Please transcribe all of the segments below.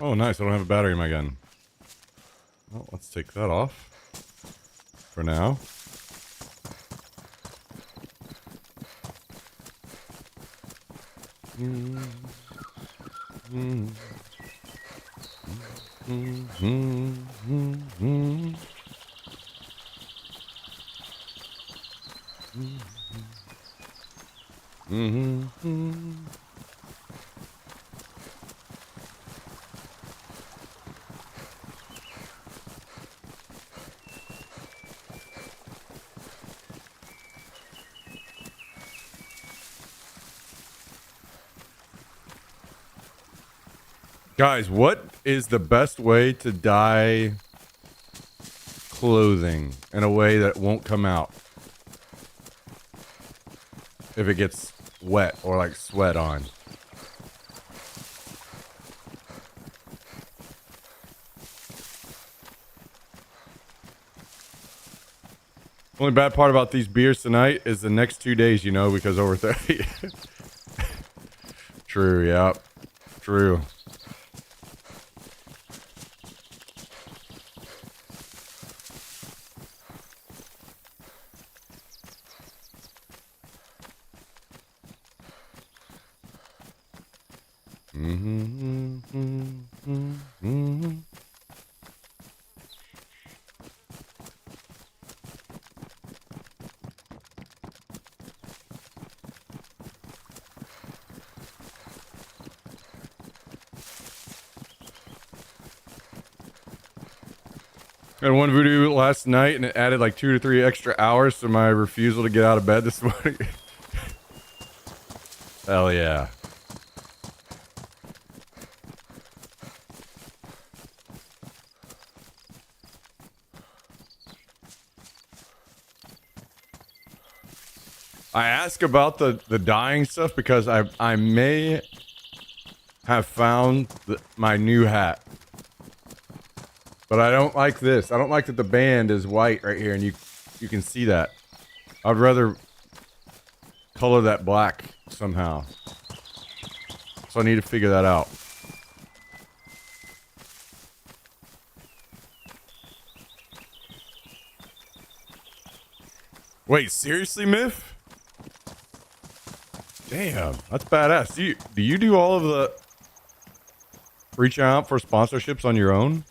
Oh, nice. I don't have a battery in my gun. Well, let's take that off for now. Guys, what is the best way to dye clothing in a way that won't come out if it gets wet or like sweat on? Only bad part about these beers tonight is the next 2 days, you know, because over 30. True, yeah. True. I had one voodoo last night and it added like 2 to 3 extra hours to my refusal to get out of bed this morning. Hell yeah. I ask about the dyeing stuff because I may have found my new hat. But I don't like this. I don't like that the band is white right here and you can see that. I'd rather color that black somehow. So I need to figure that out. Wait, seriously, Miff? Damn, that's badass. Do you do all of the reaching out for sponsorships on your own?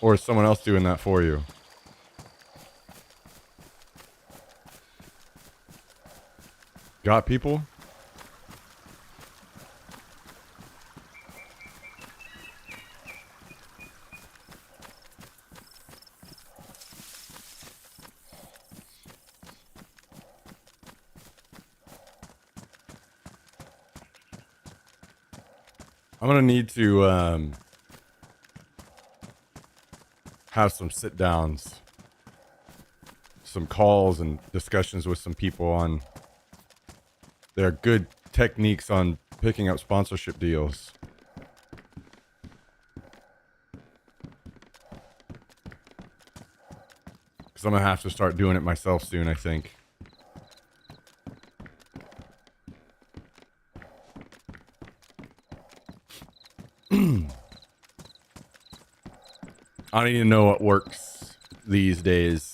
Or is someone else doing that for you? Got people? I'm gonna need to have some sit downs, some calls and discussions with some people on their good techniques on picking up sponsorship deals. Because I'm gonna have to start doing it myself soon, I think. I don't even know what works these days.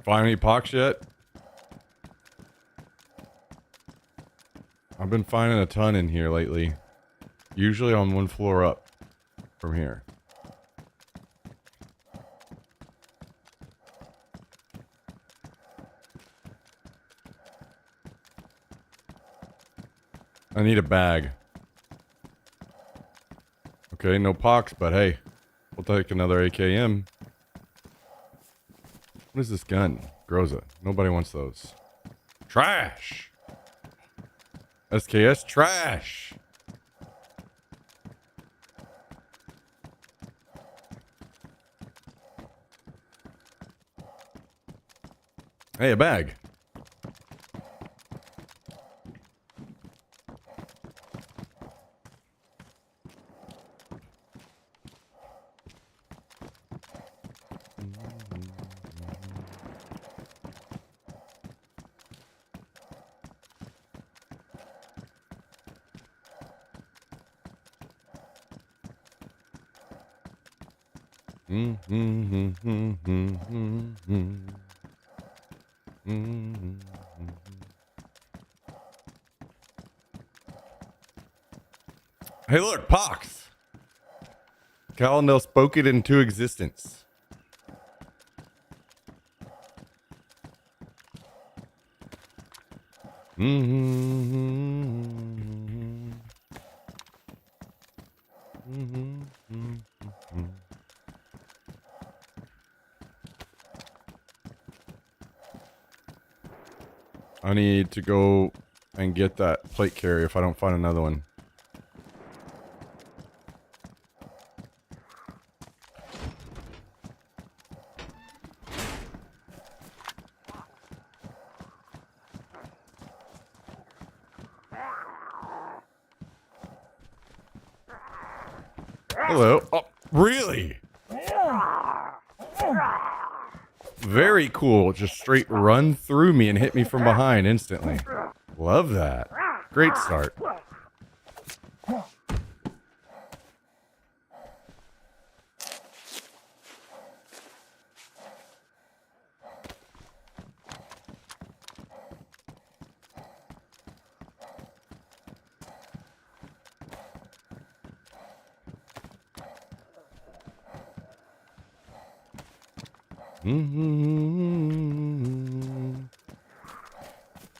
Find any pox yet? I've been finding a ton in here lately. Usually on one floor up from here. I need a bag. Okay, no pox, but hey, we'll take another AKM. What is this gun? Groza. Nobody wants those. Trash. SKS trash. Hey, a bag. Hey, look, Pox. Calendel spoke it into existence. I need to go and get that plate carrier if I don't find another one. Hello. Oh, really? Very cool. Just straight run through me and hit me from behind instantly. Love that. Great start.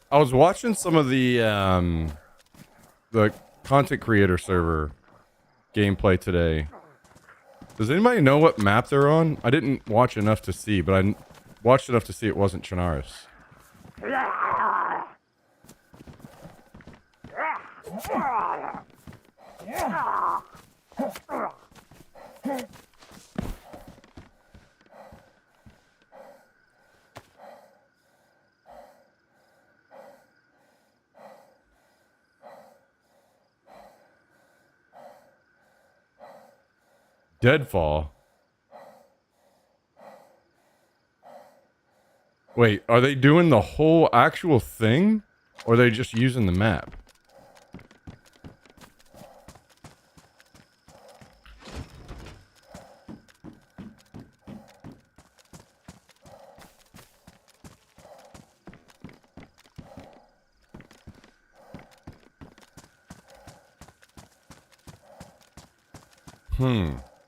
I was watching some of the content creator server gameplay today. Does anybody know what map they're on? I didn't watch enough to see, but I watched enough to see it wasn't Chernarus. Deadfall. Wait, are they doing the whole actual thing? Or are they just using the map?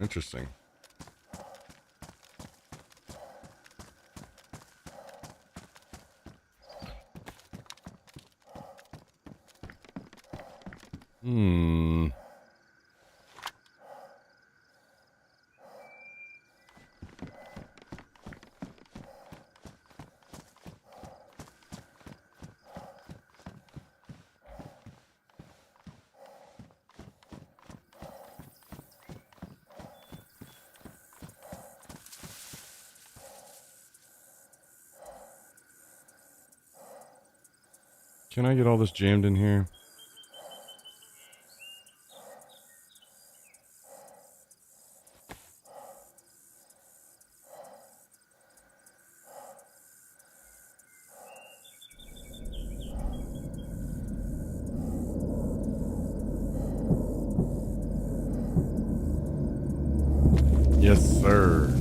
Interesting. Can I get all this jammed in here? Yes, sir.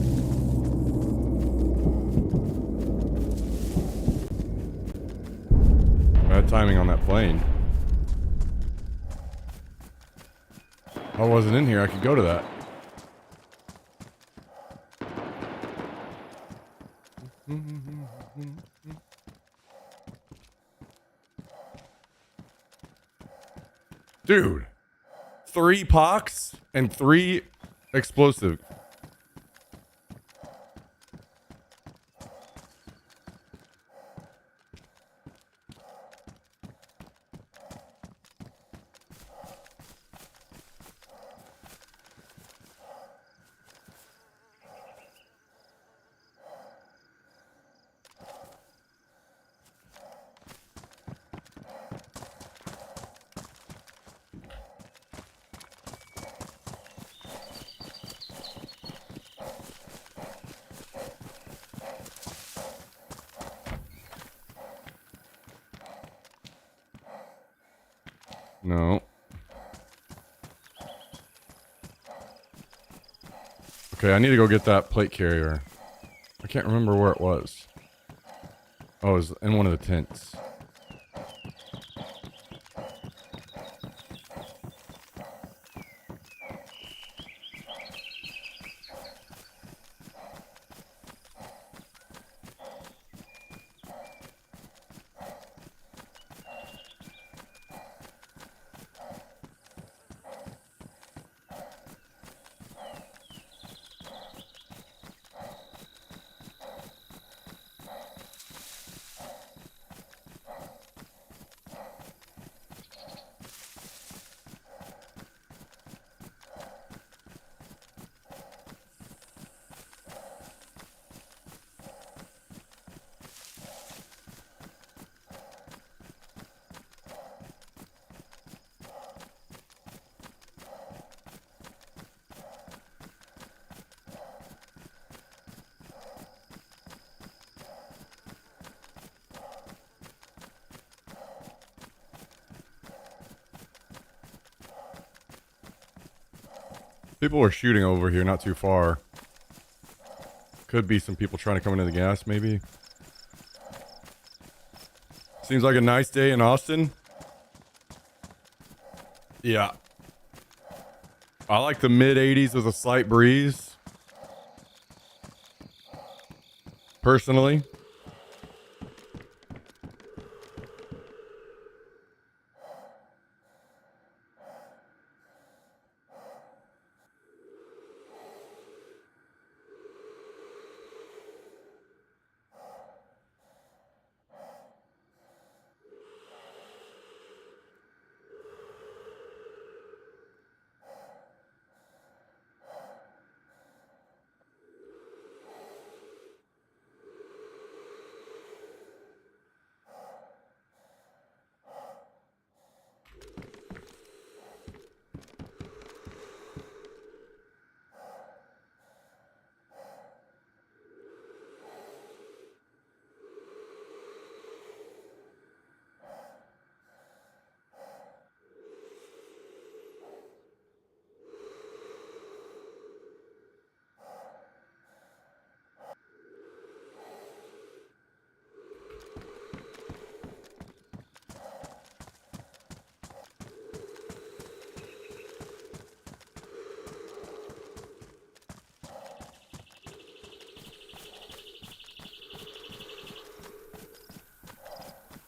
Bad timing on that plane. If I wasn't in here, I could go to that. Dude, 3 pox and 3 explosive. No. Okay, I need to go get that plate carrier. I can't remember where it was. Oh, it was in one of the tents. People are shooting over here, not too far. Could be some people trying to come into the gas, maybe. Seems like a nice day in Austin. Yeah. I like the mid 80s with a slight breeze. Personally.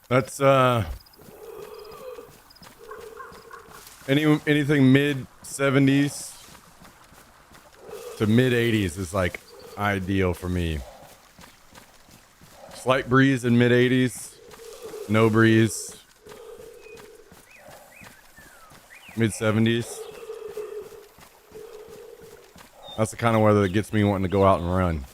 That's anything mid 70s to mid 80s is like ideal for me. Slight breeze in mid 80s, no breeze. Mid 70s. That's the kind of weather that gets me wanting to go out and run.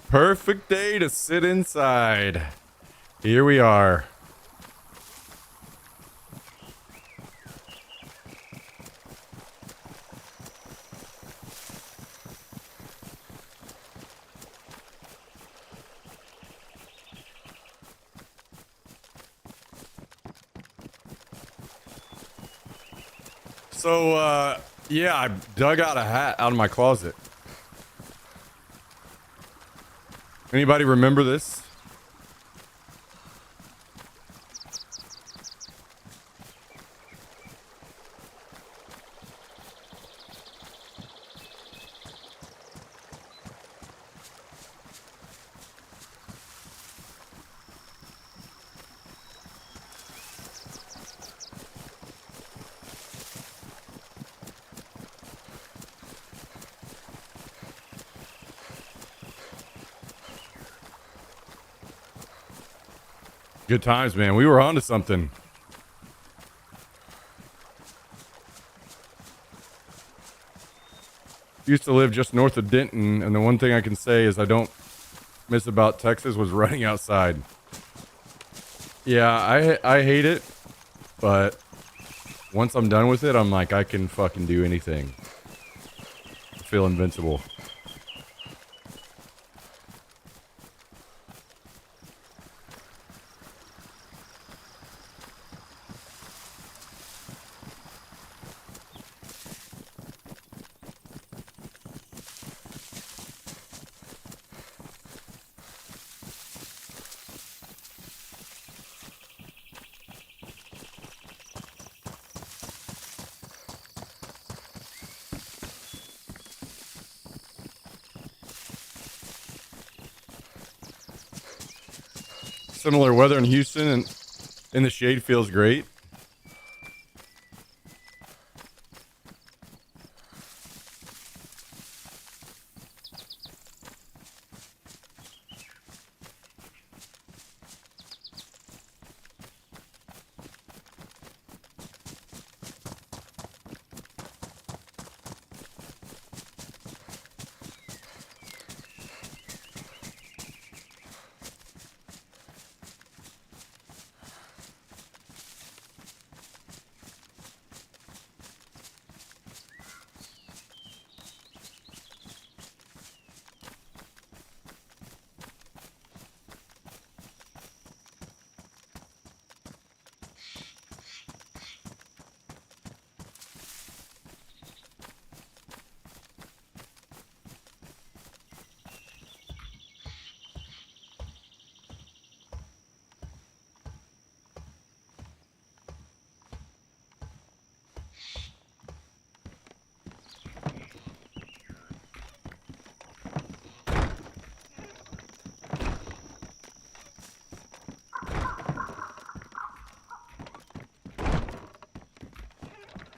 Perfect day to sit inside. Here we are. So, yeah, I dug out a hat out of my closet. Anybody remember this? Good times, man. We were onto something. Used to live just north of Denton, and the one thing I can say is I don't miss about Texas was running outside. Yeah, I hate it, but once I'm done with it, I'm like, I can fucking do anything. I feel invincible. Similar weather in Houston and in the shade feels great.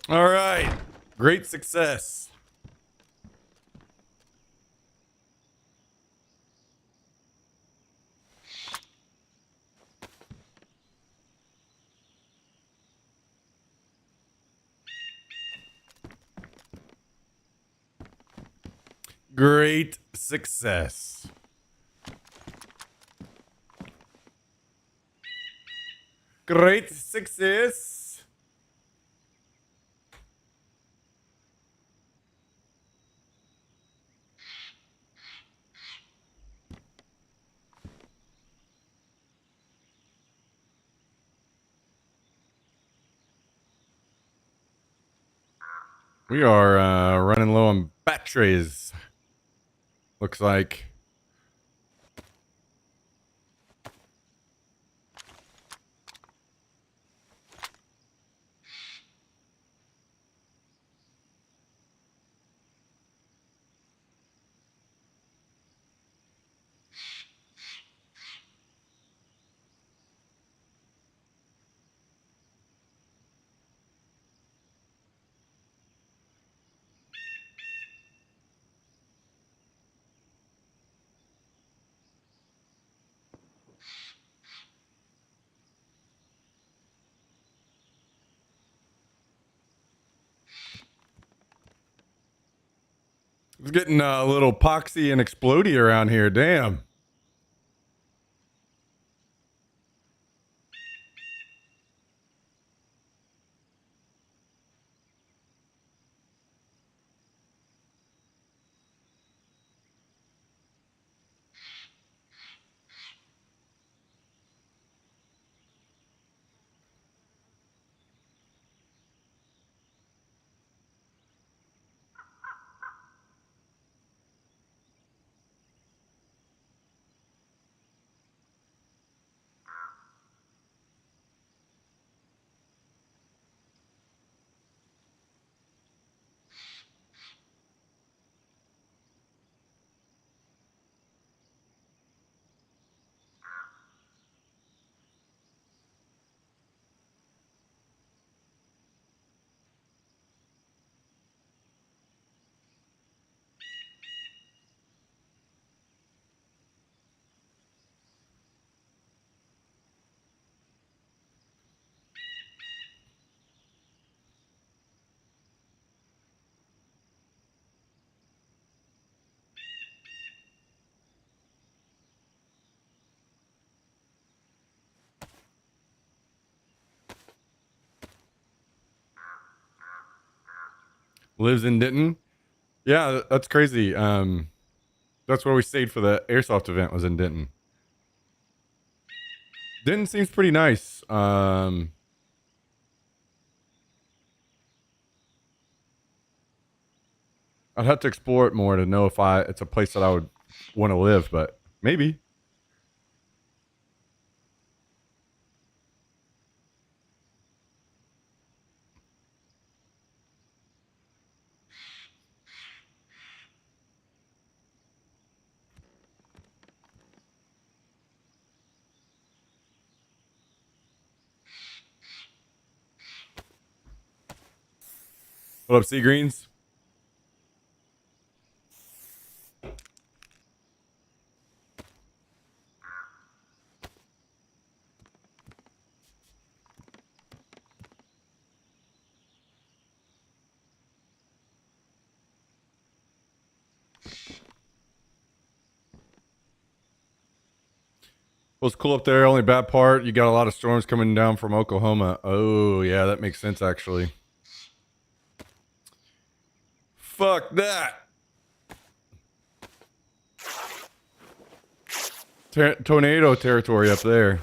All right. Great success. Great success. Great success. We are running low on batteries. Looks like. It's getting a little poxy and explodey around here. Damn. Lives in Denton. Yeah, that's crazy. That's where we stayed for the airsoft event, was in Denton. Denton seems pretty nice. I'd have to explore it more to know if it's a place that I would want to live, but maybe. What up, Sea Greens? Well, it's cool up there. Only bad part, you got a lot of storms coming down from Oklahoma. Oh, yeah, that makes sense, actually. Fuck that. Tornado territory up there.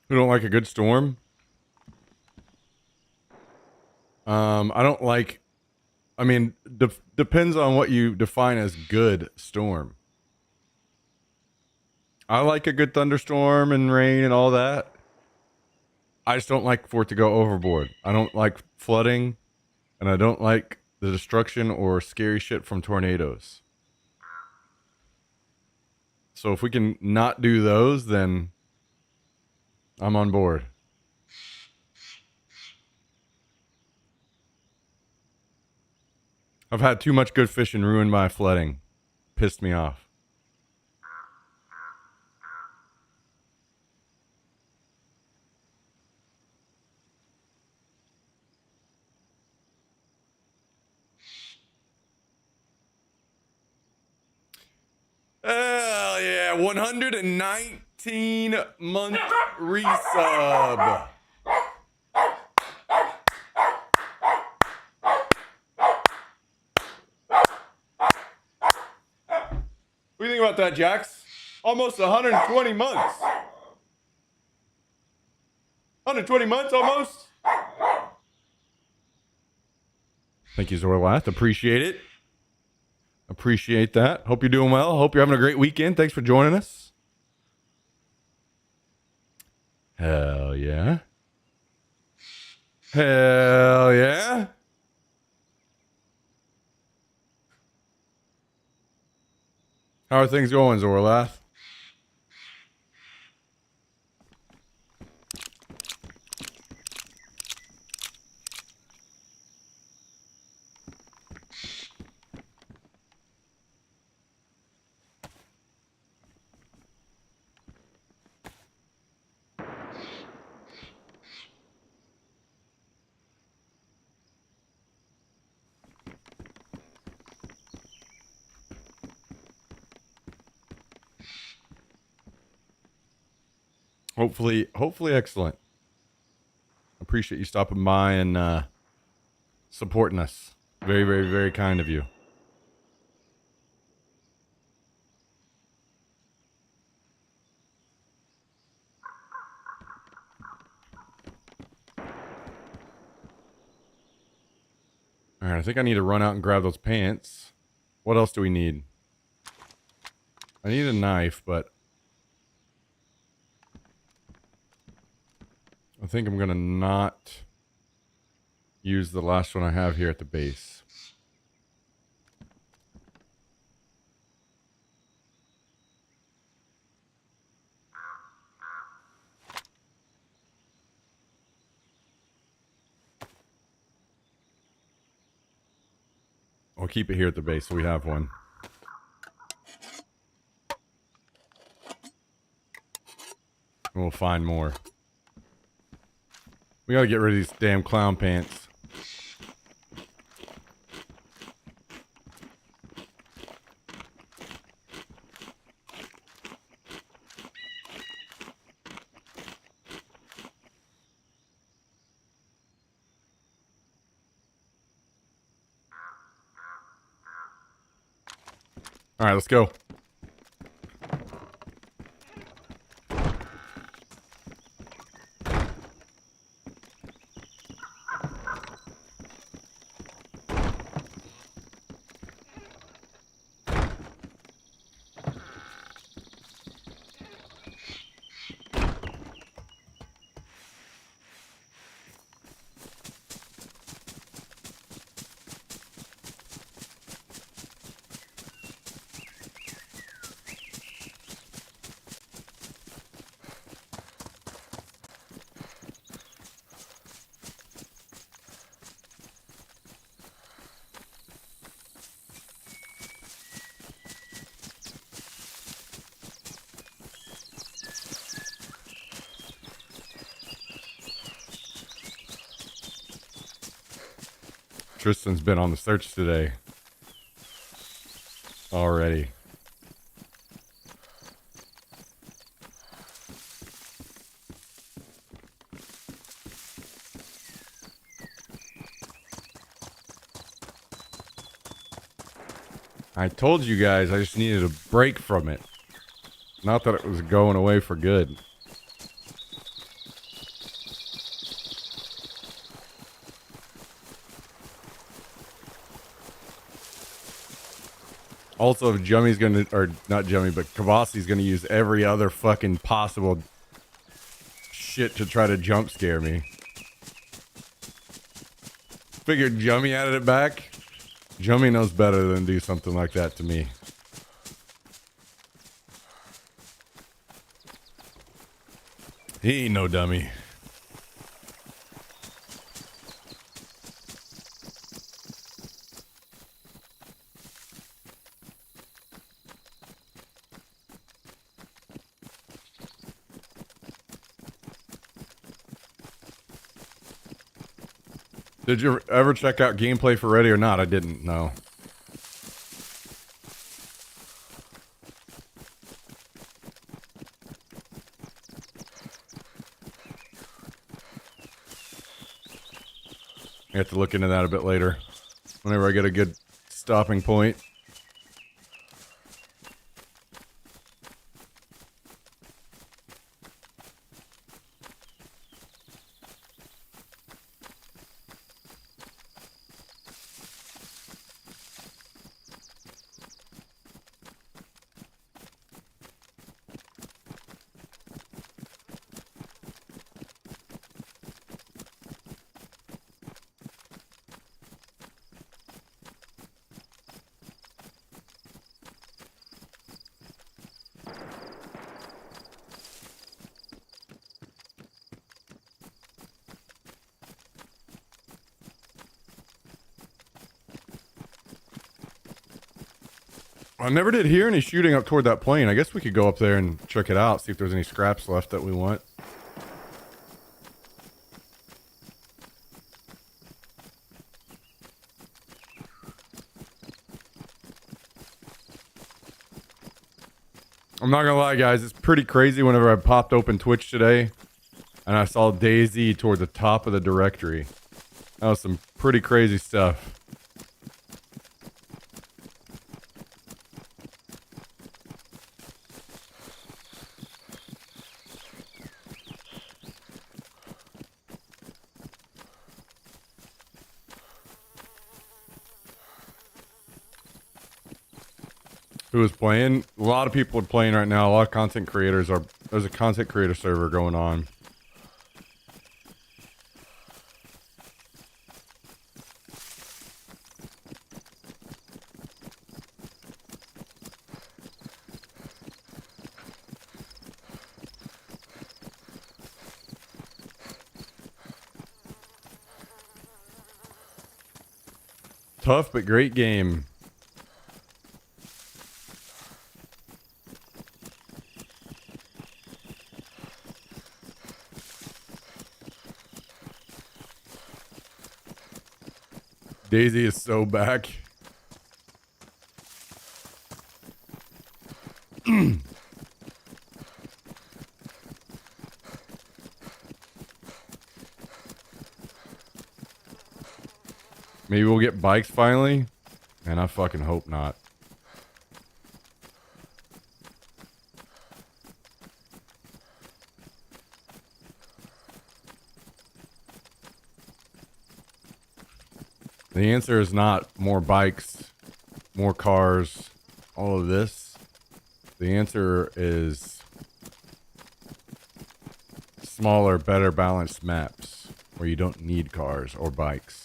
Who don't like a good storm? I don't like. I mean, depends on what you define as good storm. I like a good thunderstorm and rain and all that. I just don't like for it to go overboard. I don't like flooding, and I don't like the destruction or scary shit from tornadoes. So if we can not do those, then I'm on board. I've had too much good fishing ruined by flooding. Pissed me off. Hell yeah, 119 month resub. What do you think about that, Jax? Almost 120 months. 120 months almost. Thank you, Zorlath. Appreciate it. Appreciate that. Hope you're doing well. Hope you're having a great weekend. Thanks for joining us. Hell yeah. Hell yeah. How are things going, Zorlath? Hopefully excellent. Appreciate you stopping by and supporting us. Very, very, very kind of you. All right, I think I need to run out and grab those pants. What else do we need? I need a knife, but I think I'm gonna not use the last one I have here at the base. We'll keep it here at the base so we have one. And we'll find more. We gotta get rid of these damn clown pants. Alright, let's go. Tristan's been on the search today. Already. I told you guys I just needed a break from it. Not that it was going away for good. Also, if Jummy's gonna, or not Jummy, but Kavasi's gonna use every other fucking possible shit to try to jump scare me. Figured Jummy added it back. Jummy knows better than do something like that to me. He ain't no dummy. Did you ever check out gameplay for Ready or Not? I didn't, no. I have to look into that a bit later. Whenever I get a good stopping point. I never did hear any shooting up toward that plane. I guess we could go up there and check it out, see if there's any scraps left that we want. I'm not gonna lie, guys, it's pretty crazy whenever I popped open Twitch today and I saw DayZ toward the top of the directory. That was some pretty crazy stuff. Who is playing? A lot of people are playing right now. A lot of content creators are. There's a content creator server going on. Tough but great game. DayZ is so back. Maybe we'll get bikes finally. And I fucking hope not. The answer is not more bikes, more cars, all of this. The answer is smaller, better balanced maps where you don't need cars or bikes.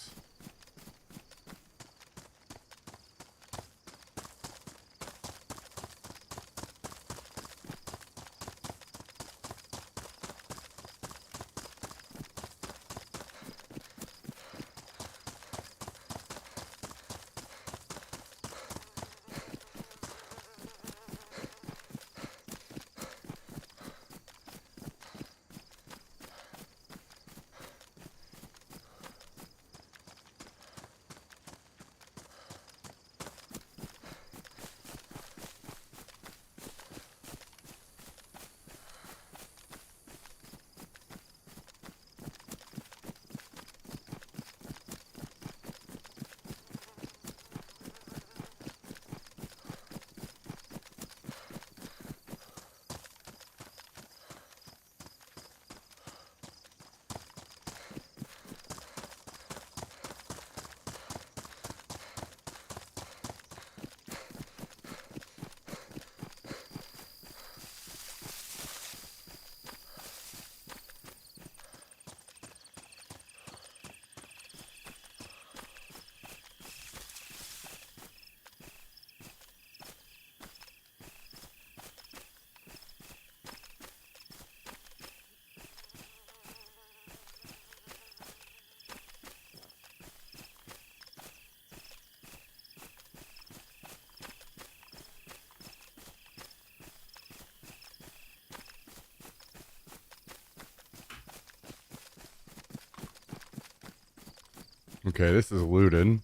Okay, this is looted.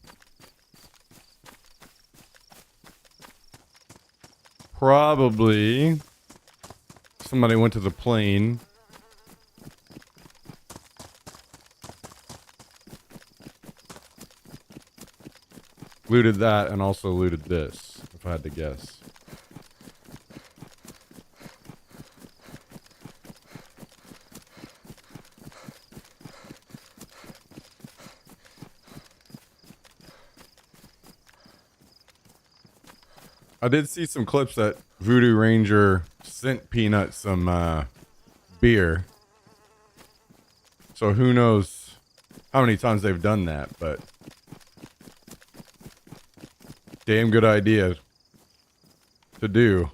Probably somebody went to the plane. Looted that and also looted this, if I had to guess. I did see some clips that Voodoo Ranger sent Peanut some beer. So who knows how many times they've done that, but damn good idea to do.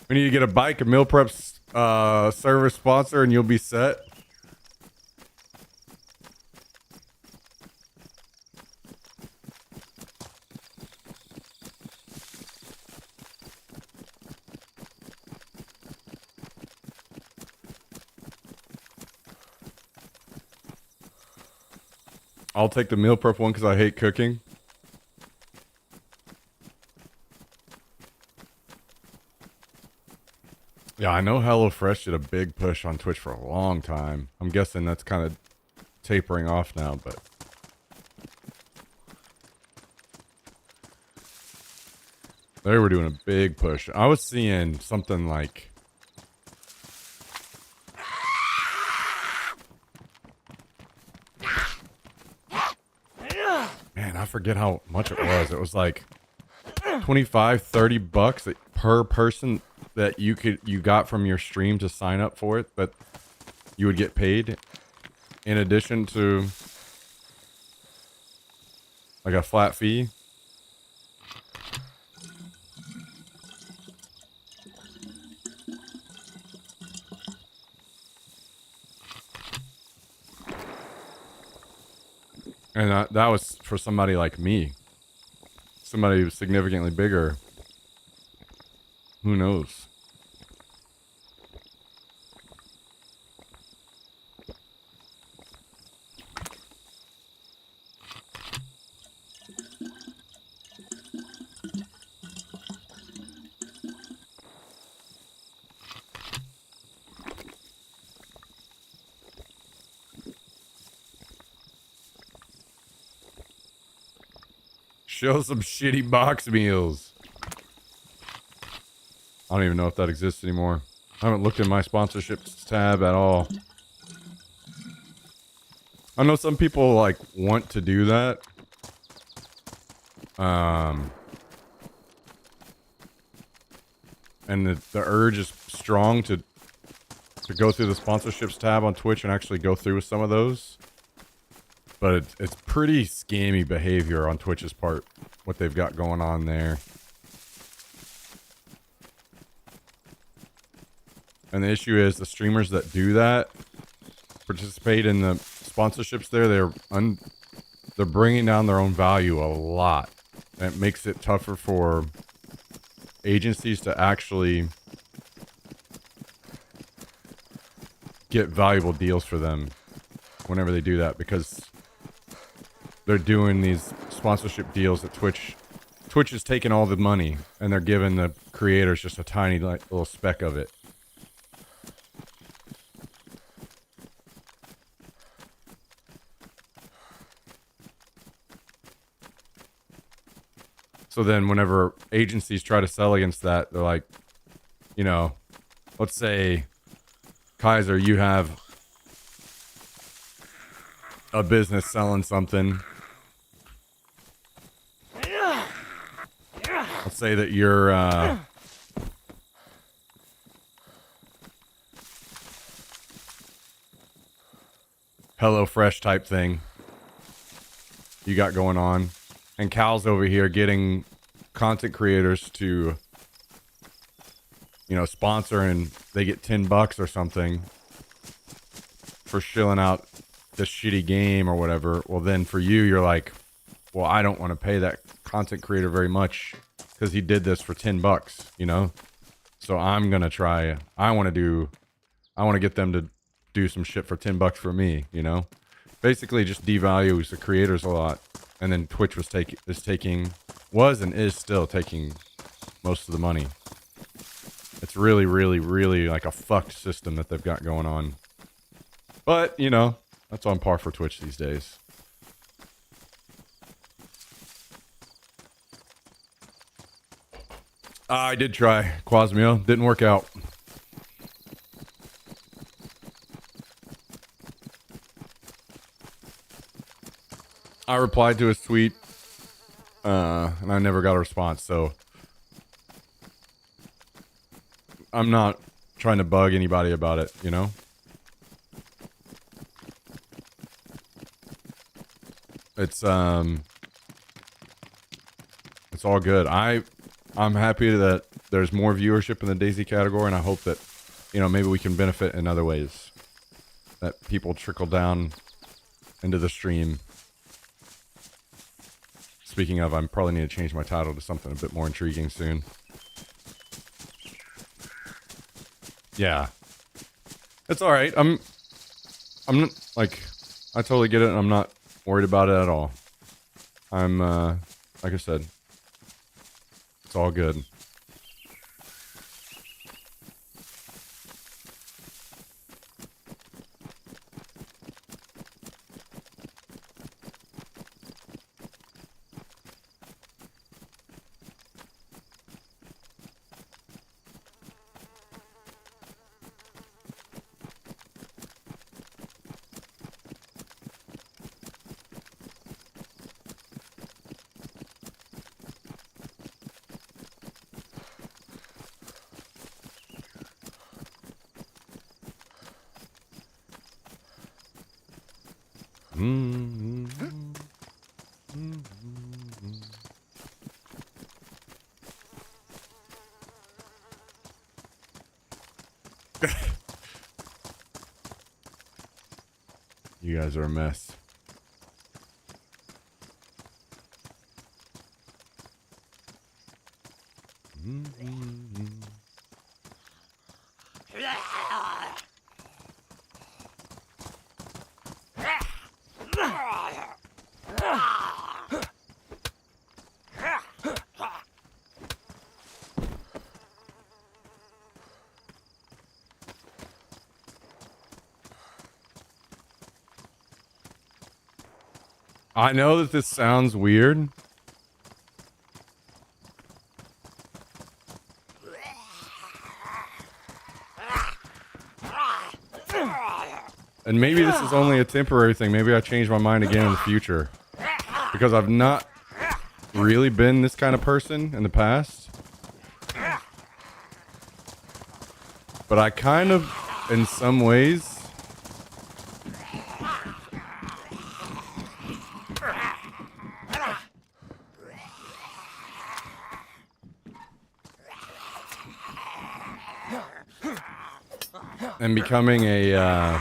We need to get a bike, a meal prep service sponsor, and you'll be set. I'll take the meal prep one because I hate cooking. Yeah, I know HelloFresh did a big push on Twitch for a long time. I'm guessing that's kind of tapering off now, but they were doing a big push. I was seeing something like man, I forget how much it was. It was like 25-30 bucks per person that you got from your stream to sign up for it, but you would get paid in addition to like a flat fee. And that was for somebody like me. Somebody who's significantly bigger. Who knows? Show some shitty box meals. I don't even know if that exists anymore. I haven't looked in my sponsorships tab at all. I know some people like want to do that. And the urge is strong to go through the sponsorships tab on Twitch and actually go through with some of those. But it's pretty scammy behavior on Twitch's part, what they've got going on there. And the issue is the streamers that do that, participate in the sponsorships there, they're bringing down their own value a lot. And it makes it tougher for agencies to actually get valuable deals for them whenever they do that, because they're doing these sponsorship deals that Twitch is taking all the money and they're giving the creators just a tiny little speck of it. So then whenever agencies try to sell against that, they're like, you know, let's say, Kaiser, you have a business selling something. Let's say that you're HelloFresh type thing you got going on. And Cal's over here getting content creators to, you know, sponsor, and they get $10 or something for shilling out this shitty game or whatever. Well, then for you, you're like, well, I don't want to pay that content creator very much because he did this for $10, you know? So I'm going to try, I want to get them to do some shit for $10 for me, you know? Basically just devalues the creators a lot. And then Twitch was and is still taking most of the money. It's really, really, really like a fucked system that they've got going on. But, you know, that's on par for Twitch these days. I did try Quasmio. Didn't work out. I replied to his tweet, and I never got a response, so I'm not trying to bug anybody about it, you know? It's all good. I'm happy that there's more viewership in the DayZ category, and I hope that, you know, maybe we can benefit in other ways. That people trickle down into the stream. Speaking of, I probably need to change my title to something a bit more intriguing soon. Yeah. It's alright. I'm not, like, I totally get it, and I'm not worried about it at all. I'm, like I said, it's all good. You guys are a mess. I know that this sounds weird. And maybe this is only a temporary thing. Maybe I change my mind again in the future. Because I've not really been this kind of person in the past. But I kind of, in some ways... and becoming a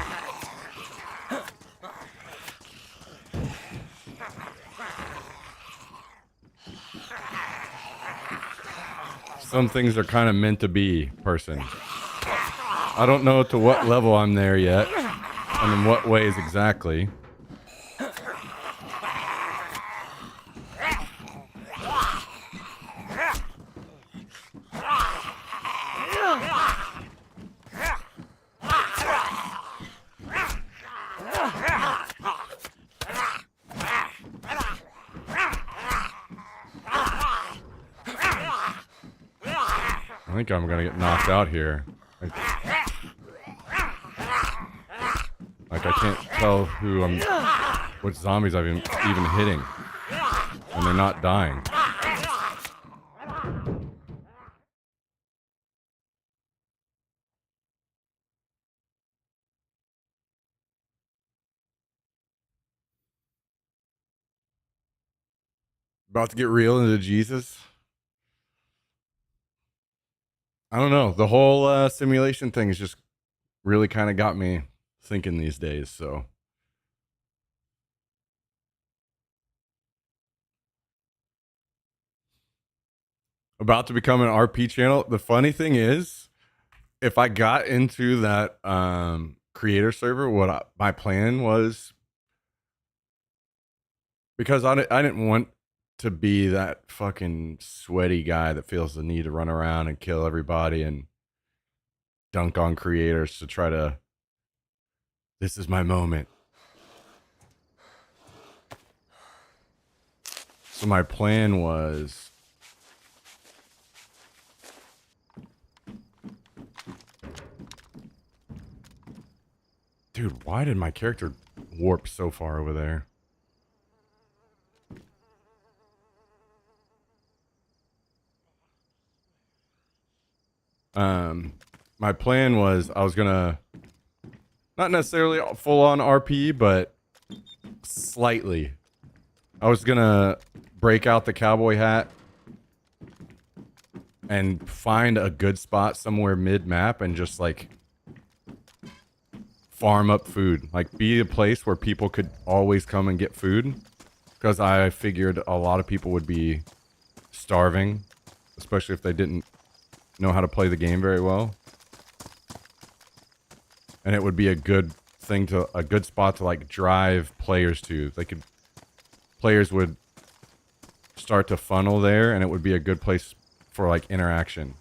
some things are kind of meant to be person. I don't know to what level I'm there yet, and in what ways exactly. I think I'm gonna get knocked out here. Like I can't tell which zombies I've even hitting, and they're not dying. About to get real into Jesus. I don't know. The whole simulation thing has just really kind of got me thinking these days, so. About to become an RP channel. The funny thing is, if I got into that creator server, my plan was, because I didn't want to be that fucking sweaty guy that feels the need to run around and kill everybody and dunk on creators to try to, this is my moment. So my plan was, dude, why did my character warp so far over there? My plan was I was gonna, not necessarily full on RP, but slightly. I was gonna break out the cowboy hat and find a good spot somewhere mid-map and just like farm up food. Like be a place where people could always come and get food. Because I figured a lot of people would be starving, especially if they didn't know how to play the game very well. And it would be a good spot to like drive players to. Players would start to funnel there, and it would be a good place for like interaction.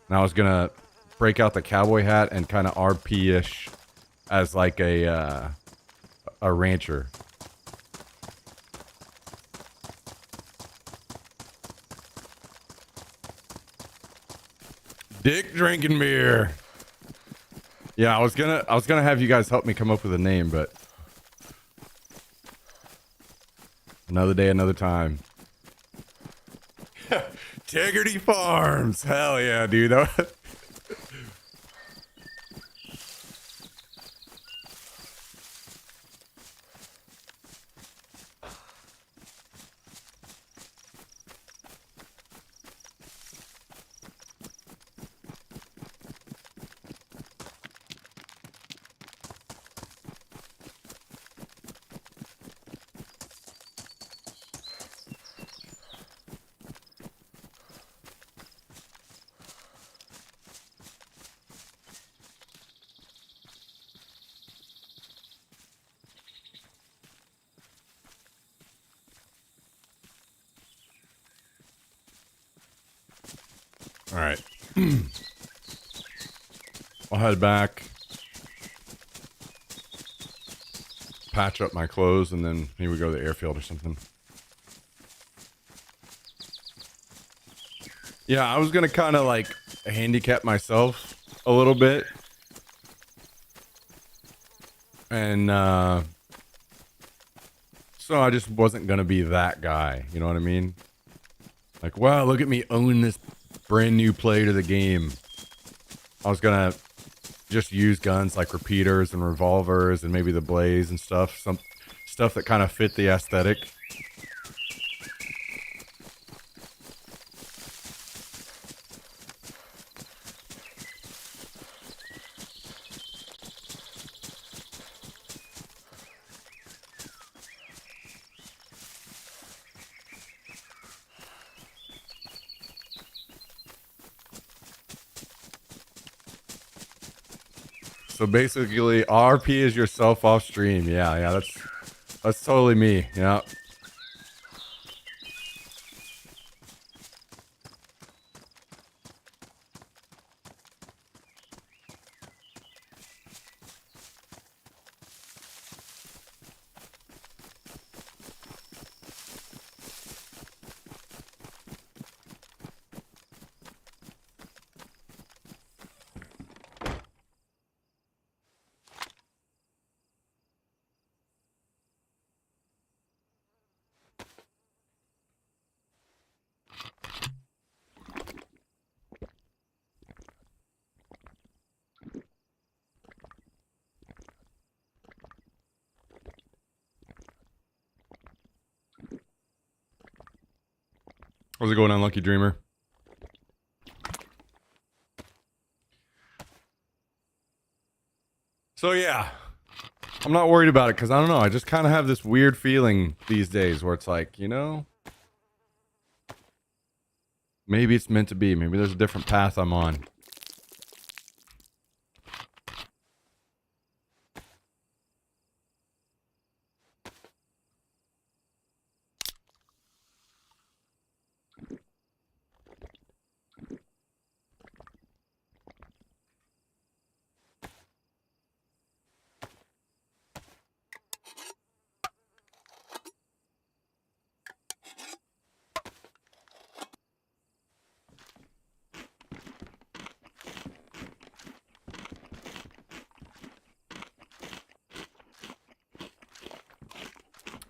And I was gonna break out the cowboy hat and kind of RP-ish as like a rancher. Dick drinking beer. Yeah, I was gonna have you guys help me come up with a name, but another day, another time. Tegrity Farms. Hell yeah, dude. All right. I'll head back, patch up my clothes, and then maybe we go to the airfield or something. Yeah, I was gonna kind of like handicap myself a little bit, and so I just wasn't gonna be that guy. You know what I mean? Like, wow, look at me own this brand new play to the game. I was gonna just use guns like repeaters and revolvers and maybe the blaze and stuff. Some stuff that kind of fit the aesthetic. So basically, RP is yourself off stream. Yeah, that's totally me. Yeah. How's it going on, Lucky Dreamer? So yeah, I'm not worried about it because I don't know. I just kind of have this weird feeling these days where it's like, you know, maybe it's meant to be. Maybe there's a different path I'm on.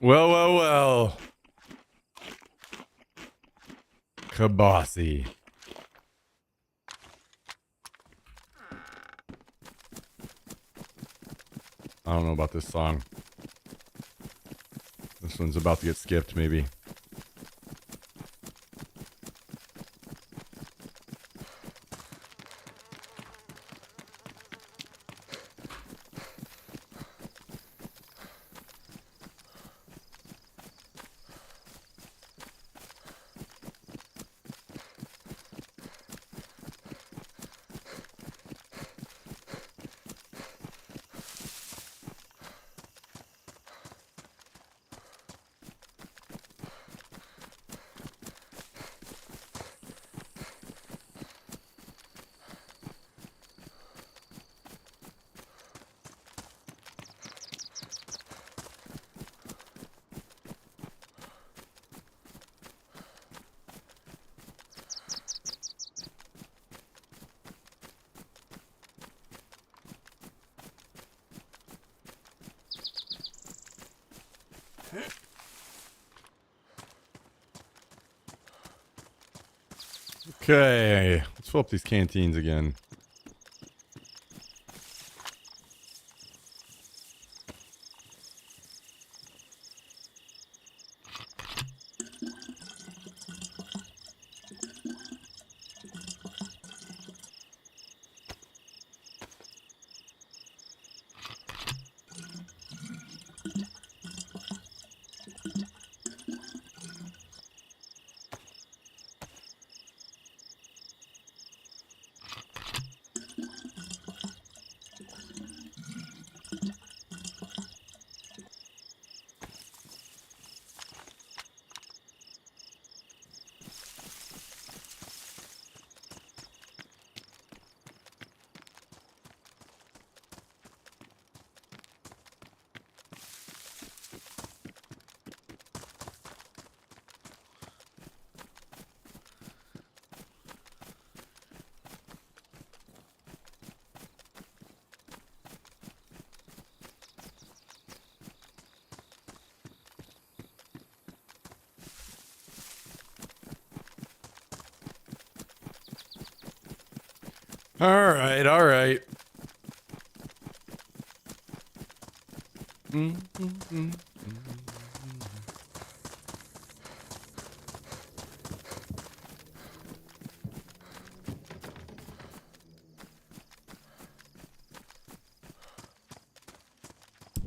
Well. Kabasi. I don't know about this song. This one's about to get skipped, maybe. Okay, let's fill up these canteens again. All right, all right.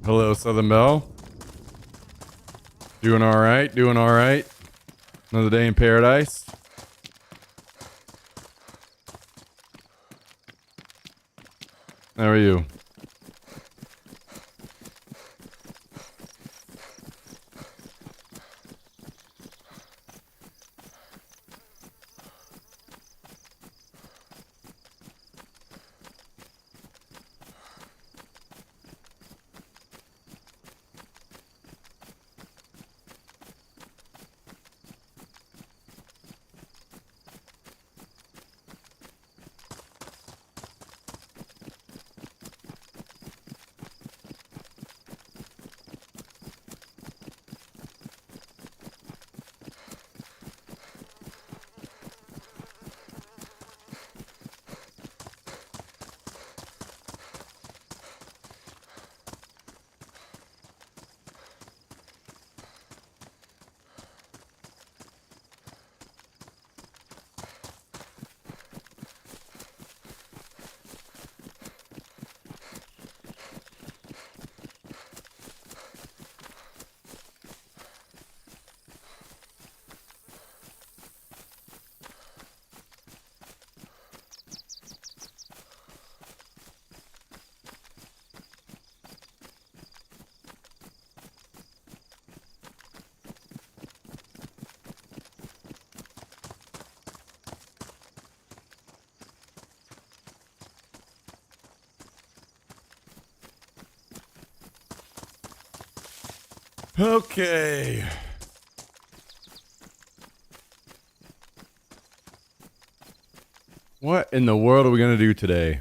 Hello, Southern Belle. Doing all right, doing all right. Another day in paradise. How are you? Okay. What in the world are we going to do today?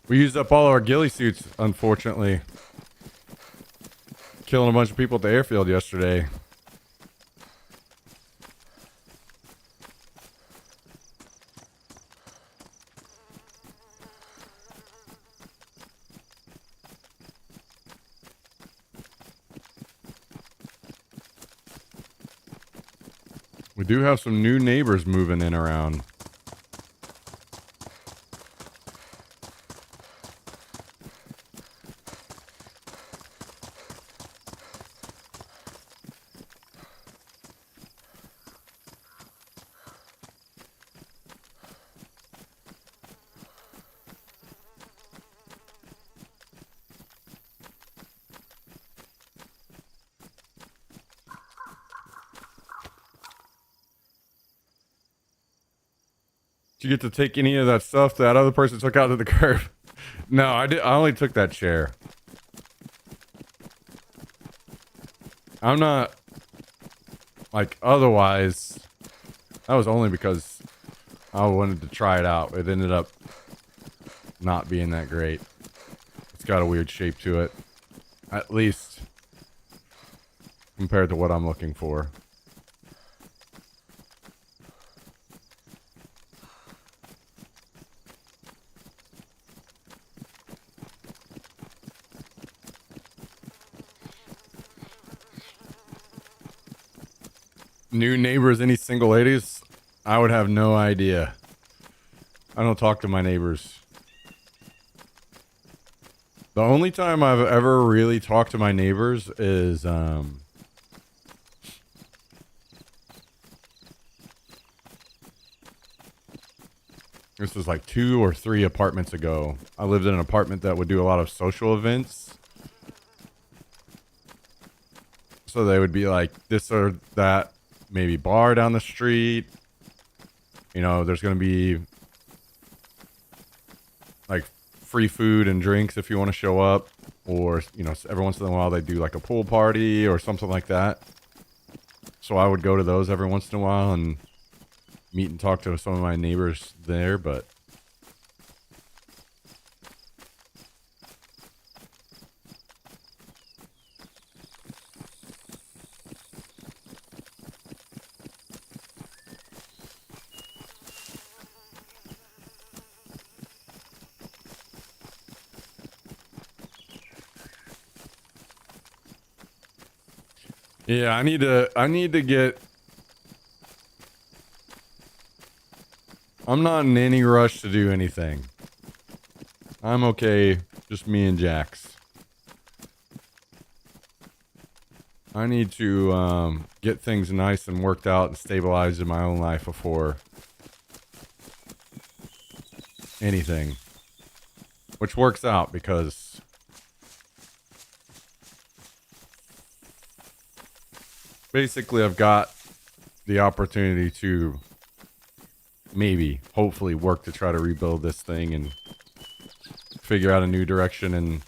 We used up all our ghillie suits, unfortunately. Killing a bunch of people at the airfield yesterday. We do have some new neighbors moving in around. Did you get to take any of that stuff that other person took out to the curb? No, I did. I only took that chair. I'm not like otherwise. That was only because I wanted to try it out. It ended up not being that great. It's got a weird shape to it, at least compared to what I'm looking for. New neighbors, any single ladies? I would have no idea. I don't talk to my neighbors. The only time I've ever really talked to my neighbors is, this was like 2 or 3 apartments ago. I lived in an apartment that would do a lot of social events. So they would be like this or that, maybe bar down the street. You know, there's going to be like free food and drinks if you want to show up. Or, you know, every once in a while they do like a pool party or something like that. So I would go to those every once in a while and meet and talk to some of my neighbors there. But Yeah, I need to get... I'm not in any rush to do anything. I'm okay, just me and Jax. I need to get things nice and worked out and stabilized in my own life before anything. Which works out because basically I've got the opportunity to maybe, hopefully, work to try to rebuild this thing and figure out a new direction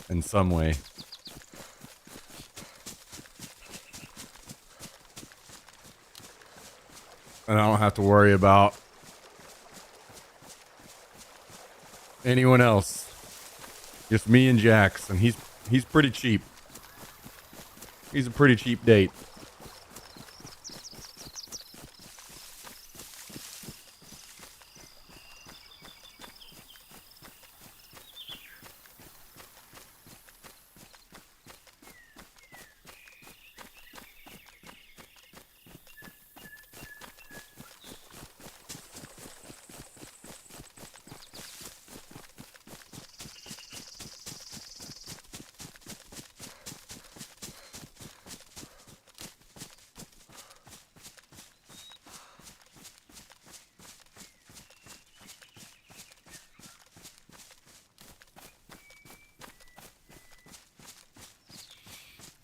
in some way. And I don't have to worry about anyone else. Just me and Jax, and he's pretty cheap. He's a pretty cheap date.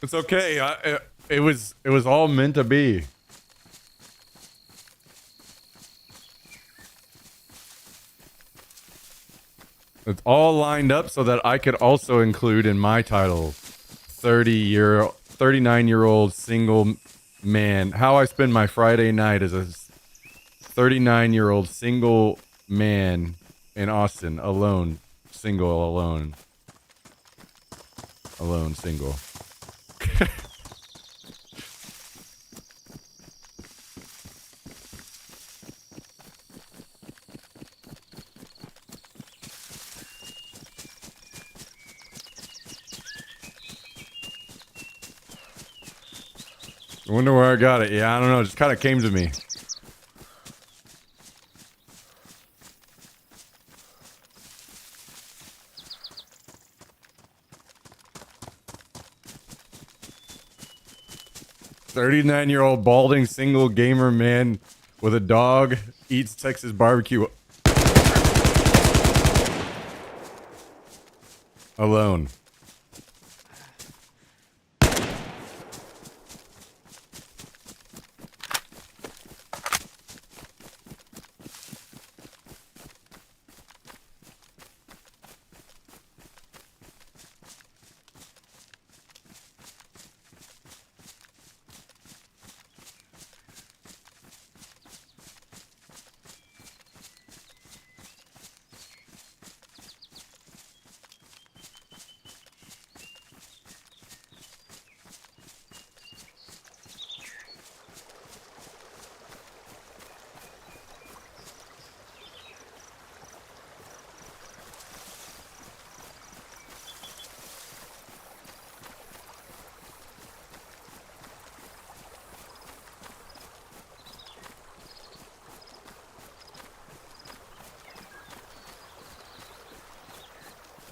It's okay. It was all meant to be. It's all lined up so that I could also include in my title 39-year-old single man. How I spend my Friday night as a 39-year-old single man in Austin, alone, single, alone. Alone, single. I wonder where I got it. Yeah, I don't know. It just kind of came to me. "39-year-old balding single gamer man with a dog eats Texas barbecue alone."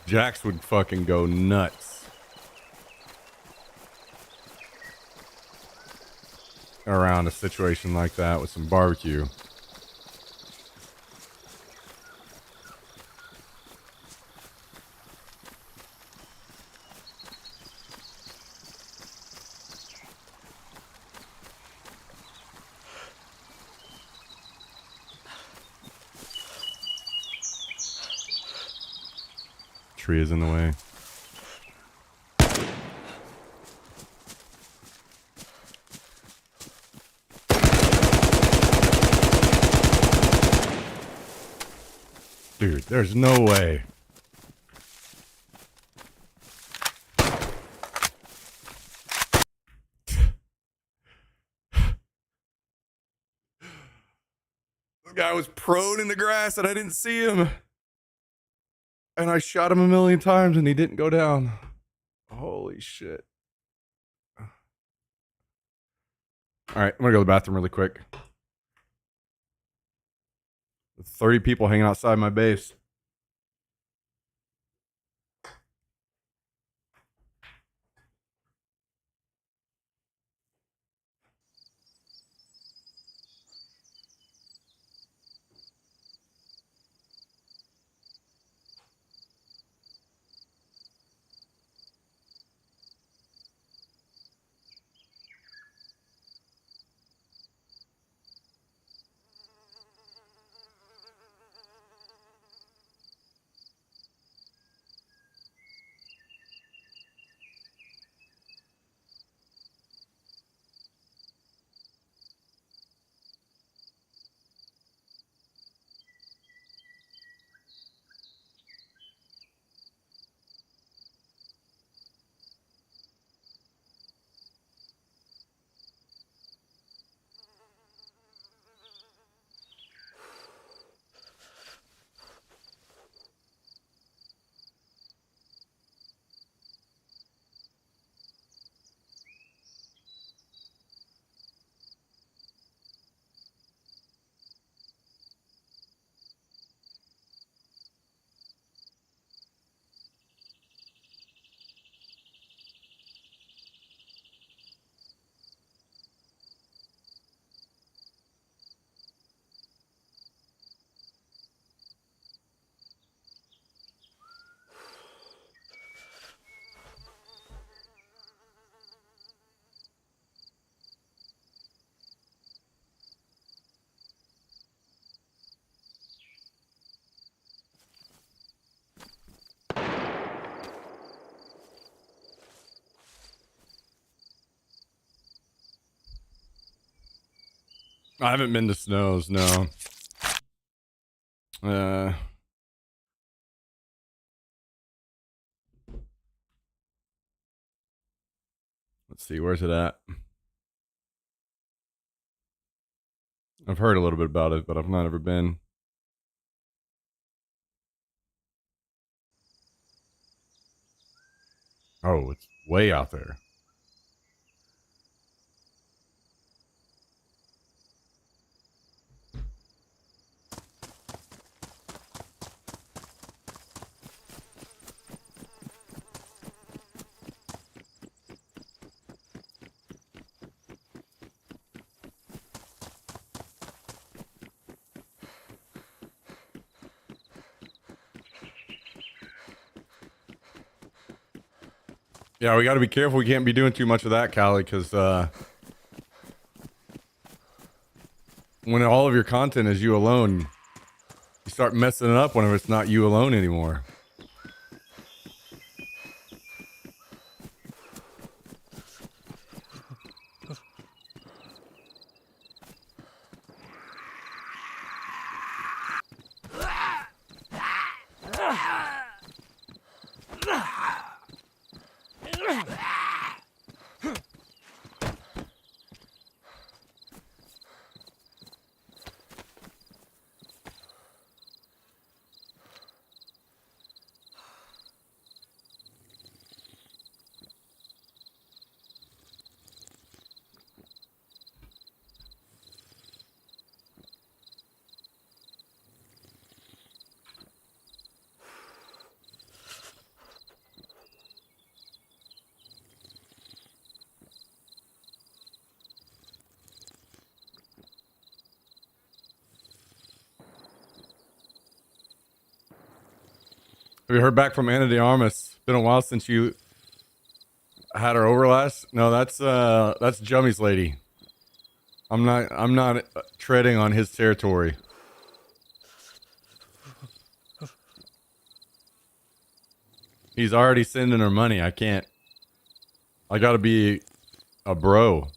Jax would fucking go nuts around a situation like that with some barbecue. Tree is in the way. Dude, there's no way. The guy was prone in the grass and I didn't see him. And I shot him a million times and he didn't go down. Holy shit. All right, I'm gonna go to the bathroom really quick. 30 people hanging outside my base. I haven't been to Snows, no. Let's see, where's it at? I've heard a little bit about it, but I've not ever been. Oh, it's way out there. Yeah, we got to be careful. We can't be doing too much of that, Callie, because when all of your content is you alone, you start messing it up whenever it's not you alone anymore. Have you heard back from Anna de Armas? Been a while since you had her over last. No, that's Jummy's lady. I'm not treading on his territory. He's already sending her money. I can't. I gotta be a bro.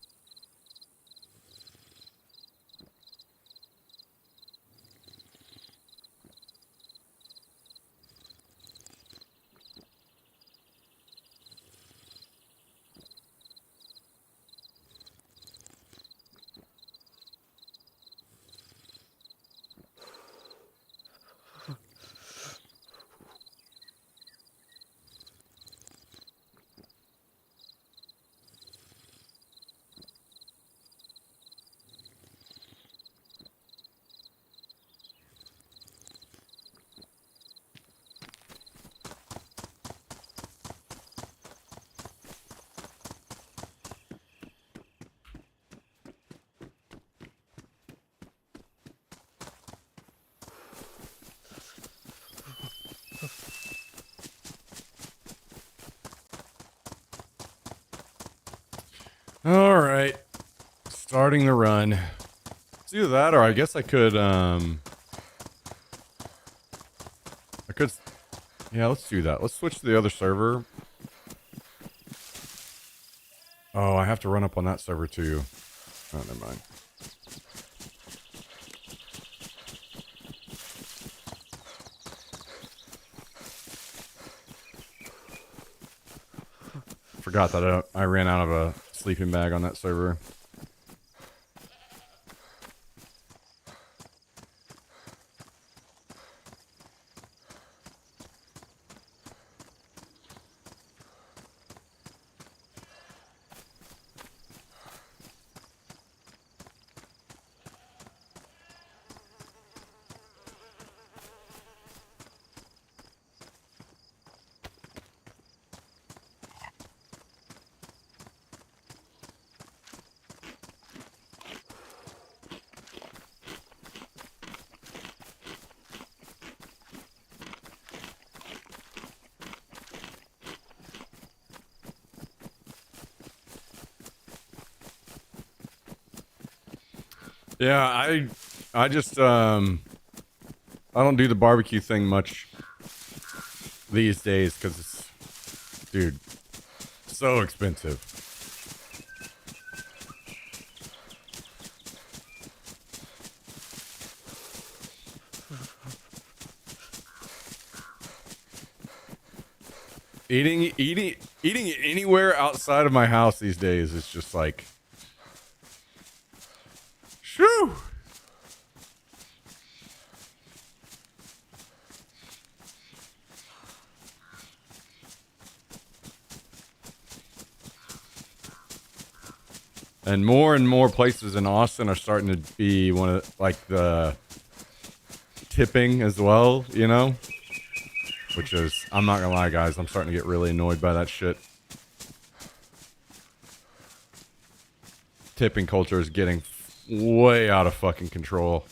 right. Starting the run. It's either that or I guess I could, yeah, let's do that. Let's switch to the other server. Oh, I have to run up on that server too. Oh, never mind. Forgot that I ran out of a sleeping bag on that server. Yeah, I just I don't do the barbecue thing much these days because it's, dude, so expensive. Eating anywhere outside of my house these days is just like, shoo. And more places in Austin are starting to be one of like the tipping as well, you know? Which is, I'm not gonna lie, guys, I'm starting to get really annoyed by that shit. Tipping culture is getting way out of fucking control.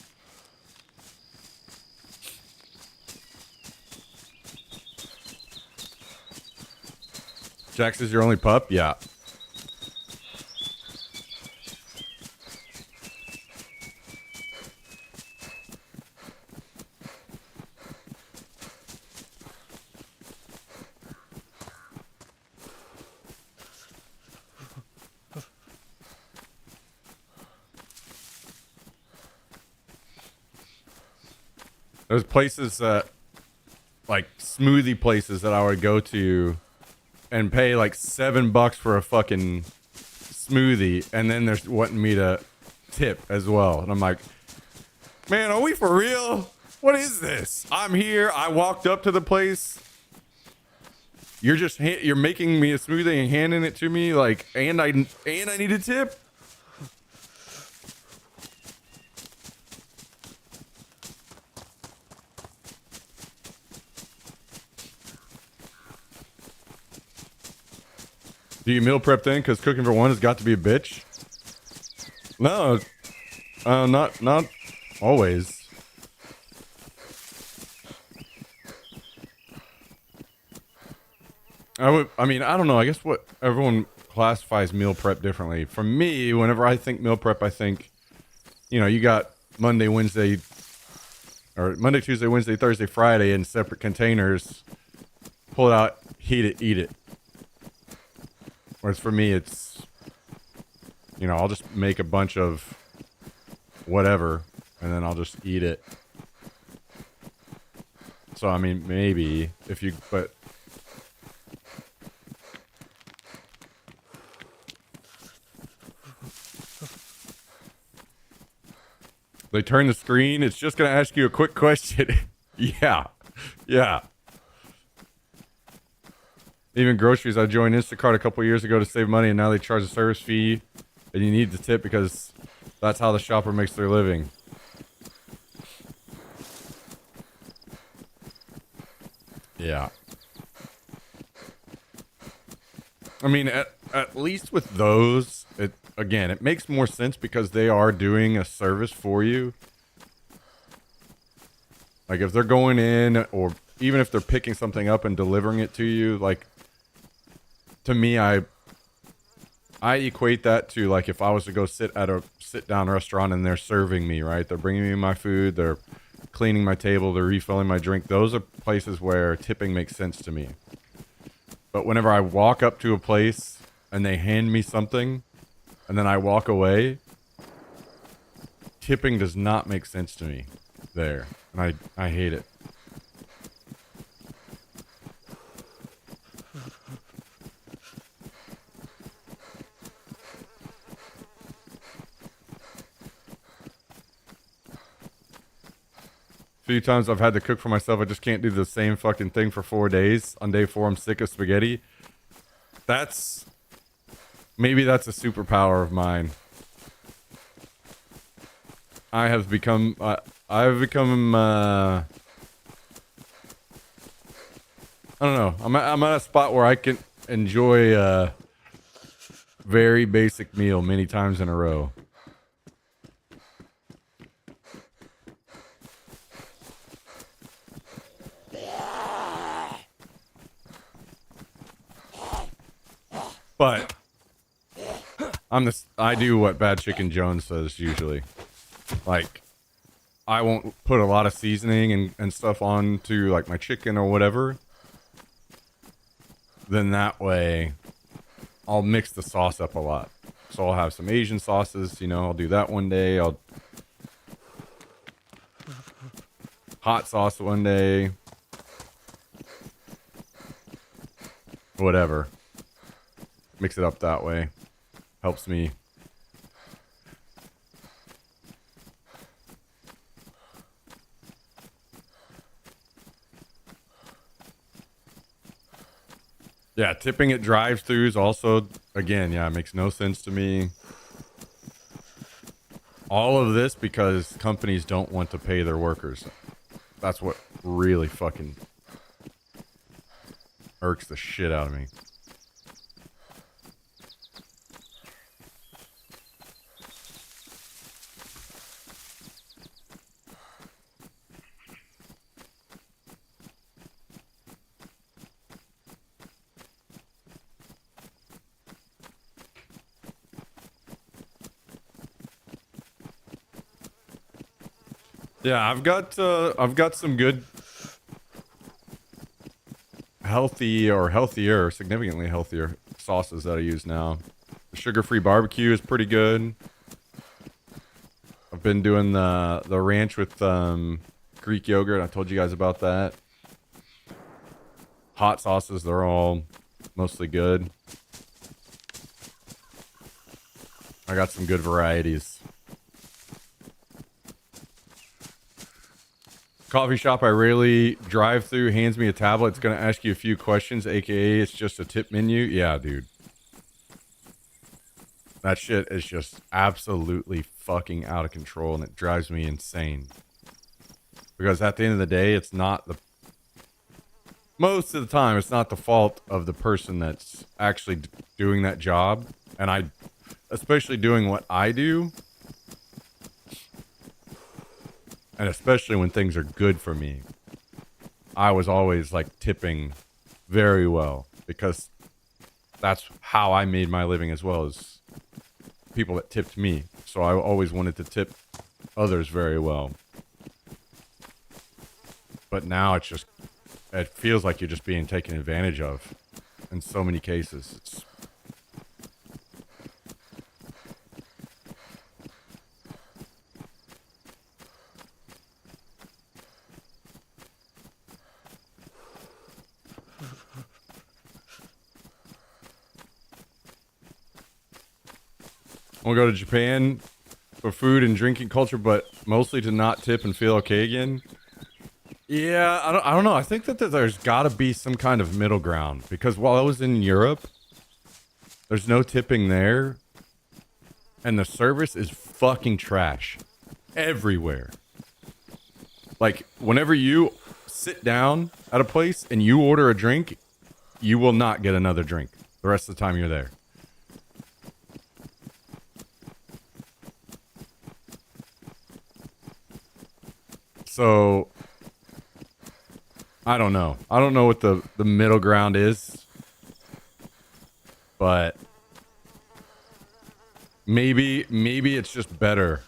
Jax is your only pup? Yeah. There's places that, like smoothie places that I would go to and pay like $7 for a fucking smoothie, and then they're wanting me to tip as well. And I'm like, man, are we for real? What is this? I'm here. I walked up to the place. You're just you're making me a smoothie and handing it to me like, and I need a tip. Do you meal prep then? Because cooking for one has got to be a bitch. No, not always. I mean, I don't know. I guess what everyone classifies meal prep differently. For me, whenever I think meal prep, I think, you know, you got Monday, Wednesday, or Monday, Tuesday, Wednesday, Thursday, Friday in separate containers. Pull it out, heat it, eat it. Whereas for me, it's, you know, I'll just make a bunch of whatever, and then I'll just eat it. So, I mean, maybe if you, but they turn the screen, it's just going to ask you a quick question. Yeah. Even groceries, I joined Instacart a couple years ago to save money, and now they charge a service fee, and you need the tip because that's how the shopper makes their living. Yeah. I mean, at least with those, it makes more sense because they are doing a service for you. Like if they're going in, or even if they're picking something up and delivering it to you, like, to me, I I equate that to like if I was to go sit at a sit down restaurant and they're serving me, right? They're bringing me my food, they're cleaning my table, they're refilling my drink. Those are places where tipping makes sense to me. But whenever I walk up to a place and they hand me something and then I walk away, tipping does not make sense to me there. And I hate it. A few times I've had to cook for myself. I just can't do the same fucking thing for 4 days. On day 4, I'm sick of spaghetti. Maybe that's a superpower of mine. I've become, I don't know. I'm at a spot where I can enjoy a very basic meal many times in a row. But I do what Bad Chicken Jones says usually. Like, I won't put a lot of seasoning and stuff onto like my chicken or whatever. Then that way I'll mix the sauce up a lot. So I'll have some Asian sauces, you know, I'll do that one day. I'll hot sauce one day. Whatever. Mix it up that way. Helps me. Yeah, tipping at drive-thrus also, again, yeah, it makes no sense to me. All of this because companies don't want to pay their workers. That's what really fucking irks the shit out of me. Yeah, I've got some good healthier, significantly healthier sauces that I use now. The sugar-free barbecue is pretty good. I've been doing the ranch with Greek yogurt. I told you guys about that. Hot sauces, they're all mostly good. I got some good varieties. Coffee shop I rarely drive through hands me a tablet. It's going to ask you a few questions, aka it's just a tip menu. Yeah, dude. That shit is just absolutely fucking out of control and it drives me insane. Because at the end of the day, it's not the... Most of the time, it's not the fault of the person that's actually doing that job. And I... Especially doing what I do... And especially when things are good for me, I was always like tipping very well because that's how I made my living as well as people that tipped me. So I always wanted to tip others very well. But now it's just, it feels like you're just being taken advantage of in so many cases. It's, I'll go to Japan for food and drinking culture, but mostly to not tip and feel okay again. Yeah, I don't know. I think that there's got to be some kind of middle ground because while I was in Europe, there's no tipping there, and the service is fucking trash everywhere. Like whenever you sit down at a place and you order a drink, you will not get another drink the rest of the time you're there. So, I don't know. I don't know what the middle ground is. But Maybe it's just better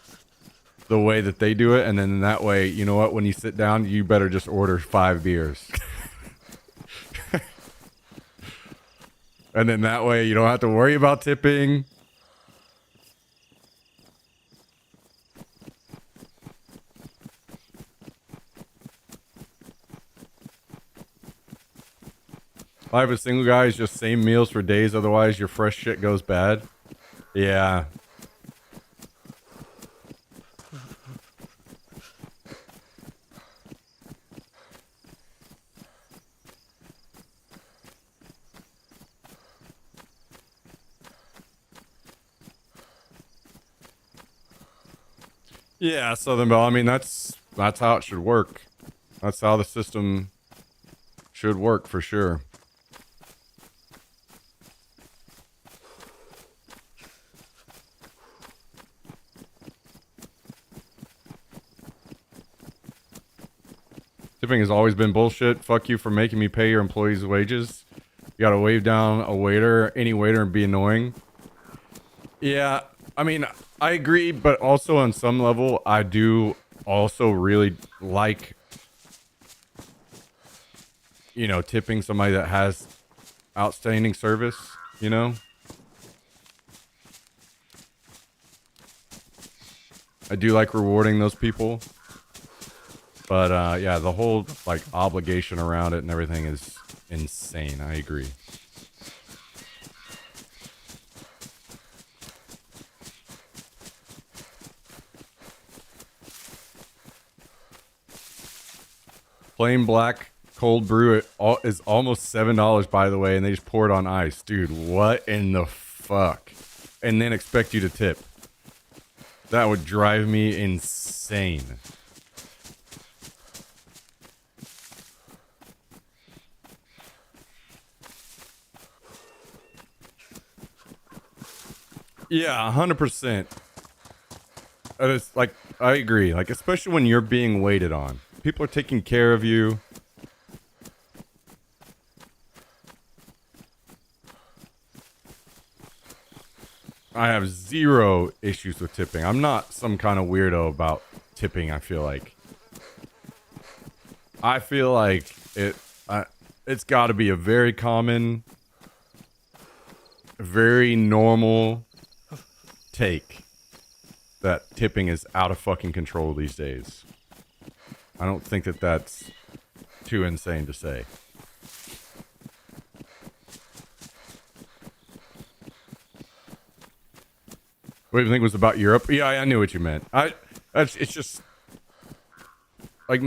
the way that they do it, and then that way, you know what? When you sit down, you better just order 5 beers, and then that way you don't have to worry about tipping. Life as single guy is just same meals for days, otherwise your fresh shit goes bad. Yeah. Yeah, Southern Belle. I mean, that's how it should work. That's how the system should work for sure. Tipping has always been bullshit. Fuck you for making me pay your employees' wages. You gotta wave down a waiter, any waiter, and be annoying. Yeah, I mean, I agree, but also on some level, I do also really like, you know, tipping somebody that has outstanding service, you know? I do like rewarding those people. But yeah, the whole like obligation around it and everything is insane. I agree. Plain black cold brew is almost $7, by the way, and they just pour it on ice. Dude, what in the fuck? And then expect you to tip. That would drive me insane. Yeah, 100%. It's like, I agree. Like, especially when you're being waited on. People are taking care of you. I have zero issues with tipping. I'm not some kind of weirdo about tipping, I feel like. I feel like it's got to be a very common, very normal take that tipping is out of fucking control these days. I don't think that that's too insane to say. What do you think was about Europe? Yeah, I knew what you meant. It's just like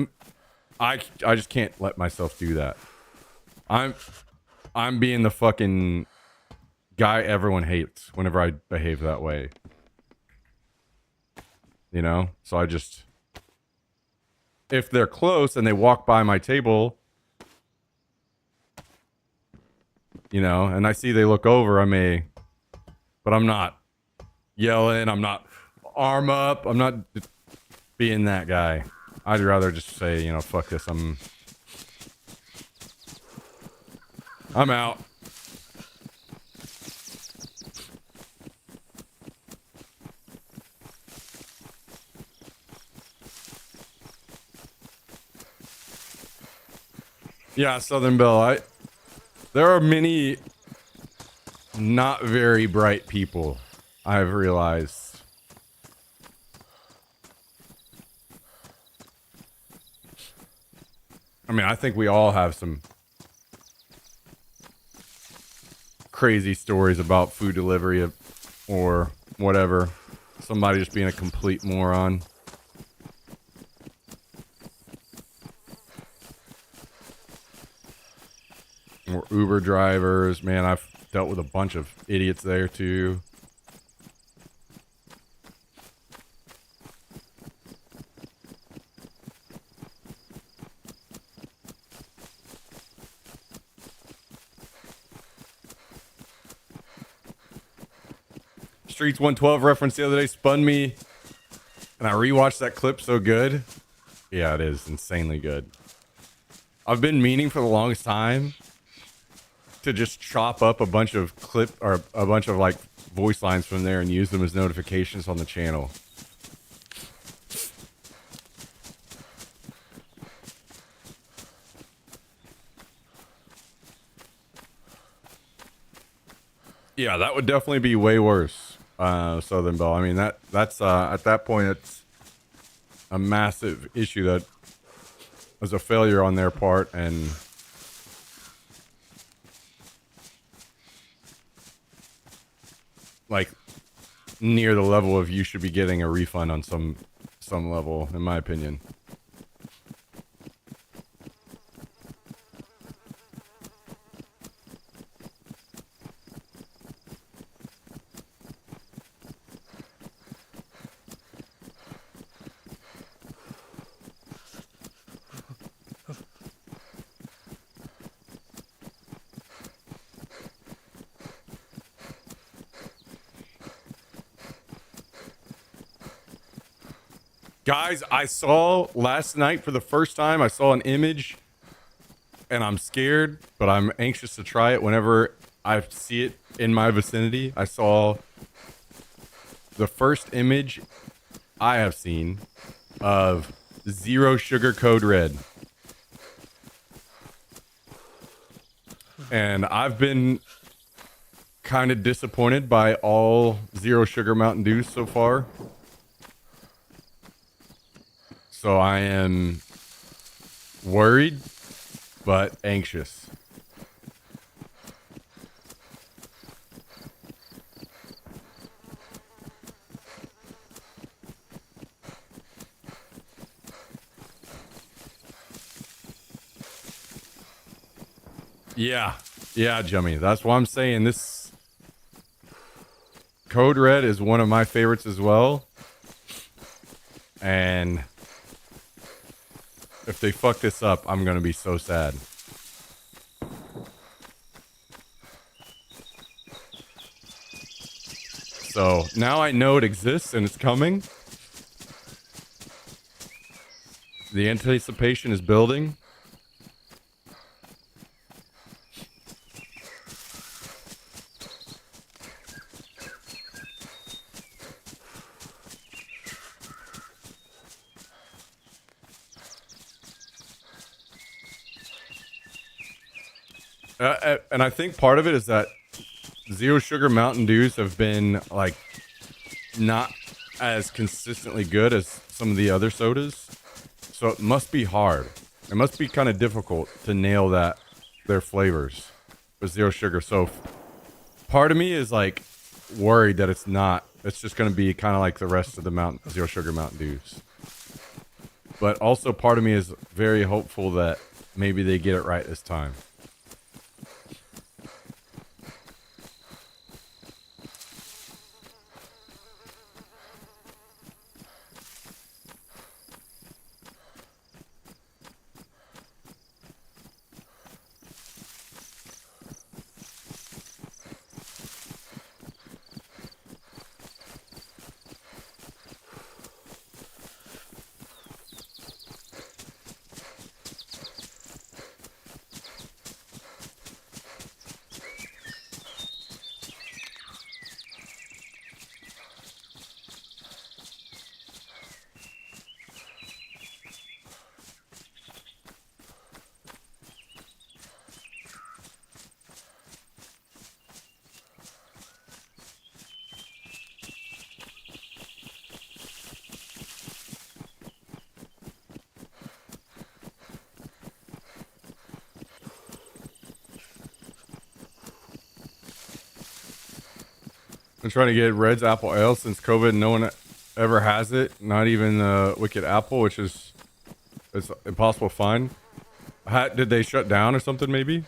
I just can't let myself do that. I'm being the fucking guy everyone hates whenever I behave that way. You know? So I just, if they're close and they walk by my table, you know, and I see they look over, but I'm not yelling, I'm not arm up, I'm not being that guy. I'd rather just say, you know, fuck this, I'm out. Yeah, Southern Belle. There are many not very bright people, I've realized. I mean, I think we all have some crazy stories about food delivery or whatever. Somebody just being a complete moron. Or Uber drivers. Man, I've dealt with a bunch of idiots there too. Streets 112 reference the other day spun me, and I rewatched that clip. So good. Yeah, it is insanely good. I've been meaning for the longest time to just chop up a bunch of clip or a bunch of like voice lines from there and use them as notifications on the channel. Yeah, that would definitely be way worse. Southern Belle. I mean, that's at that point, it's a massive issue that was a failure on their part, and like near the level of you should be getting a refund on some level, in my opinion. Guys, I saw last night for the first time, I saw an image and I'm scared, but I'm anxious to try it whenever I see it in my vicinity. I saw the first image I have seen of Zero Sugar Code Red. And I've been kind of disappointed by all Zero Sugar Mountain Dews so far. So I am worried, but anxious. Yeah, Jimmy. That's why I'm saying this Code Red is one of my favorites as well. And if they fuck this up, I'm gonna be so sad. So now I know it exists and it's coming. The anticipation is building. And I think part of it is that Zero Sugar Mountain Dews have been like not as consistently good as some of the other sodas. So it must be hard. It must be kind of difficult to nail their flavors with Zero Sugar. So part of me is like worried that it's just going to be kind of like the rest of the Zero Sugar Mountain Dews. But also part of me is very hopeful that maybe they get it right this time. I'm trying to get Red's Apple Ale since COVID. No one ever has it. Not even Wicked Apple, which is it's impossible to find. Did they shut down or something? Maybe.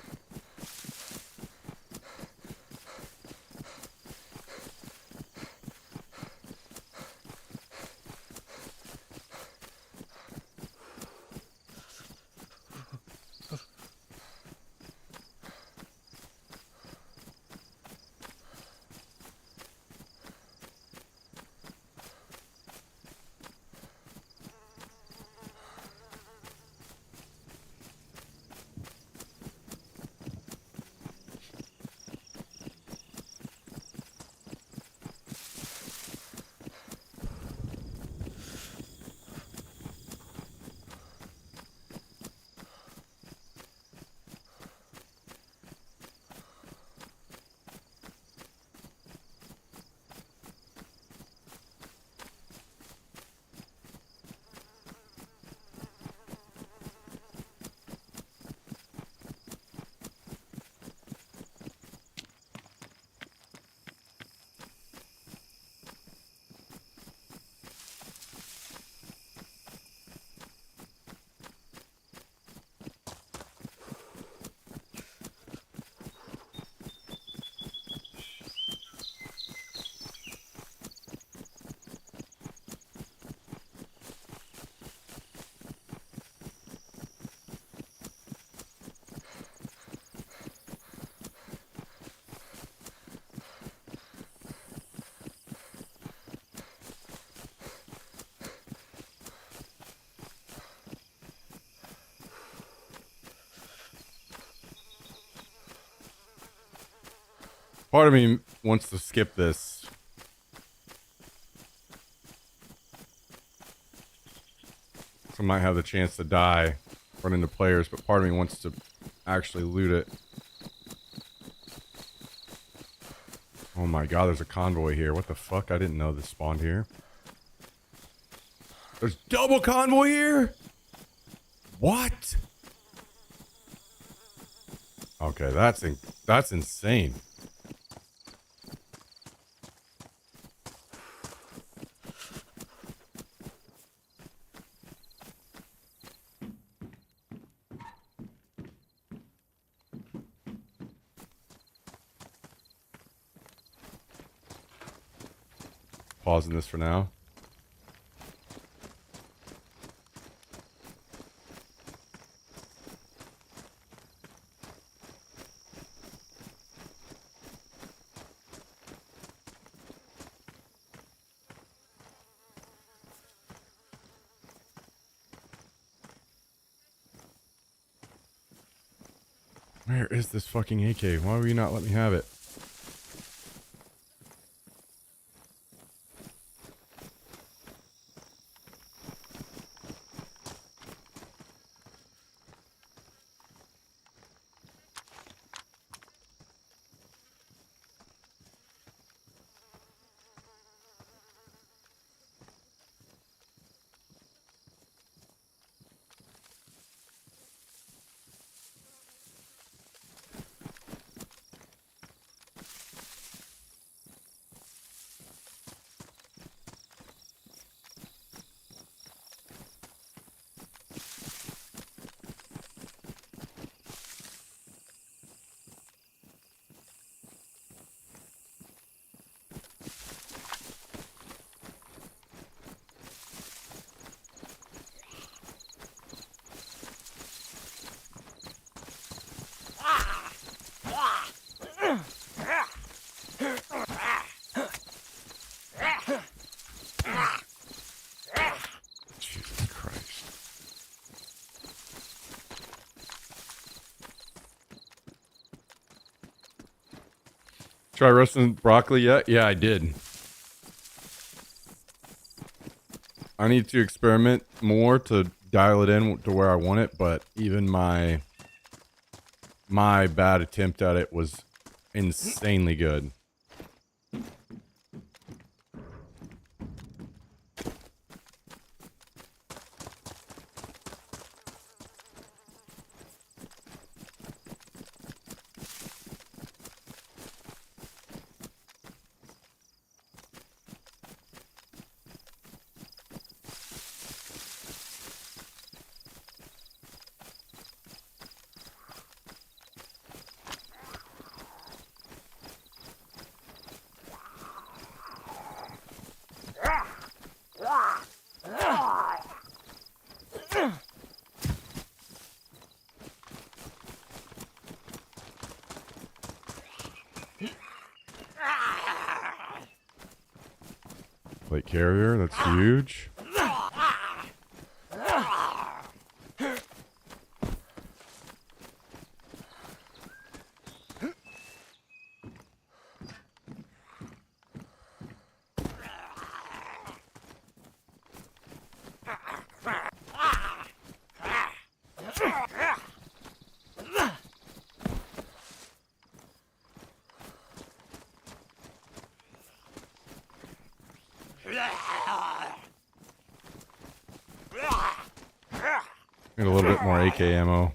Part of me wants to skip this. So I might have the chance to die, run into players, but part of me wants to actually loot it. Oh my god, there's a convoy here. What the fuck? I didn't know this spawned here. There's double convoy here? What? Okay, that's insane. Pausing this for now. Where is this fucking AK? Why will you not let me have it? Jesus Christ. Try roasting broccoli yet? Yeah, I did. I need to experiment more to dial it in to where I want it, but even my bad attempt at it was insanely good. Plate carrier, that's huge. Need a little bit more AK ammo.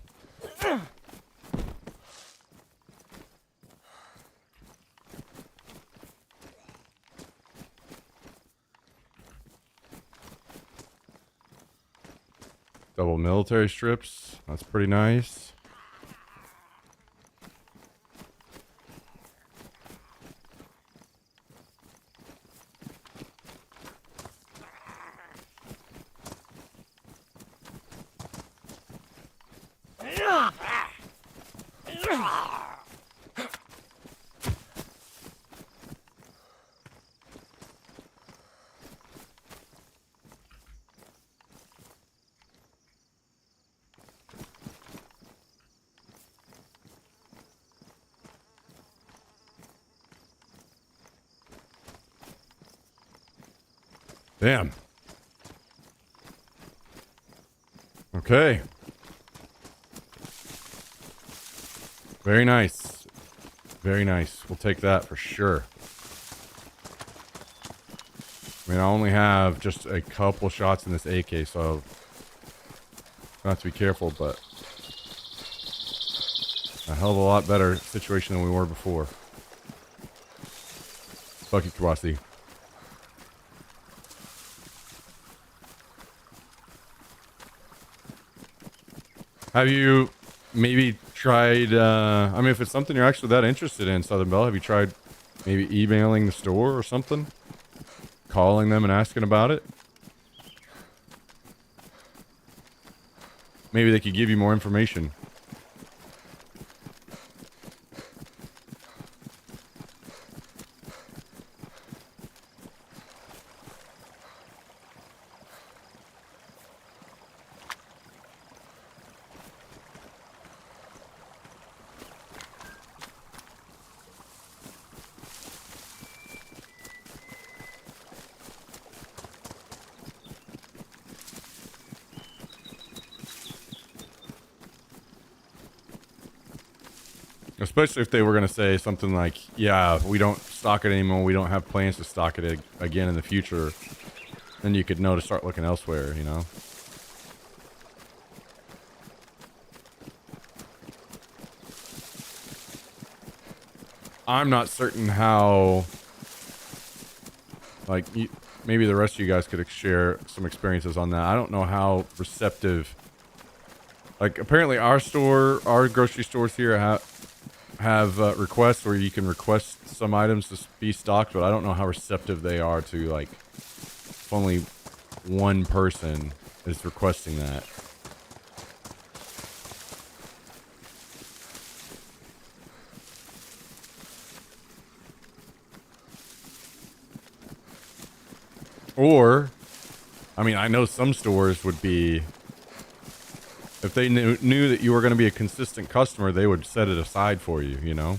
Double military strips. That's pretty nice. Damn. Okay. Very nice. Very nice. We'll take that for sure. I mean, I only have just a couple shots in this AK, so I have to be careful, but a hell of a lot better situation than we were before. Fuck you, Kawasi. Have you maybe tried, I mean, if it's something you're actually that interested in, Southern Belle, have you tried maybe emailing the store or something? Calling them and asking about it? Maybe they could give you more information. Especially if they were going to say something like, yeah, we don't stock it anymore, we don't have plans to stock it again in the future. Then you could know to start looking elsewhere, you know? I'm not certain how, like, maybe the rest of you guys could share some experiences on that. I don't know how receptive, like, apparently our grocery stores here have requests where you can request some items to be stocked, but I don't know how receptive they are to, like, if only one person is requesting that. Or, I mean, I know some stores would be, if they knew that you were going to be a consistent customer, they would set it aside for you, you know?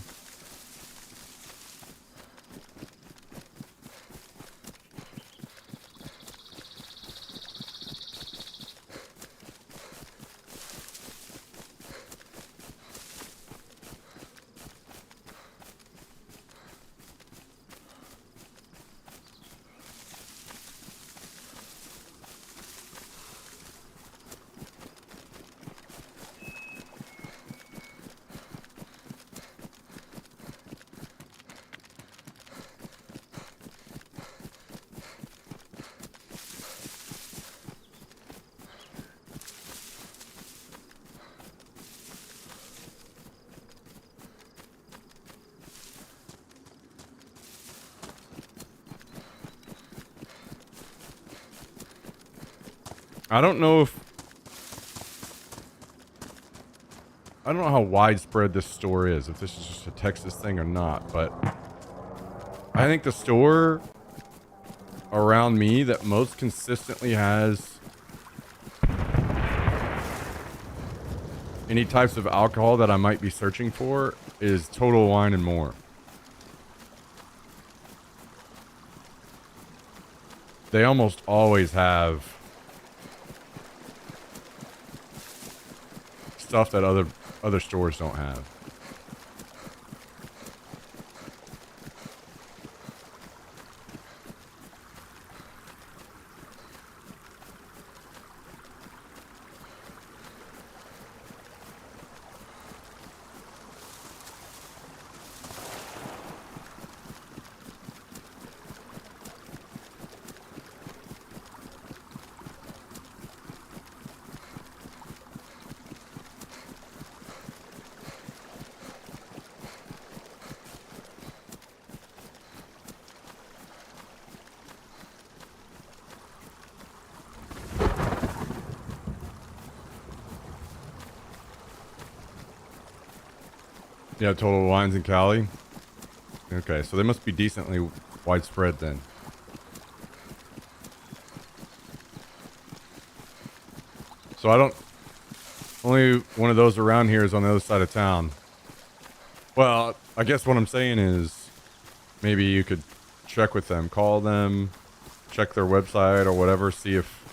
I don't know how widespread this store is, if this is just a Texas thing or not, but I think the store around me that most consistently has any types of alcohol that I might be searching for is Total Wine and More. They almost always have stuff that other stores don't have. Yeah, Total Wines in Cali. Okay, so they must be decently widespread then. So I don't... Only one of those around here is on the other side of town. Well, I guess what I'm saying is maybe you could check with them, call them, check their website or whatever, see if,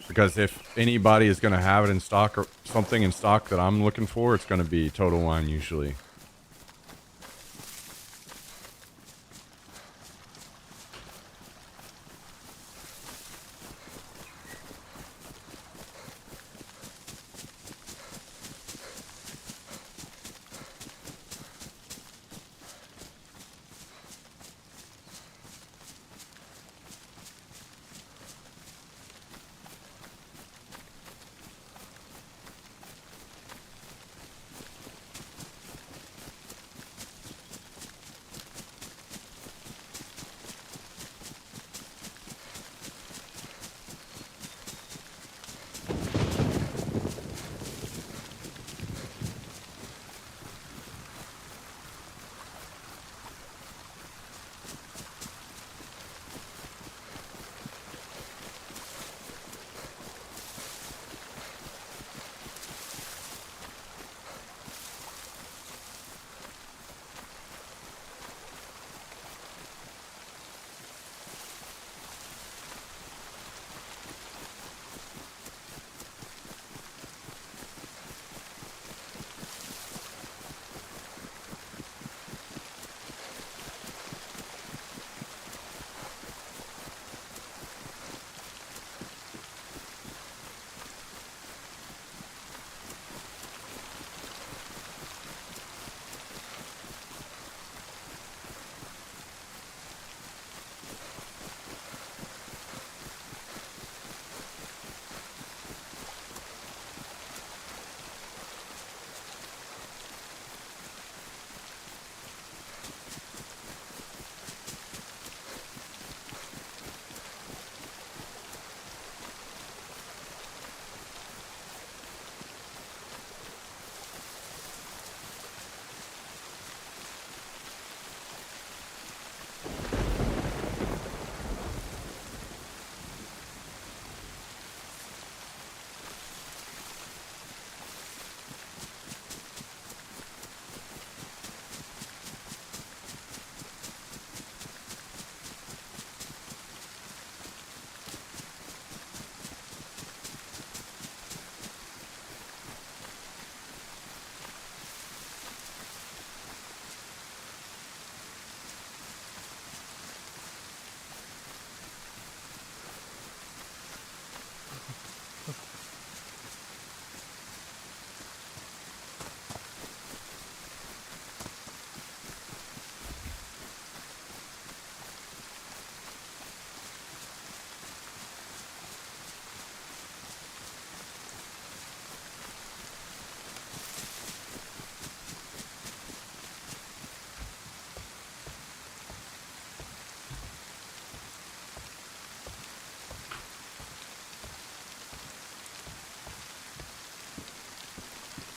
because if anybody is going to have it in stock or something in stock that I'm looking for, it's going to be Total Wine usually.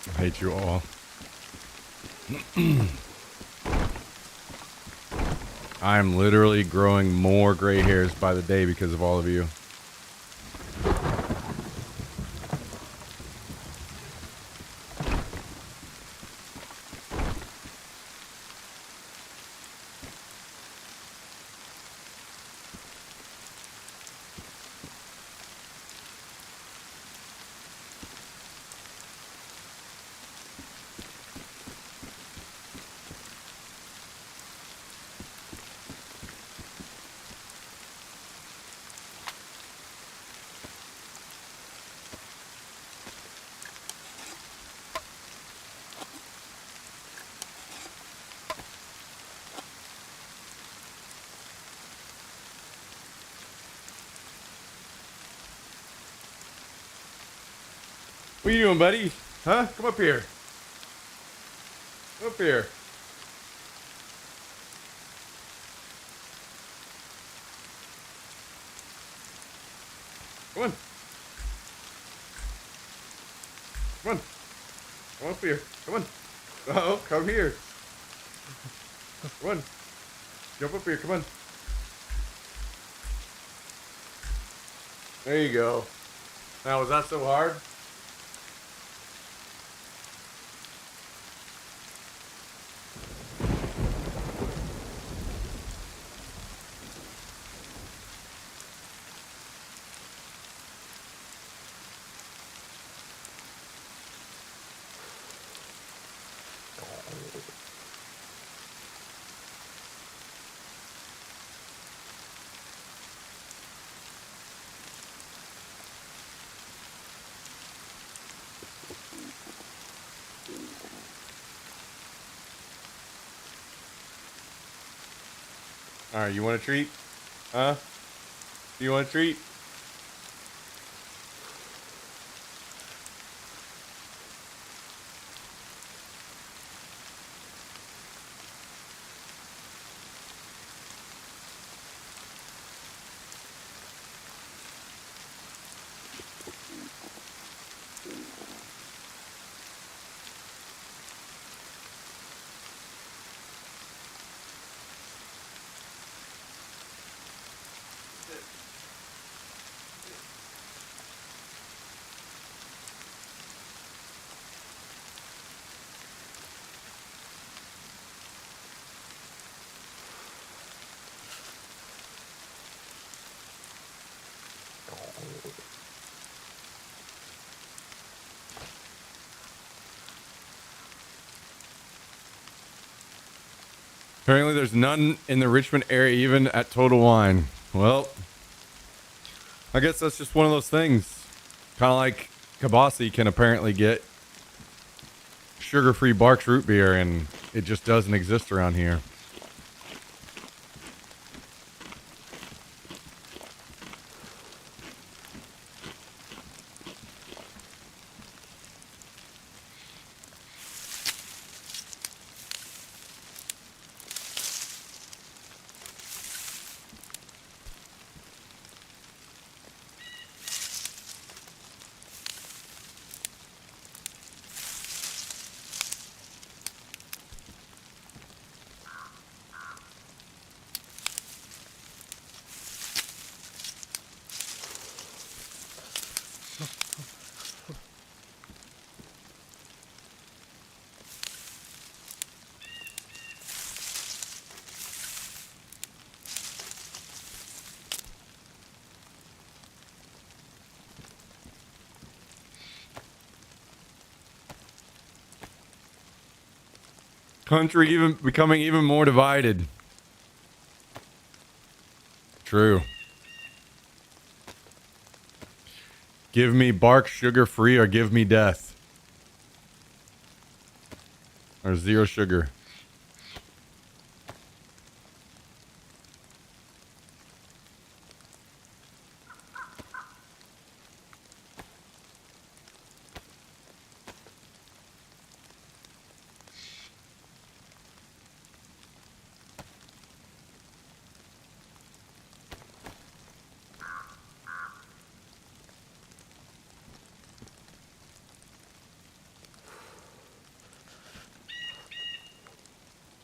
I hate you all. I am literally growing more gray hairs by the day because of all of you. What are you doing, buddy? Huh? Come up here. Come up here. Come on. Come on. Come up here. Come on. Oh, come here. Come on. Jump up here. Come on. There you go. Now, was that so hard? All right, you want a treat? Huh? Do you want a treat? Apparently, there's none in the Richmond area, even at Total Wine. Well, I guess that's just one of those things. Kind of like Kabasi can apparently get sugar-free Barks root beer, and it just doesn't exist around here. Country even becoming even more divided. True. Give me Bark sugar-free or give me death. Or zero sugar.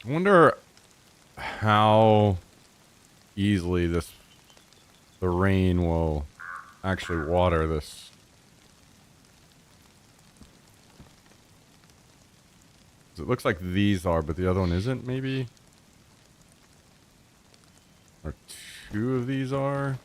I wonder how easily the rain will actually water this. It looks like these are, but the other one isn't, maybe? Or two of these are?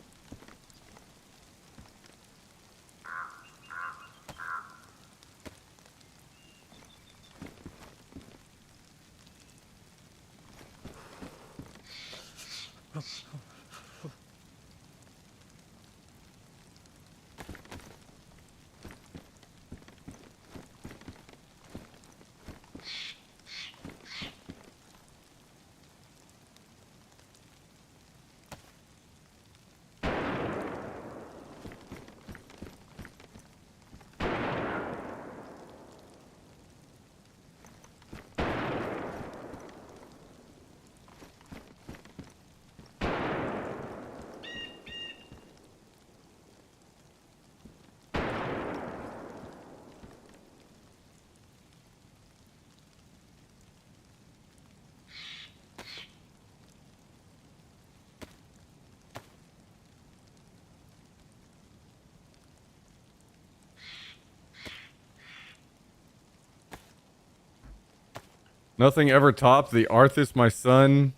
Nothing ever topped the Arthas, my son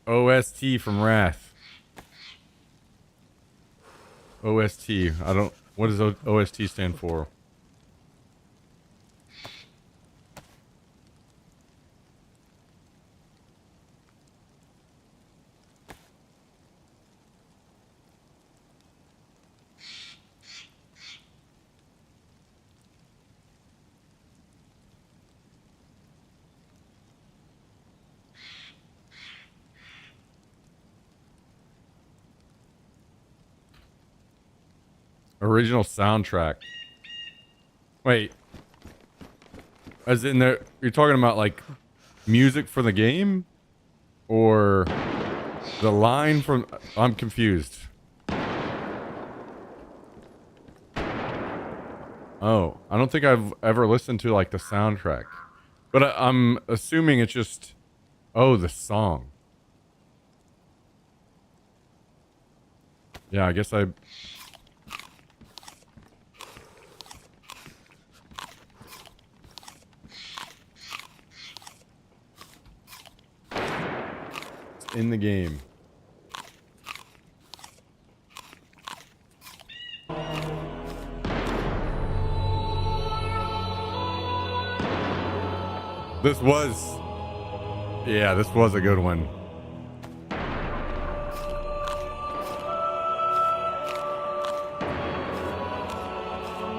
OST from Wrath. OST. I don't... What does OST stand for? Original soundtrack. Wait. As in there, you're talking about like music for the game? Or the line from... I'm confused. Oh, I don't think I've ever listened to like the soundtrack. But I'm assuming it's just... Oh, the song. Yeah, I guess I... It's in the game. This was... Yeah, this was a good one.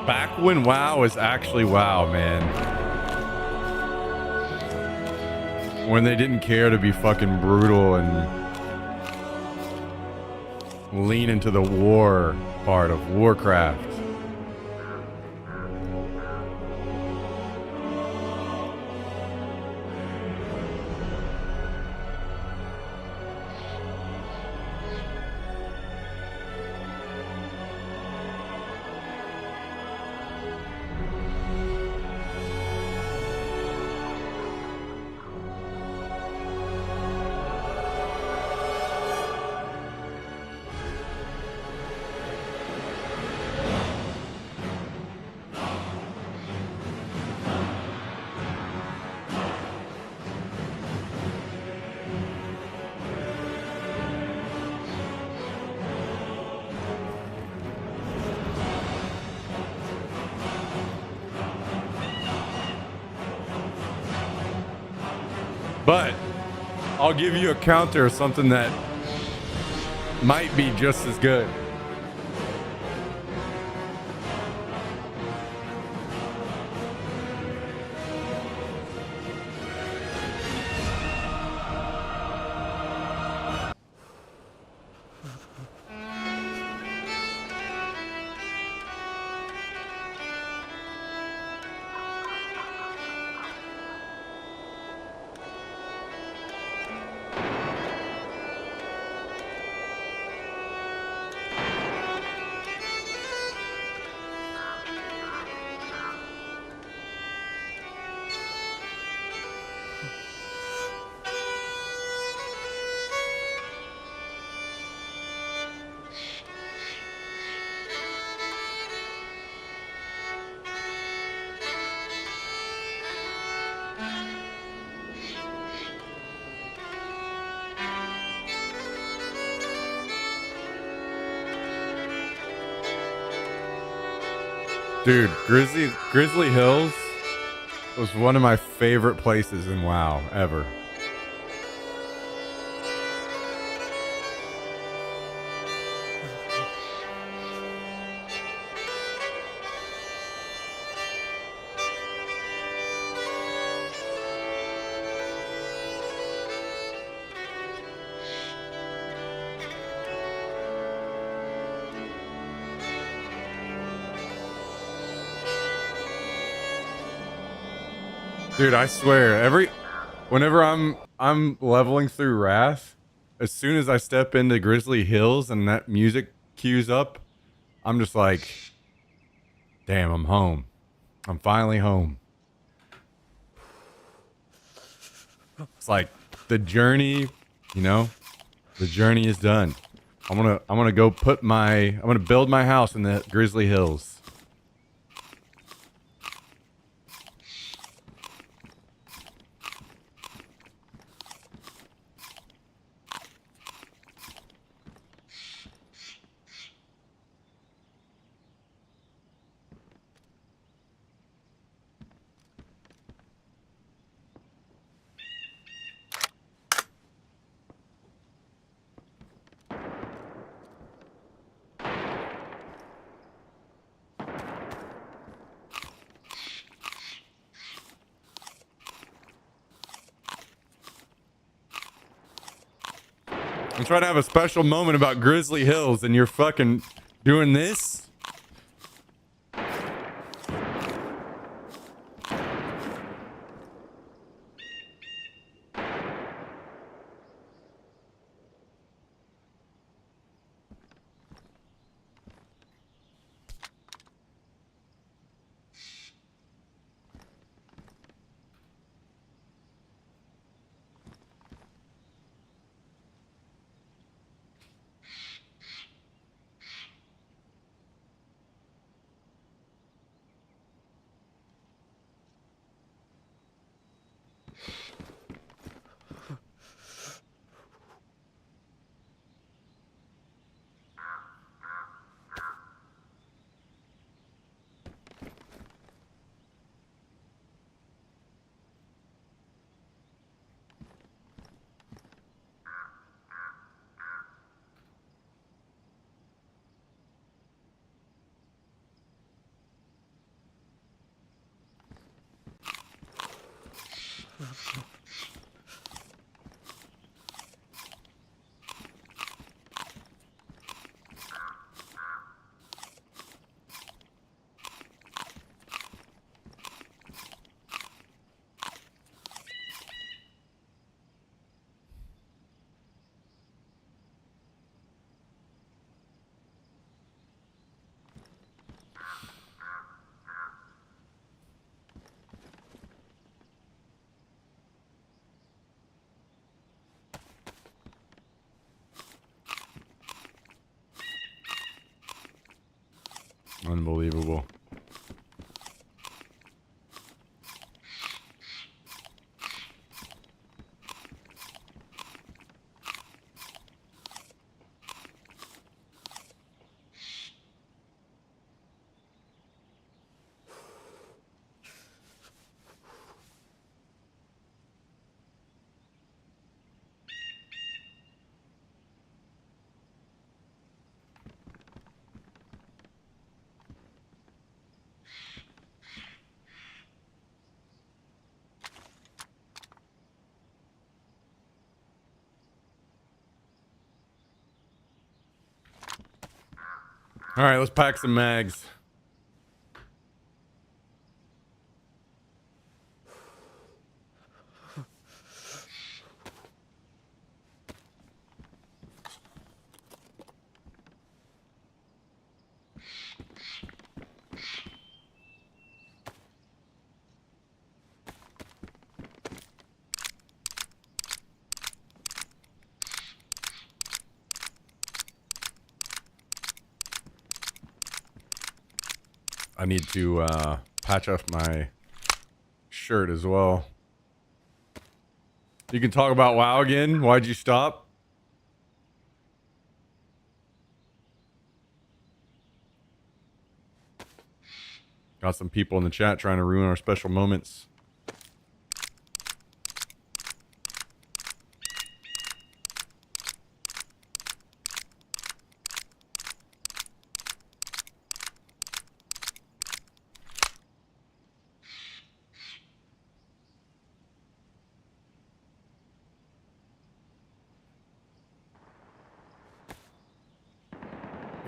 Back when WoW was actually WoW, man. When they didn't care to be fucking brutal and lean into the war part of Warcraft. But I'll give you a counter of something that might be just as good. Dude, Grizzly Hills was one of my favorite places in WoW ever. Dude, I swear, whenever I'm leveling through Wrath, as soon as I step into Grizzly Hills and that music cues up, I'm just like, damn, I'm home. I'm finally home. It's like the journey, you know, the journey is done. I'm gonna go I'm gonna build my house in the Grizzly Hills. I'm trying to have a special moment about Grizzly Hills and you're fucking doing this? Unbelievable. All right, let's pack some mags. I need to patch up my shirt as well. You can talk about WoW again. Why'd you stop? Got some people in the chat trying to ruin our special moments.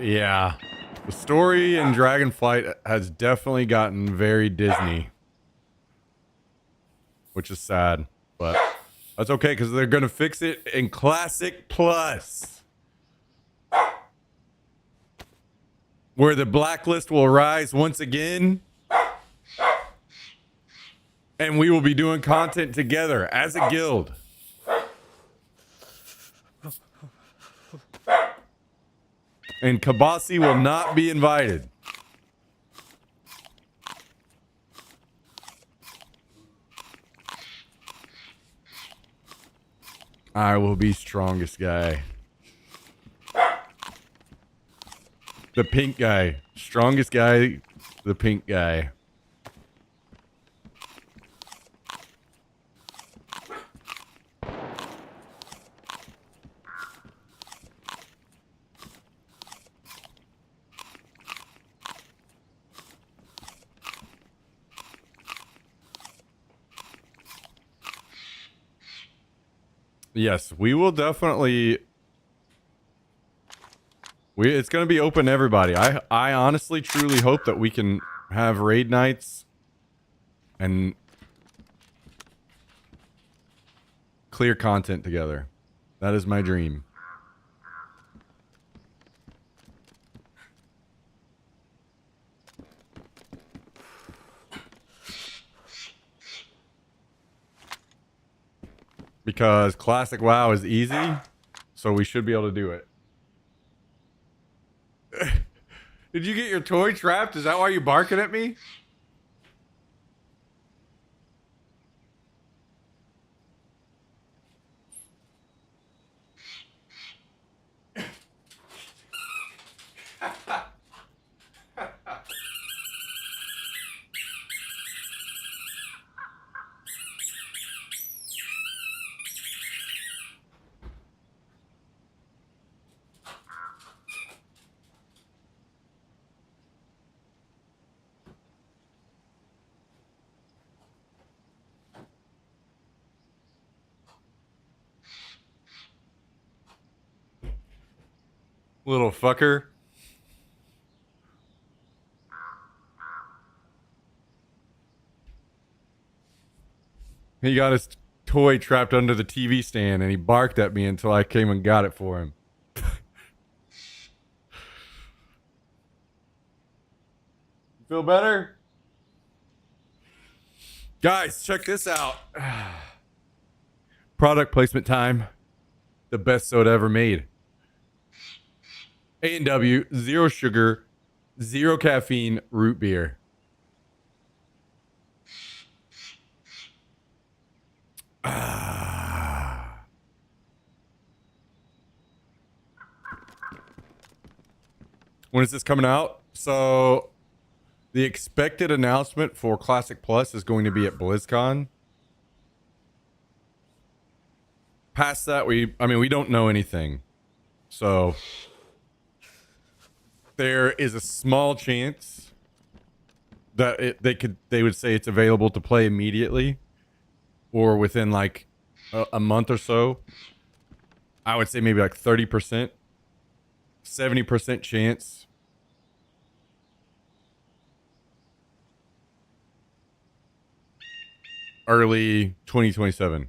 Yeah. The story in Dragonflight has definitely gotten very Disney. Which is sad. But that's okay because they're going to fix it in Classic Plus. Where the blacklist will rise once again. And we will be doing content together as a guild. And Kabasi will not be invited. I will be strongest guy. The pink guy. Strongest guy, the pink guy. Yes, we will definitely. It's going to be open to everybody. I honestly, truly hope that we can have raid nights and clear content together. That is my dream. Because Classic WoW is easy, so we should be able to do it. Did you get your toy trapped? Is that why you're barking at me? Little fucker. He got his toy trapped under the TV stand and he barked at me until I came and got it for him. Feel better? Guys, check this out. Product placement time. The best soda ever made. A&W, zero sugar, zero caffeine root beer. When is this coming out? So the expected announcement for Classic Plus is going to be at BlizzCon. Past that, we don't know anything. So there is a small chance that they would say it's available to play immediately or within like a month or so. I would say maybe like 30%, 70% chance. Early 2027.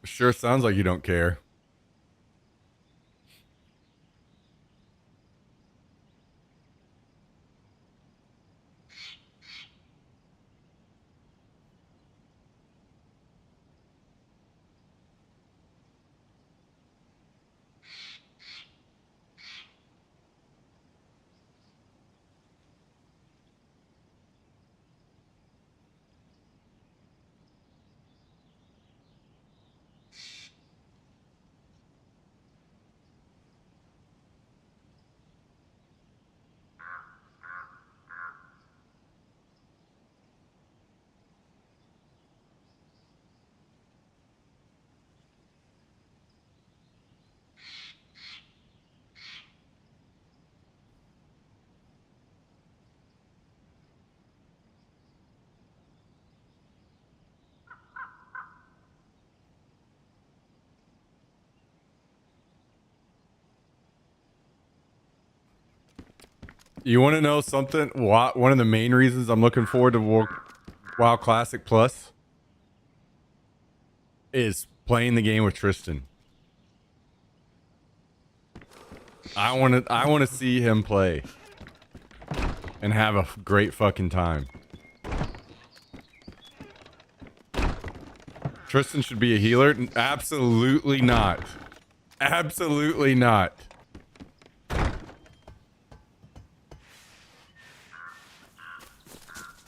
Sure sounds like you don't care. You want to know something? One of the main reasons I'm looking forward to WoW Classic Plus is playing the game with Tristan. I want to see him play and have a great fucking time. Tristan should be a healer? Absolutely not. Absolutely not.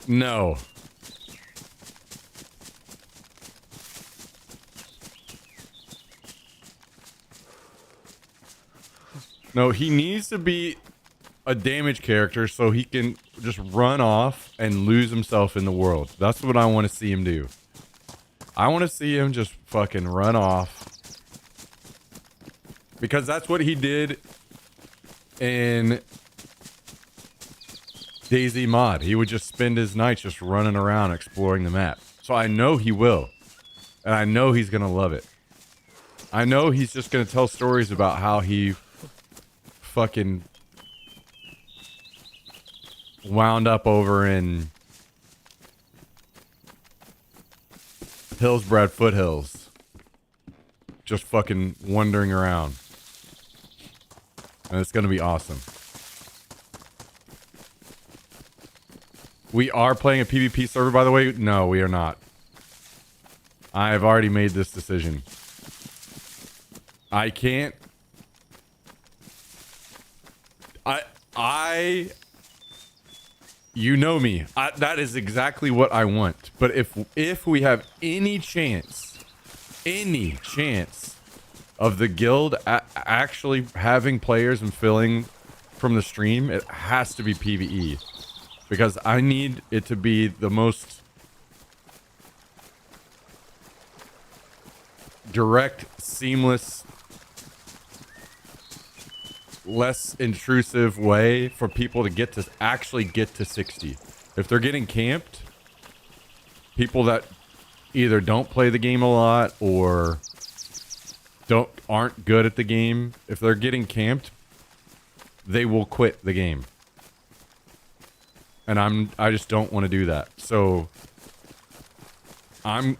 No. No, he needs to be a damage character so he can just run off and lose himself in the world. That's what I want to see him do. I want to see him just fucking run off. Because that's what he did in DayZ mod. He would just spend his nights just running around exploring the map. So I know he will. And I know he's going to love it. I know he's just going to tell stories about how he fucking wound up over in Hillsbrad Foothills. Just fucking wandering around. And it's going to be awesome. We are playing a PvP server, by the way. No, we are not. I have already made this decision. I can't. You know me. That is exactly what I want. But if we have any chance of the guild actually having players and filling from the stream, it has to be PvE. Because I need it to be the most direct, seamless, less intrusive way for people to actually get to 60. If they're getting camped, people that either don't play the game a lot or aren't good at the game, if they're getting camped, they will quit the game. And I just don't want to do that. So I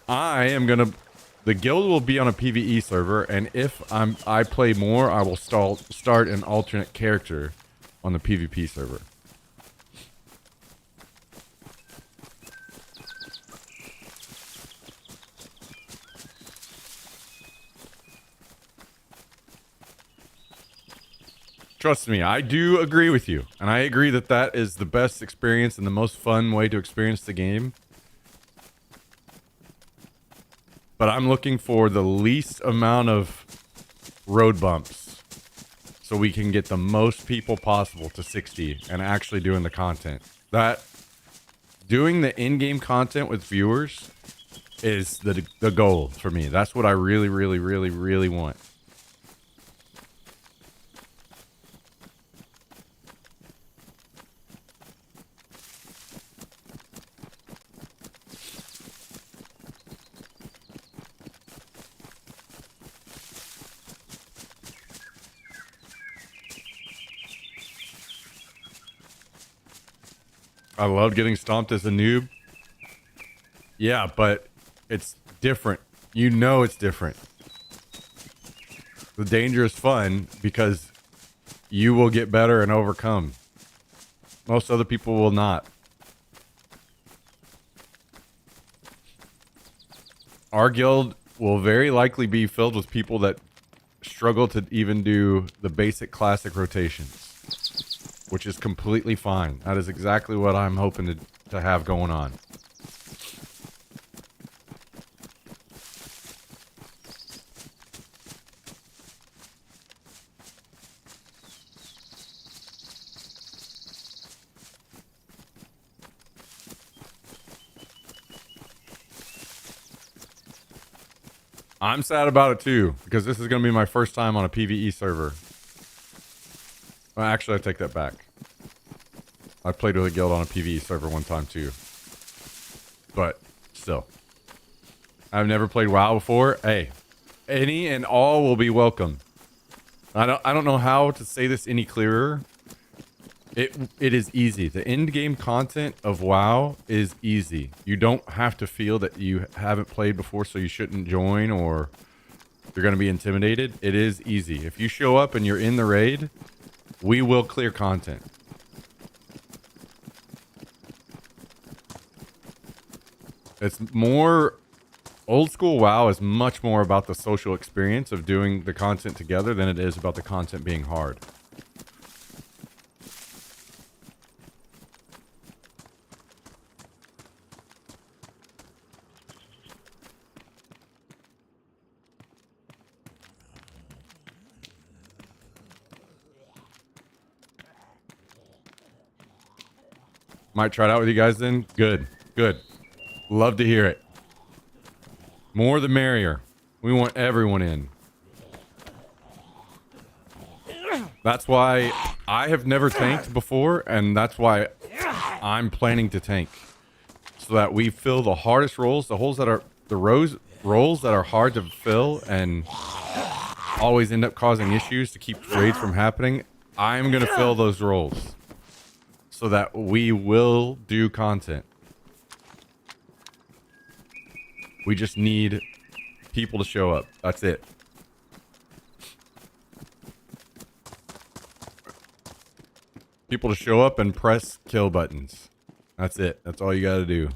am gonna. The guild will be on a PvE server, and if I play more, I will start an alternate character on the PvP server. Trust me, I do agree with you, and I agree that that is the best experience and the most fun way to experience the game. But I'm looking for the least amount of road bumps so we can get the most people possible to 60 and actually doing the content. That doing the in-game content with viewers is the goal for me. That's what I really, really, really, really want. I love getting stomped as a noob. Yeah, but it's different. You know it's different. The danger is fun because you will get better and overcome. Most other people will not. Our guild will very likely be filled with people that struggle to even do the basic classic rotations. Which is completely fine. That is exactly what I'm hoping to have going on. I'm sad about it too, because this is going to be my first time on a PvE server. Well, actually, I take that back. I played with a guild on a PvE server one time too. But still. I've never played WoW before. Hey, any and all will be welcome. I don't know how to say this any clearer. It is easy. The end game content of WoW is easy. You don't have to feel that you haven't played before, so you shouldn't join or you're going to be intimidated. It is easy. If you show up and you're in the raid, we will clear content. It's more... Old school WoW is much more about the social experience of doing the content together than it is about the content being hard. Might try it out with you guys then. Good. Good. Love to hear it. More the merrier. We want everyone in. That's why I have never tanked before, and that's why I'm planning to tank. So that we fill the hardest roles, the roles that are hard to fill and always end up causing issues to keep raids from happening. I'm going to fill those roles. So that we will do content. We just need people to show up. That's it. People to show up and press kill buttons. That's it. That's all you gotta do.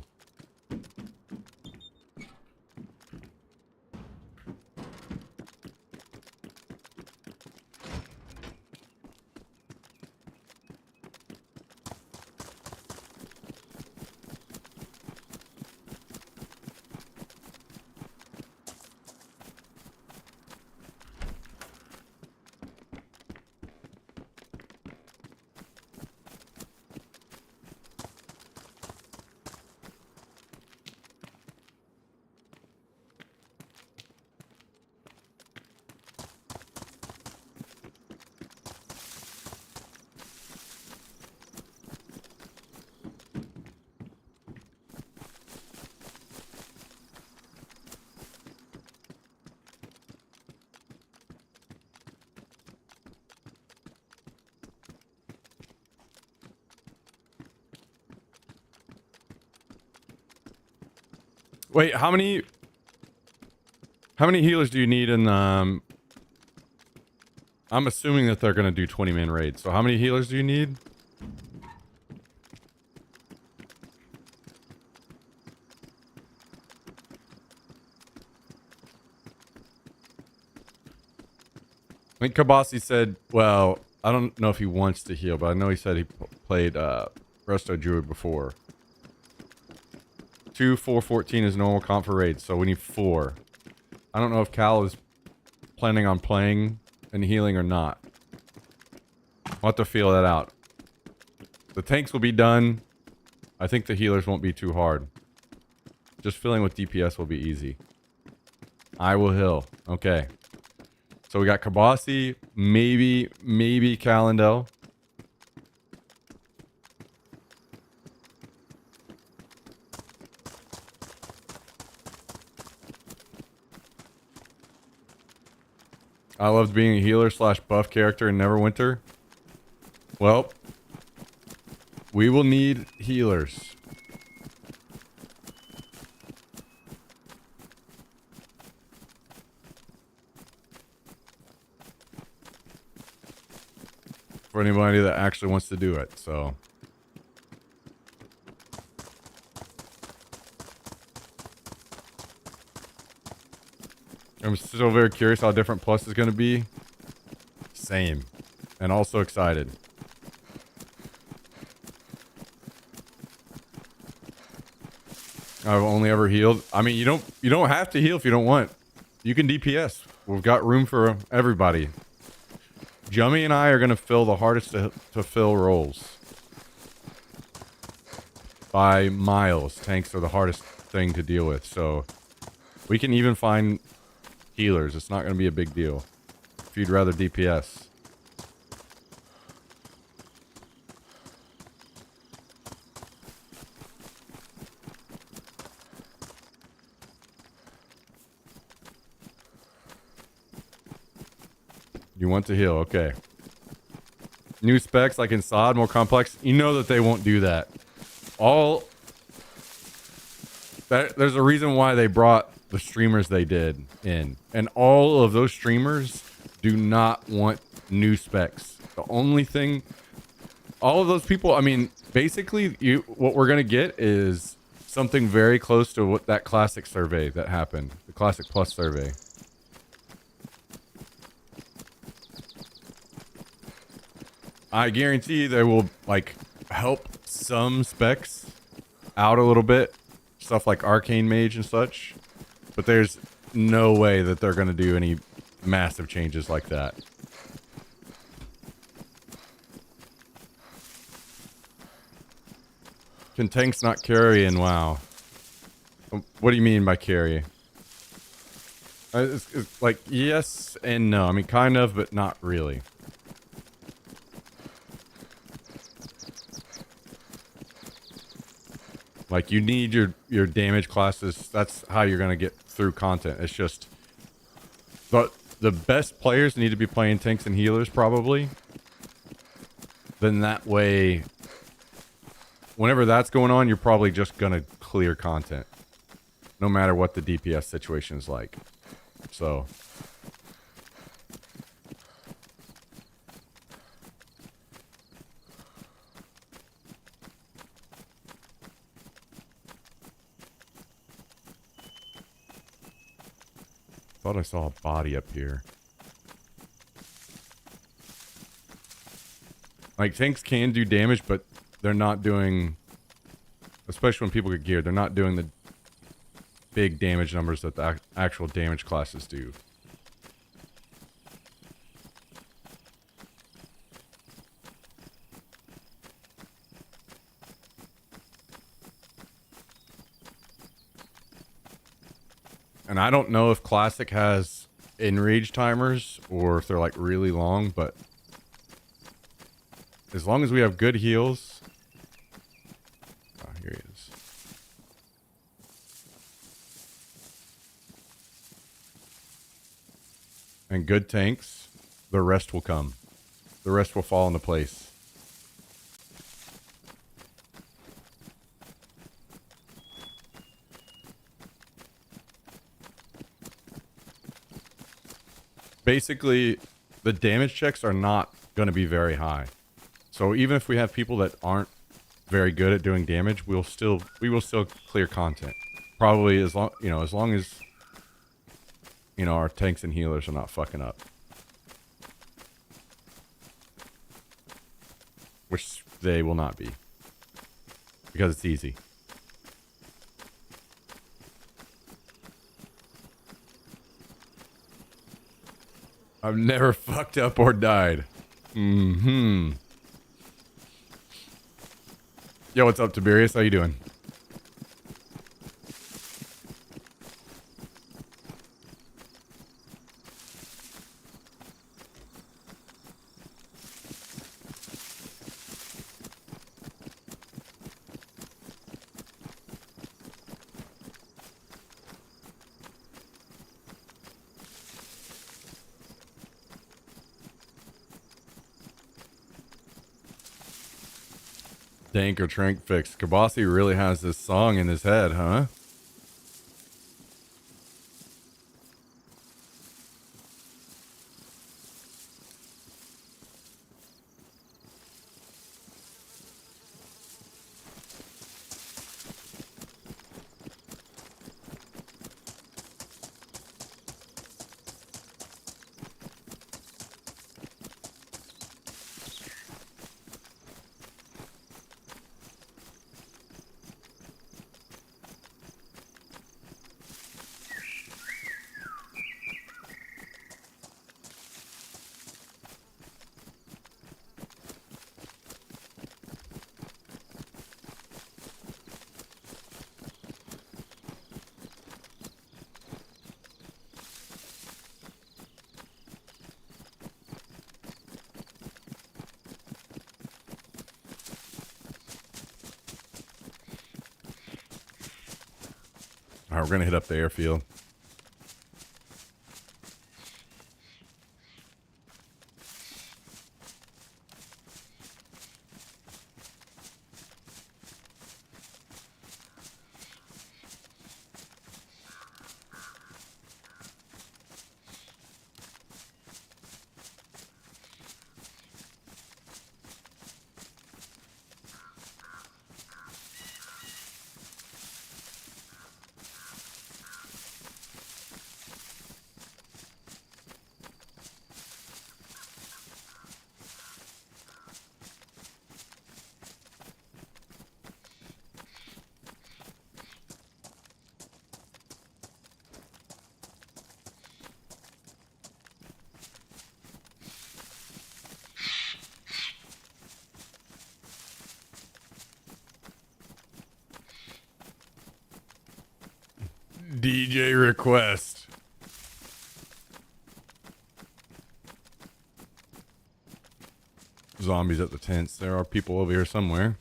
Wait, how many healers do you need in I'm assuming that they're gonna do 20-man raids. So how many healers do you need? I think Kabasi said, well, I don't know if he wants to heal, but I know he said he played Resto Druid before. 2, 4, 14 is normal comp for raids, so we need 4. I don't know if Cal is planning on playing and healing or not. We'll have to feel that out. The tanks will be done. I think the healers won't be too hard. Just filling with DPS will be easy. I will heal. Okay. So we got Kabasi, maybe Calendel. I loved being a healer / buff character in Neverwinter. Well, we will need healers. For anybody that actually wants to do it, so. I'm still very curious how different Plus is going to be. Same. And also excited. I've only ever healed. I mean, you don't have to heal if you don't want. You can DPS. We've got room for everybody. Jummy and I are going to fill the hardest to fill roles. By miles. Tanks are the hardest thing to deal with. So we can even find healers. It's not going to be a big deal. If you'd rather DPS. You want to heal, okay. New specs like in SOD, more complex. You know that they won't do that. There's a reason why they brought the streamers they did in. And all of those streamers do not want new specs. The only thing... All of those people, I mean, basically, what we're going to get is something very close to what that classic survey that happened. The Classic Plus survey. I guarantee they will, like, help some specs out a little bit. Stuff like Arcane Mage and such. But there's no way that they're going to do any massive changes like that. Can tanks not carry in WoW? What do you mean by carry? It's like, yes and no. I mean, kind of, but not really. Like, you need your damage classes. That's how you're going to get through content. It's just... But the best players need to be playing tanks and healers, probably. Then that way... Whenever that's going on, you're probably just going to clear content. No matter what the DPS situation is like. So... Thought I saw a body up here. Like, tanks can do damage, but they're not doing... Especially when people get geared, they're not doing the big damage numbers that the actual damage classes do. And I don't know if Classic has enrage timers or if they're like really long, but as long as we have good heals. Oh, here he is. And good tanks, the rest will come. The rest will fall into place. basically the damage checks are not going to be very high. So even if we have people that aren't very good at doing damage, we will still clear content. Probably as long, as long as, our tanks and healers are not fucking up. Which they will not be. Because it's easy. I've never fucked up or died. Mm-hmm. Yo, what's up, Tiberius? How you doing? Dank or Trank Fix. Kabasi really has this song in his head, huh? All right, we're gonna hit up the airfield. DJ request. Zombies at the tents. There are people over here somewhere.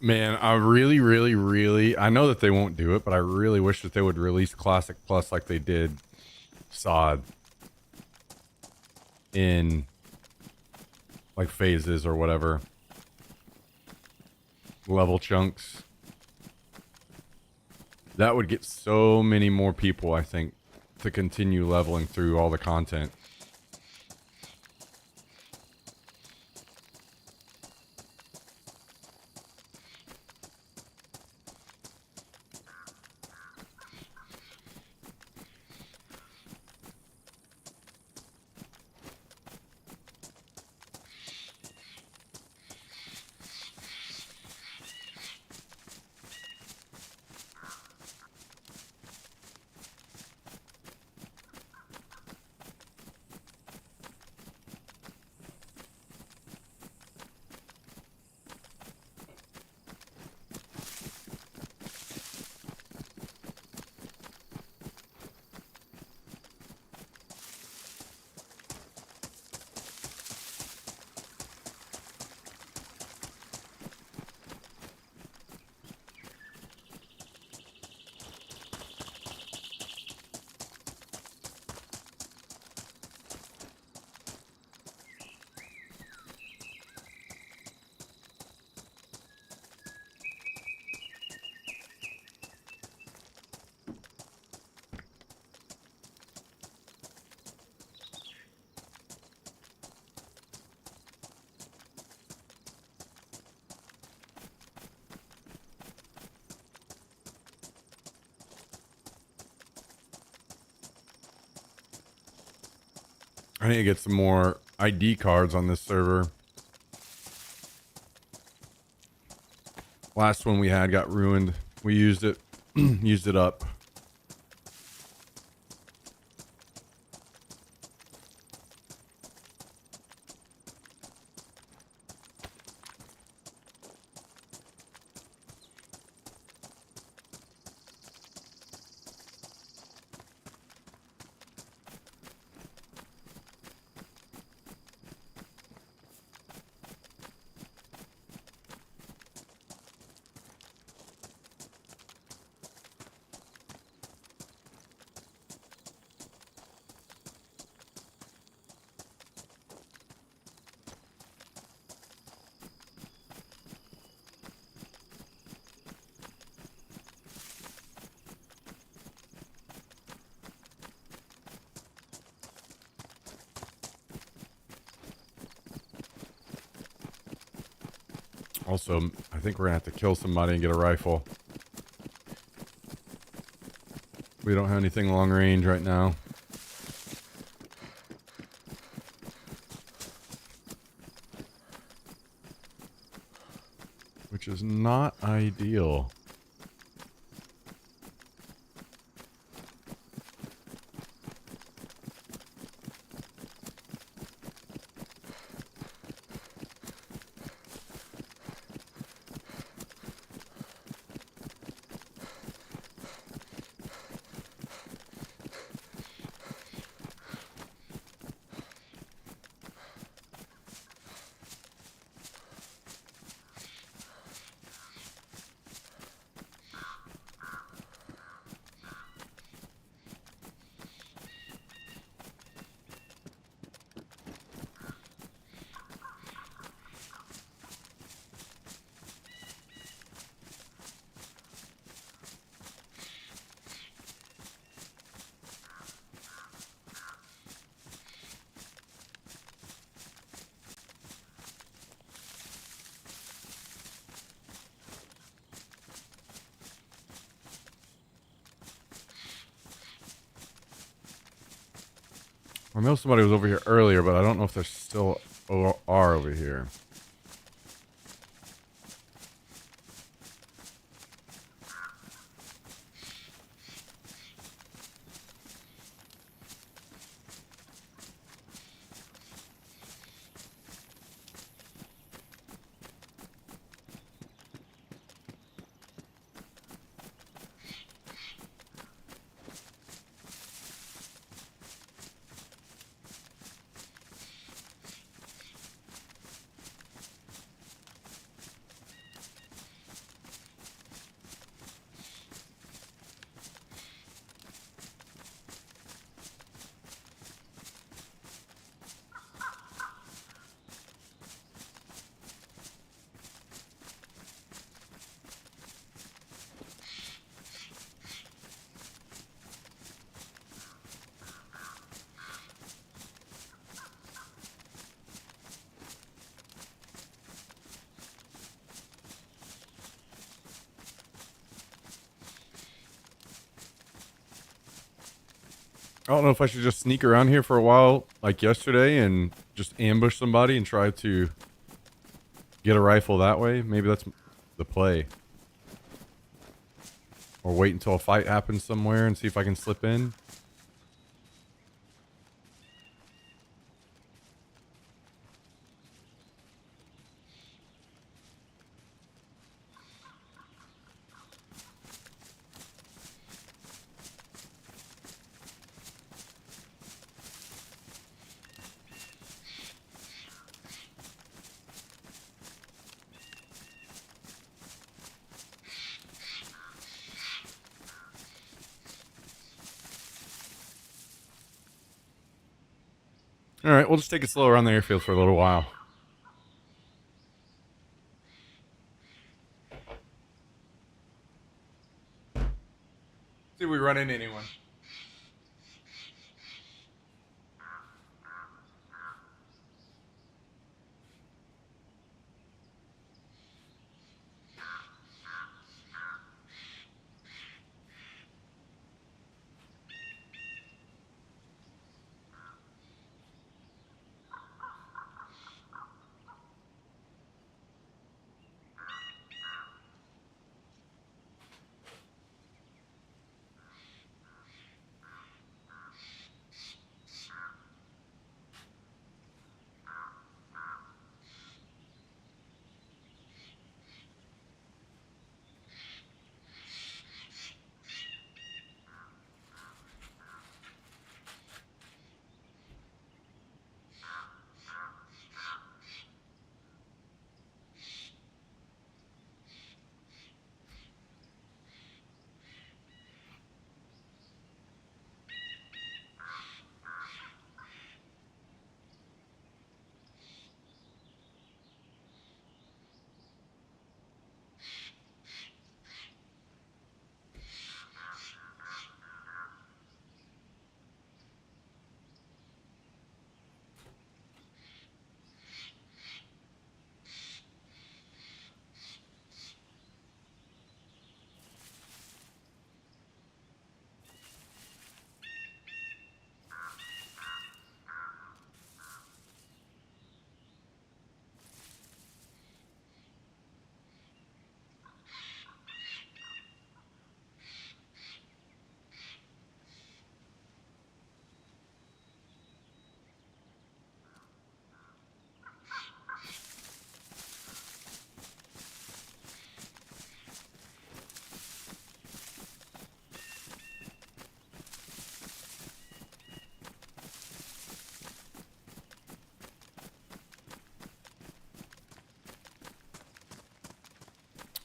Man, I really, I know that they won't do it, but I really wish that they would release Classic Plus like they did SOD in like phases or whatever. Level chunks. That would get so many more people, I think, to continue leveling through all the content. I need to get some more ID cards on this server. Last one we had got ruined. We used it, used it up. Also, I think we're gonna have to kill somebody and get a rifle. We don't have anything long range right now. Which is not ideal. I know somebody was over here earlier, but I don't know if there still are over here. I don't know if I should just sneak around here for a while, like yesterday, and just ambush somebody and try to get a rifle that way. Maybe that's the play. Or wait until a fight happens somewhere and see if I can slip in. Alright, we'll just take it slow around the airfield for a little while. See if we run into anyone.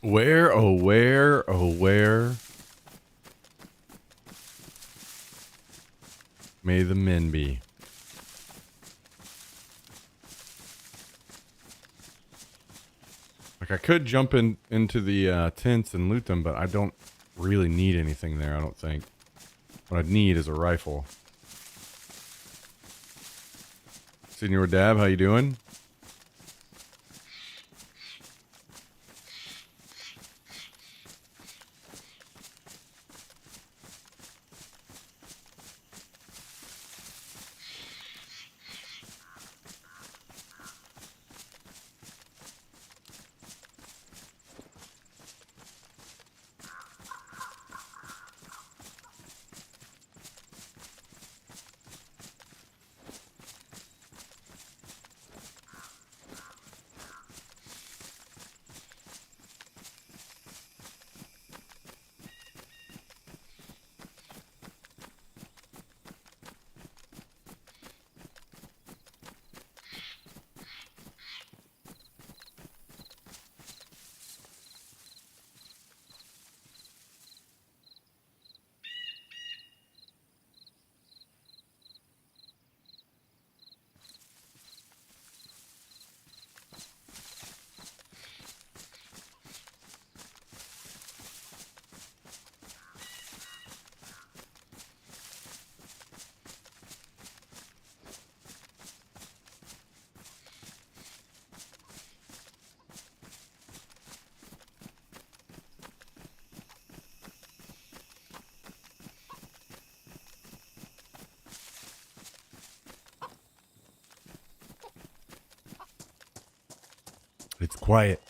Where, oh where, oh where may the men be? Like I could jump into the tents and loot them, but I don't really need anything there, I don't think. What I'd need is a rifle. Senor Dab, how you doing? It's quiet.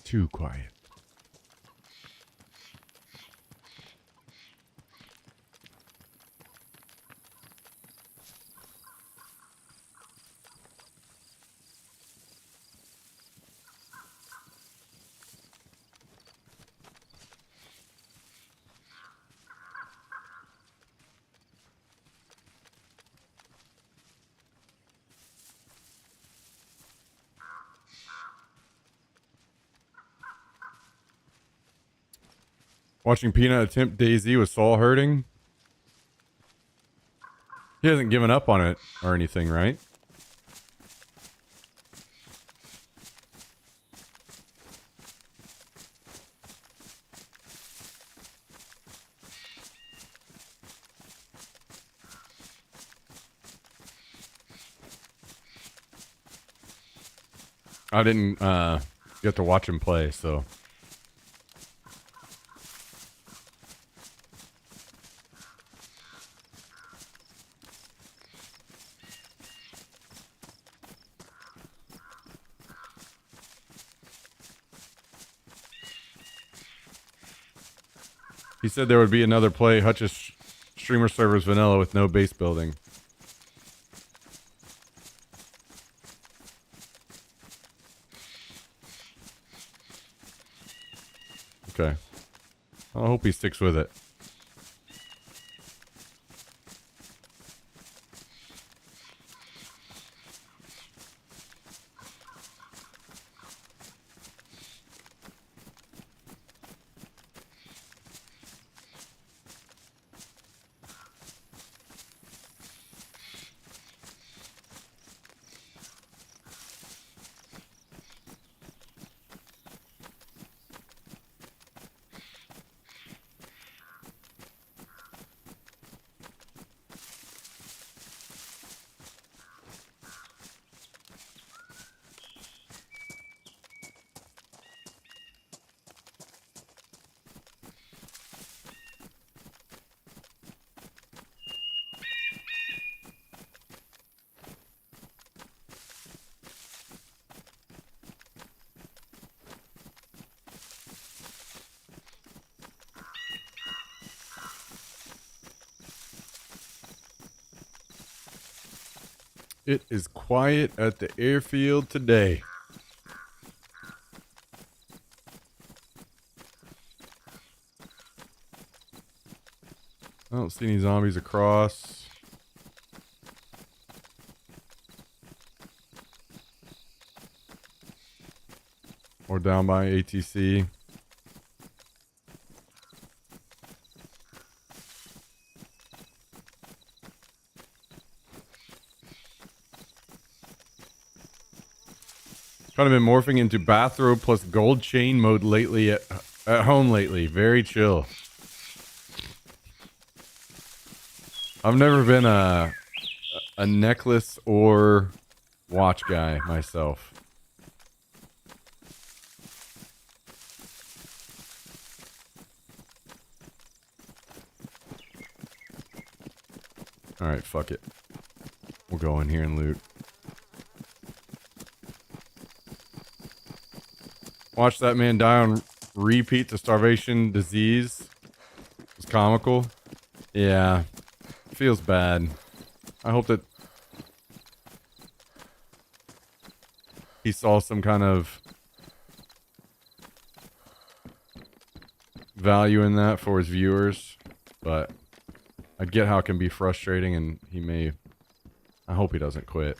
Too quiet. Watching Peanut attempt DayZ with Saul hurting. He hasn't given up on it or anything, right? I didn't get to watch him play, so. He said there would be another play, Hutch's streamer servers vanilla with no base building. Okay. I hope he sticks with it. It is quiet at the airfield today. I don't see any zombies across. or down by ATC. Kind of been morphing into bathrobe plus gold chain mode lately at home lately. Very chill. I've never been a necklace or watch guy myself. Alright, fuck it. We'll go in here and loot. Watch that man die on repeat to starvation disease. It's comical. Yeah. Feels bad. I hope that he saw some kind of value in that for his viewers. But I get how it can be frustrating, and he may... I hope he doesn't quit.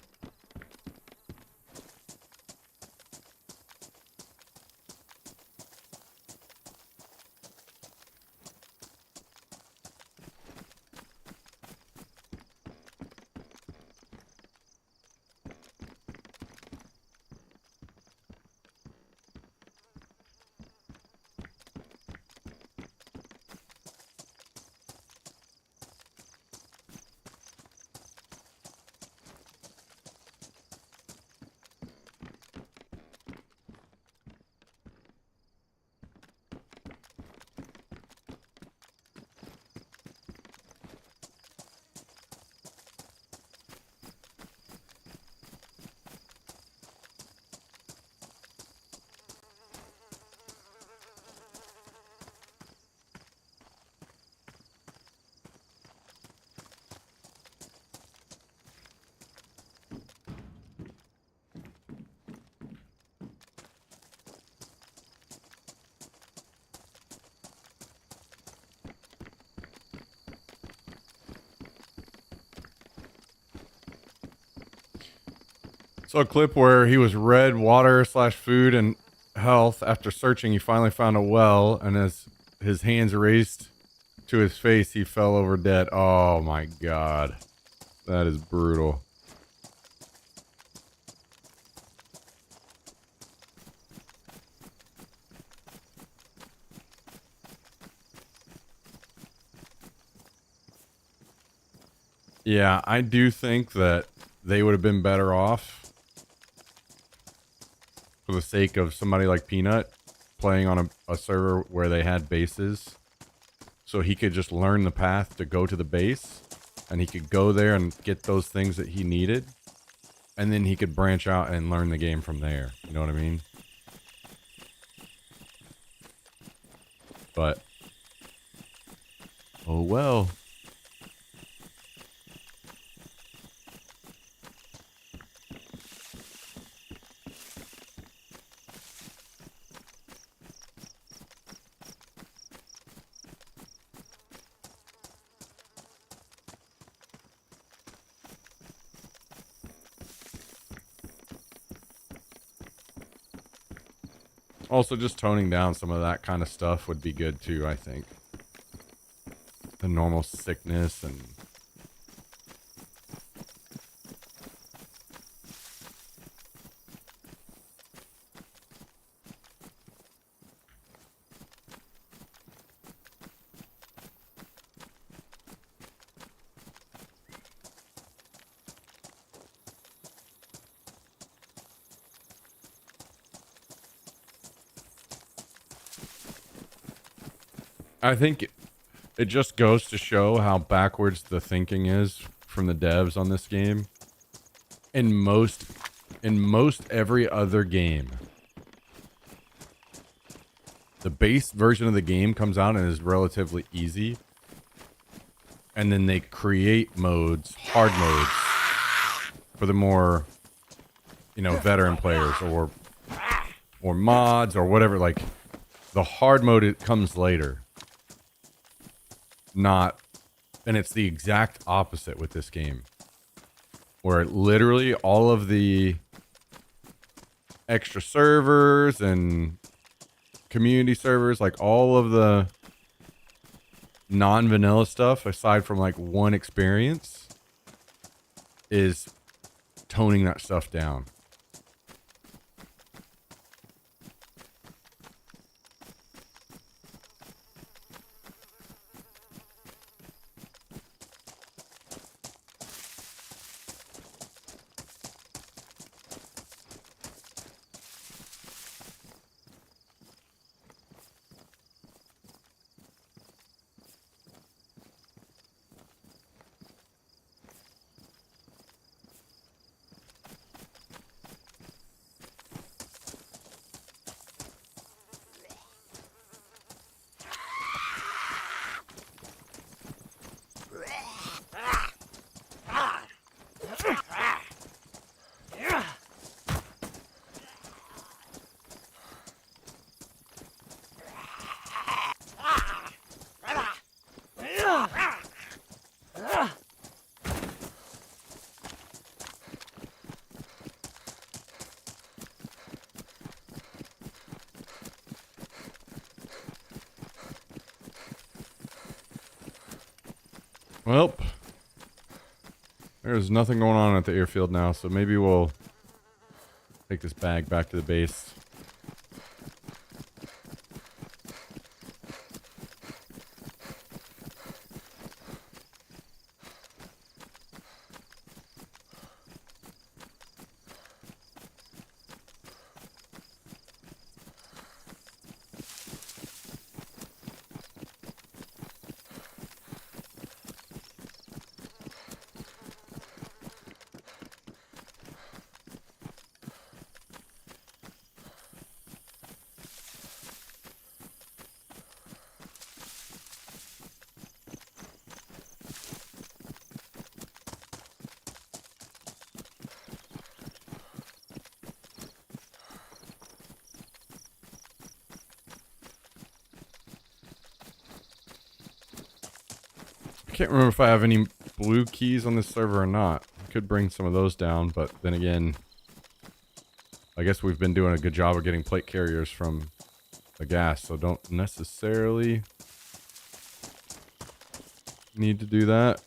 So a clip where he was red, water / food and health. After searching, he finally found a well, and as his hands raised to his face, he fell over dead. Oh my god. That is brutal. Yeah, I do think that they would have been better off for the sake of somebody like Peanut playing on a server where they had bases, so he could just learn the path to go to the base, and he could go there and get those things that he needed, and then he could branch out and learn the game from there. You know what I mean? But oh well. Also, just toning down some of that kind of stuff would be good too, I think. The normal sickness and... I think it just goes to show how backwards the thinking is from the devs on this game. In most every other game, the base version of the game comes out and is relatively easy, and then they create modes, hard modes, for the more, you know, veteran players or mods or whatever. Like, the hard mode, it comes later. Not, and it's the exact opposite with this game, where literally all of the extra servers and community servers, like all of the non-vanilla stuff, aside from like one experience, is toning that stuff down. Well, there's nothing going on at the airfield now, so maybe we'll take this bag back to the base. I can't remember if I have any blue keys on this server or not. I could bring some of those down, but then again, I guess we've been doing a good job of getting plate carriers from the gas, so don't necessarily need to do that.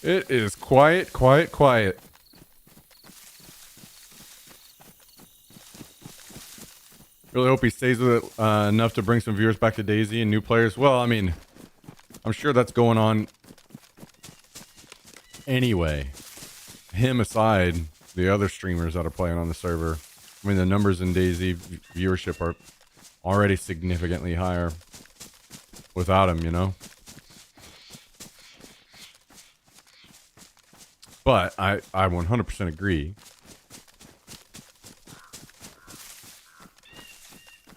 It is quiet, quiet, quiet. Really hope he stays with it enough to bring some viewers back to DayZ and new players. Well, I mean, I'm sure that's going on anyway. Him aside, the other streamers that are playing on the server. I mean, the numbers in DayZ viewership are already significantly higher without him, you know? But I 100% agree.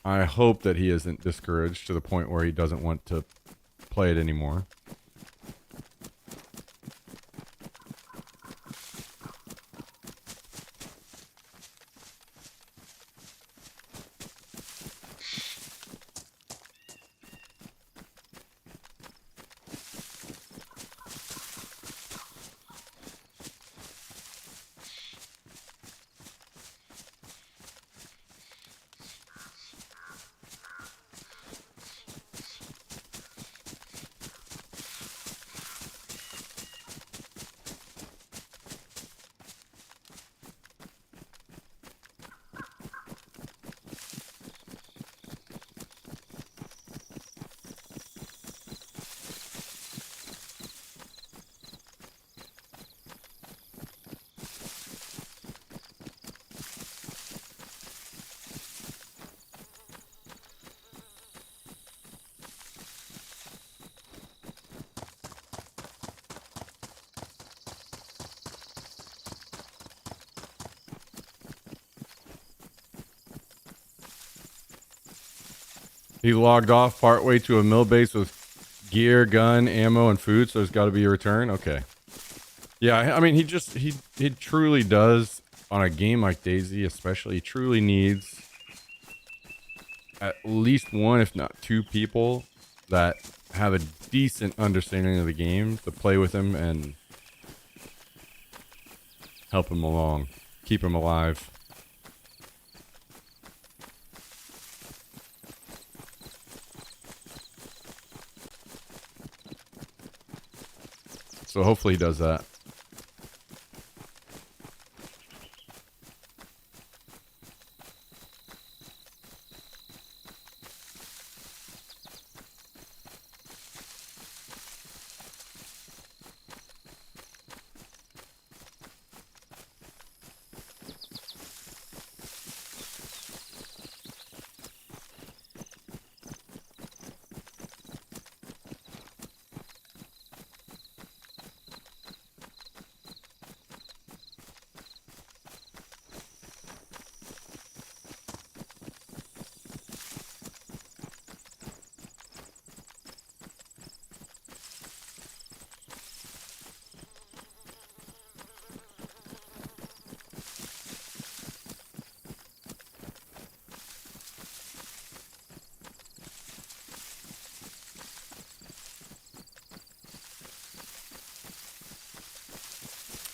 I hope that he isn't discouraged to the point where he doesn't want to play it anymore. He logged off partway to a mill base with gear, gun, ammo, and food, so there's got to be a return. Okay. Yeah, I mean, he truly does, on a game like DayZ especially, he truly needs at least one, if not two people that have a decent understanding of the game to play with him and help him along, keep him alive. So hopefully he does that.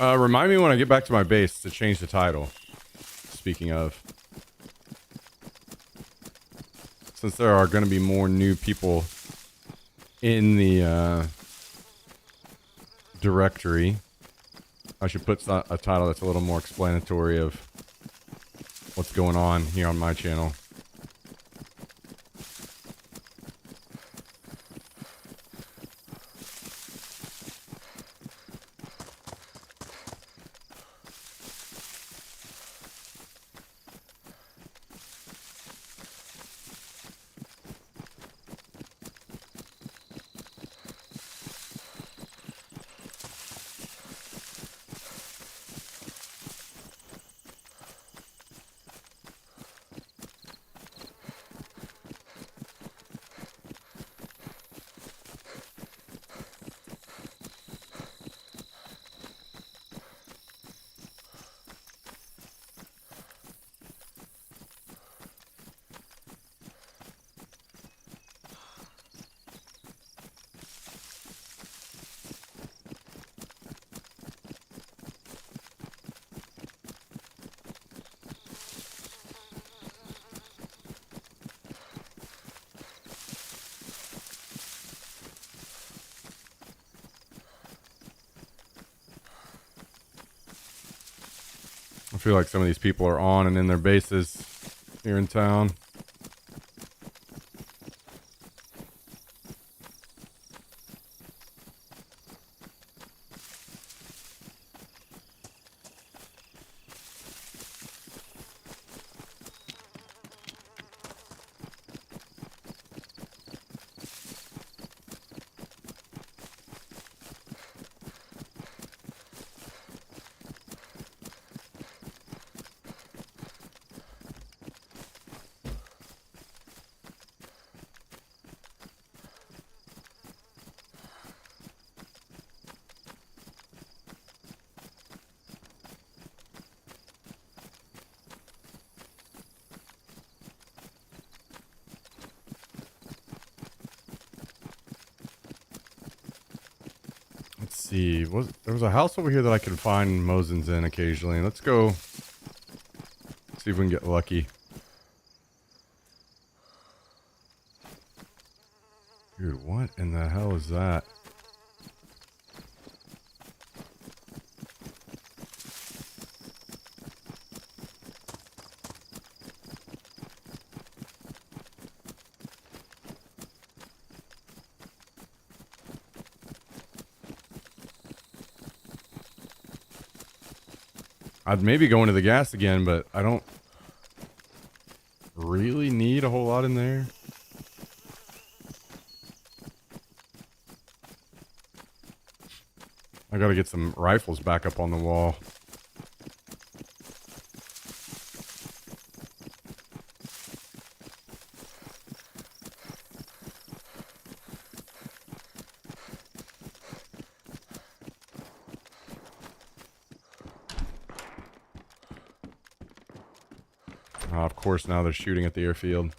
Remind me when I get back to my base to change the title. Speaking of. Since there are going to be more new people in the directory, I should put a title that's a little more explanatory of what's going on here on my channel. I feel like some of these people are on and in their bases here in town. Let's see. There was a house over here that I can find Mosins in occasionally. Let's go see if we can get lucky. Dude, what in the hell is that? I'd maybe go into the gas again, but I don't really need a whole lot in there. I gotta get some rifles back up on the wall. Oh, of course, now they're shooting at the airfield.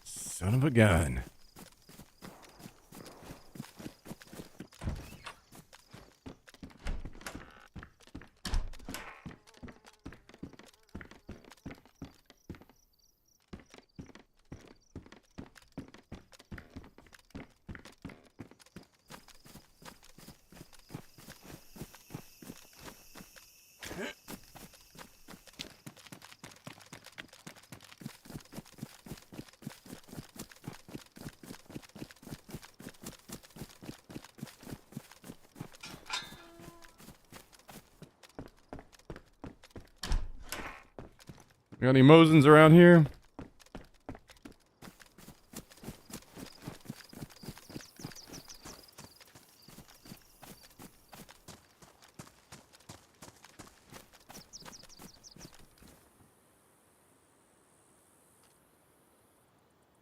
Son of a gun. Got any Mosins around here?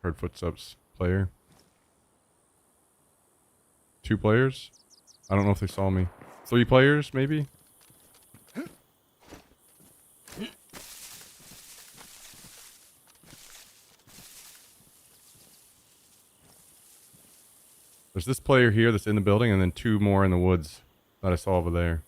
Heard footsteps. Player. 2 players? I don't know if they saw me. 3 players, maybe? There's this player here that's in the building, and then 2 more in the woods that I saw over there.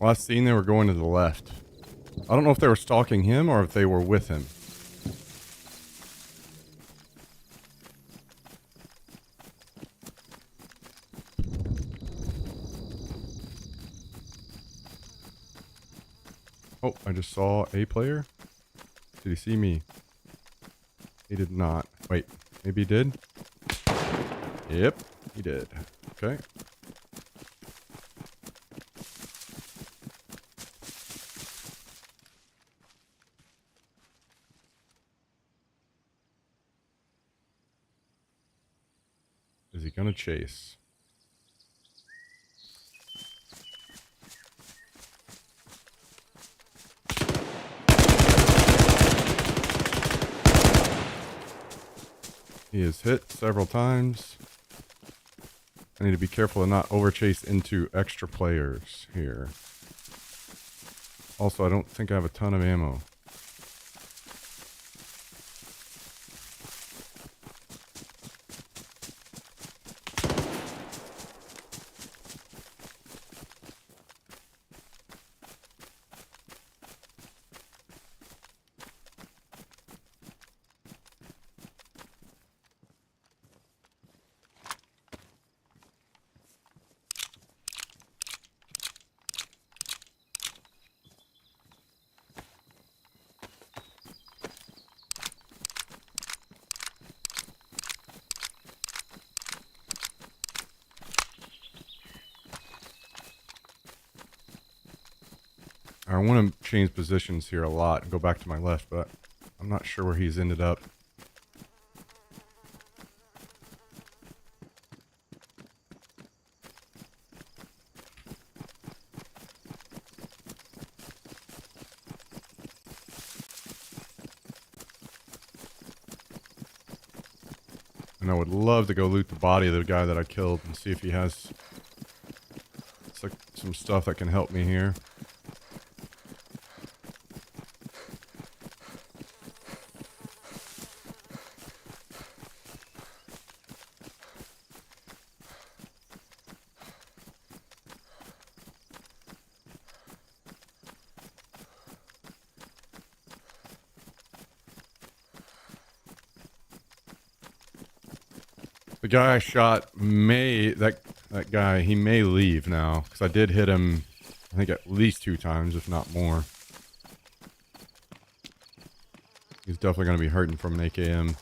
Last scene, they were going to the left. I don't know if they were stalking him or if they were with him. Oh, I just saw a player. Did he see me? He did not. Wait, maybe he did? Yep, he did. Okay. Is he gonna chase? He is hit several times. I need to be careful to not overchase into extra players here. Also, I don't think I have a ton of ammo. I want to change positions here a lot and go back to my left, but I'm not sure where he's ended up. And I would love to go loot the body of the guy that I killed and see if he has some stuff that can help me here. The guy I shot that guy, he may leave now, because I did hit him, I think at least 2 times, if not more. He's definitely going to be hurting from an AKM.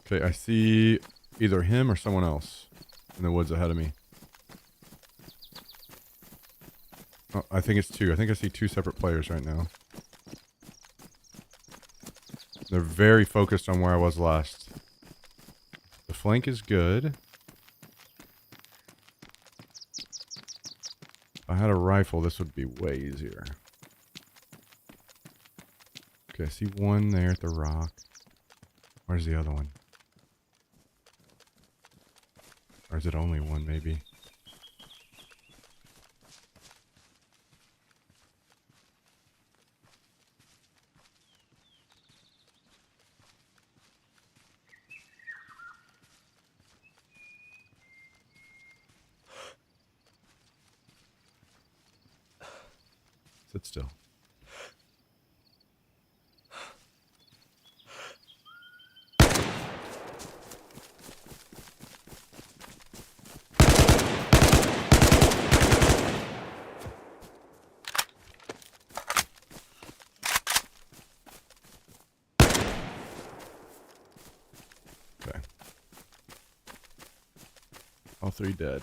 Okay, I see either him or someone else in the woods ahead of me. Oh, I think it's two. I think I see two separate players right now. They're very focused on where I was last. The flank is good. If I had a rifle, this would be way easier. Okay, I see one there at the rock. Where's the other one? Or is it only one, maybe? Sit still. Okay. All three dead.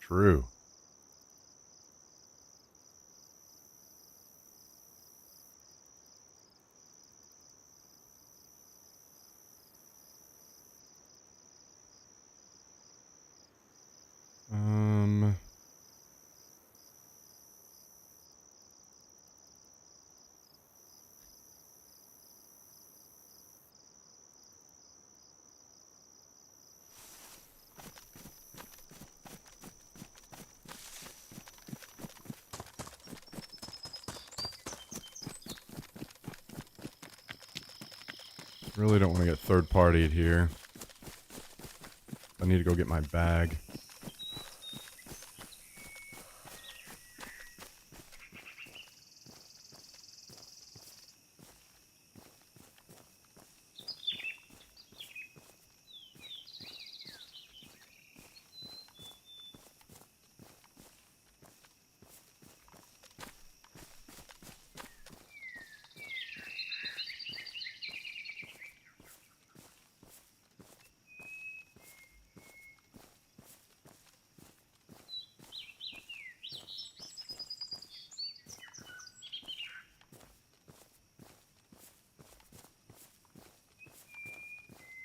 True. Really don't want to get third-partied here. I need to go get my bag.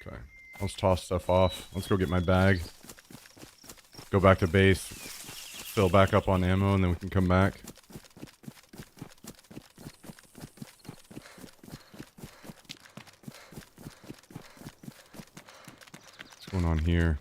Okay. Let's toss stuff off. Let's go get my bag. Go back to base. Fill back up on ammo, and then we can come back. What's going on here?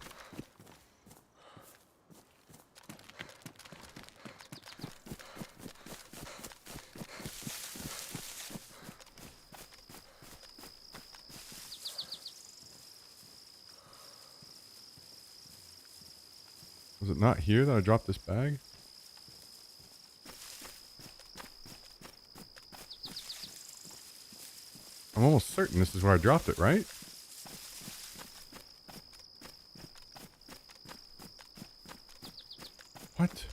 Was it not here that I dropped this bag? I'm almost certain this is where I dropped it, right? What?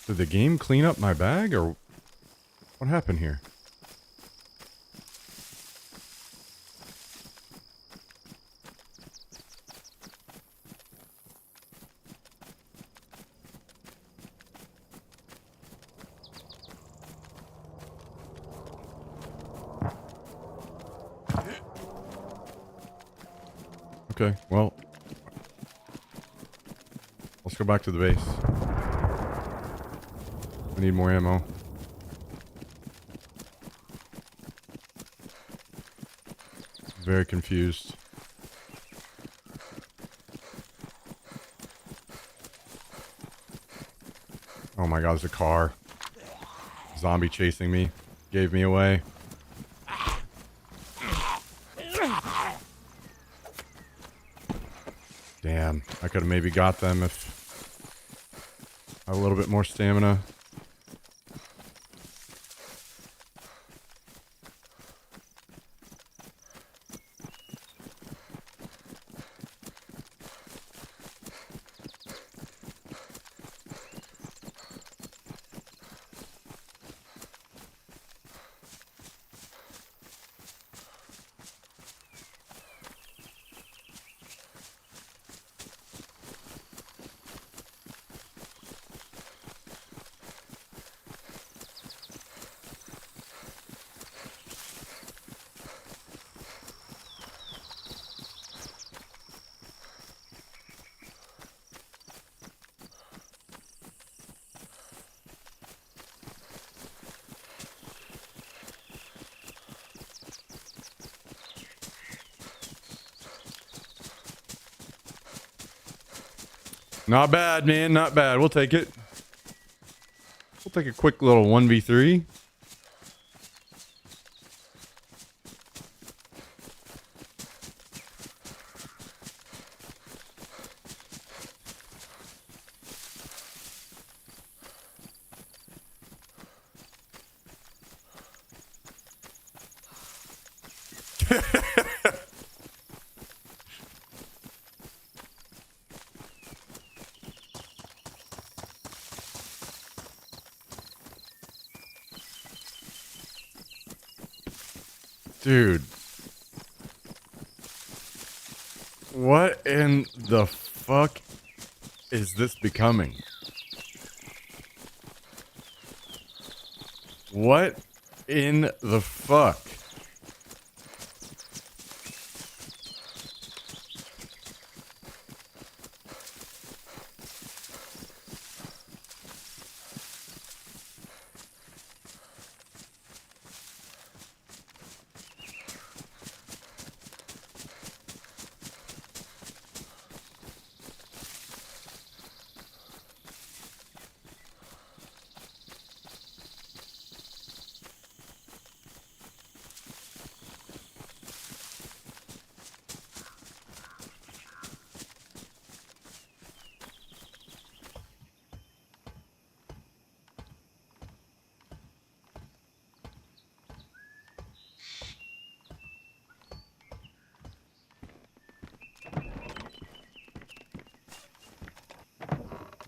Did the game clean up my bag, or what happened here? Okay, well, let's go back to the base. I need more ammo. Very confused. Oh my god, there's a car. Zombie chasing me. Gave me away. Damn, I could have maybe got them if I had a little bit more stamina. Not bad, man. Not bad. We'll take it. We'll take a quick little 1v3. Dude. What in the fuck is this becoming? What in the fuck?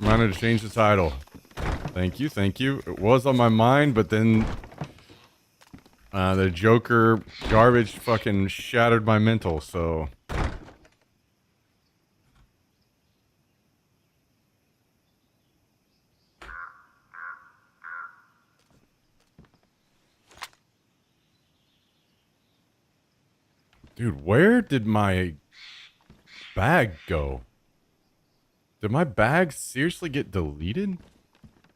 I wanted to change the title. Thank you, thank you. It was on my mind, but then the Joker garbage fucking shattered my mental, so... Dude, where did my bag go? Did my bag seriously get deleted?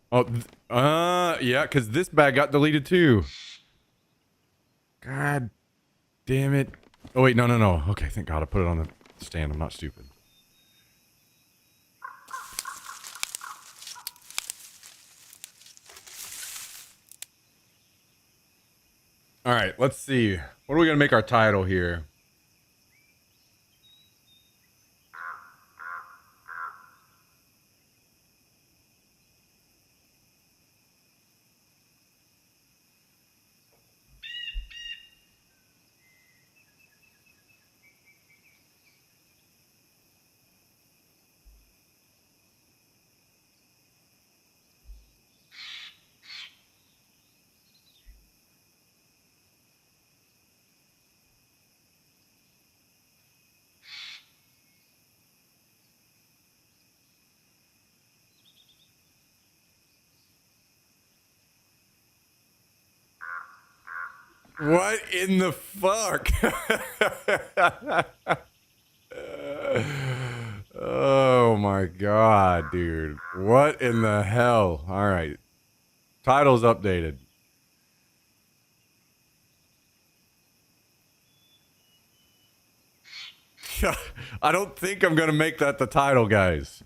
Oh, yeah, because this bag got deleted too. God damn it. Oh, wait, no. Okay, thank God I put it on the stand. I'm not stupid. All right, let's see. What are we going to make our title here? What in the fuck? Oh my god, dude. What in the hell? All right. Title's updated. I don't think I'm going to make that the title, guys.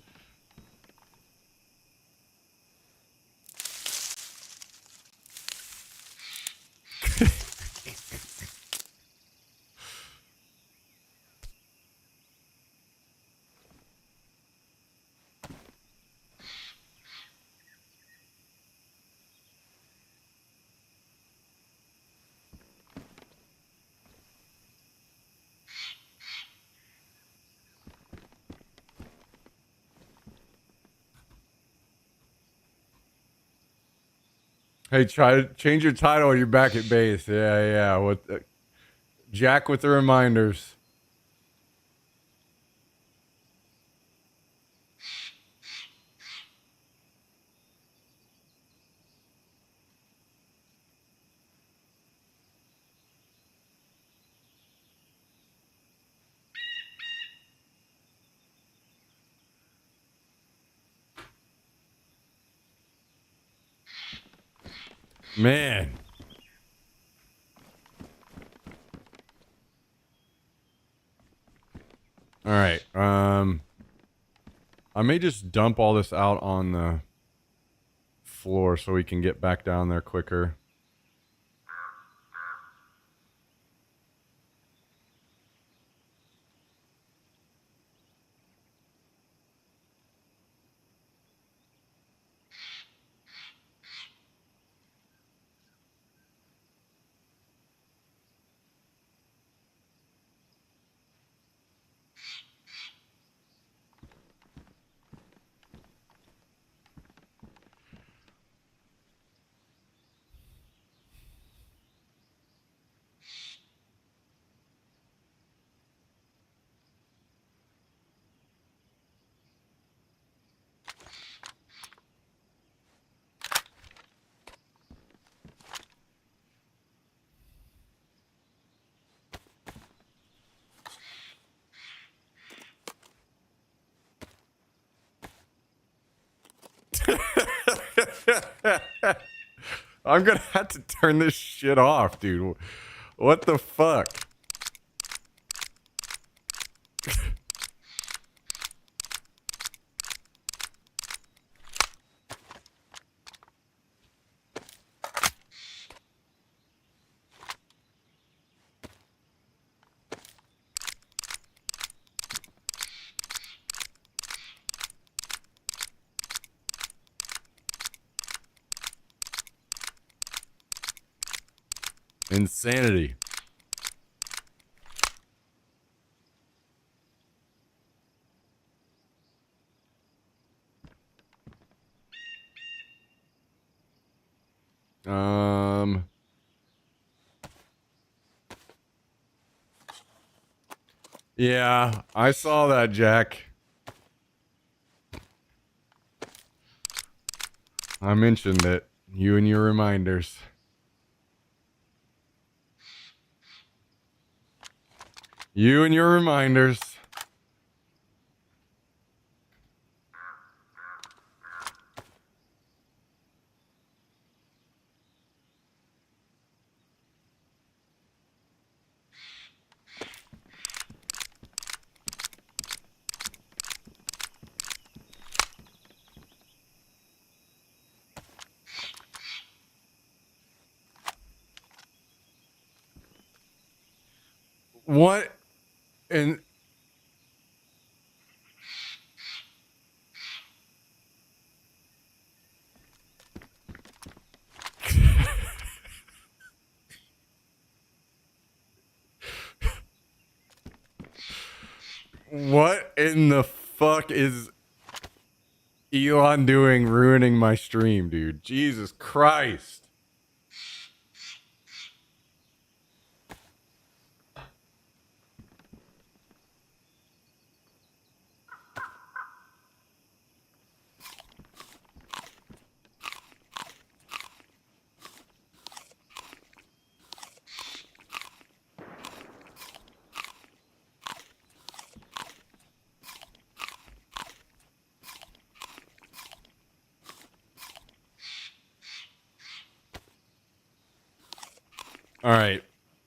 Hey, try to change your title or you're back at base. Yeah. What? Jack with the reminders. Man. All right. I may just dump all this out on the floor so we can get back down there quicker. I'm gonna have to turn this shit off, dude. What the fuck? Insanity. Yeah, I saw that, Jack. I mentioned it. You and your reminders. You and your reminders. What? And what in the fuck is Elon doing ruining my stream, dude? Jesus Christ. All right.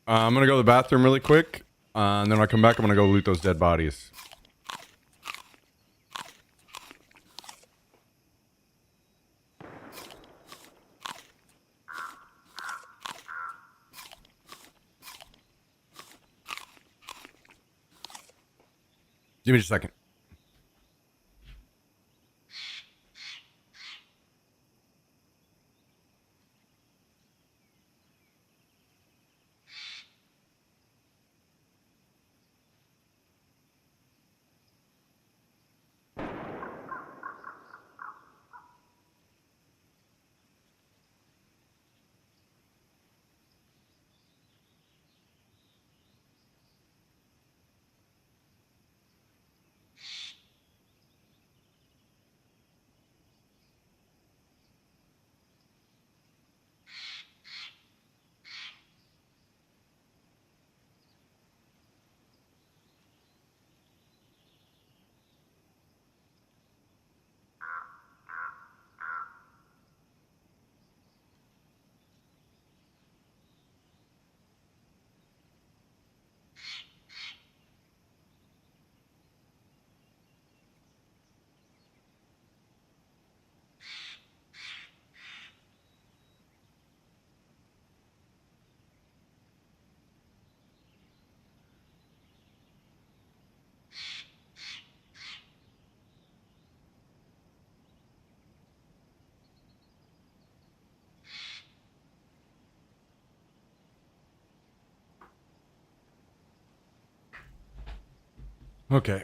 I'm gonna go to the bathroom really quick, and then when I come back, I'm gonna go loot those dead bodies. Give me just a second. Okay.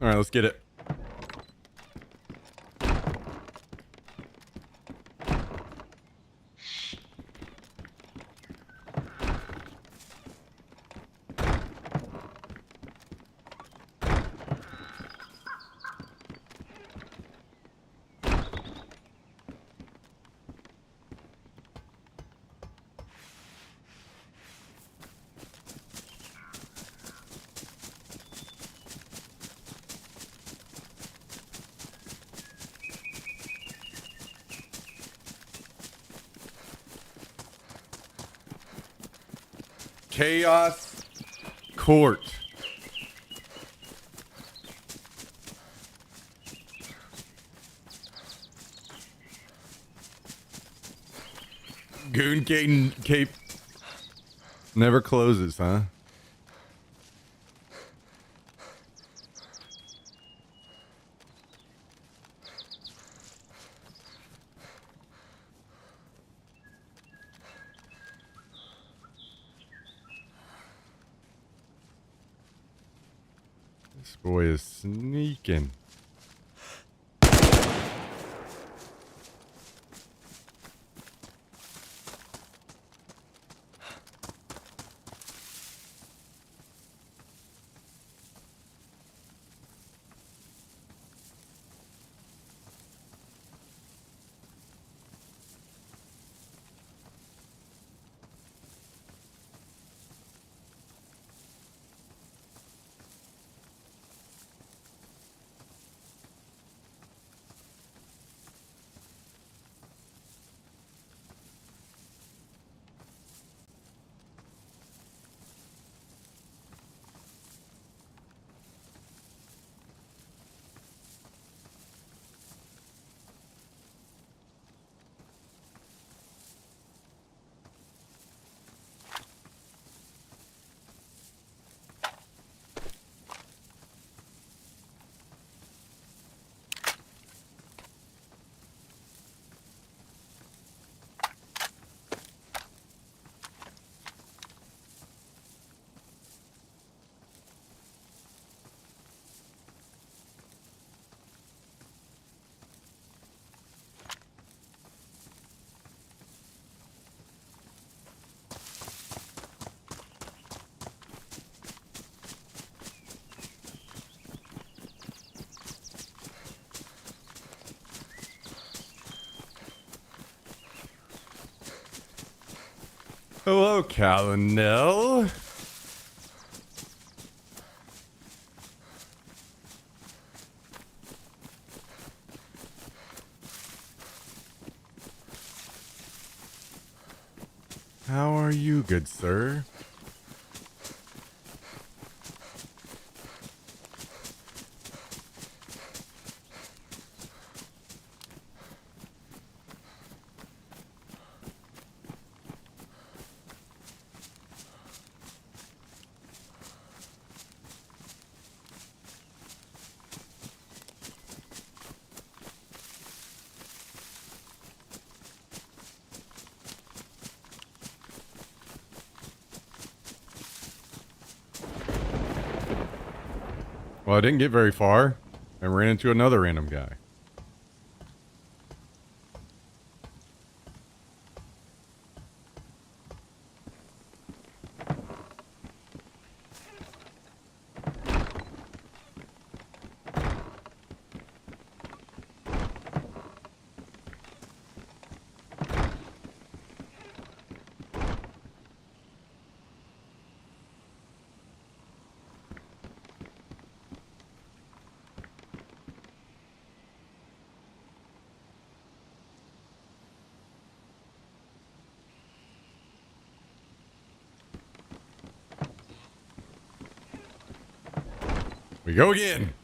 All right, let's get it. Chaos Court. Goon Cape never closes, huh? This boy is sneaking. Hello, Colonel. How are you, good sir? Well, I didn't get very far and ran into another random guy. We go again.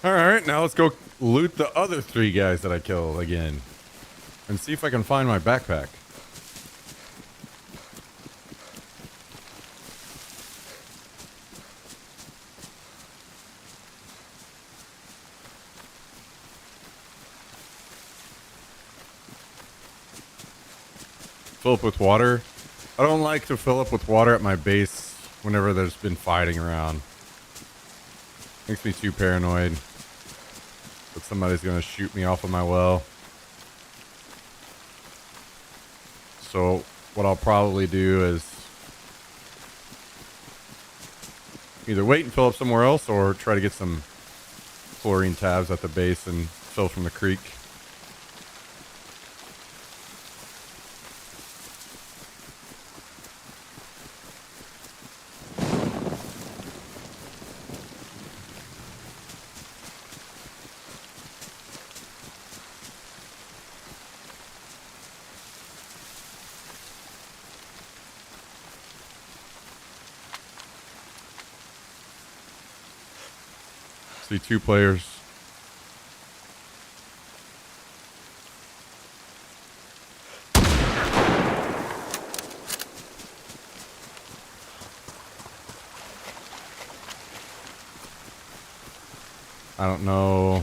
Alright, now let's go loot the other 3 guys that I killed again. And see if I can find my backpack. Fill up with water. I don't like to fill up with water at my base whenever there's been fighting around. Makes me too paranoid that somebody's gonna shoot me off of my well. So what I'll probably do is either wait and fill up somewhere else or try to get some chlorine tabs at the base and fill from the creek. See 2 players. I don't know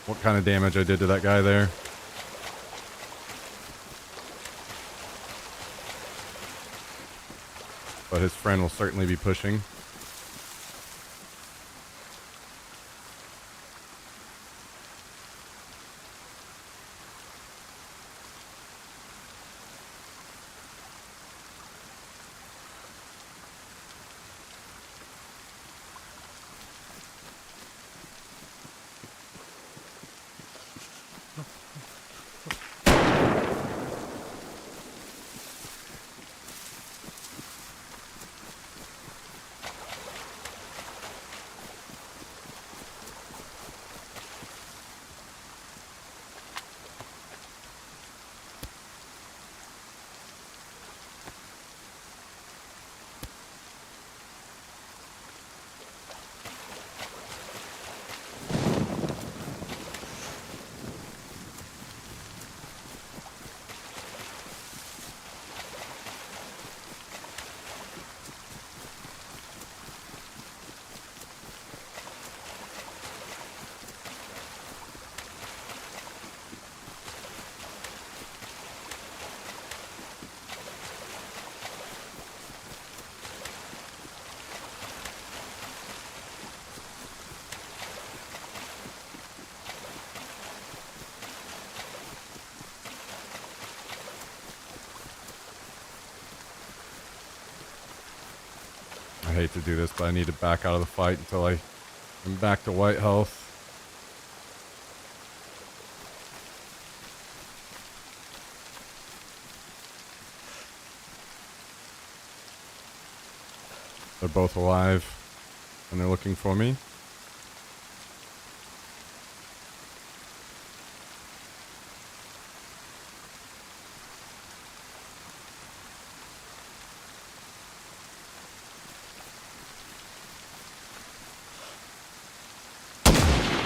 what kind of damage I did to that guy there. But his friend will certainly be pushing. hate to do this, but I need to back out of the fight until I am back to white health. They're both alive, and they're looking for me.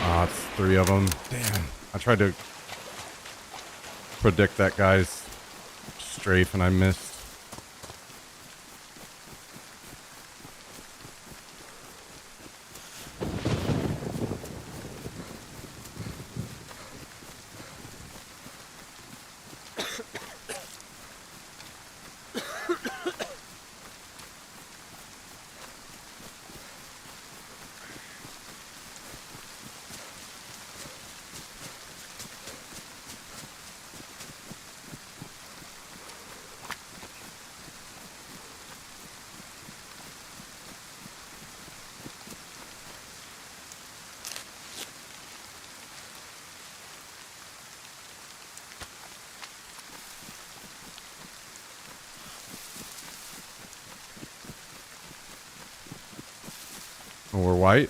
Ah, it's 3 of them. Damn. I tried to predict that guy's strafe, and I missed. Oh, we're white.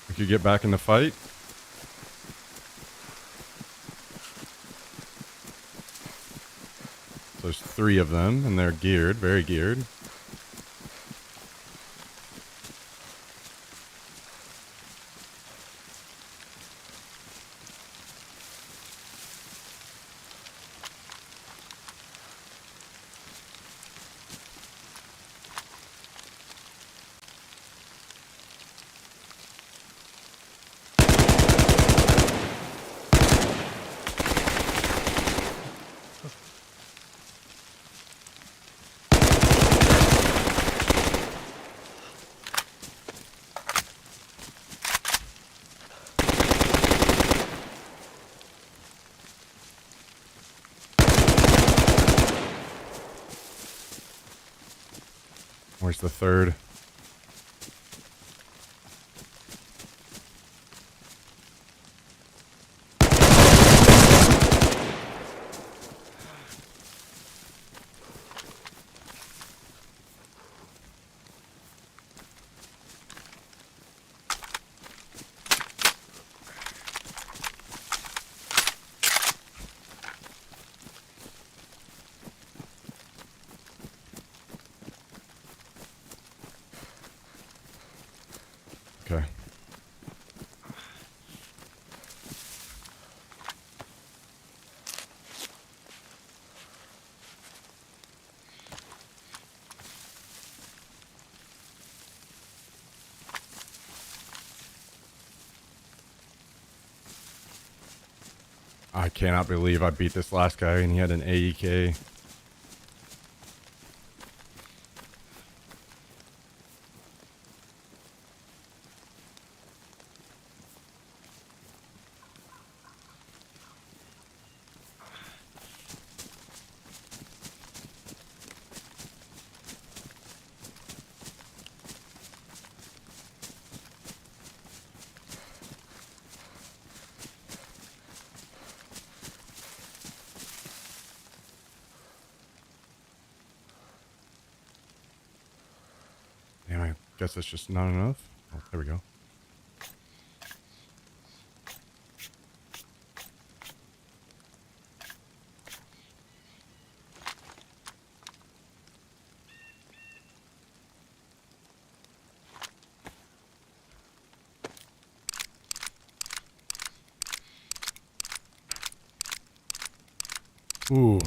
We could get back in the fight. So there's 3 of them, and they're geared, very geared. Where's the 3rd? Okay. I cannot believe I beat this last guy and he had an AEK. Damn, I guess that's just not enough. Oh, there we go. Ooh.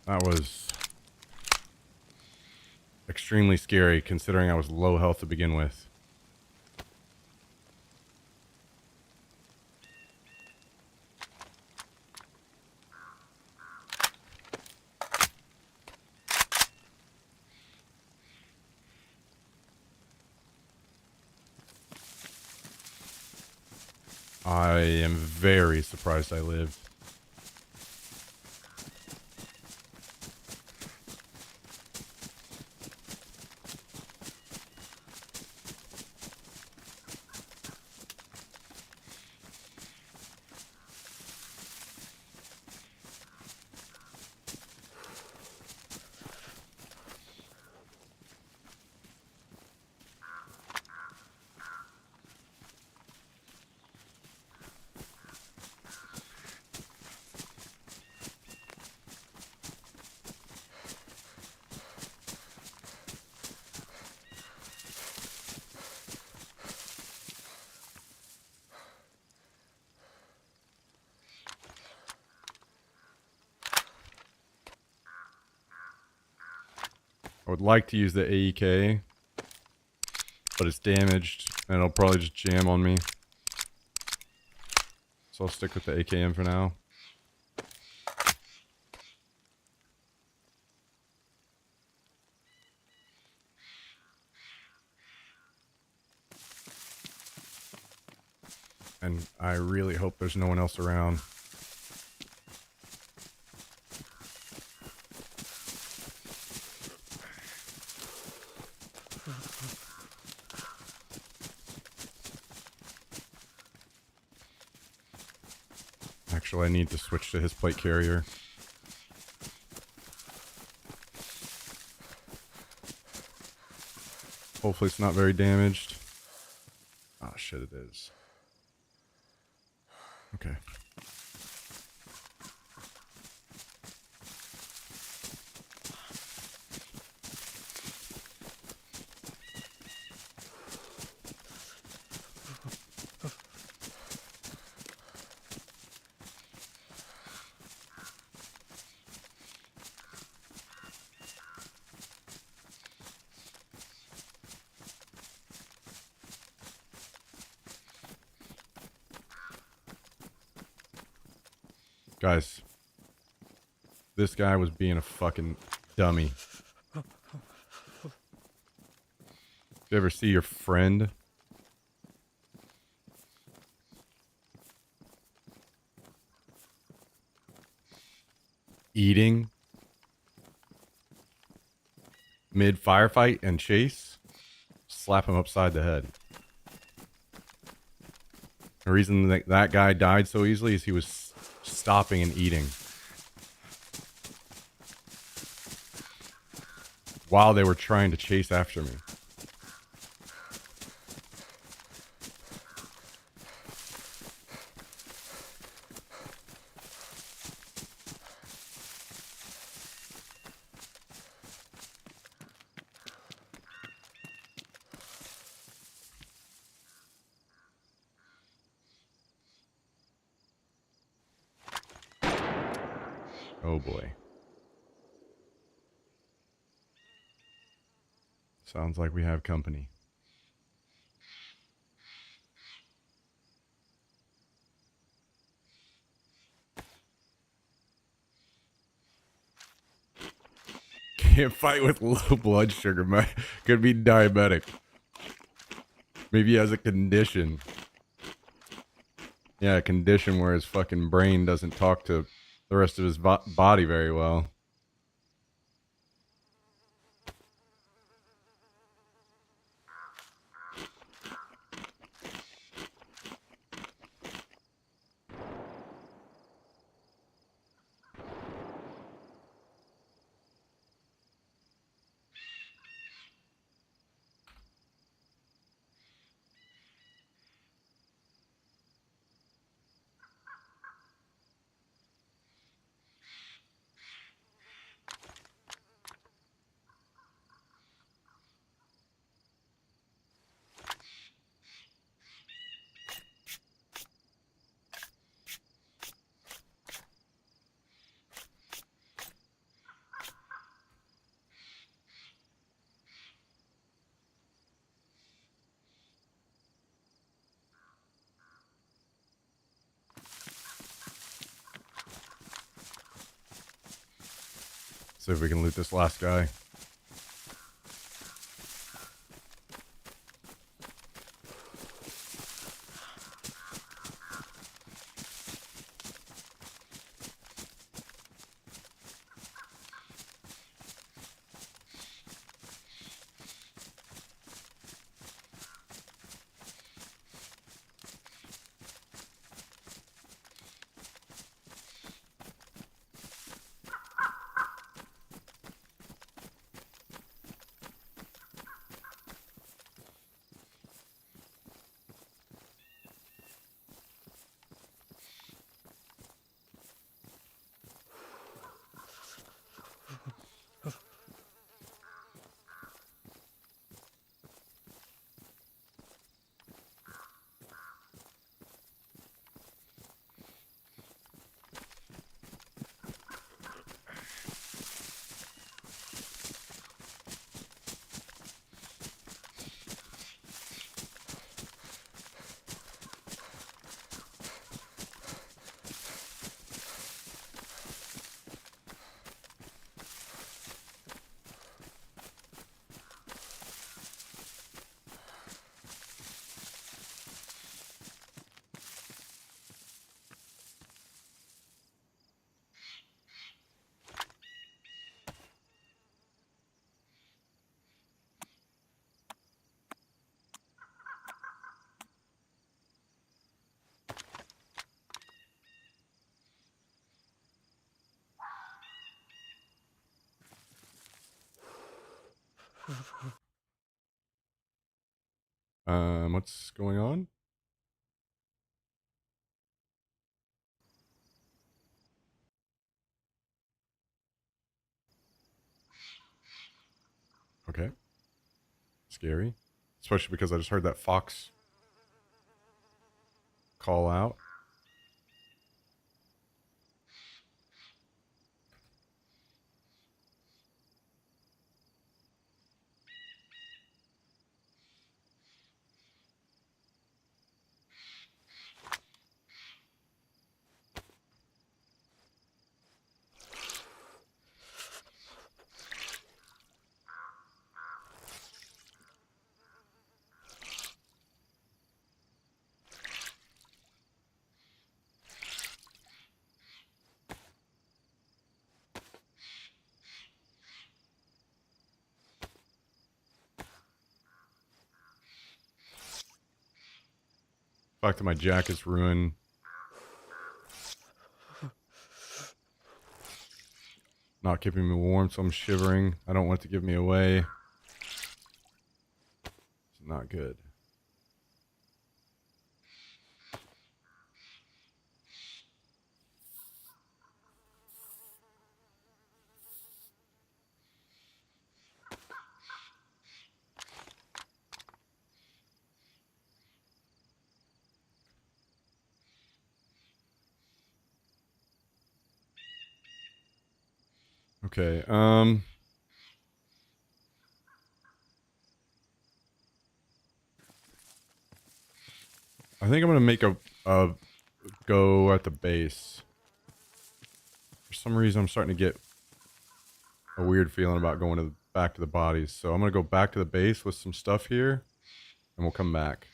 That was extremely scary considering I was low health to begin with. I am very surprised I lived. I would like to use the AEK, but it's damaged, and it'll probably just jam on me. So I'll stick with the AKM for now. And I really hope there's no one else around. Actually, I need to switch to his plate carrier. Hopefully it's not very damaged. Oh shit, it is. Okay. Guys, this guy was being a fucking dummy. You ever see your friend eating mid firefight and chase? Slap him upside the head. The reason that that guy died so easily is he was stopping and eating while they were trying to chase after me. Oh boy. Sounds like we have company. Can't fight with low blood sugar. Could be diabetic. Maybe he has a condition. Yeah, a condition where his fucking brain doesn't talk to the rest of his body very well. See if we can loot this last guy. What's going on? Okay. Scary. Especially because I just heard that fox call out. The fact that my jacket's ruined. Not keeping me warm, so I'm shivering. I don't want it to give me away. It's not good. Okay, I think I'm gonna make a go at the base. For some reason, I'm starting to get a weird feeling about going to back to the bodies. So I'm gonna go back to the base with some stuff here, and we'll come back.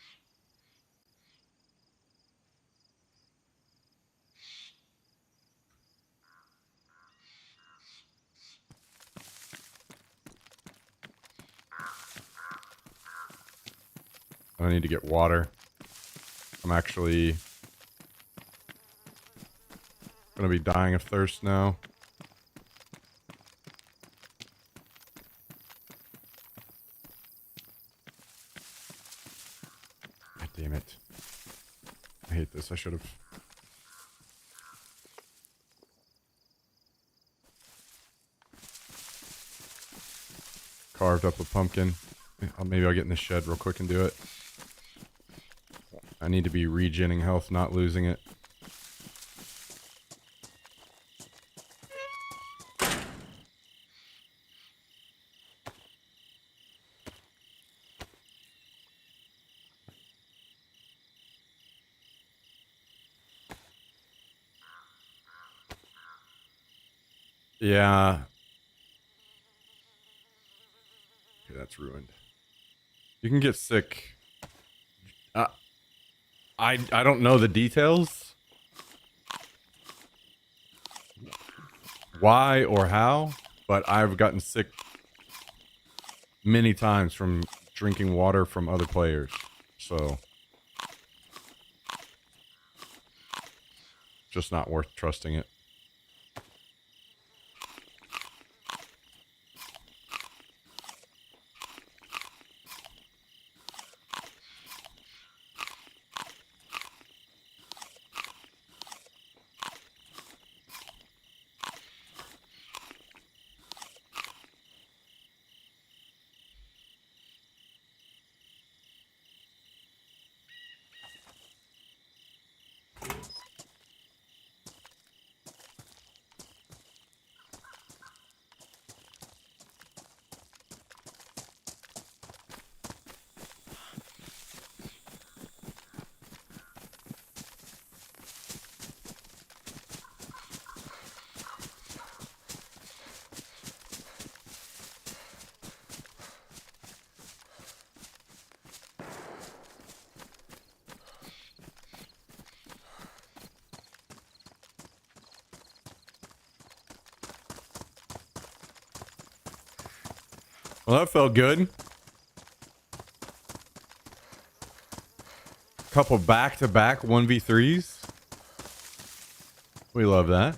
I need to get water. I'm actually gonna be dying of thirst now. God damn it. I hate this. I should have. Carved up a pumpkin. Maybe I'll get in the shed real quick and do it. I need to be regenning health, not losing it. Yeah. Okay, that's ruined. You can get sick. I don't know the details. Why or how, but I've gotten sick many times from drinking water from other players. So just not worth trusting it. Well, that felt good. Couple back-to-back 1v3s. We love that.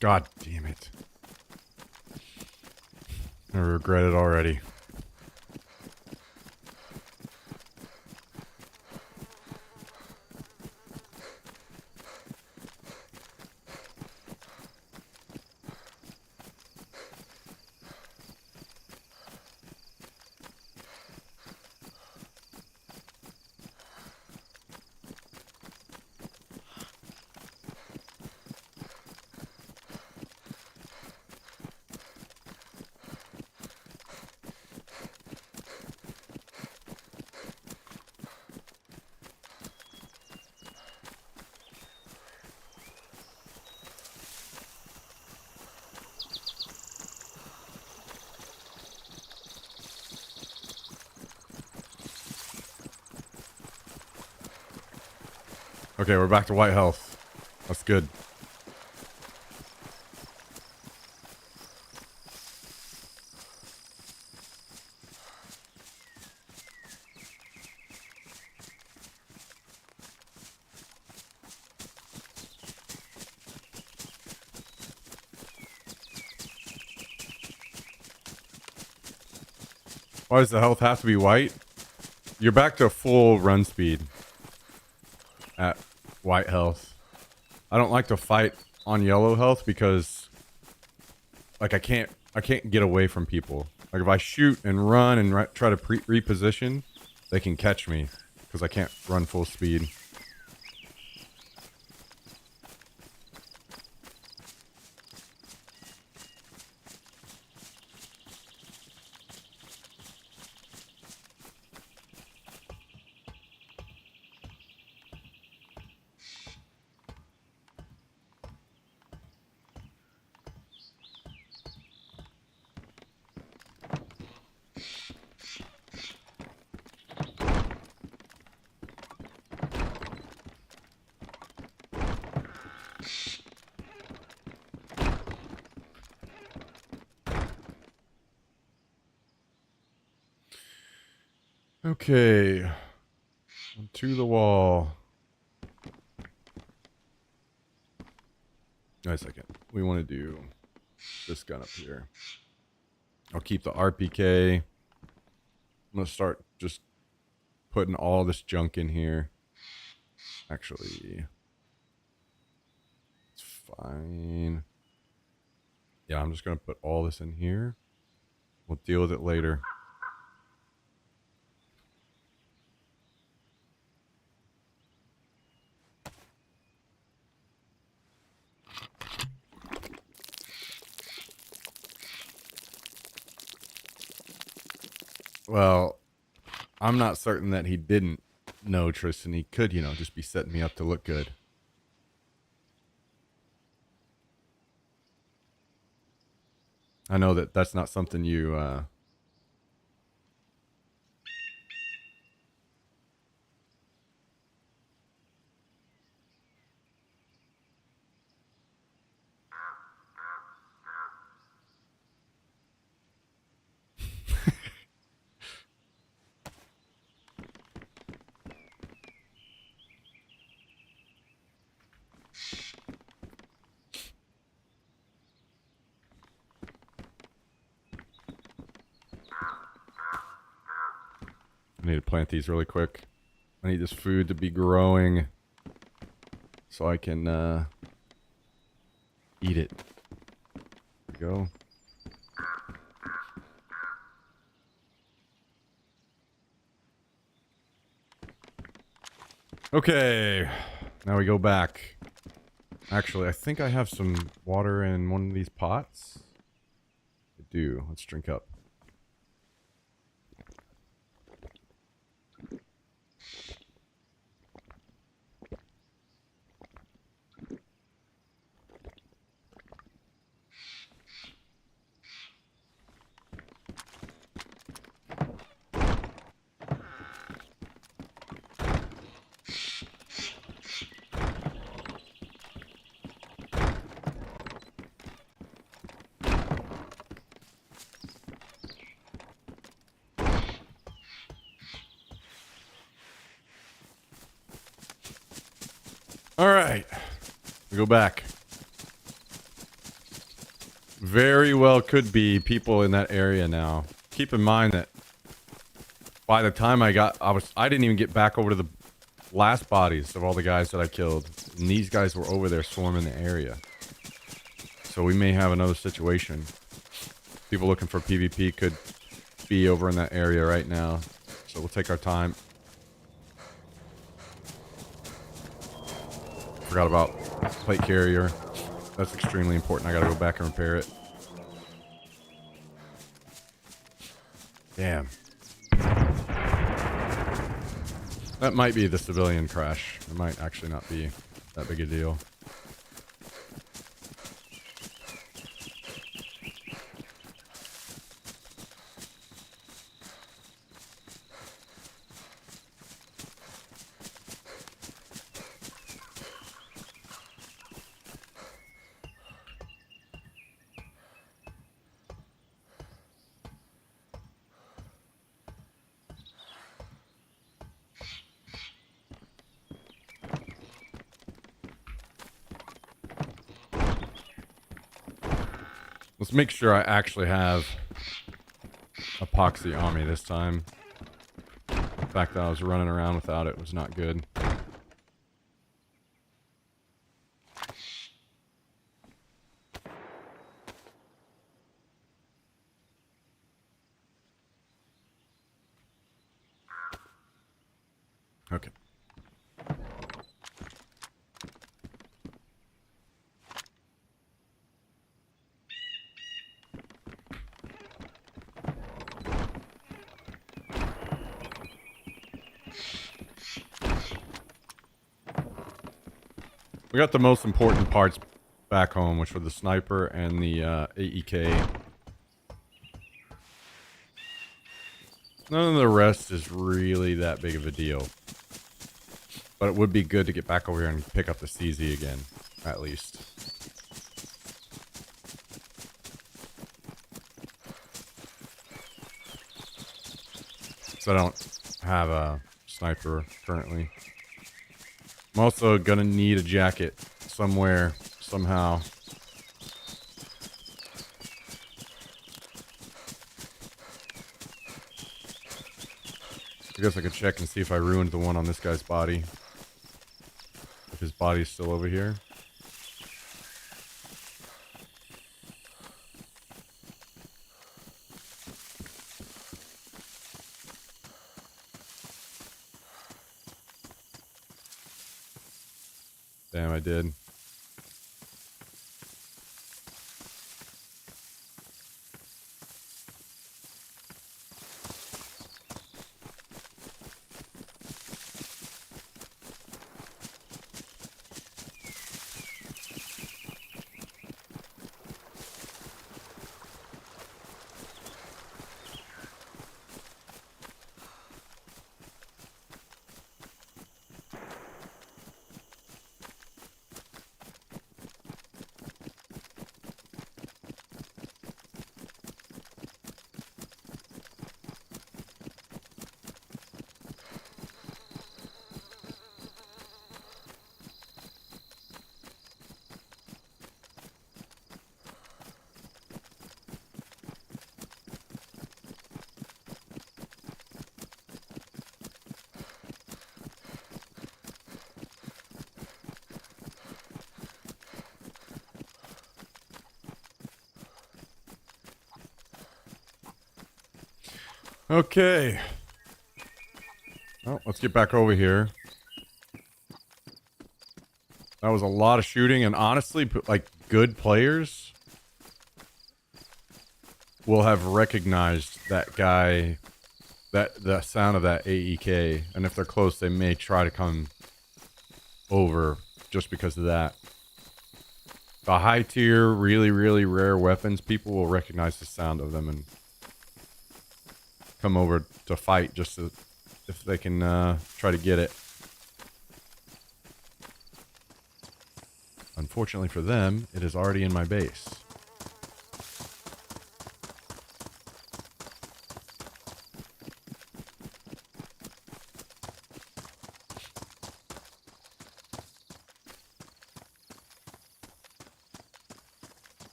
God damn it. I regret it already. Okay, we're back to white health. That's good. Why does the health have to be white? You're back to full run speed at white health. I don't like to fight on yellow health because like I can't get away from people. Like if I shoot and run and try to reposition, they can catch me because I can't run full speed. Okay. To the wall. Wait a second. We want to do this gun up here. I'll keep the RPK. I'm going to start just putting all this junk in here. Actually, it's fine. Yeah, I'm just going to put all this in here. We'll deal with it later. Well, I'm not certain that he didn't know Tristan. He could, you know, just be setting me up to look good. I know that that's not something you, I need to plant these really quick. I need this food to be growing so I can eat it. There we go. Okay, now we go back. Actually, I think I have some water in one of these pots. I do. Let's drink up. All right, we go back. very well could be people in that area now. Keep in mind that by the time I didn't even get back over to the last bodies of all the guys that I killed. And these guys were over there swarming the area. So we may have another situation. People looking for PvP could be over in that area right now. So we'll take our time. Forgot about plate carrier. That's extremely important. I gotta go back and repair it. Damn. That might be the civilian crash. It might actually not be that big a deal. Let's make sure I actually have epoxy on me this time. The fact that I was running around without it was not good. Okay. We got the most important parts back home, which were the sniper and the AEK. None of the rest is really that big of a deal. But it would be good to get back over here and pick up the CZ again, at least. So I don't have a sniper currently. I'm also gonna need a jacket somewhere, somehow. I guess I could check and see if I ruined the one on this guy's body. If his body's still over here. Damn, I did. Okay. Well, let's get back over here. That was a lot of shooting, and honestly, like, good players will have recognized that guy, the sound of that AEK, and if they're close, they may try to come over just because of that. The high tier, really, really rare weapons, people will recognize the sound of them and come over to fight just to, if they can try to get it. Unfortunately for them, it is already in my base.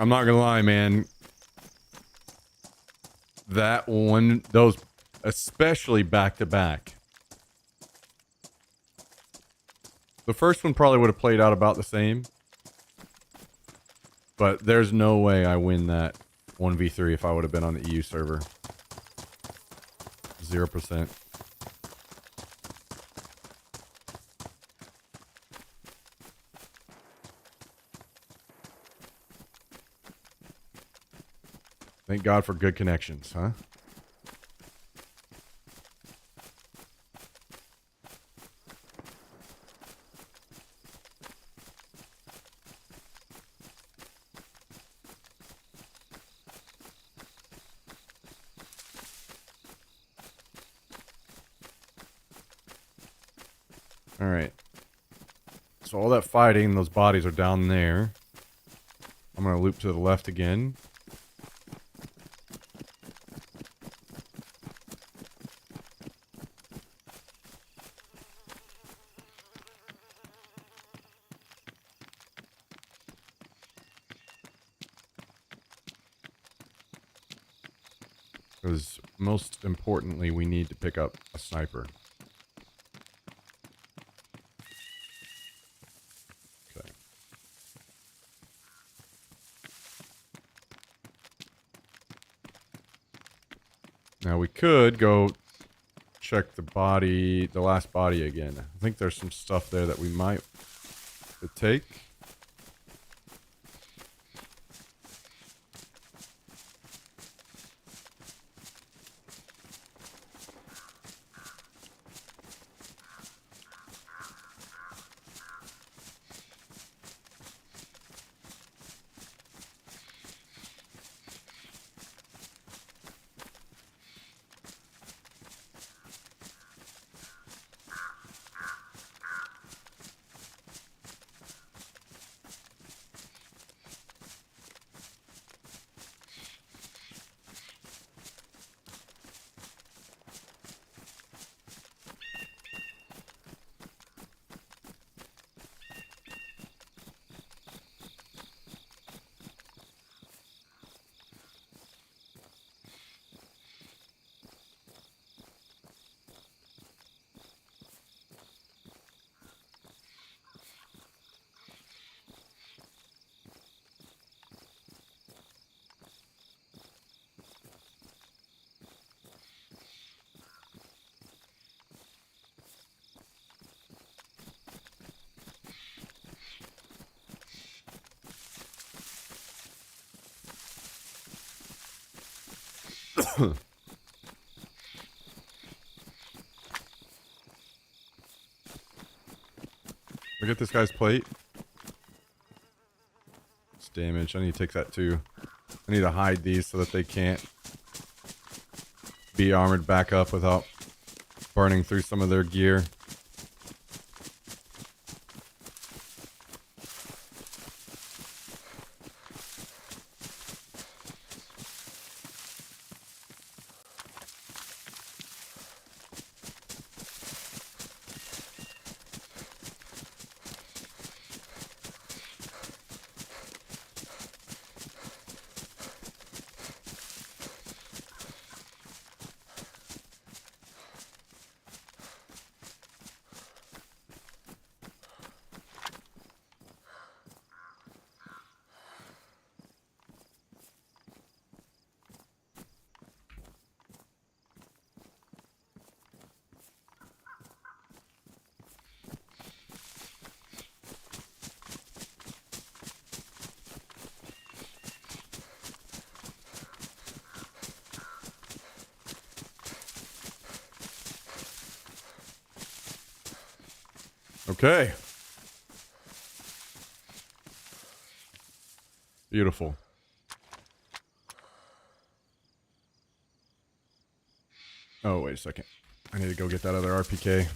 I'm not gonna lie, man. That one, those, especially back to back. The first one probably would have played out about the same. But there's no way I win that 1v3 if I would have been on the EU server. 0%. Thank God for good connections, huh? Alright. So all that fighting, those bodies are down there. I'm gonna loop to the left again. Because most importantly, we need to pick up a sniper. Okay. Now we could go check the body, the last body again. I think there's some stuff there that we might take. Look at this guy's plate. It's damage. I need to take that too. I need to hide these so that they can't be armored back up without burning through some of their gear. Okay. Beautiful. Oh, wait a second. I need to go get that other RPK.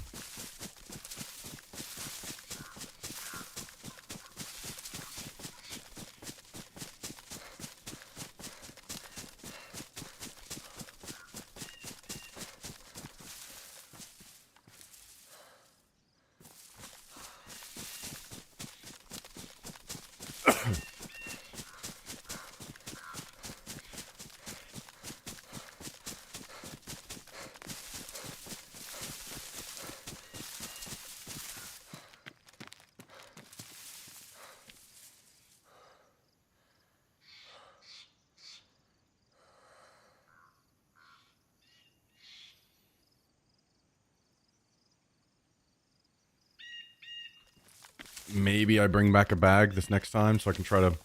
maybe I bring back a bag this next time so I can try to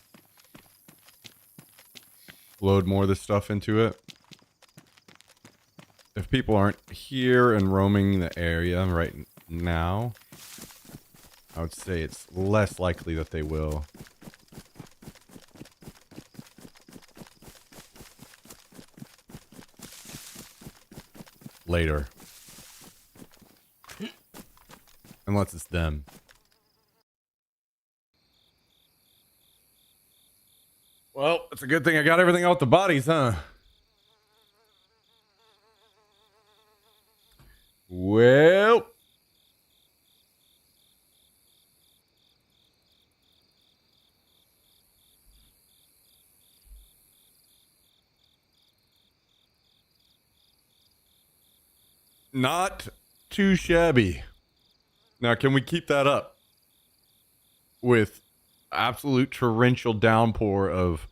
load more of this stuff into it. If people aren't here and roaming the area right now, I would say it's less likely that they will. Later. Unless it's them. Well, it's a good thing I got everything out the bodies, huh? Well. Not too shabby. Now, can we keep that up? With absolute torrential downpour of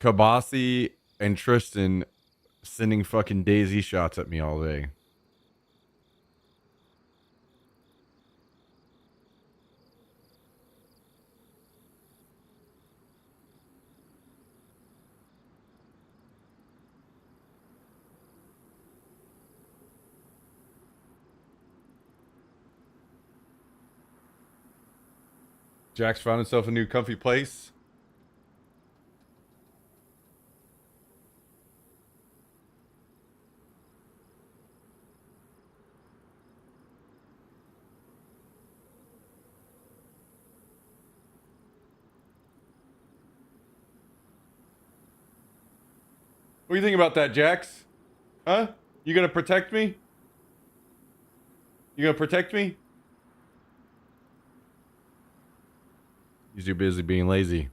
Kabasi and Tristan sending fucking DayZ shots at me all day. Jack's found himself a new comfy place. What do you think about that, Jax? Huh? You gonna protect me? You gonna protect me? He's too busy being lazy.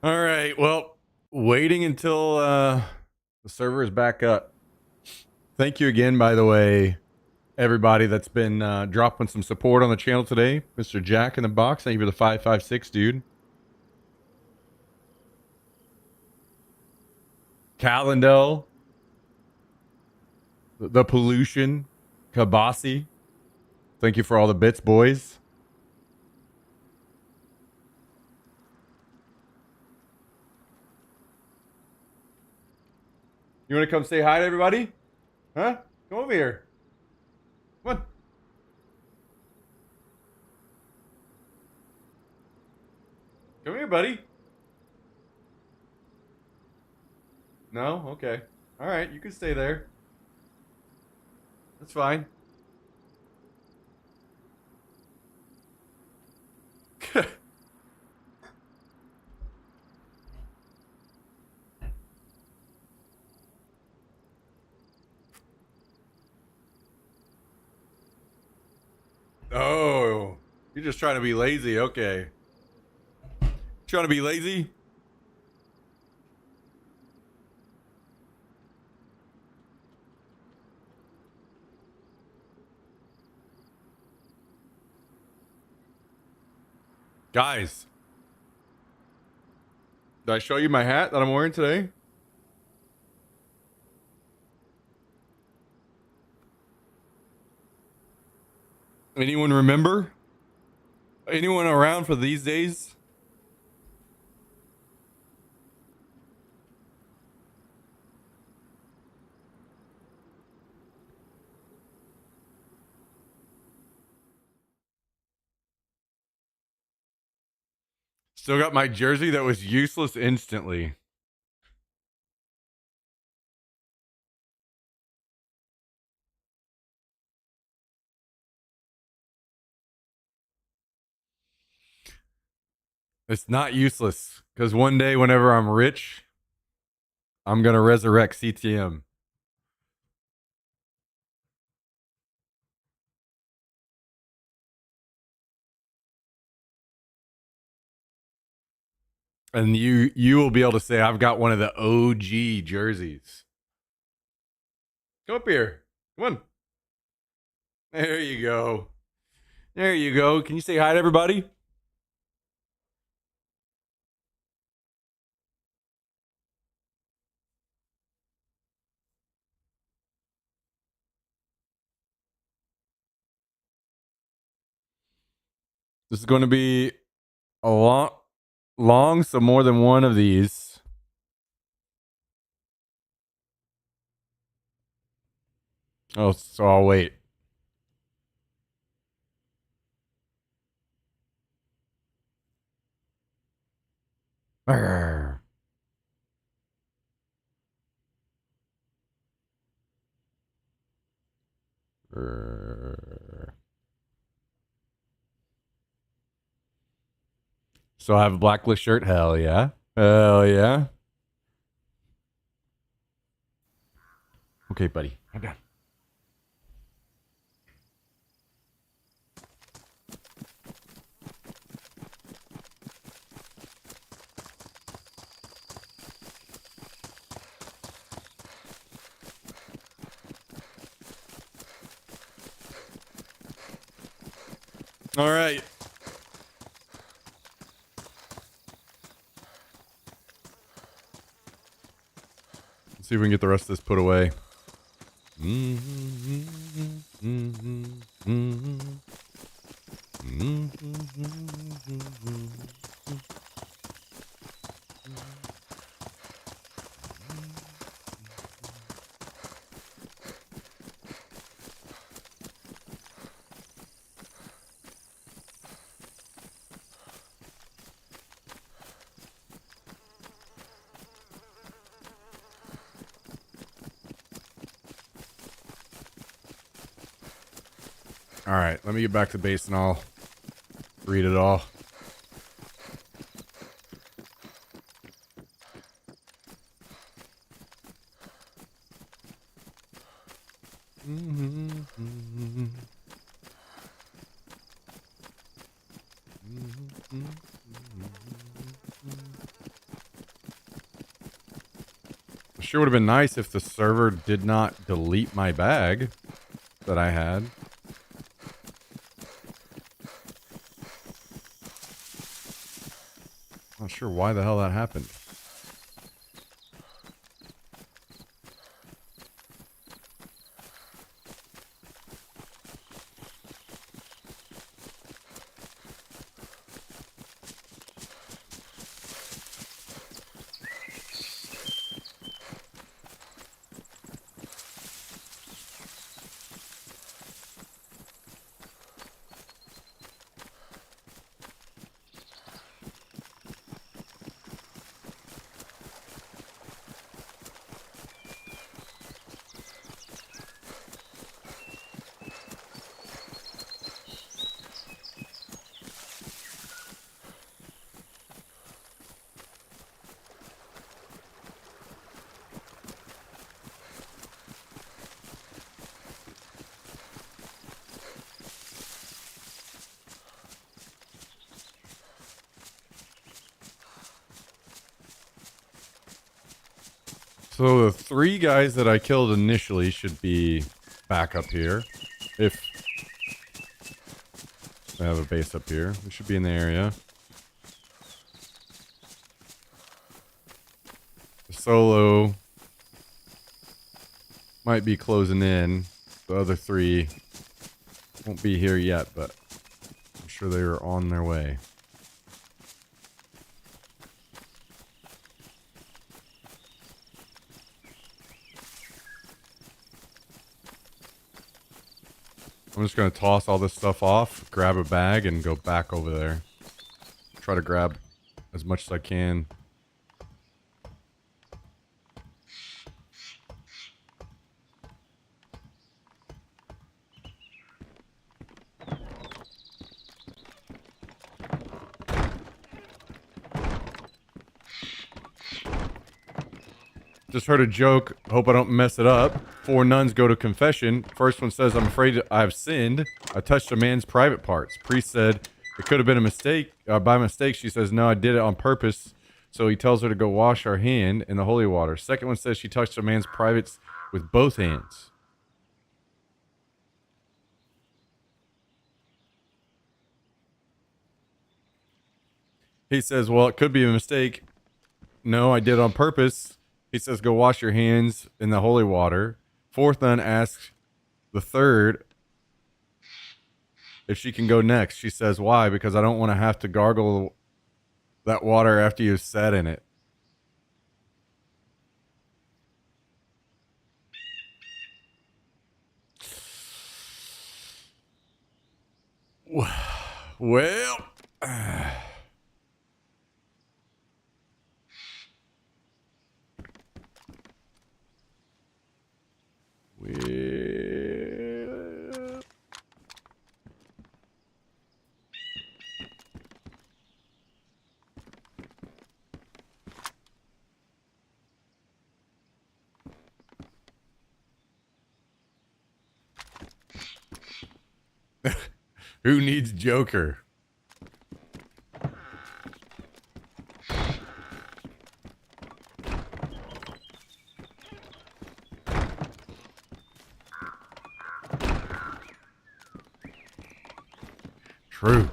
All right, well, waiting until the server is back up. Thank you again, by the way, everybody that's been dropping some support on the channel today. Mr. Jack in the box, thank you for the 556, dude. Calendel, the pollution, Kabasi. Thank you for all the bits, boys. You want to come say hi to everybody? Huh? Come over here. Come on. Come here, buddy. No? Okay. All right, you can stay there. That's fine. Oh, you're just trying to be lazy. Okay. Trying to be lazy? Guys, did I show you my hat that I'm wearing today? Anyone remember? Anyone around for these days? Still got my jersey that was useless instantly. It's not useless because one day, whenever I'm rich, I'm gonna resurrect CTM. And you will be able to say, I've got one of the OG jerseys. Come up here. Come on. There you go. There you go. Can you say hi to everybody? This is going to be a long, so more than one of these. Oh, so I'll wait. Arr. Arr. So I have a blacklist shirt. Hell yeah. Hell yeah. Okay, buddy. I'm done. All right. Let's see if we can get the rest of this put away. All right, let me get back to base and I'll read it all. It sure would have been nice if the server did not delete my bag that I had. Not sure why the hell that happened. So the 3 guys that I killed initially should be back up here. If I have a base up here, we should be in the area. The solo might be closing in. The other 3 won't be here yet, but I'm sure they are on their way. I'm just going to toss all this stuff off, grab a bag, and go back over there. Try to grab as much as I can. Just heard a joke. Hope I don't mess it up. 4 nuns go to confession. First one says, I'm afraid I've sinned. I touched a man's private parts. Priest said, it could have been a mistake. By mistake, she says, no, I did it on purpose So he tells her to go wash her hand in the holy water. Second one says she touched a man's privates with both hands. He says, well, it could be a mistake. No, I did on purpose. He says, go wash your hands in the holy water. Fourth nun asks the third if she can go next. She says, why? Because I don't want to have to gargle that water after you've sat in it. Well, who needs Joker? True.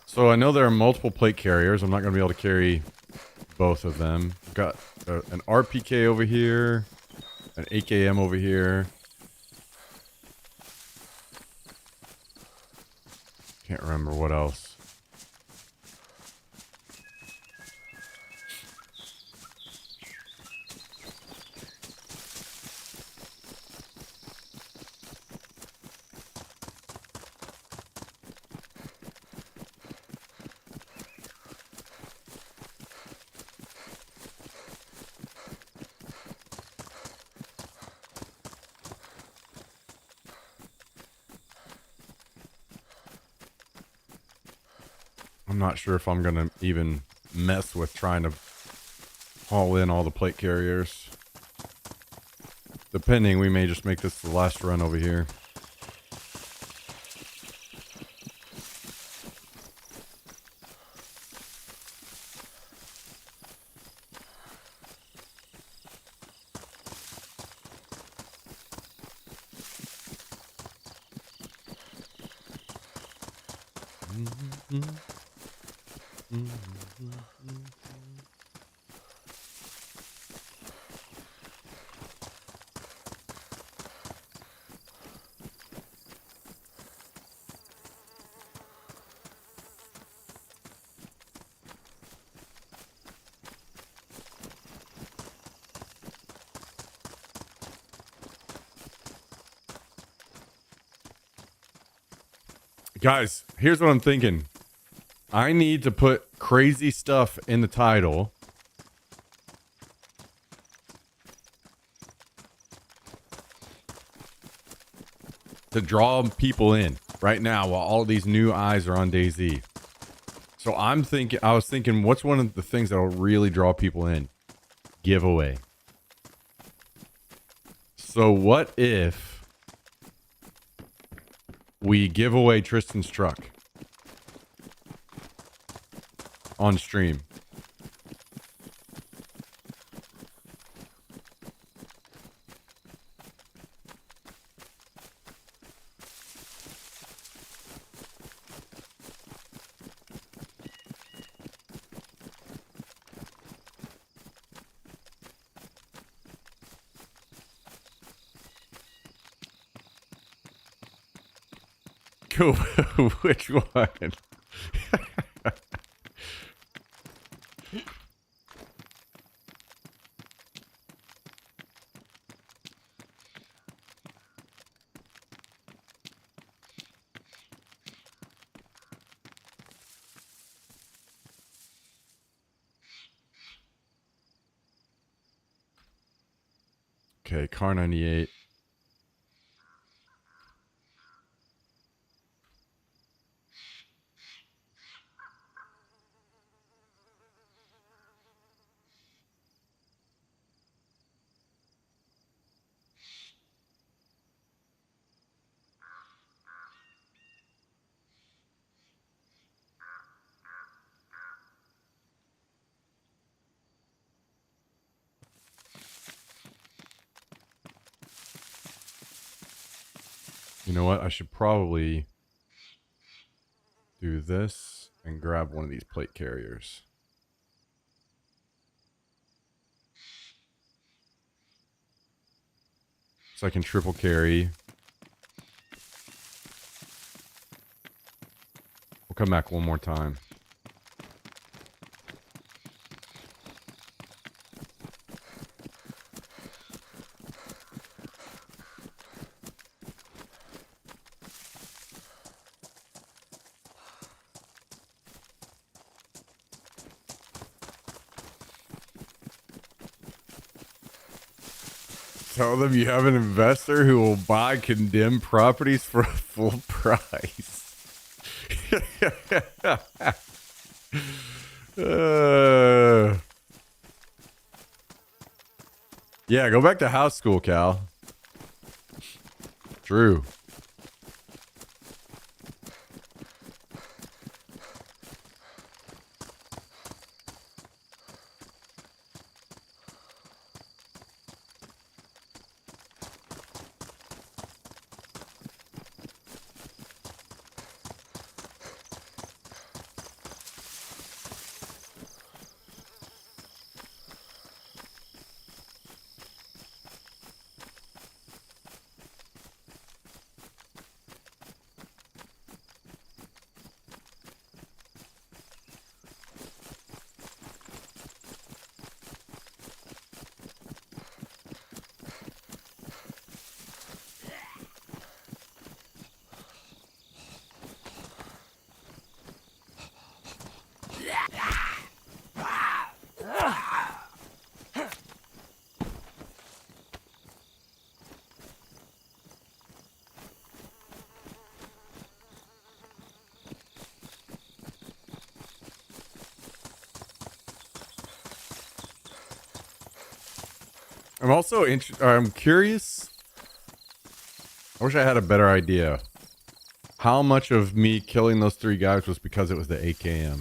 So I know there are multiple plate carriers. I'm not going to be able to carry both of them. I've got an RPK over here, an AKM over here. Can't remember what else. I'm not sure if I'm going to even mess with trying to haul in all the plate carriers. Depending, we may just make this the last run over here. Guys, here's what I'm thinking. I need to put crazy stuff in the title. To draw people in right now while all these new eyes are on DayZ. So I was thinking, what's one of the things that'll really draw people in? Giveaway. So what if we give away Tristan's truck on stream? Cool. Which one? Okay, car 98. You know what? I should probably do this and grab one of these plate carriers. So I can triple carry. We'll come back one more time. Tell them you have an investor who will buy condemned properties for a full price. Yeah, go back to house school, Cal. True. I'm curious. I wish I had a better idea. How much of me killing those 3 guys was because it was the AKM?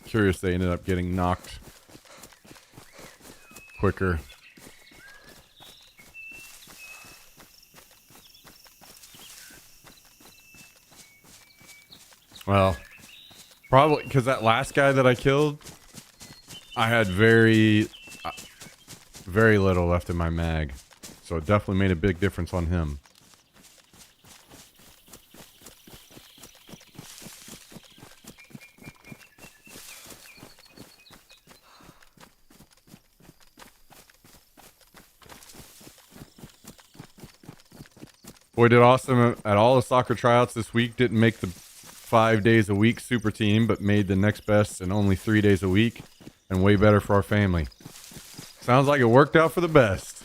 Curious they ended up getting knocked quicker. Well, probably because that last guy that I killed, I had very little left in my mag. So it definitely made a big difference on him. Boy, did awesome at all the soccer tryouts this week. Didn't make the 5 days a week super team, but made the next best in only 3 days a week, and way better for our family. Sounds like it worked out for the best.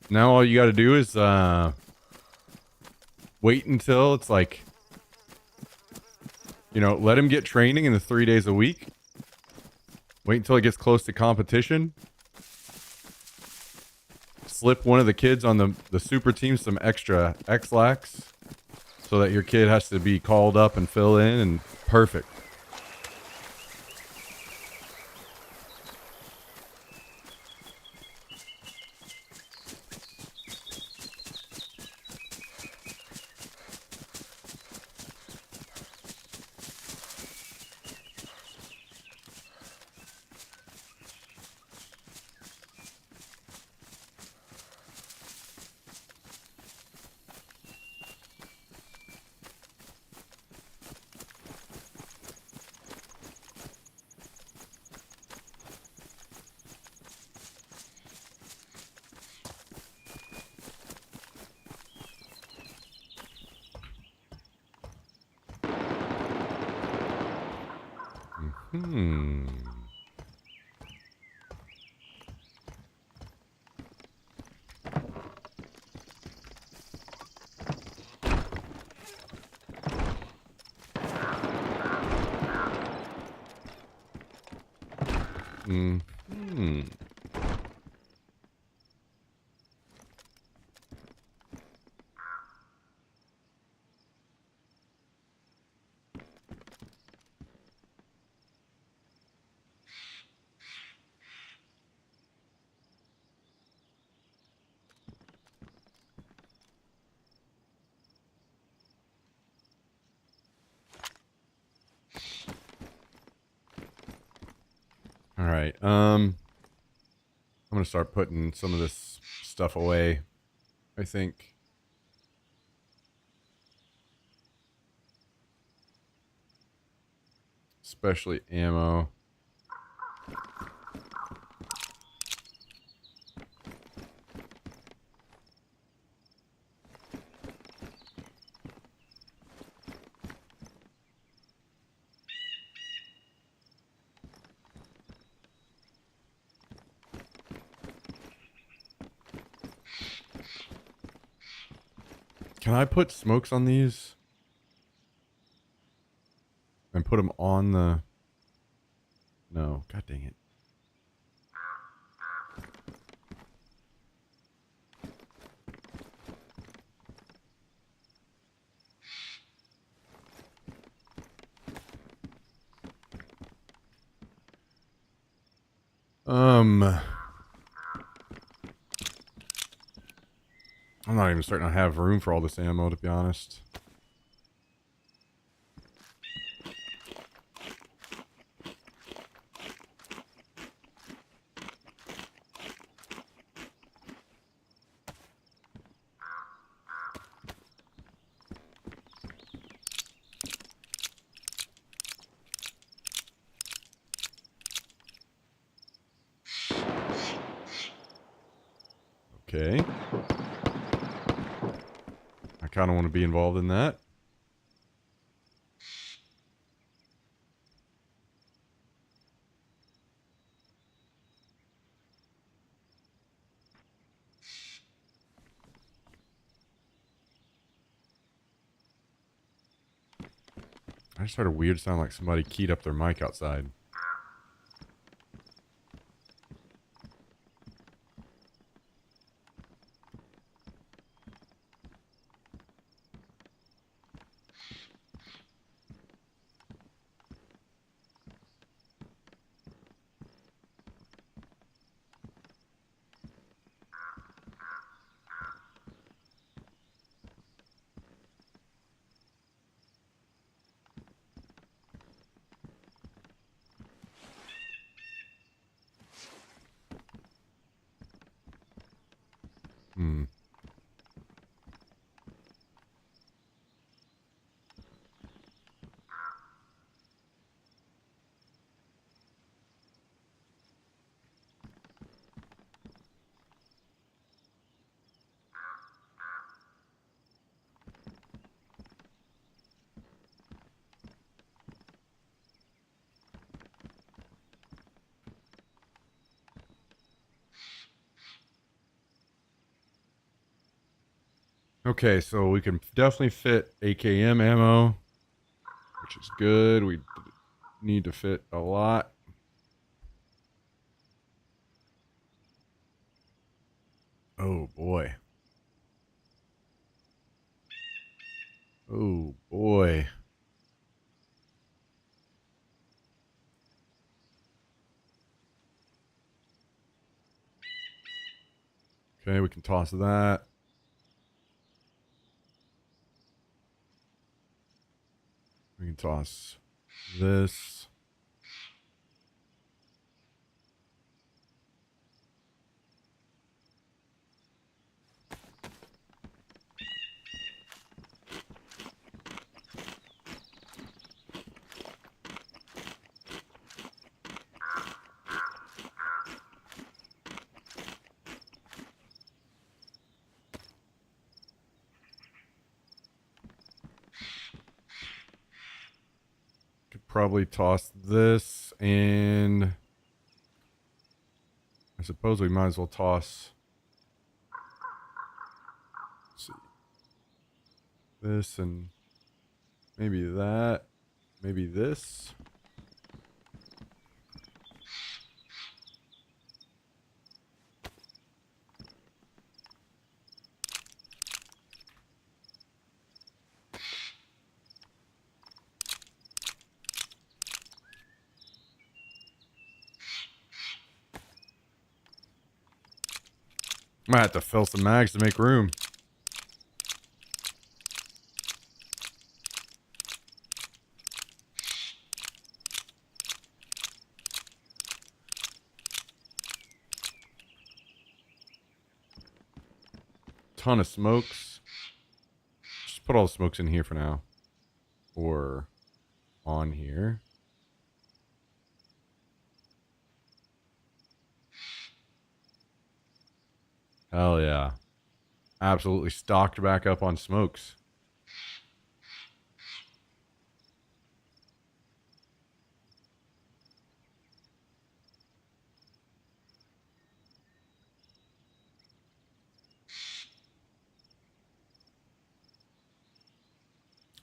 Now all you got to do is wait until it's like, you know, let him get training in the 3 days a week. Wait until it gets close to competition. Slip one of the kids on the super team some extra X-Lax so that your kid has to be called up and fill in, and perfect. Hmm. Hmm. All right. I'm gonna start putting some of this stuff away, I think. Especially ammo. Can I put smokes on these? And put them on the... No. God dang it. I'm not even starting to have room for all this ammo, to be honest. Okay. I kind of want to be involved in that. I just heard a weird sound like somebody keyed up their mic outside. Hmm. Okay, so we can definitely fit AKM ammo, which is good. We need to fit a lot. Oh boy. Oh boy. Okay, we can toss that. We can toss this. Could probably toss this. and I suppose we might as well toss. Let's see. This and maybe that. Maybe this. Might have to fill some mags to make room. Ton of smokes. Just put all the smokes in here for now. Or on here. Hell yeah. Absolutely stocked back up on smokes.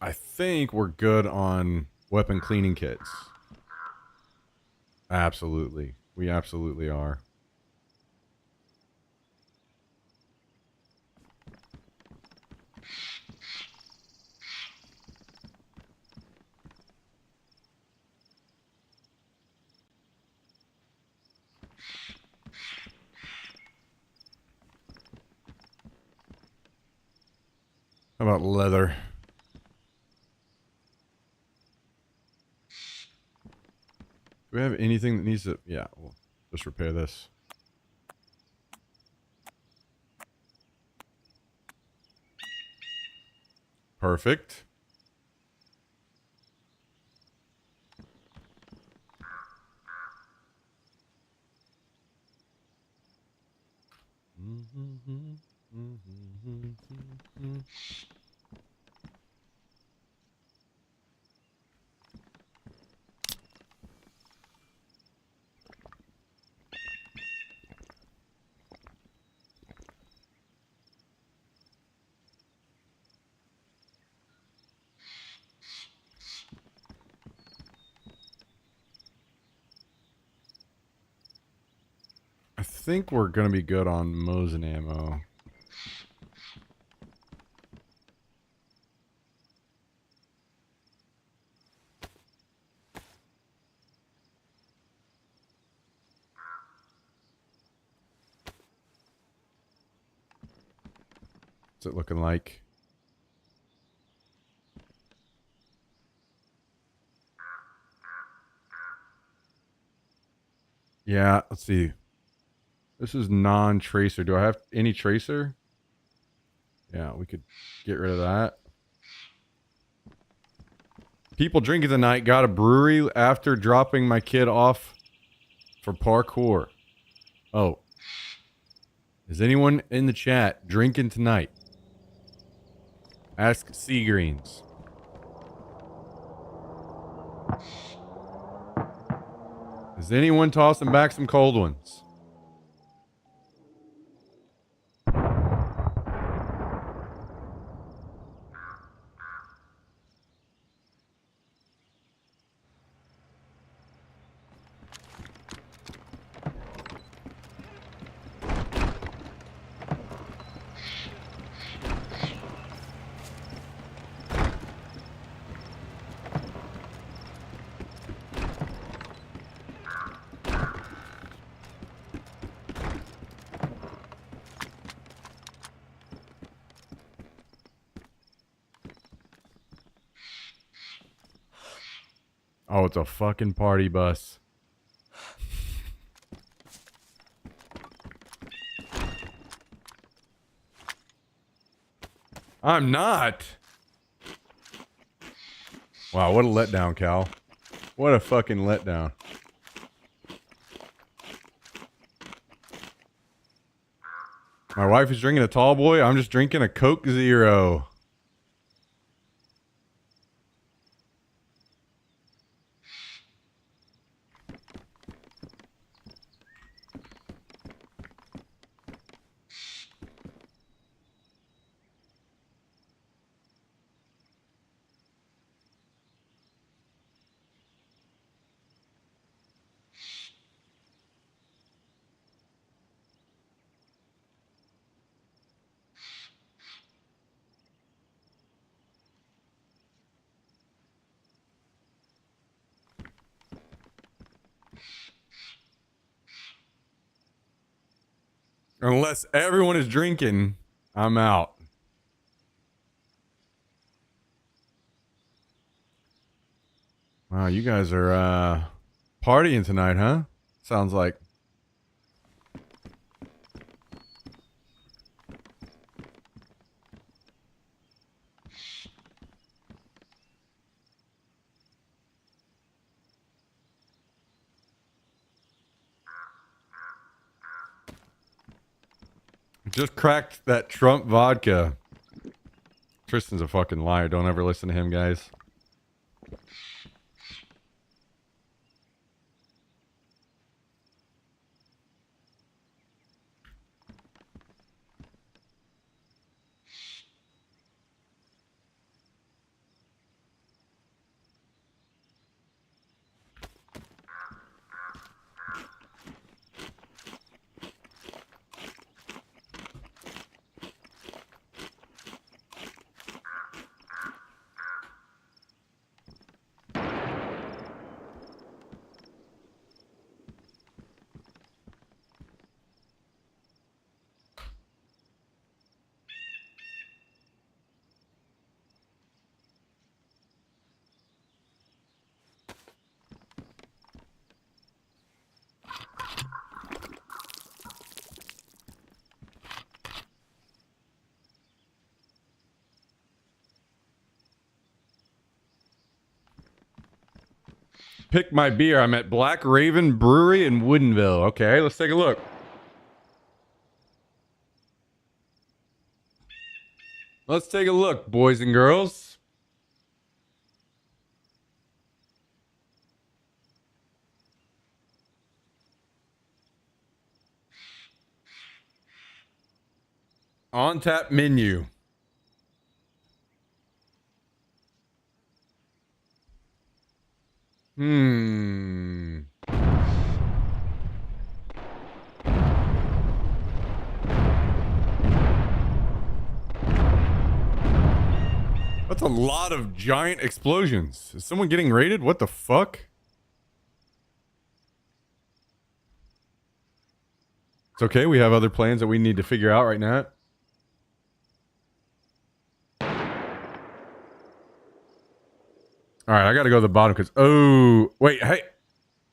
I think we're good on weapon cleaning kits. Absolutely. We absolutely are. How about leather? Do we have anything that needs to... Yeah, we'll just repair this. Perfect. I think we're going to be good on Mosin ammo. What's it looking like? Yeah, let's see. This is non-tracer. Do I have any tracer? Yeah, we could get rid of that. People drinking tonight got a brewery after dropping my kid off for parkour. Oh. Is anyone in the chat drinking tonight? Ask Seagreens. Is anyone tossing back some cold ones? Oh, it's a fucking party bus. I'm not. Wow, what a letdown, Cal. What a fucking letdown. My wife is drinking a tall boy. I'm just drinking a Coke Zero. Unless everyone is drinking, I'm out. Wow, you guys are partying tonight, huh? Sounds like. Just cracked that Trump vodka. Tristan's a fucking liar. Don't ever listen to him, guys. Pick my beer. I'm at Black Raven Brewery in Woodinville. Okay, let's take a look. Let's take a look, boys and girls. On tap menu. That's a lot of giant explosions. Is someone getting raided? What the fuck? It's okay. We have other plans that we need to figure out right now. All right, I got to go to the bottom because oh wait, hey,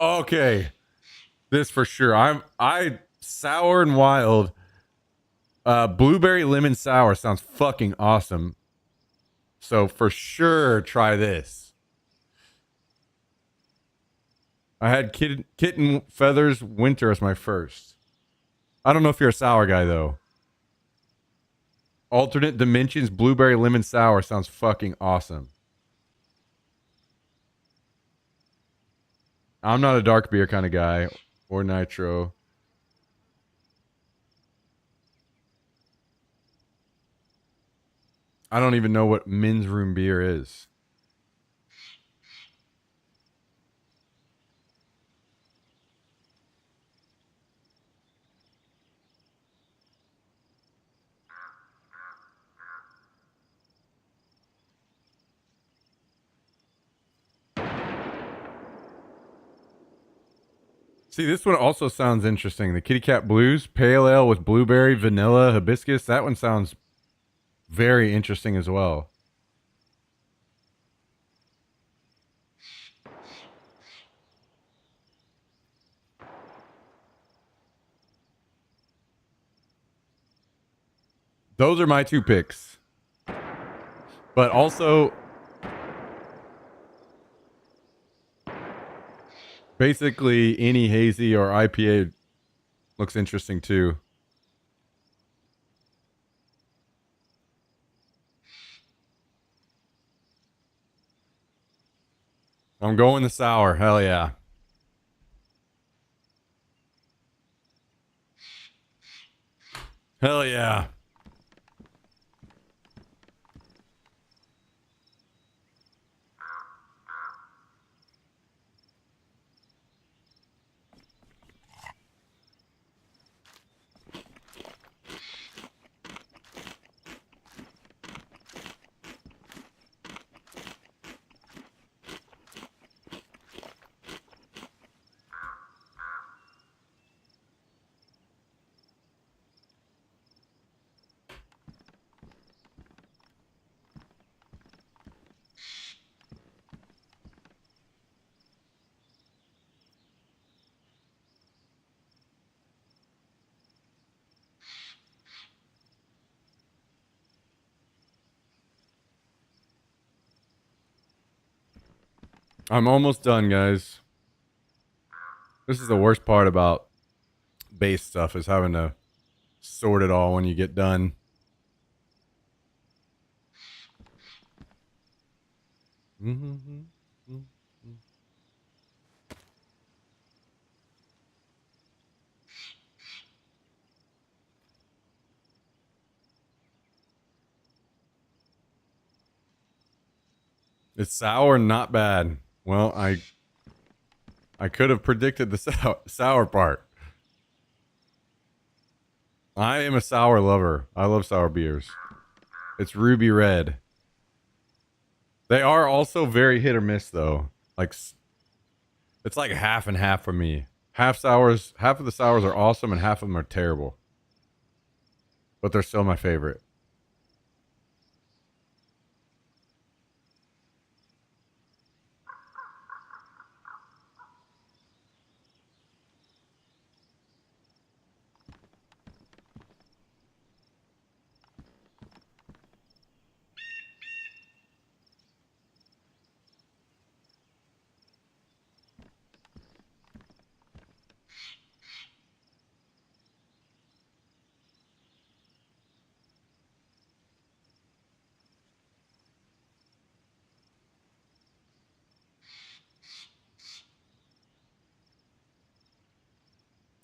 okay, this for sure. I sour and wild, blueberry lemon sour sounds fucking awesome. So for sure, try this. I had kitten feathers winter as my first. I don't know if you're a sour guy though. Alternate dimensions blueberry lemon sour sounds fucking awesome. I'm not a dark beer kind of guy or nitro. I don't even know what men's room beer is. See, this one also sounds interesting. The Kitty Cat Blues, pale ale with blueberry, vanilla, hibiscus. That one sounds very interesting as well. Those are my two picks. But also, basically, any hazy or IPA looks interesting too. I'm going the sour. Hell yeah. Hell yeah. I'm almost done, guys. This is the worst part about base stuff, is having to sort it all when you get done. It's sour, not bad. Well, I could have predicted the sour part. I am a sour lover. I love sour beers. It's ruby red. They are also very hit or miss, though. Like, it's like half and half for me. Half of the sours are awesome, and half of them are terrible. But they're still my favorite.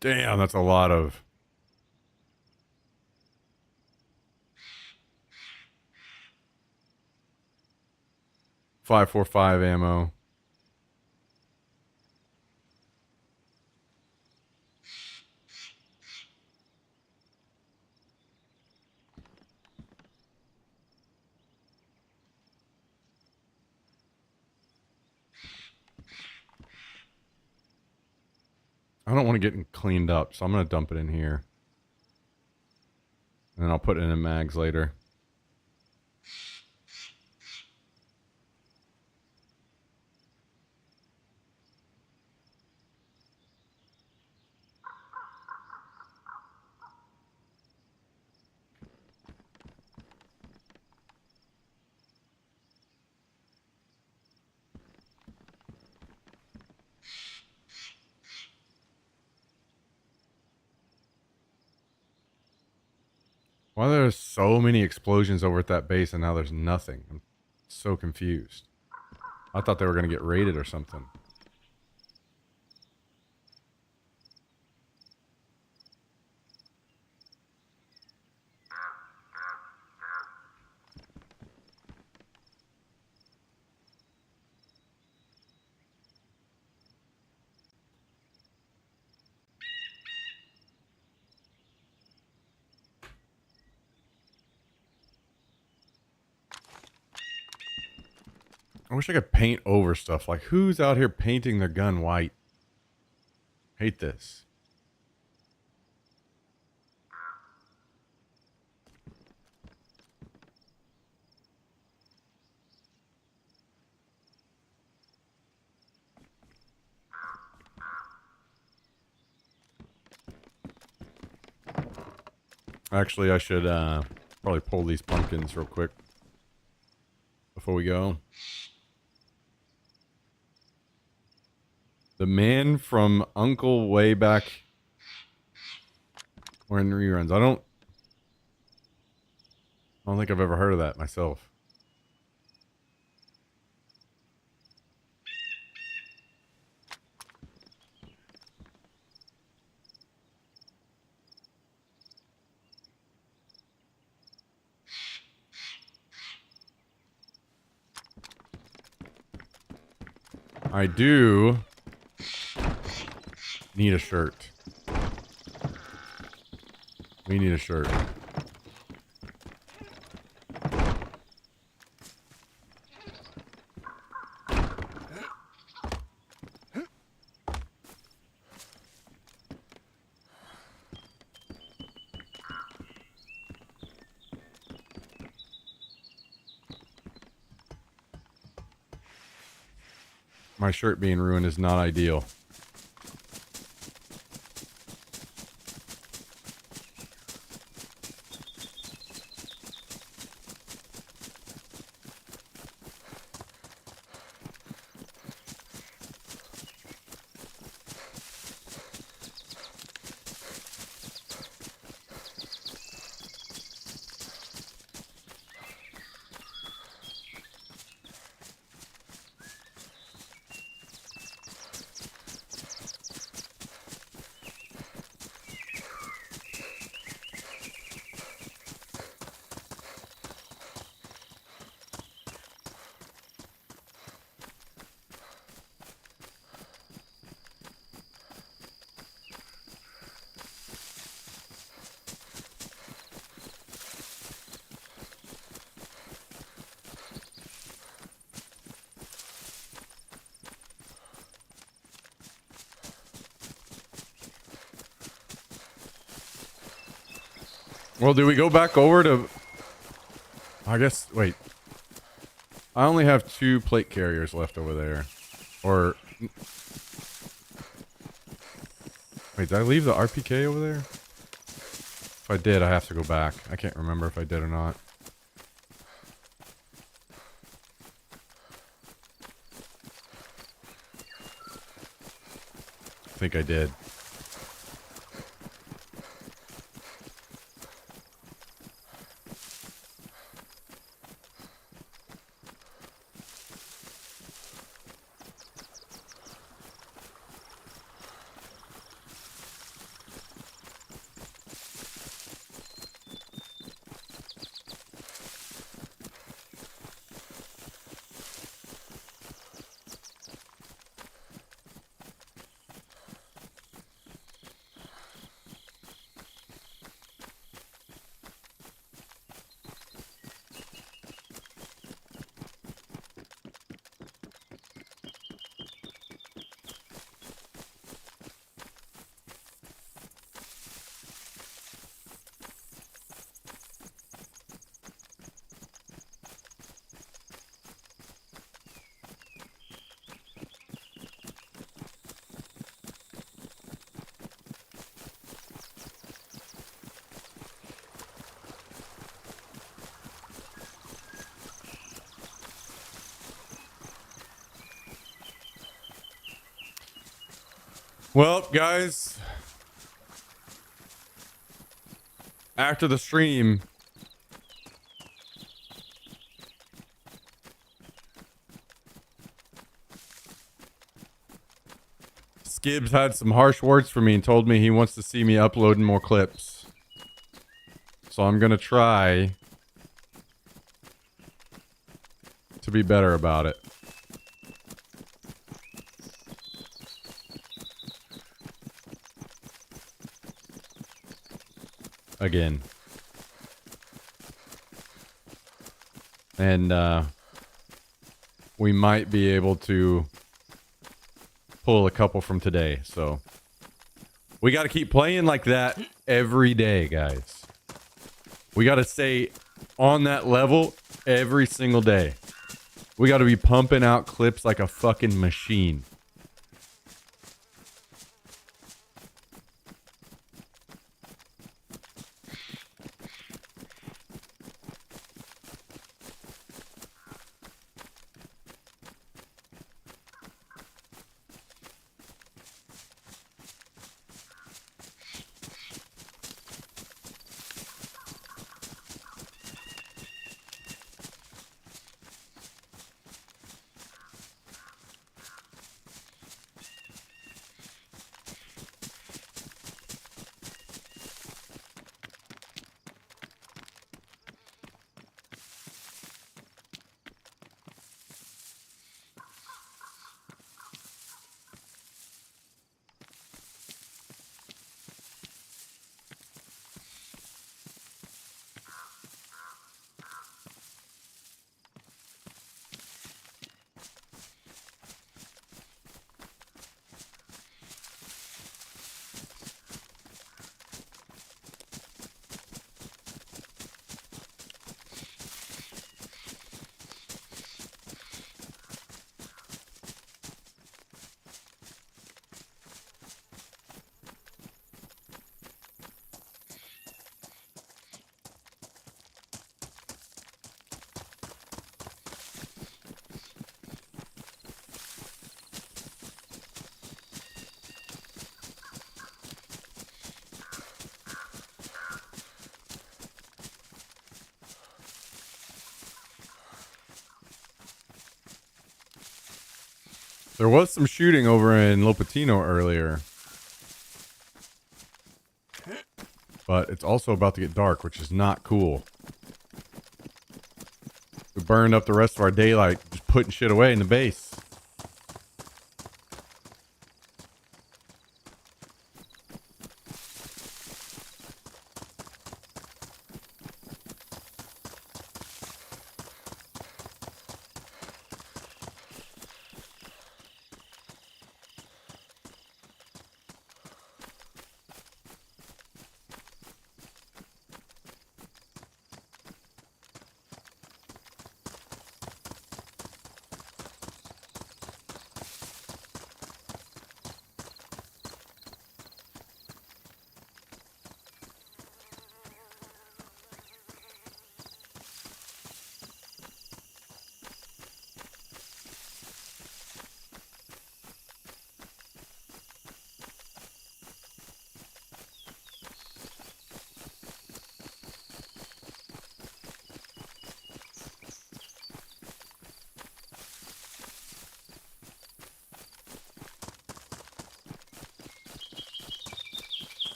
Damn, that's a lot of 5.45 ammo. I don't want to get cleaned up, so I'm going to dump it in here. And then I'll put it in mags later. Why there's so many explosions over at that base and now there's nothing? I'm so confused. I thought they were going to get raided or something. I wish I could paint over stuff. Like, who's out here painting their gun white? Hate this. Actually, I should probably pull these pumpkins real quick before we go. The man from Uncle way back. We're in reruns. I don't think I've ever heard of that myself. I do need a shirt. We need a shirt. My shirt being ruined is not ideal. Well, do we go back over to... I guess... Wait. I only have 2 plate carriers left over there. Or... Wait, did I leave the RPK over there? If I did, I have to go back. I can't remember if I did or not. I think I did. Well, guys, after the stream, Skibbs had some harsh words for me and told me he wants to see me uploading more clips. So I'm going to try to be better about it. Again. And we might be able to pull a couple from today. So we got to keep playing like that every day, guys. We got to stay on that level every single day. We got to be pumping out clips like a fucking machine. There was some shooting over in Lopatino earlier. But it's also about to get dark, which is not cool. We burned up the rest of our daylight just putting shit away in the base.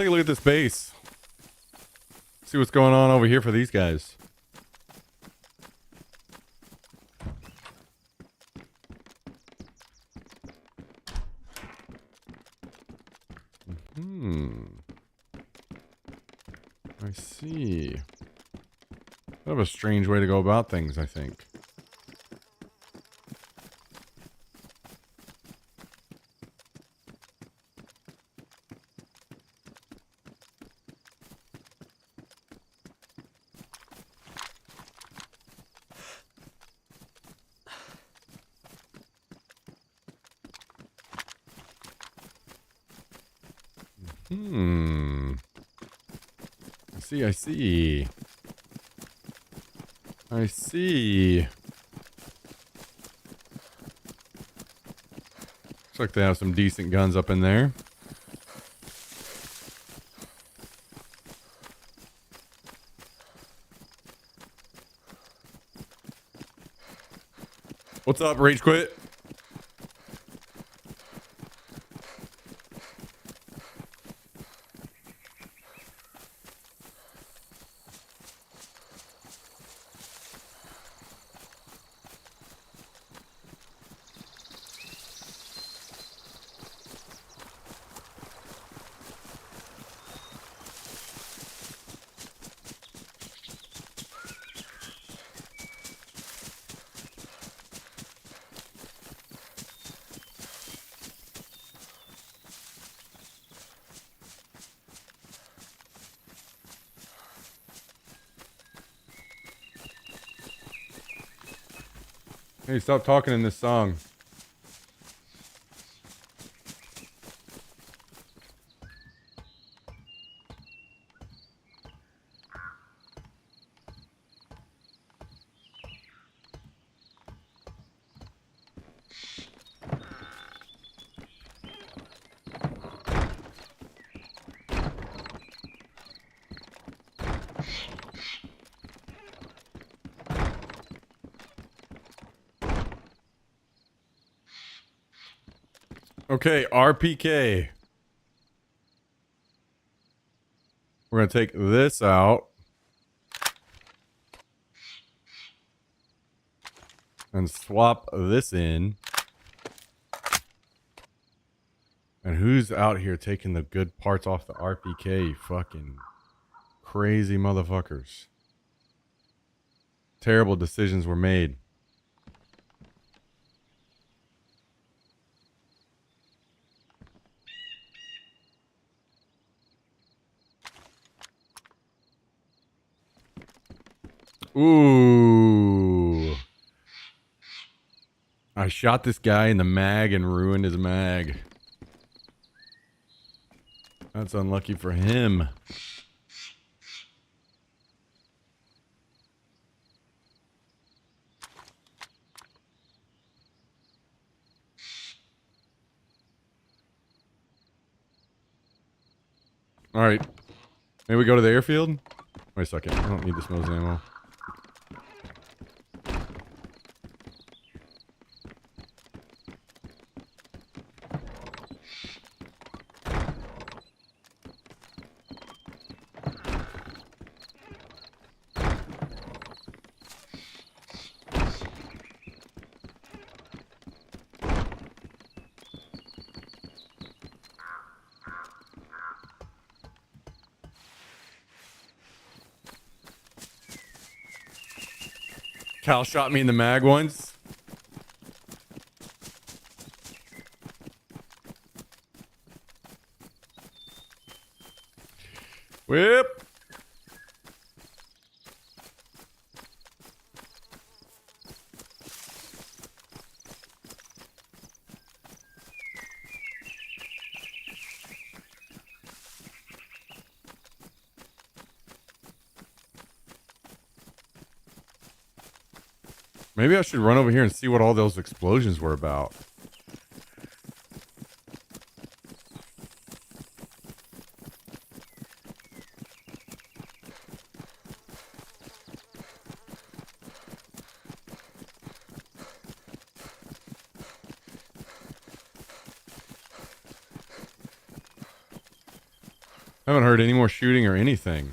take a look at this base. See what's going on over here for these guys. I see. Kind of a strange way to go about things, I think. I see. I see. Looks like they have some decent guns up in there. What's up, Rage Quit? Hey, stop talking in this song. Okay, RPK. We're going to take this out. And swap this in. And who's out here taking the good parts off the RPK? Fucking crazy motherfuckers. Terrible decisions were made. Ooh. I shot this guy in the mag and ruined his mag. That's unlucky for him. All right. Maybe we go to the airfield? Wait a second. I don't need this nose ammo. Cal shot me in the mag once. Whip. Maybe I should run over here and see what all those explosions were about. Haven't heard any more shooting or anything.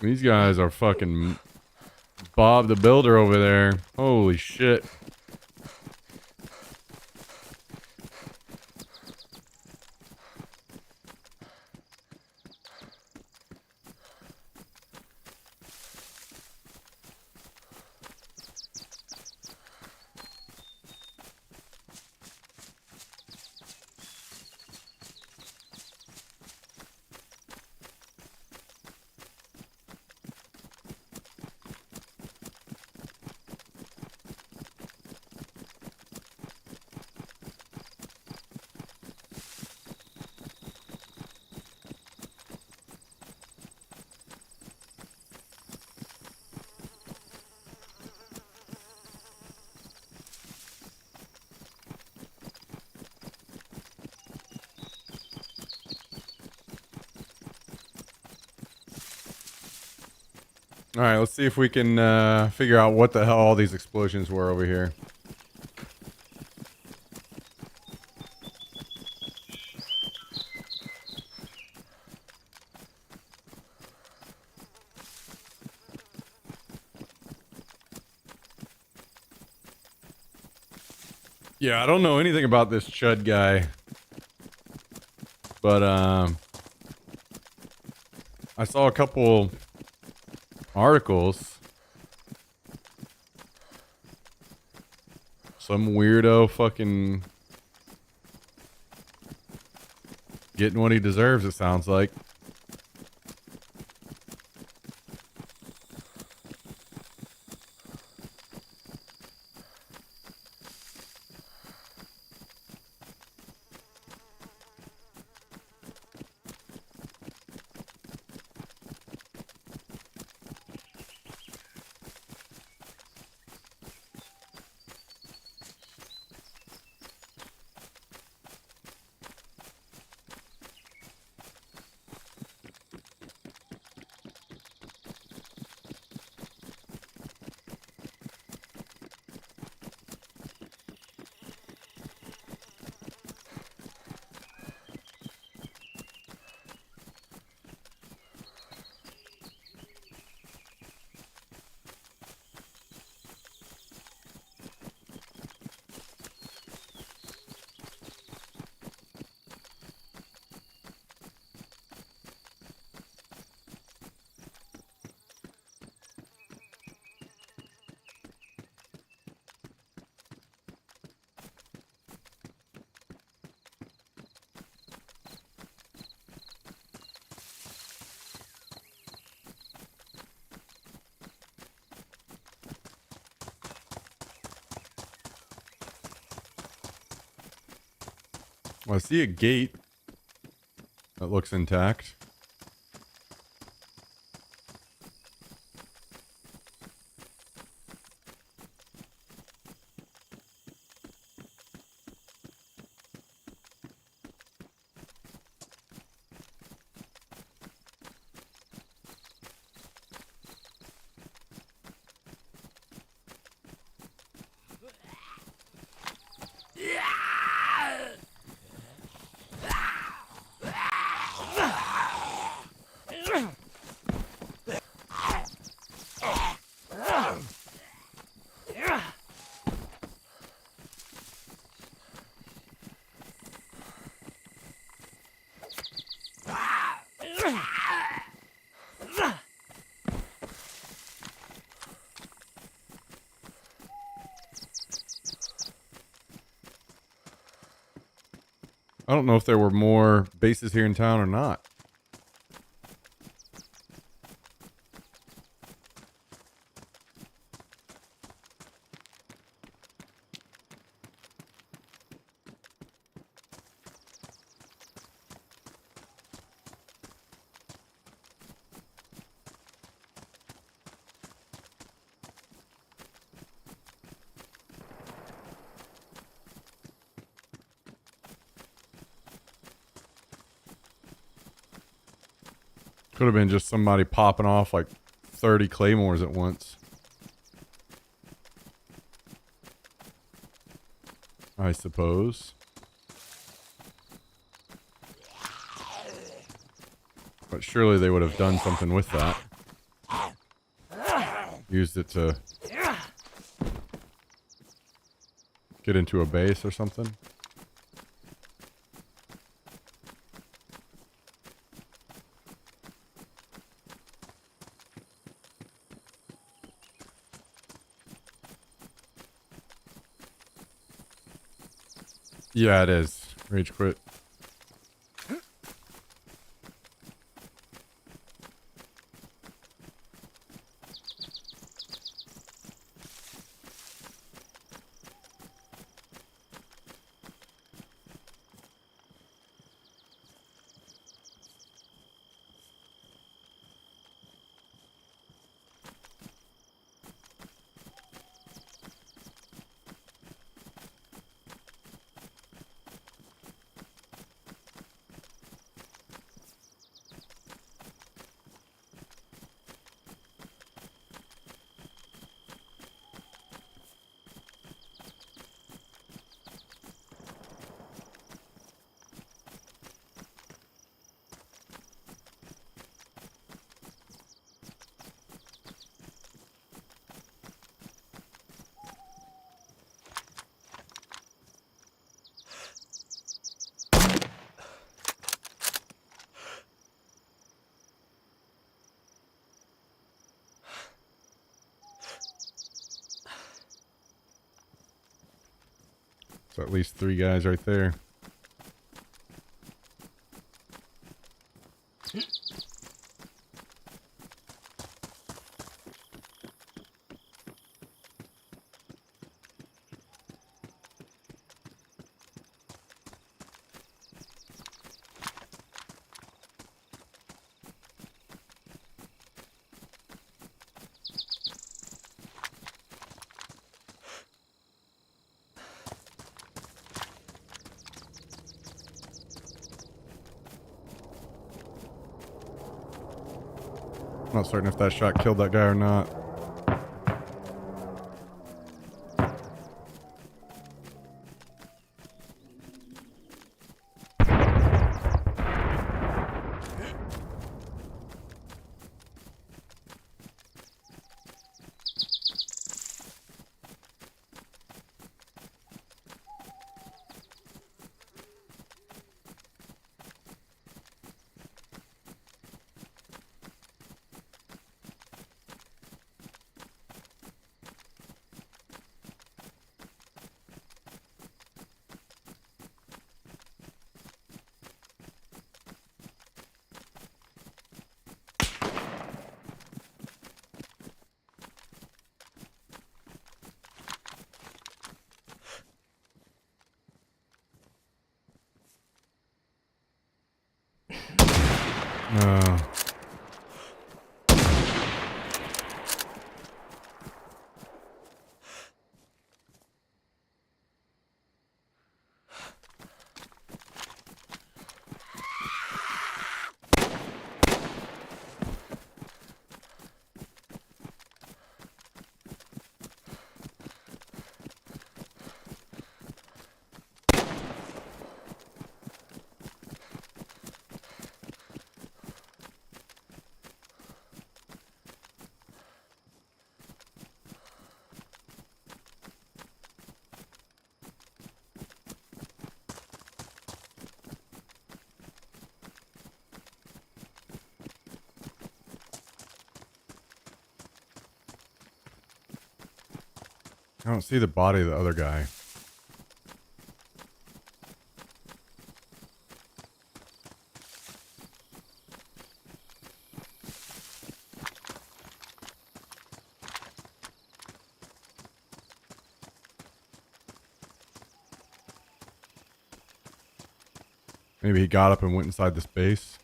These guys are fucking Bob the Builder over there. Holy shit. All right, let's see if we can figure out what the hell all these explosions were over here. Yeah, I don't know anything about this Chud guy. But, I saw a couple articles. Some weirdo fucking getting what he deserves, it sounds like. Well, I see a gate that looks intact. I don't know if there were more bases here in town or not. Could have been just somebody popping off like 30 claymores at once. I suppose. But surely they would have done something with that. Used it to get into a base or something. Yeah, it is. Rage quit. So at least 3 guys right there. I'm not certain if that shot killed that guy or not. No. I don't see the body of the other guy. Maybe he got up and went inside this base.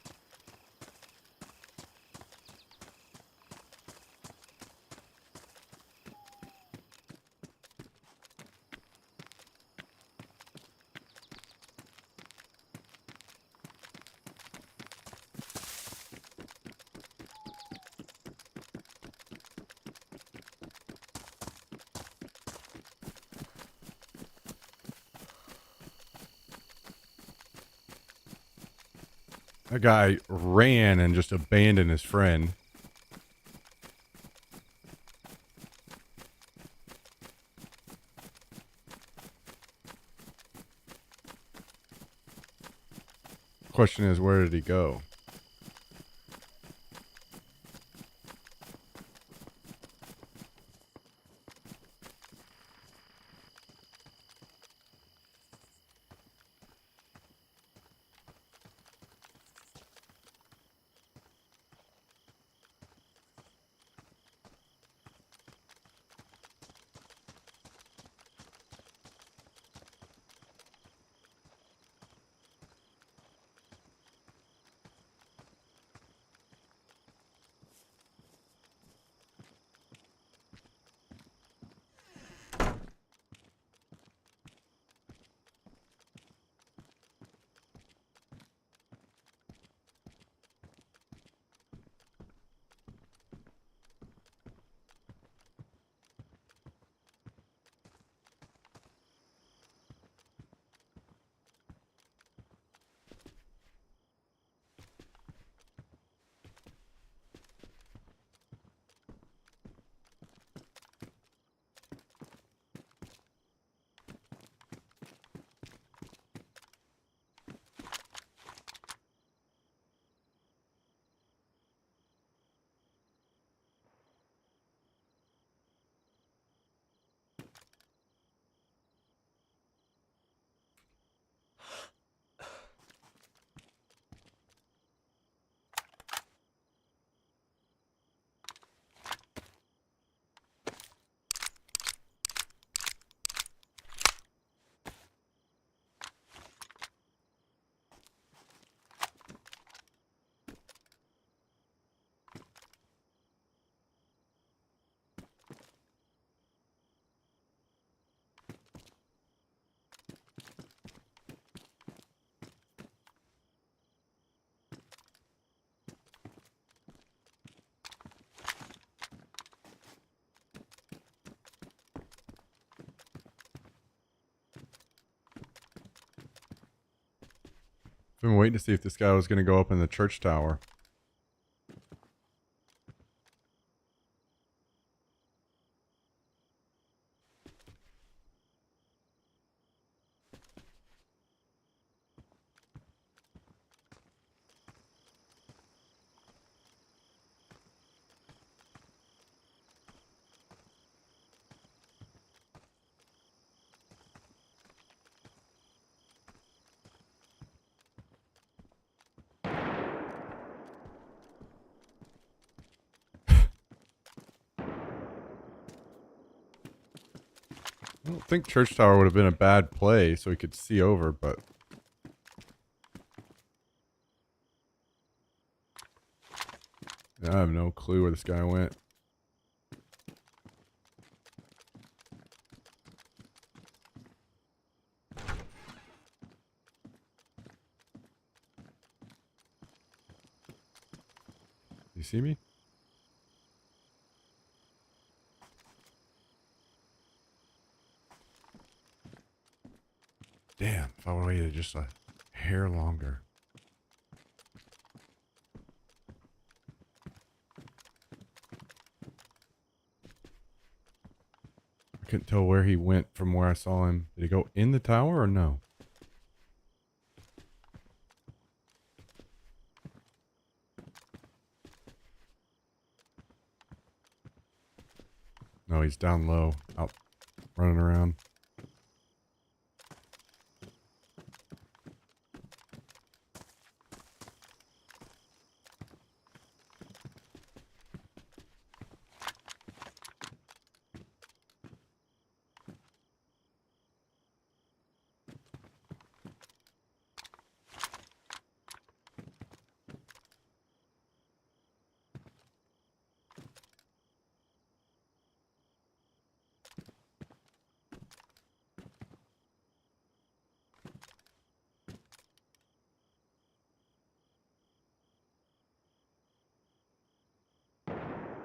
That guy ran and just abandoned his friend. Question is, where did he go? Been waiting to see if this guy was going to go up in the church tower. I don't think church tower would have been a bad play so he could see over, but... I have no clue where this guy went. You see me? Damn, if I would have waited just a hair longer. I couldn't tell where he went from where I saw him. Did he go in the tower or no? No, he's down low, out running around.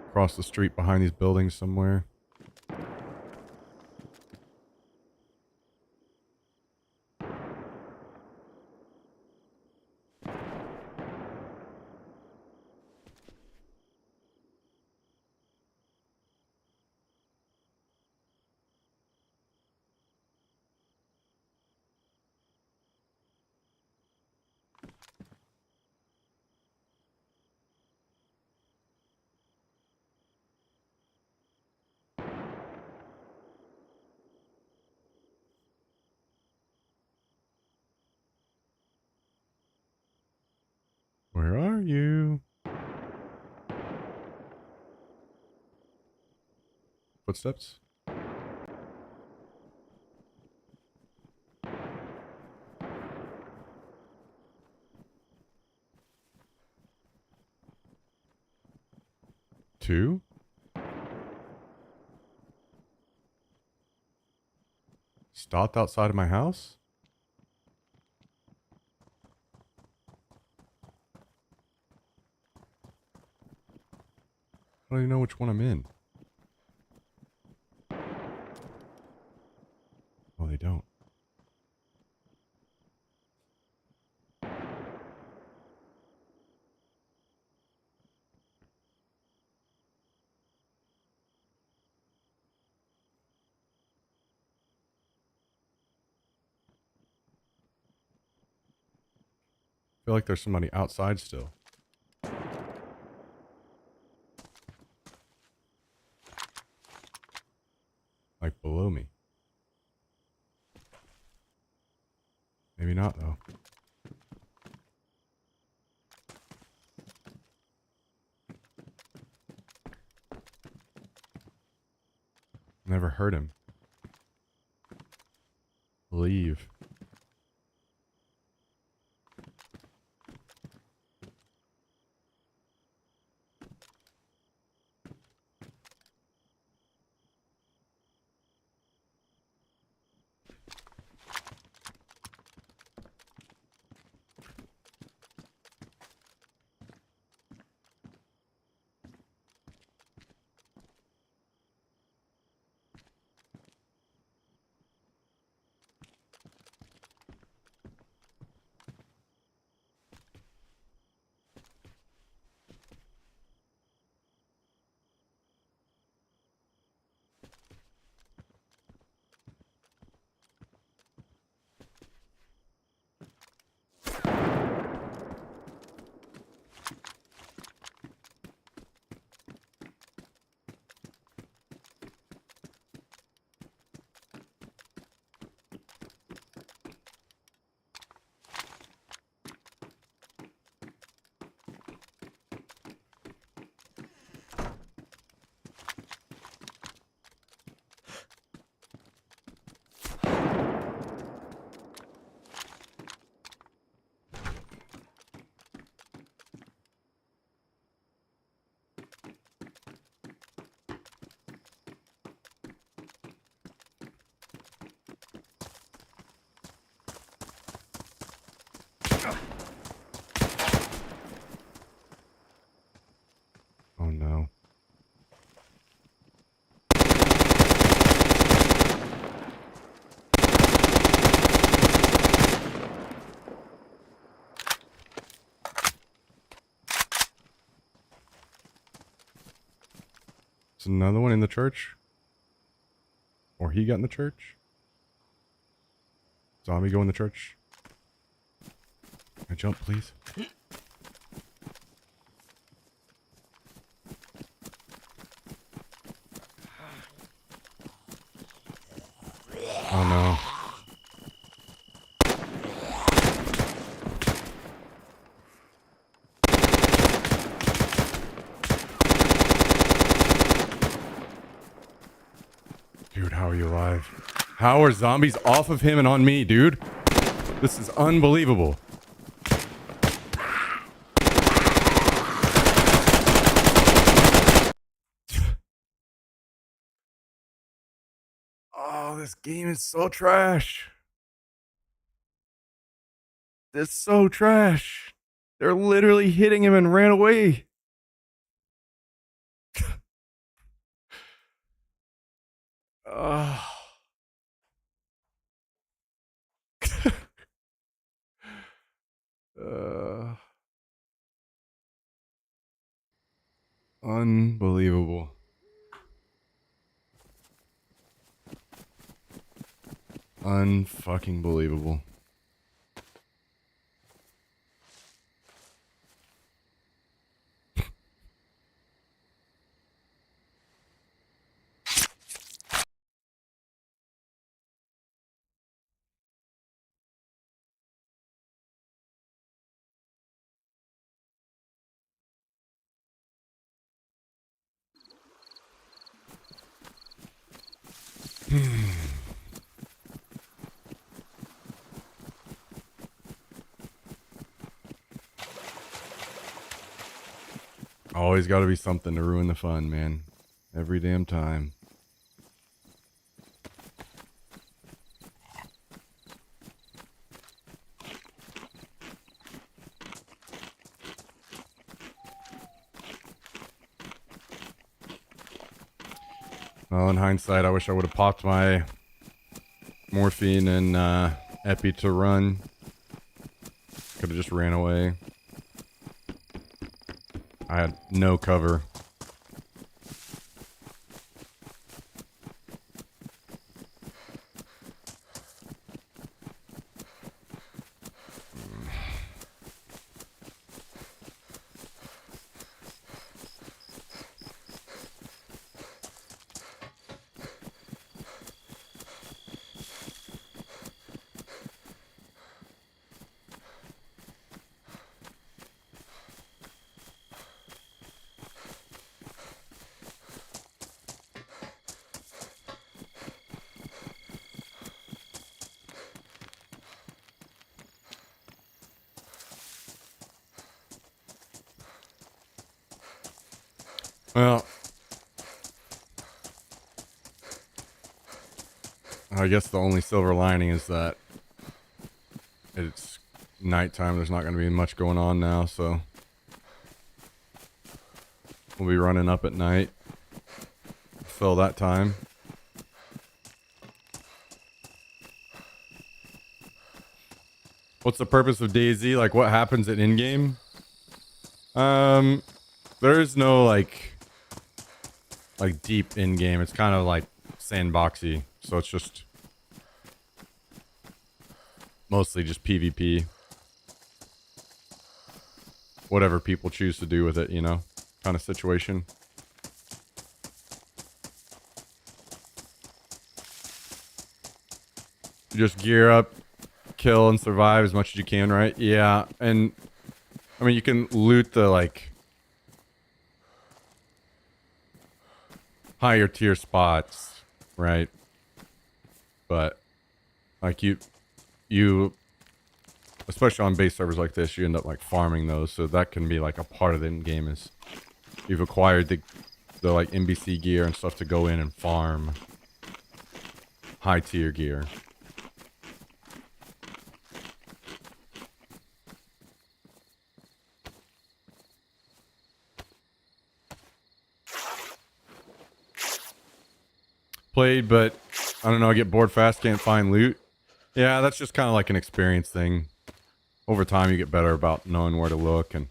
Across the street behind these buildings somewhere. Where are you? Footsteps? Two? Stopped outside of my house? I don't even know which one I'm in. Oh, they don't. I feel like there's somebody outside still. Like below me. Maybe not though. Never heard him. Leave. Oh no. Is another one in the church? Or he got in the church? Zombie go in the church? Can I jump, please? Oh no. Dude, how are you alive? How are zombies off of him and on me, dude? This is unbelievable. Oh, this game is so trash. It's so trash. They're literally hitting him and ran away. Oh. Unbelievable. Unfucking believable. Always got to be something to ruin the fun, man. Every damn time. Well, in hindsight, I wish I would have popped my morphine and epi to run. Could have just ran away. I had no cover. Well, I guess the only silver lining is that it's nighttime. There's not going to be much going on now, so we'll be running up at night. Fill that time. What's the purpose of DayZ? Like, what happens at in-game? There's no, like deep in-game. It's kind of like sandboxy. So it's just mostly just PvP. Whatever people choose to do with it, you know, kind of situation. You just gear up, kill, and survive as much as you can, right? Yeah, and I mean, you can loot the, like, higher tier spots, right? But, like, you, especially on base servers like this, you end up, like, farming those, so that can be, like, a part of the in-game is you've acquired the like, NBC gear and stuff to go in and farm high tier gear. Played, but I don't know, I get bored fast, can't find loot. Yeah, that's just kind of like an experience thing. Over time, you get better about knowing where to look and...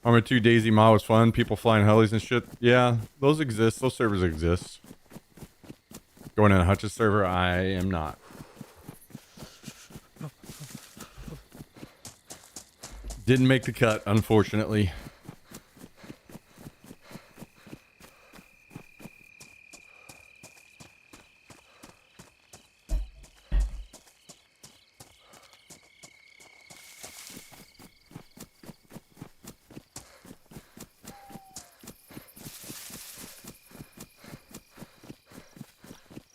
Arma 2 DayZ mod was fun. People flying helis and shit. Yeah, those exist. Those servers exist. Going in a Hutch's server? I am not. Didn't make the cut, unfortunately.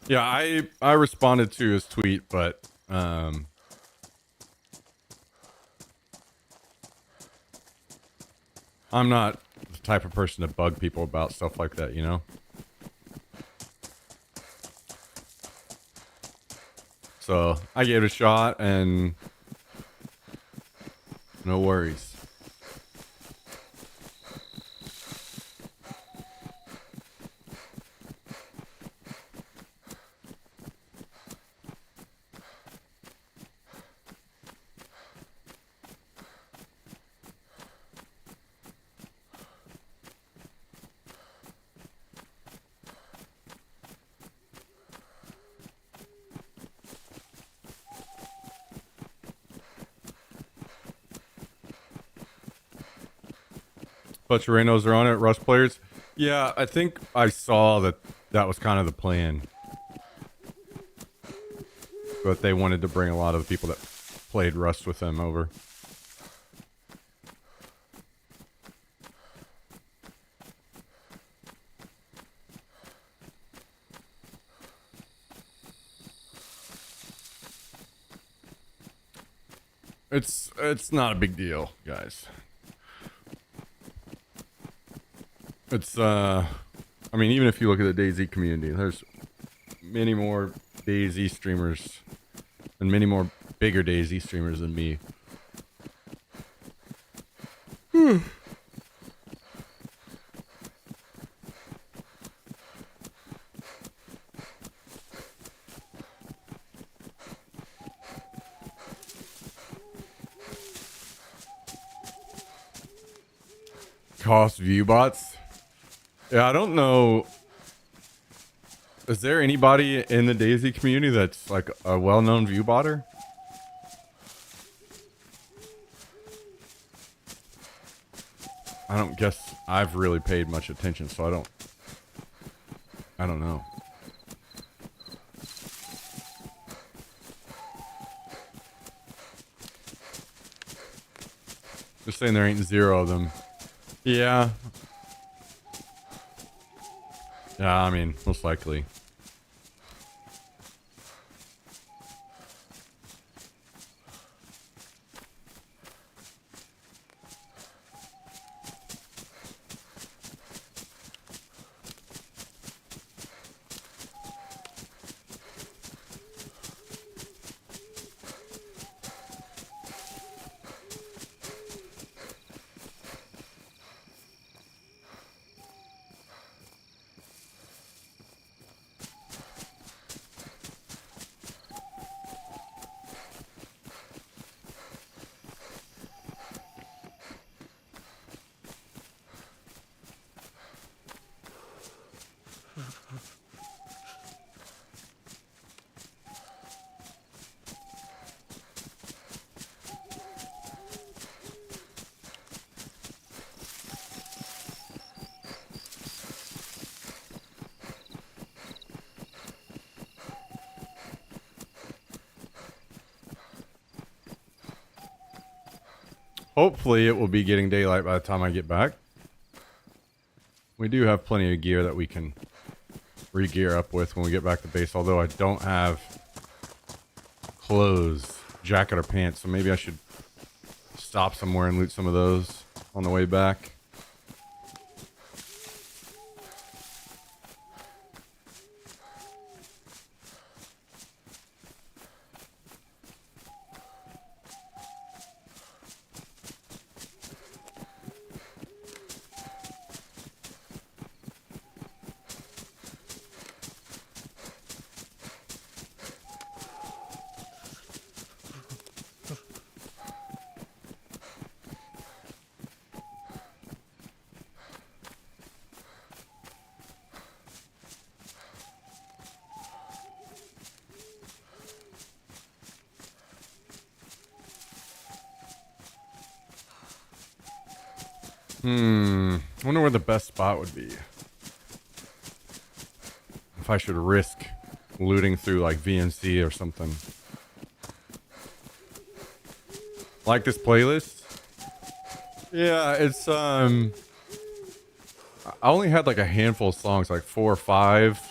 Yeah, I responded to his tweet, but I'm not the type of person to bug people about stuff like that, you know? So I gave it a shot and no worries. But Chernarus are on it, Rust players. Yeah, I think I saw that was kind of the plan. But they wanted to bring a lot of the people that played Rust with them over. It's not a big deal, guys. It's I mean, even if you look at the DayZ community, there's many more DayZ streamers and many more bigger DayZ streamers than me. Cost view bots? Yeah, I don't know. Is there anybody in the DayZ community that's like a well-known view botter? I don't guess I've really paid much attention, so I don't know. Just saying there ain't zero of them. Yeah. Yeah, I mean, most likely. Hopefully it will be getting daylight by the time I get back. We do have plenty of gear that we can re-gear up with when we get back to base, although I don't have clothes, jacket or pants, so maybe I should stop somewhere and loot some of those on the way back. I wonder where the best spot would be. If I should risk looting through like VNC or something. Like this playlist? Yeah, it's I only had like a handful of songs, like 4 or 5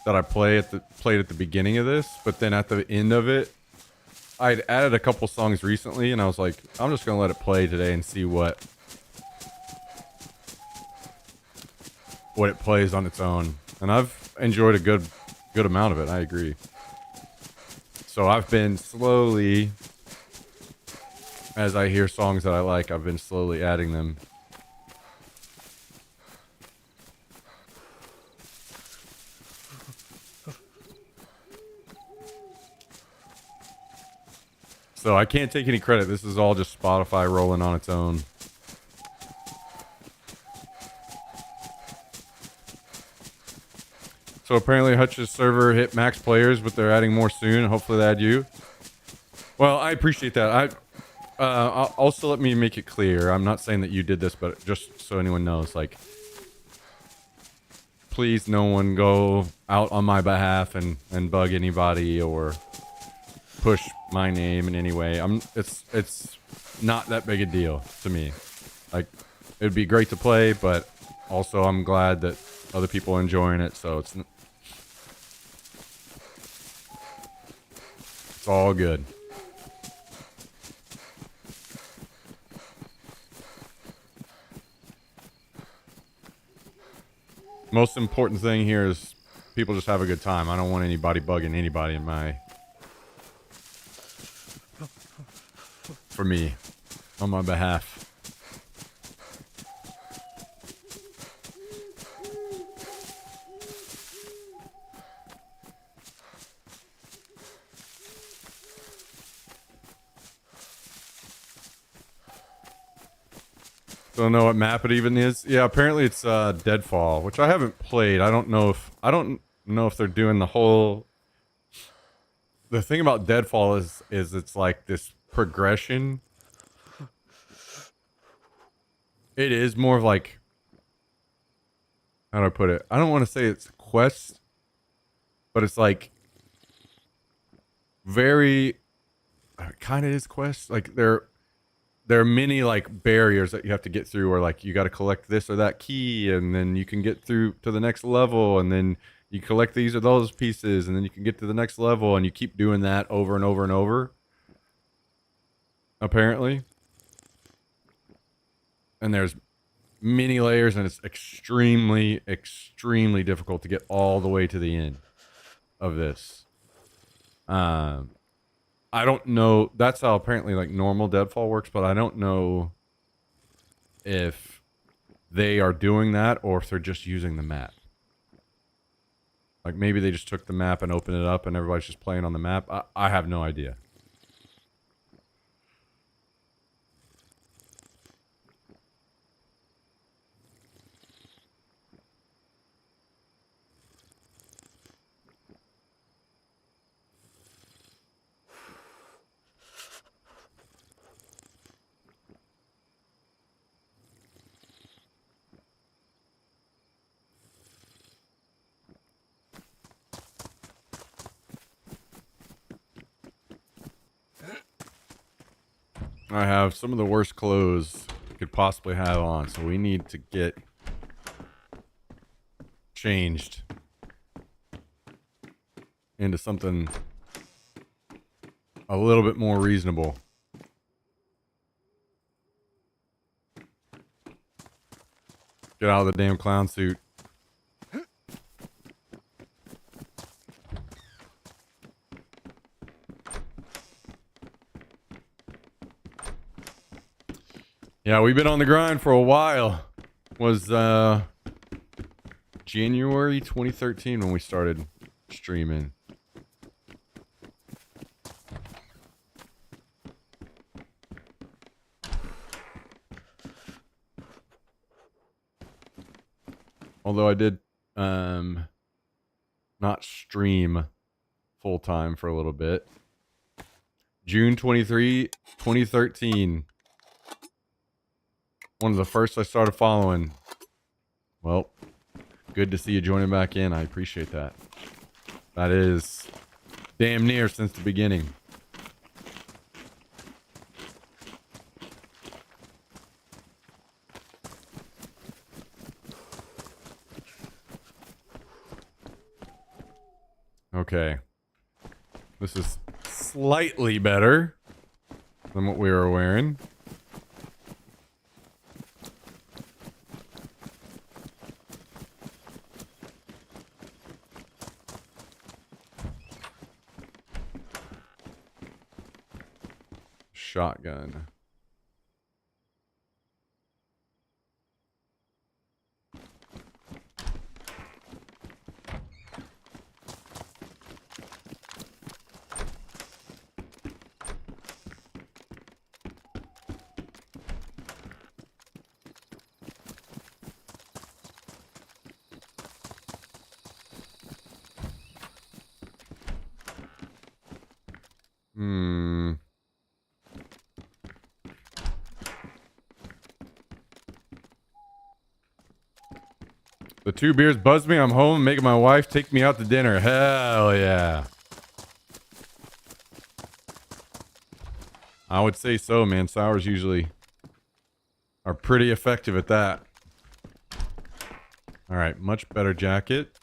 that I played at the beginning of this, but then at the end of it, I'd added a couple songs recently, and I was like, I'm just gonna let it play today and see what it plays on its own. And I've enjoyed a good amount of it. I agree. So I've been slowly, as I hear songs that I like, I've been slowly adding them. So I can't take any credit. This is all just Spotify rolling on its own. So apparently Hutch's server hit max players, but they're adding more soon. Hopefully they add you. Well, I appreciate that. Also, let me make it clear. I'm not saying that you did this, but just so anyone knows, like, please no one go out on my behalf and bug anybody or push my name in any way. It's not that big a deal to me. Like, it'd be great to play, but also I'm glad that other people are enjoying it, so it's all good. Most important thing here is people just have a good time. I don't want anybody bugging anybody in my... For me. On my behalf. Don't know what map it even is. Yeah, apparently it's Deadfall, which I haven't played. I don't know if they're doing the whole... The thing about Deadfall is it's like this progression. It is more of like, how do I put it? I don't want to say it's quest, but it's like very kind of is quest. Like there are many like barriers that you have to get through, or like you got to collect this or that key, and then you can get through to the next level, and then you collect these or those pieces, and then you can get to the next level, and you keep doing that over and over and over. Apparently. And there's many layers, and it's extremely, extremely difficult to get all the way to the end of this. I don't know. That's how apparently like normal Deadfall works, but I don't know if they are doing that or if they're just using the map. Like maybe they just took the map and opened it up and everybody's just playing on the map. I have no idea. I have some of the worst clothes you could possibly have on, so we need to get changed into something a little bit more reasonable. Get out of the damn clown suit. Yeah, we've been on the grind for a while. Was January 2013 when we started streaming. Although I did not stream full time for a little bit. June 23, 2013. One of the first I started following. Well, good to see you joining back in. I appreciate that. That is damn near since the beginning. Okay. This is slightly better than what we were wearing. Shotgun. The 2 beers buzzed me. I'm home making my wife take me out to dinner. Hell yeah. I would say so, man. Sours usually are pretty effective at that. All right, much better jacket.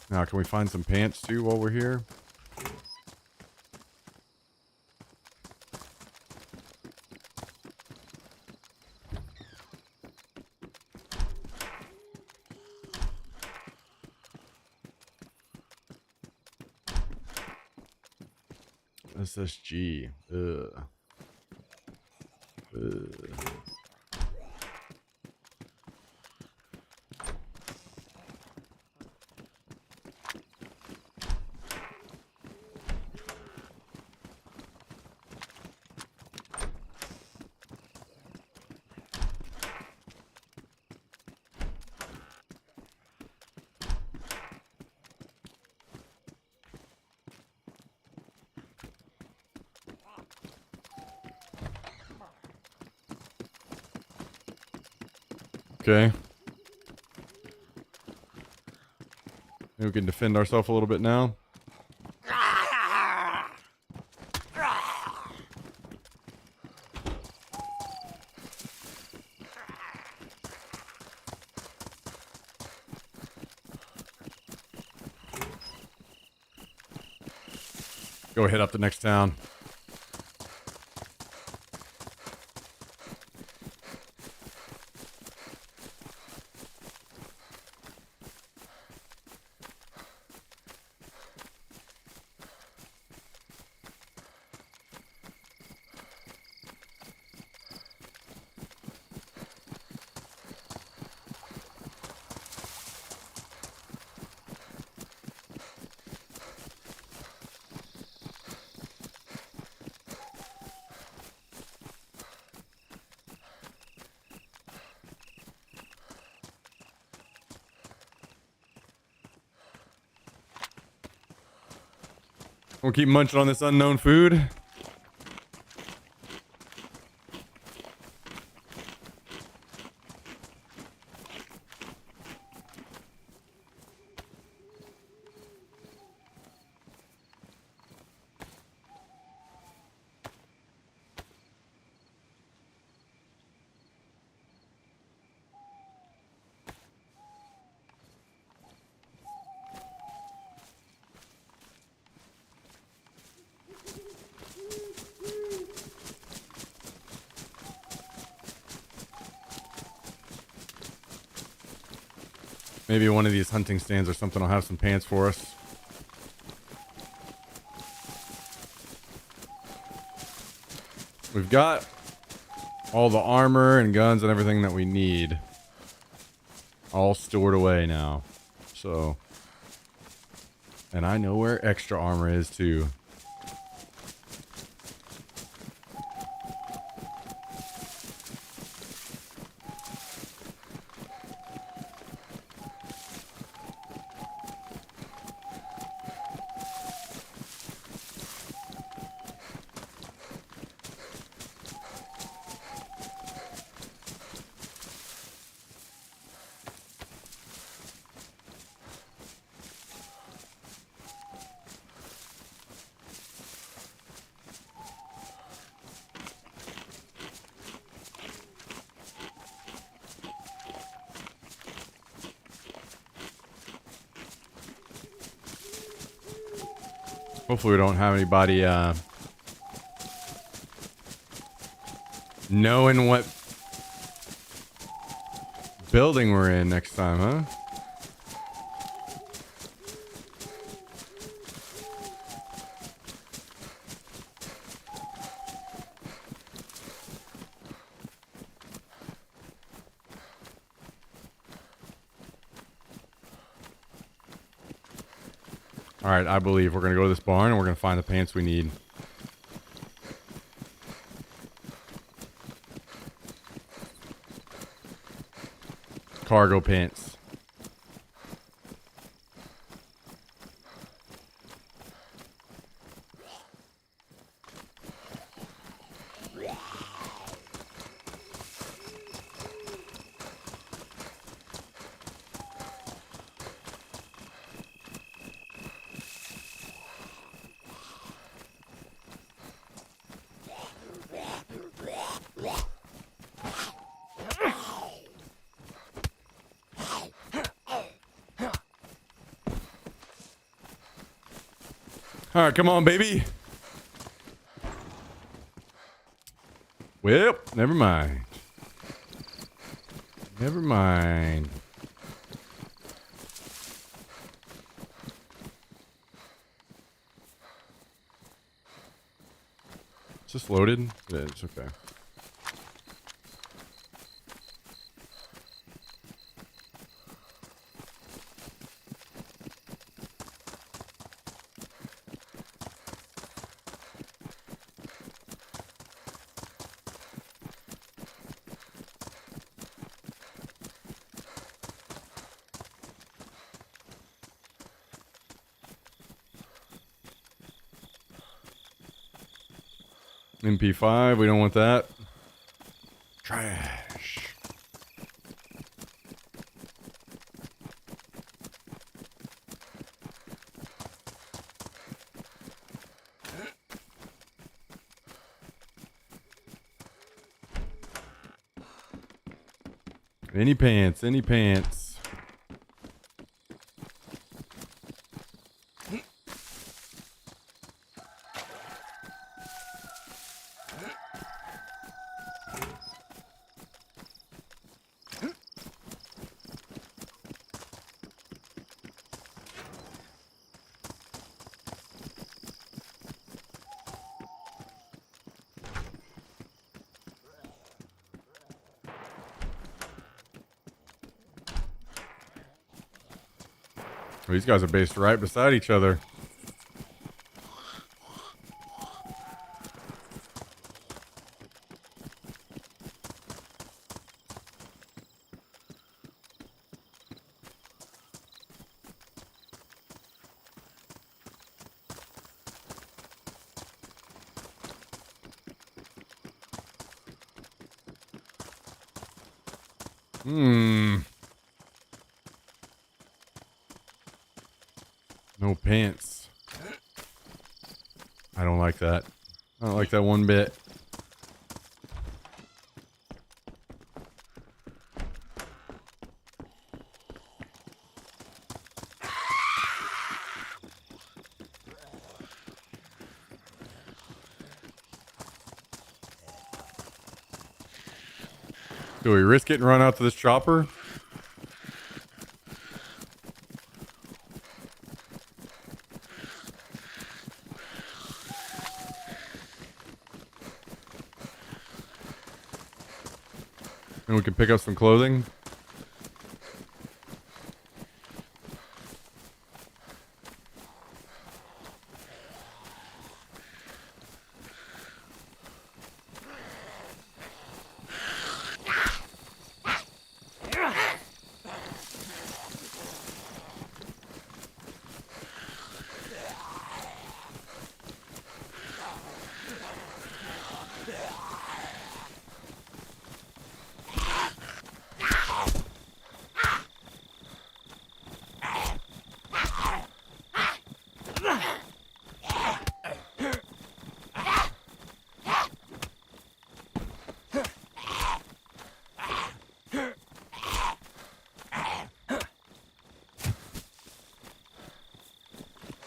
Now, can we find some pants too while we're here? SSG. Ugh. Ugh. Okay. Maybe we can defend ourselves a little bit now. Go hit up the next town. We'll keep munching on this unknown food. Maybe one of these hunting stands or something will have some pants for us. We've got all the armor and guns and everything that we need all stored away now. So, and I know where extra armor is too. Hopefully we don't have anybody knowing what building we're in next time, huh? Alright, I believe we're going to go to this barn and we're going to find the pants we need. Cargo pants. All right, come on, baby. Well, never mind. Never mind. Is this loaded? It is, okay. MP5, we don't want that. Trash. Any pants, any pants. Oh, these guys are based right beside each other. No pants. I don't like that. I don't like that one bit. Do we risk it and run out to this chopper? And we can pick up some clothing.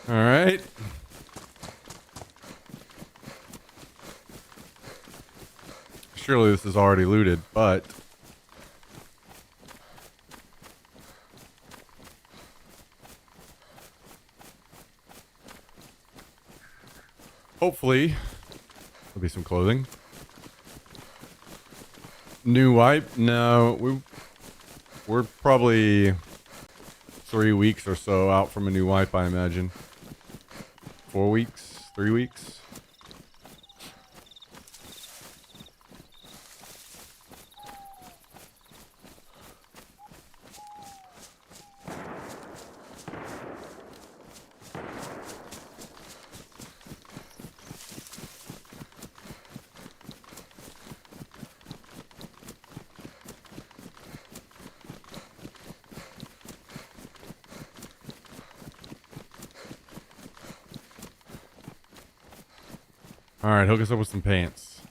All right. Surely this is already looted, but hopefully there'll be some clothing. New wipe? No, we're probably 3 weeks or so out from a new wipe, I imagine. 4 weeks? 3 weeks? Alright, hook us up with some pants.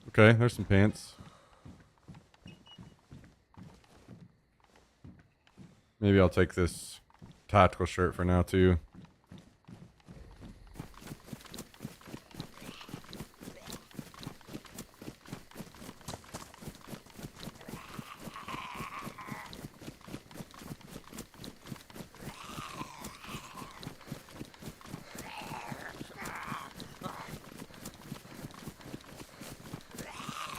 Okay, there's some pants. Maybe I'll take this tactical shirt for now, too.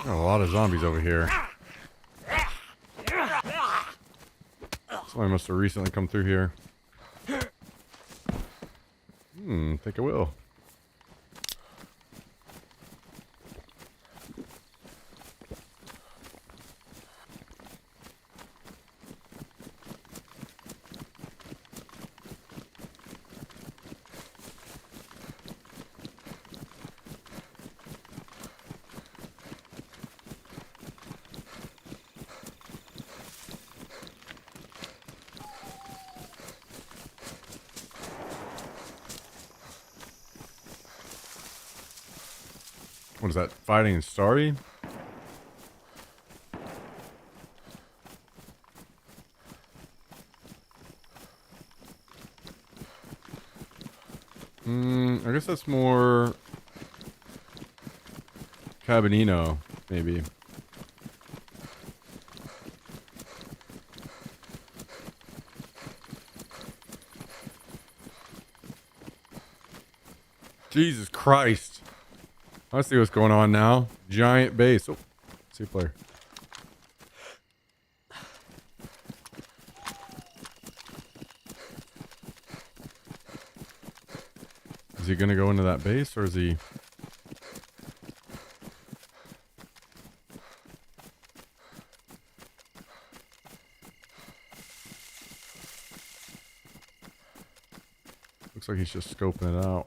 Got a lot of zombies over here. Somebody must have recently come through here. Think I will. What is that? Fighting Starry? I guess that's more Cabinino, maybe. Jesus Christ. I see what's going on now. Giant base. Oh, see a player. Is he gonna go into that base or is he? Looks like he's just scoping it out.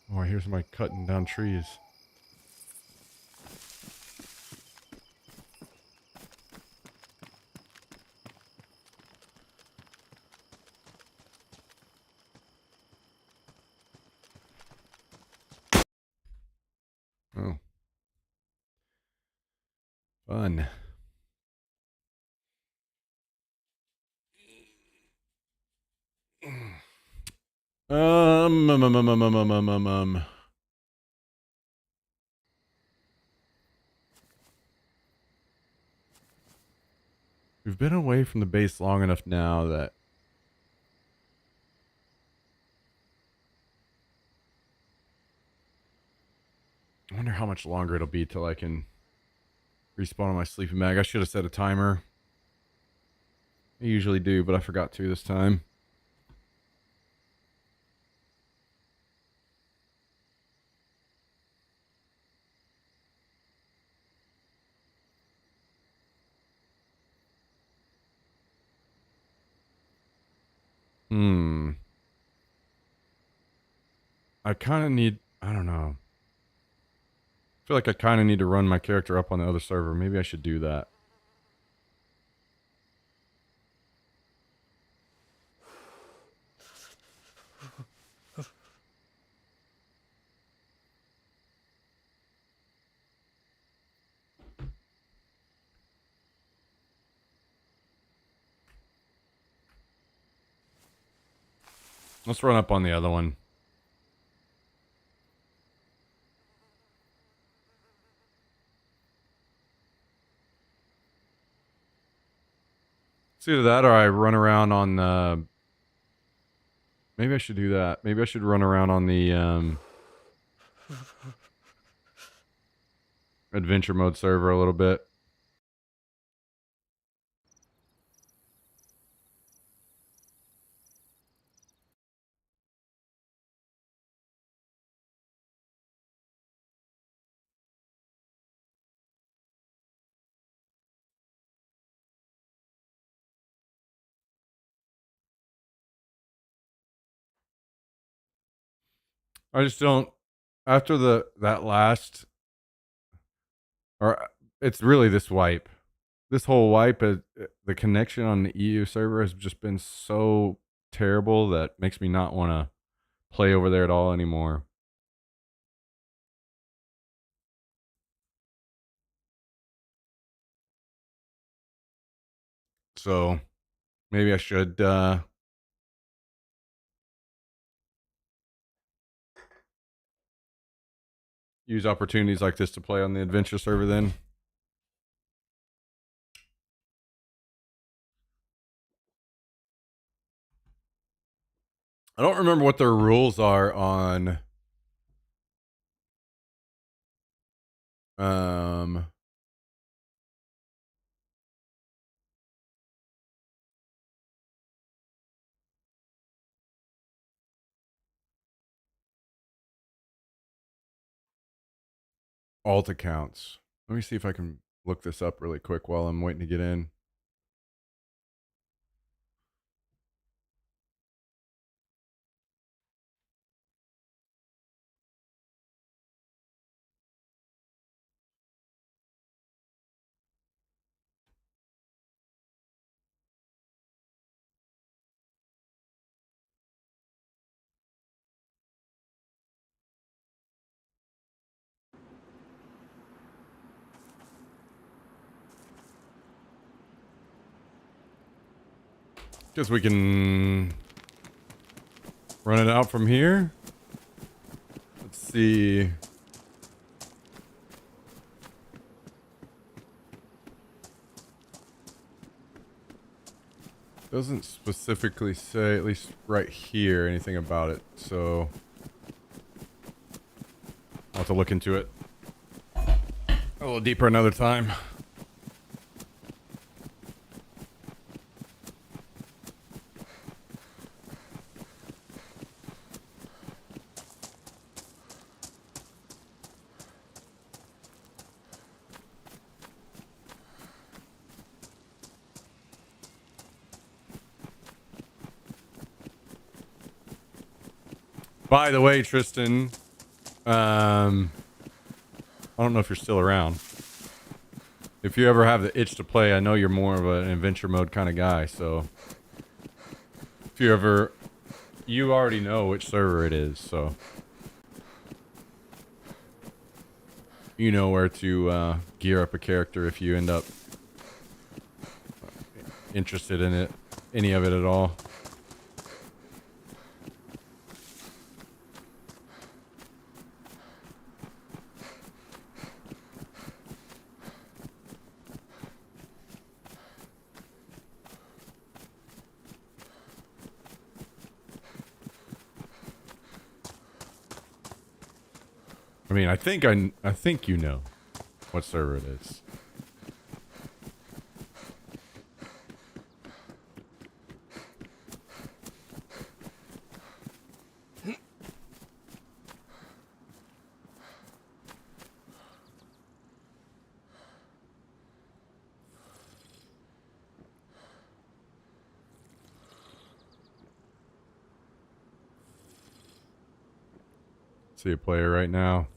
Oh, I hear somebody cutting down trees. Oh. Fun. Um, um, um, um, um, um, um, um, um. We've been away from the base long enough now that I wonder how much longer it'll be till I can respawn on my sleeping bag. I should have set a timer. I usually do, but I forgot to this time. I kind of need, I don't know. I feel like I kind of need to run my character up on the other server. Maybe I should do that. Let's run up on the other one. It's either that or I run around on the... Maybe I should do that. Maybe I should run around on the adventure mode server a little bit. I just don't... After that last... Or it's really this wipe. this whole wipe, the connection on the EU server has just been so terrible that makes me not want to play over there at all anymore. So maybe I should use opportunities like this to play on the adventure server then. I don't remember what their rules are on alt accounts. Let me see if I can look this up really quick while I'm waiting to get in. Guess we can run it out from here. Let's see. Doesn't specifically say, at least right here, anything about it. So I'll have to look into it a little deeper another time. By the way, Tristan, I don't know if you're still around. If you ever have the itch to play, I know you're more of an adventure mode kind of guy, so if you ever, you already know which server it is, so you know where to gear up a character if you end up interested in it, any of it at all. I mean, I think you know what server it is. See a player right now.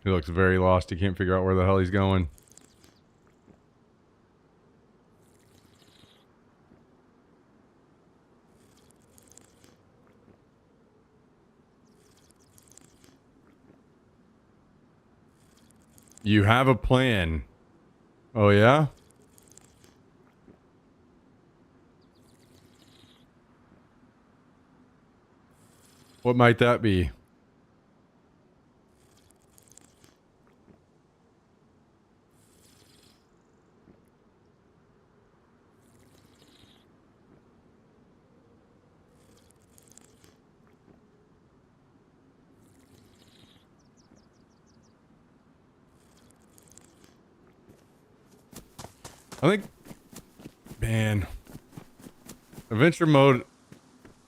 He looks very lost. He can't figure out where the hell he's going. You have a plan. Oh, yeah? What might that be? I think, man, adventure mode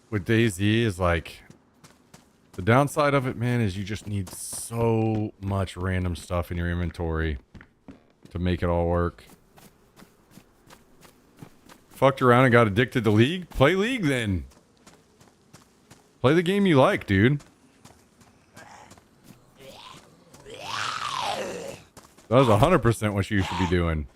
with DayZ is like, The downside of it, man, is you just need so much random stuff in your inventory to make it all work. Fucked around and got addicted to League? Play League then. Play the game you like, dude. That was 100% what you should be doing.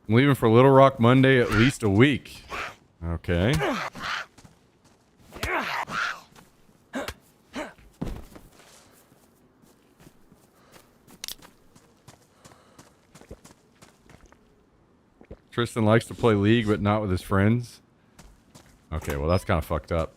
I'm leaving for Little Rock Monday at least a week. Okay. Tristan likes to play League, but not with his friends. Okay, well, that's kind of fucked up.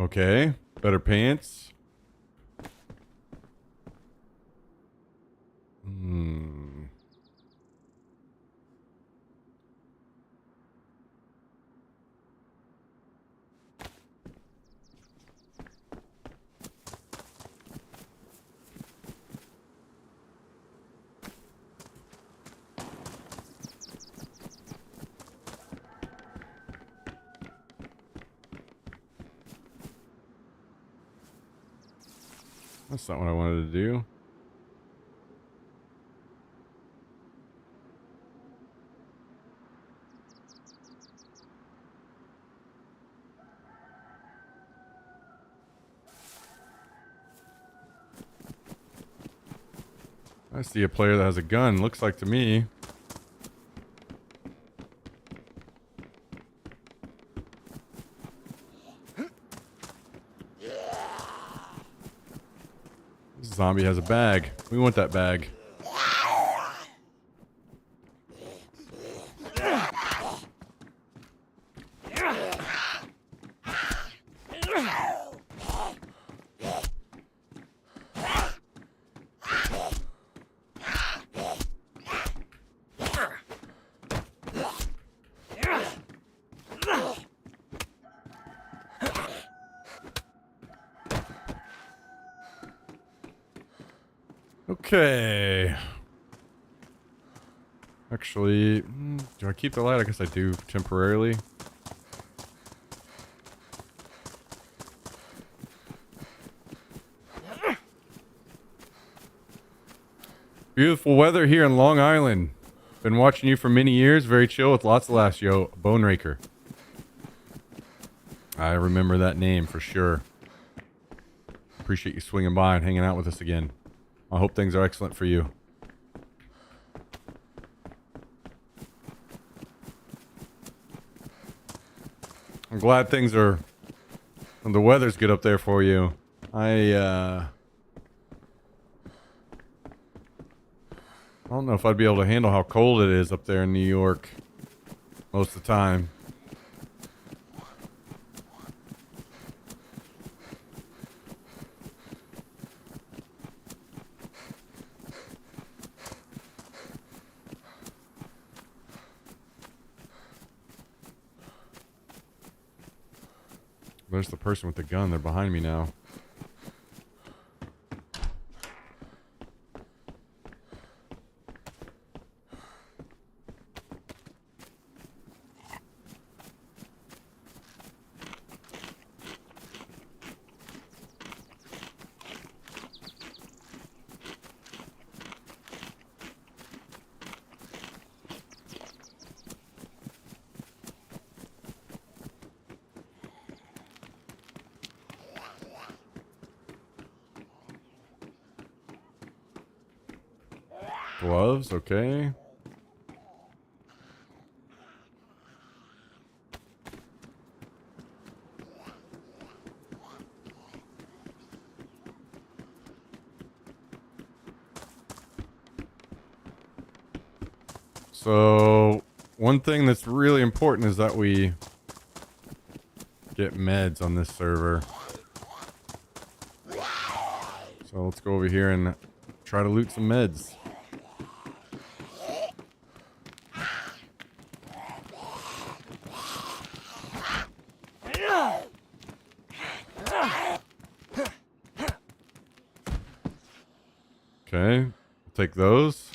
Okay, better pants. That's not what I wanted to do. I see a player that has a gun, looks like to me. This zombie has a bag. We want that bag. Okay. Actually, do I keep the light? I guess I do temporarily. Beautiful weather here in Long Island. Been watching you for many years. Very chill with lots of laughs, yo. Bone Raker. I remember that name for sure. Appreciate you swinging by and hanging out with us again. I hope things are excellent for you. I'm glad things are... the weather's good up there for you. I don't know if I'd be able to handle how cold it is up there in New York most of the time. There's the person with the gun. They're behind me now. Gloves, okay. So, one thing that's really important is that we get meds on this server. So let's go over here and try to loot some meds. Okay, I'll take those.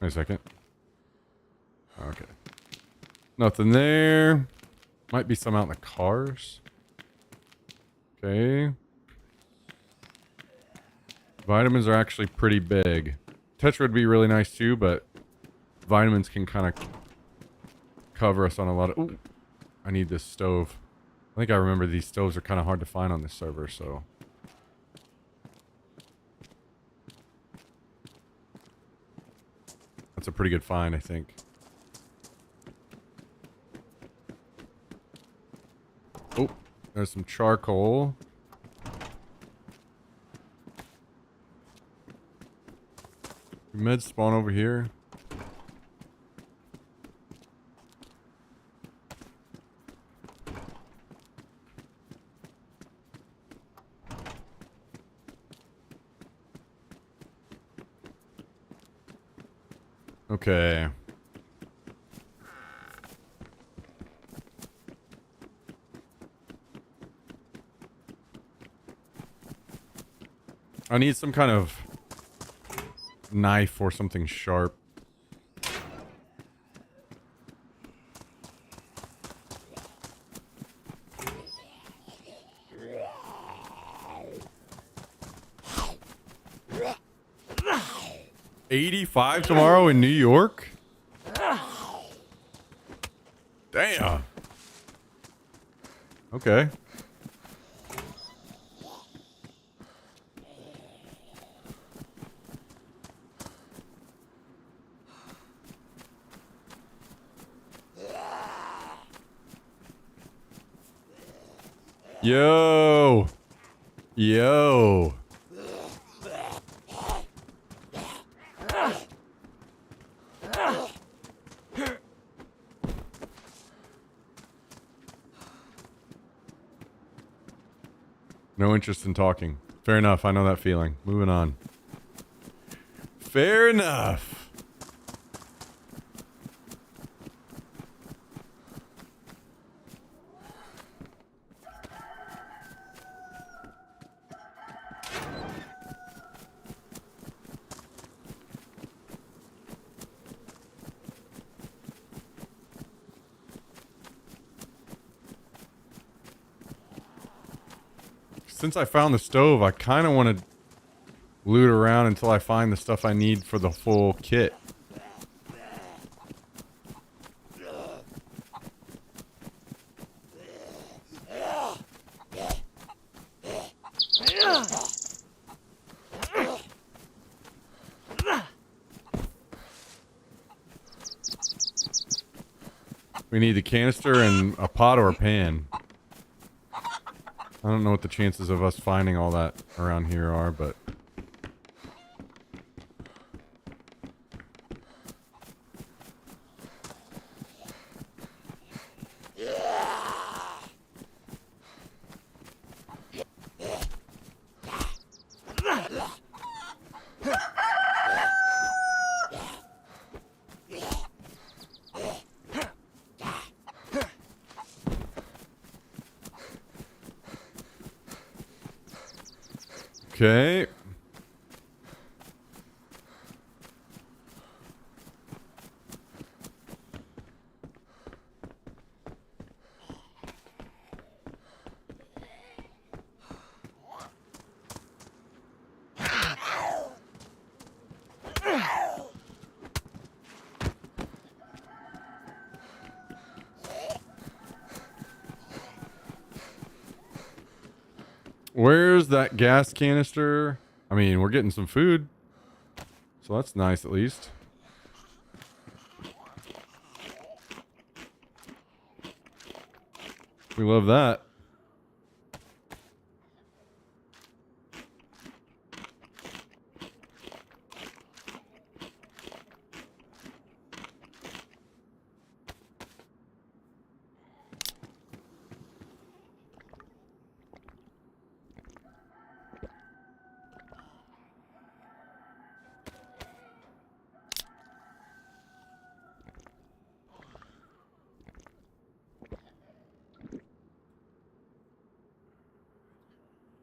Wait a second. Okay. Nothing there. Might be some out in the cars. Okay. Vitamins are actually pretty big. Tetra would be really nice too, but vitamins can kind of cover us on a lot of... Ooh, I need this stove. I think I remember these stoves are kind of hard to find on this server, so... That's a pretty good find, I think. Oh, there's some charcoal. Med spawn over here. Okay. I need some kind of knife or something sharp. $85 tomorrow in New York? Damn. Okay. Yo. Yo. No interest in talking. Fair enough. I know that feeling. Moving on. Fair enough. Since I found the stove, I kind of want to loot around until I find the stuff I need for the full kit. We need the canister and a pot or a pan. I don't know what the chances of us finding all that around here are, but... Okay. Where's that gas canister? I mean, we're getting some food. So that's nice at least. We love that.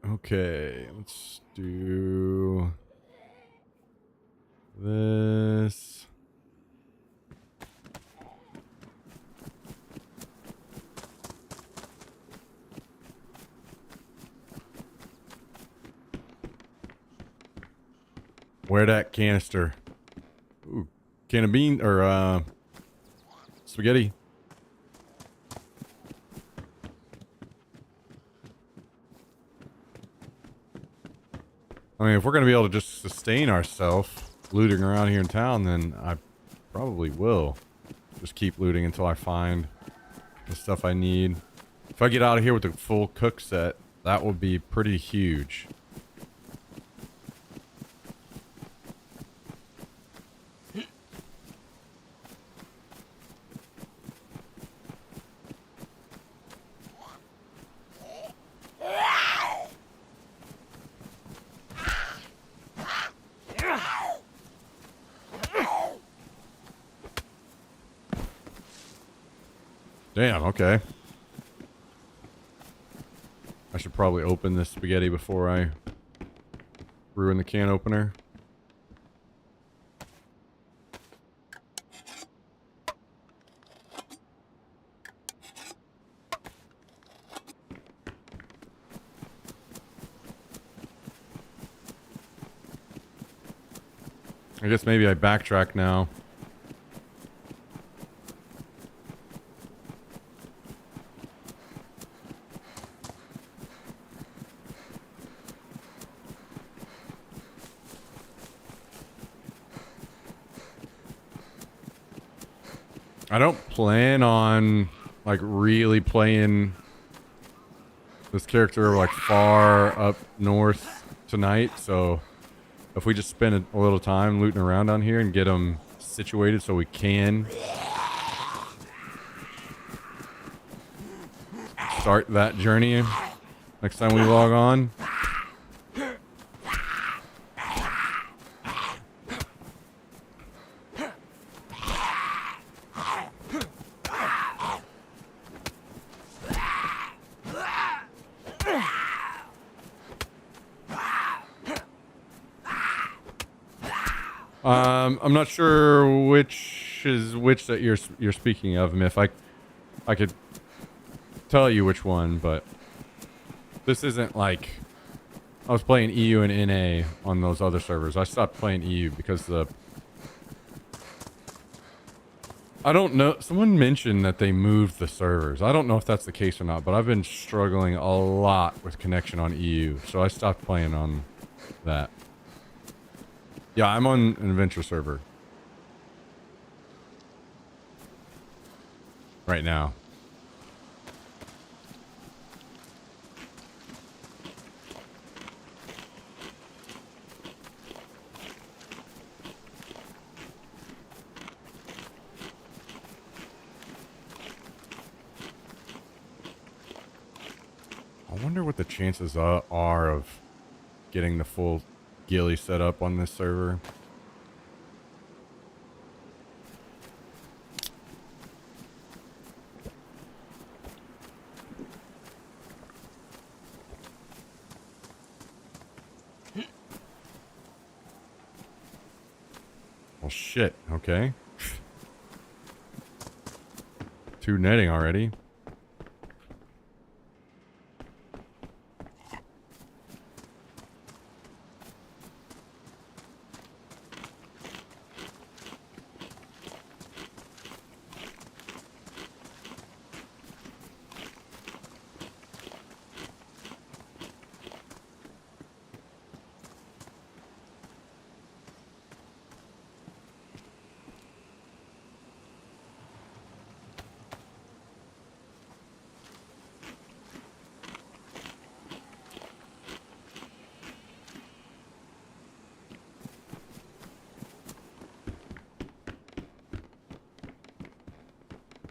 Okay, let's do this. Where that canister? Ooh, can of bean or spaghetti. I mean, if we're gonna be able to just sustain ourselves looting around here in town, then I probably will just keep looting until I find the stuff I need. If I get out of here with a full cook set, that would be pretty huge. Damn, okay. I should probably open this spaghetti before I ruin the can opener. I guess maybe I backtrack now. I don't plan on like really playing this character like far up north tonight, so if we just spend a little time looting around down here and get them situated so we can start that journey next time we log on. I'm not sure which is which that you're speaking of, Myth. I could tell you which one, but this isn't like I was playing EU and NA on those other servers. I stopped playing EU because I don't know. Someone mentioned that they moved the servers. I don't know if that's the case or not, but I've been struggling a lot with connection on EU, so I stopped playing on that. Yeah, I'm on an adventure server right now. I wonder what the chances are of getting the full ghillie set up on this server. shit. Okay. 2 netting already.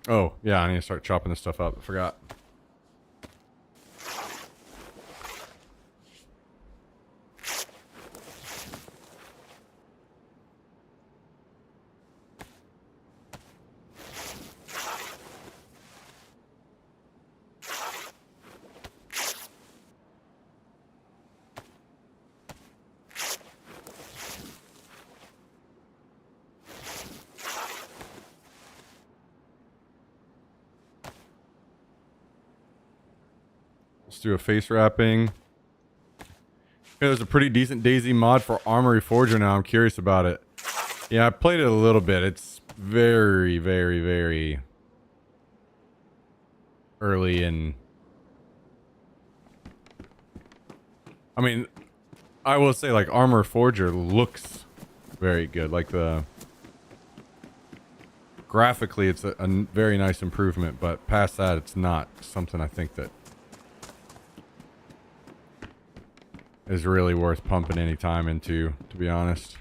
Oh, yeah, I need to start chopping this stuff up. I forgot. Let's do a face wrapping. There's a pretty decent DayZ mod for Armory Forger now. I'm curious about it. Yeah, I played it a little bit. It's very, very, very early in... I mean, I will say, like, Armor Forger looks very good. Like, the... Graphically, it's a very nice improvement, but past that, it's not something I think that is really worth pumping any time into, to be honest.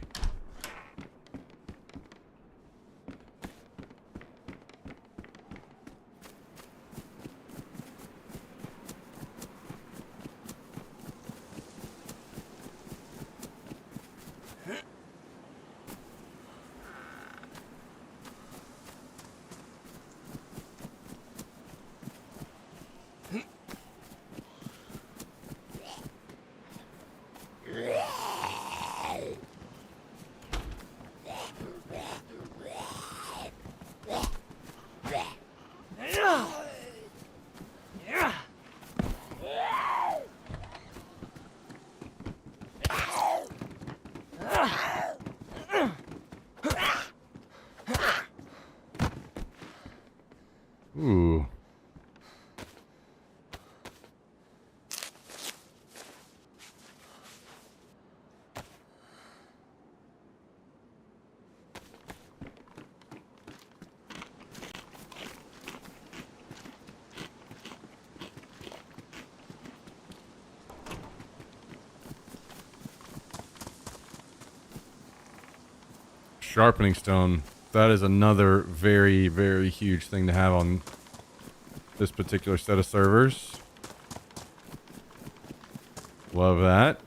Ooh. Sharpening stone. That is another very, very huge thing to have on this particular set of servers. Love that.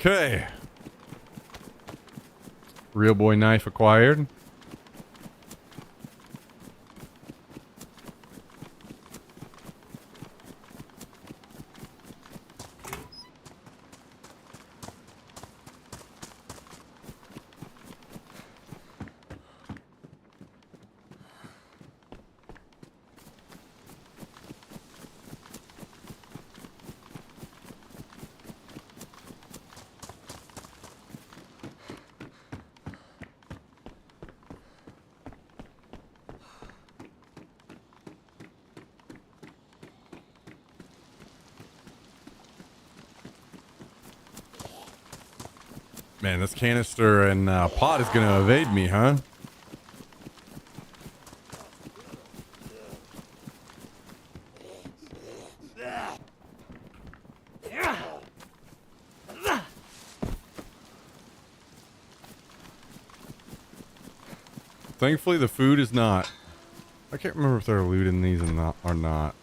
Okay. Real boy knife acquired. Man, this canister and pot is going to evade me, huh? Thankfully, the food is not. I can't remember if they're looting these or not.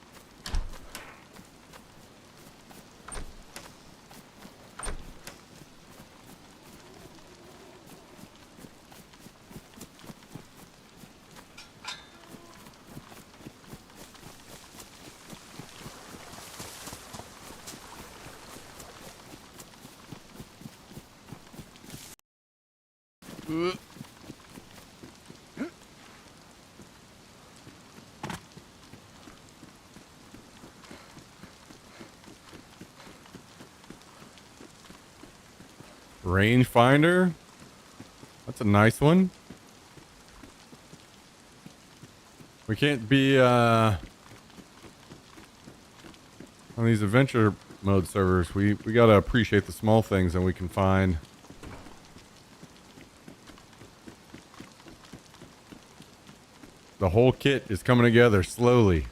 Rangefinder. That's a nice one. We can't be on these adventure mode servers. We gotta appreciate the small things that we can find. The whole kit is coming together slowly.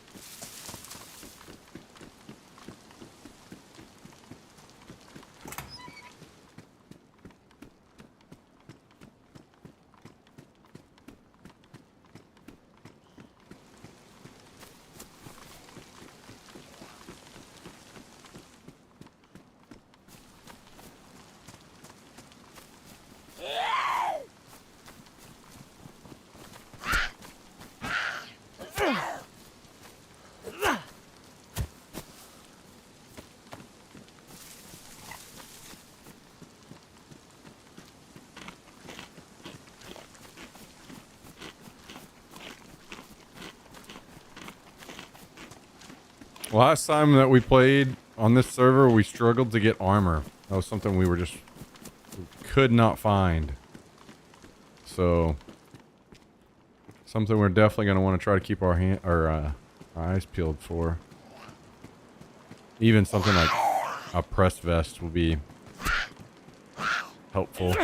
Last time that we played on this server, we struggled to get armor. That was something we could not find. So, something we're definitely going to want to try to keep our eyes peeled for. Even something like a press vest will be helpful.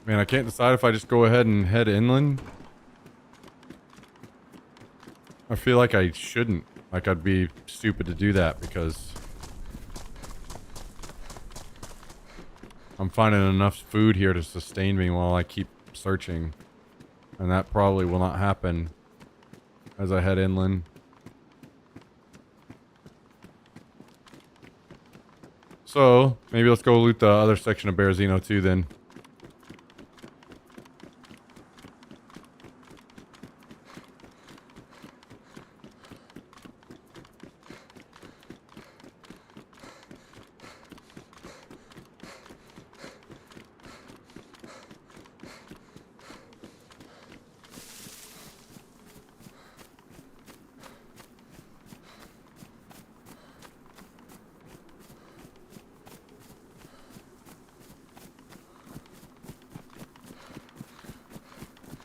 Man, I can't decide if I just go ahead and head inland. I feel like I shouldn't. Like, I'd be stupid to do that because I'm finding enough food here to sustain me while I keep searching. And that probably will not happen as I head inland. So, maybe let's go loot the other section of Berezino too then.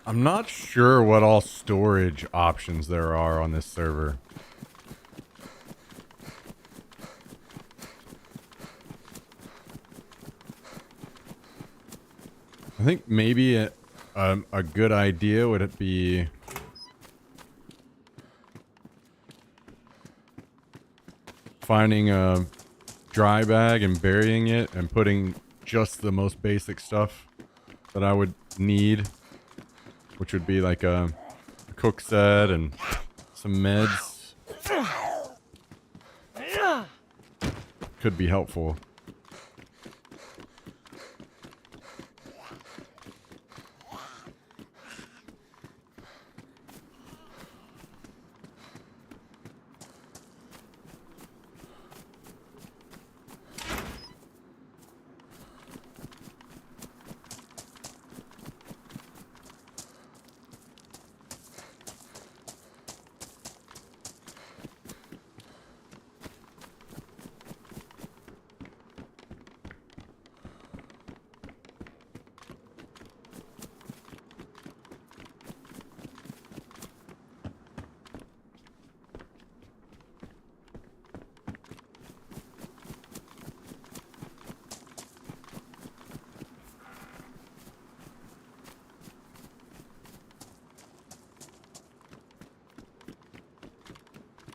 I'm not sure what all storage options there are on this server. I think maybe a good idea would it be finding a dry bag and burying it and putting just the most basic stuff that I would need, which would be like a cook set and some meds. Could be helpful.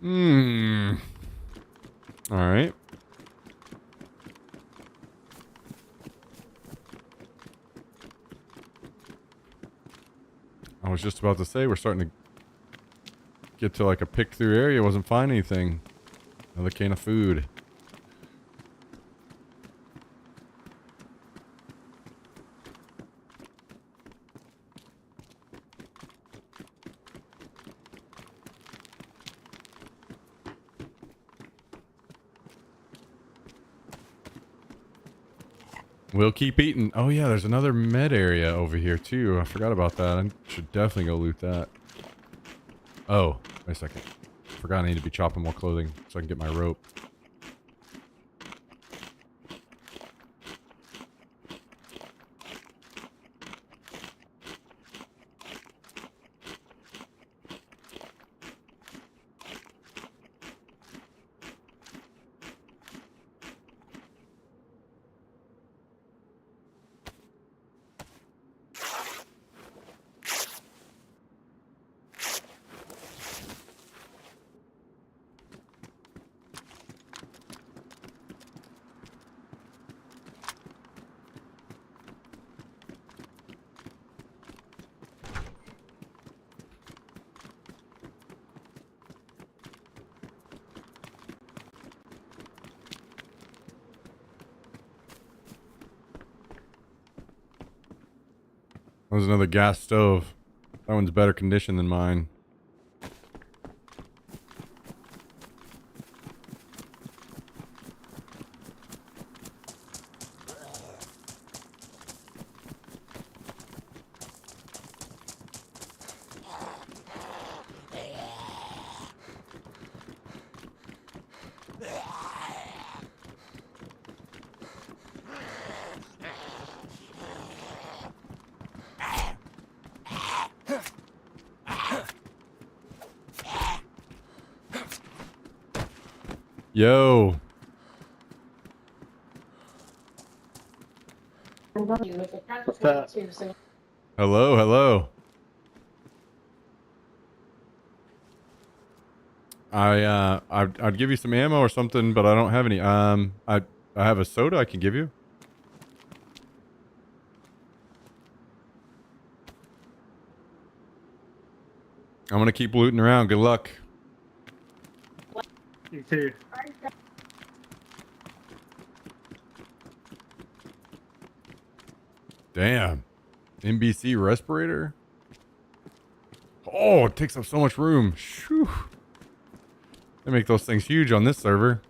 Hmm. All right. I was just about to say we're starting to get to like a pick through area. Wasn't finding anything. Another can of food. We'll keep eating. Oh yeah, there's another med area over here too. I forgot about that. I should definitely go loot that. Oh, wait a second. Forgot I need to be chopping more clothing so I can get my rope. There's another gas stove. That one's better condition than mine. Yo. What's that? Hello, hello. I'd give you some ammo or something, but I don't have any. I have a soda I can give you. I'm gonna keep looting around. Good luck. You too. Damn. NBC respirator? Oh, it takes up so much room. Shoo. They make those things huge on this server.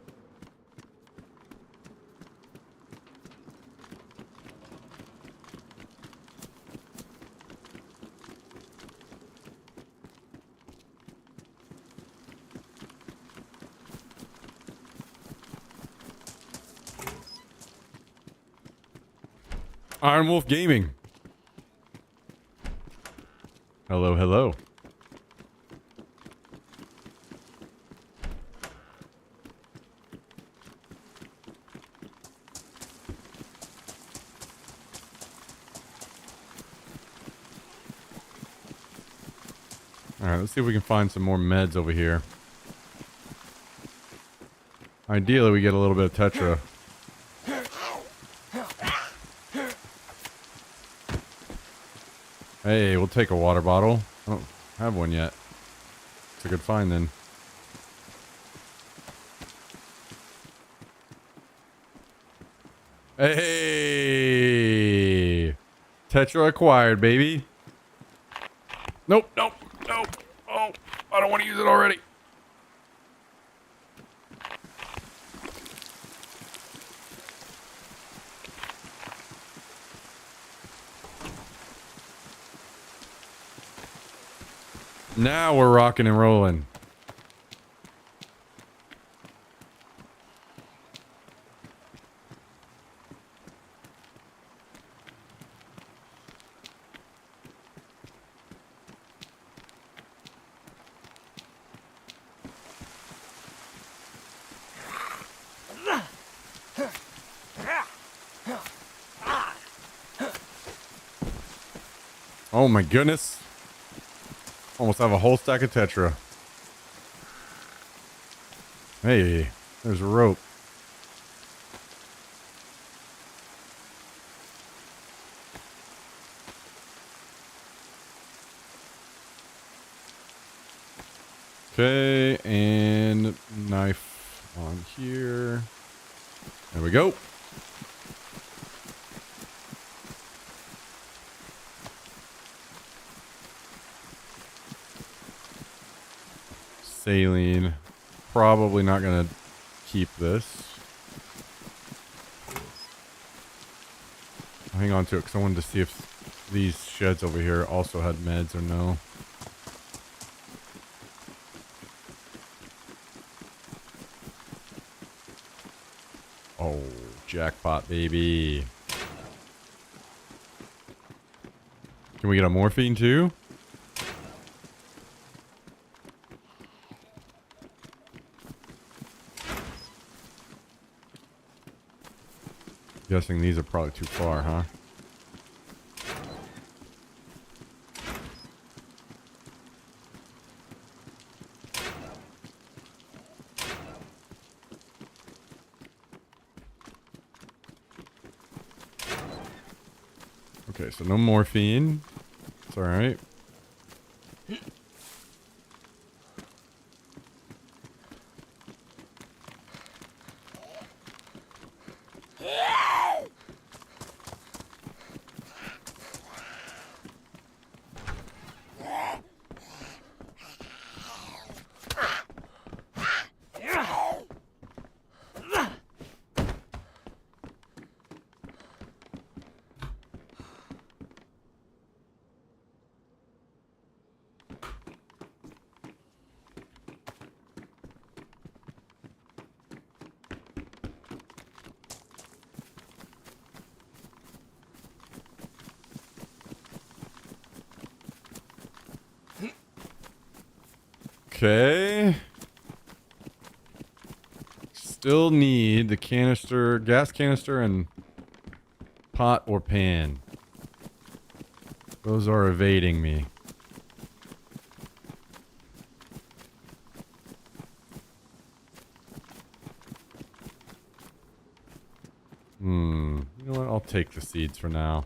Iron Wolf Gaming. Hello, hello. Alright, let's see if we can find some more meds over here. Ideally, we get a little bit of Tetra. Hey, we'll take a water bottle. I don't have one yet. It's a good find then. Hey! Tetra acquired, baby. Nope, nope, nope. Oh, I don't want to use it already. Now we're rocking and rolling. Oh my goodness. Almost have a whole stack of Tetra. Hey, there's a rope. Okay, and knife on here. There we go. Saline. Probably not gonna keep this. I'll hang on to it because I wanted to see if these sheds over here also had meds or no. Oh, jackpot, baby. Can we get a morphine too? Guessing these are probably too far, huh? Okay, so no morphine. It's alright. Okay. Still need the canister, gas canister, and pot or pan. Those are evading me. You know what? I'll take the seeds for now.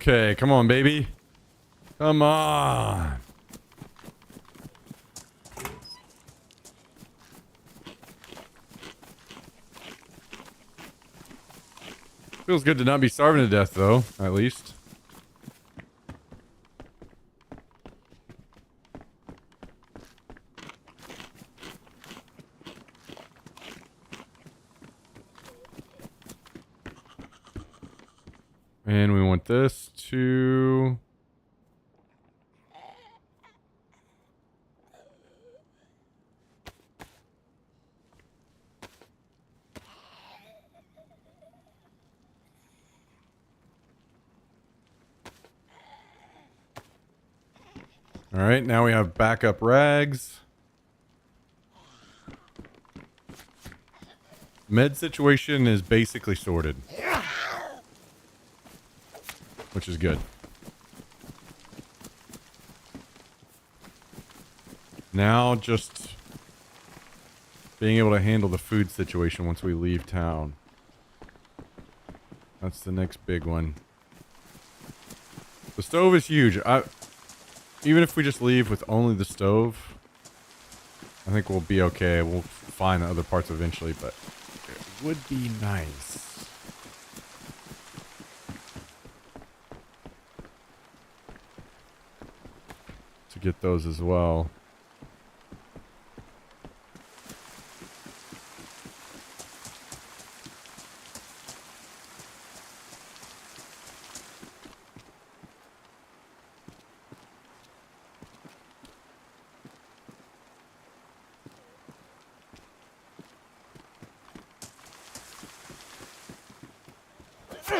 Okay, come on, baby. Come on. Feels good to not be starving to death, though, at least. And we want this to... Alright, now we have backup rags. Med situation is basically sorted. Which is good. Now just being able to handle the food situation once we leave town. That's the next big one. The stove is huge. Even if we just leave with only the stove, I think we'll be okay. We'll find the other parts eventually, but it would be nice. To get those as well. Do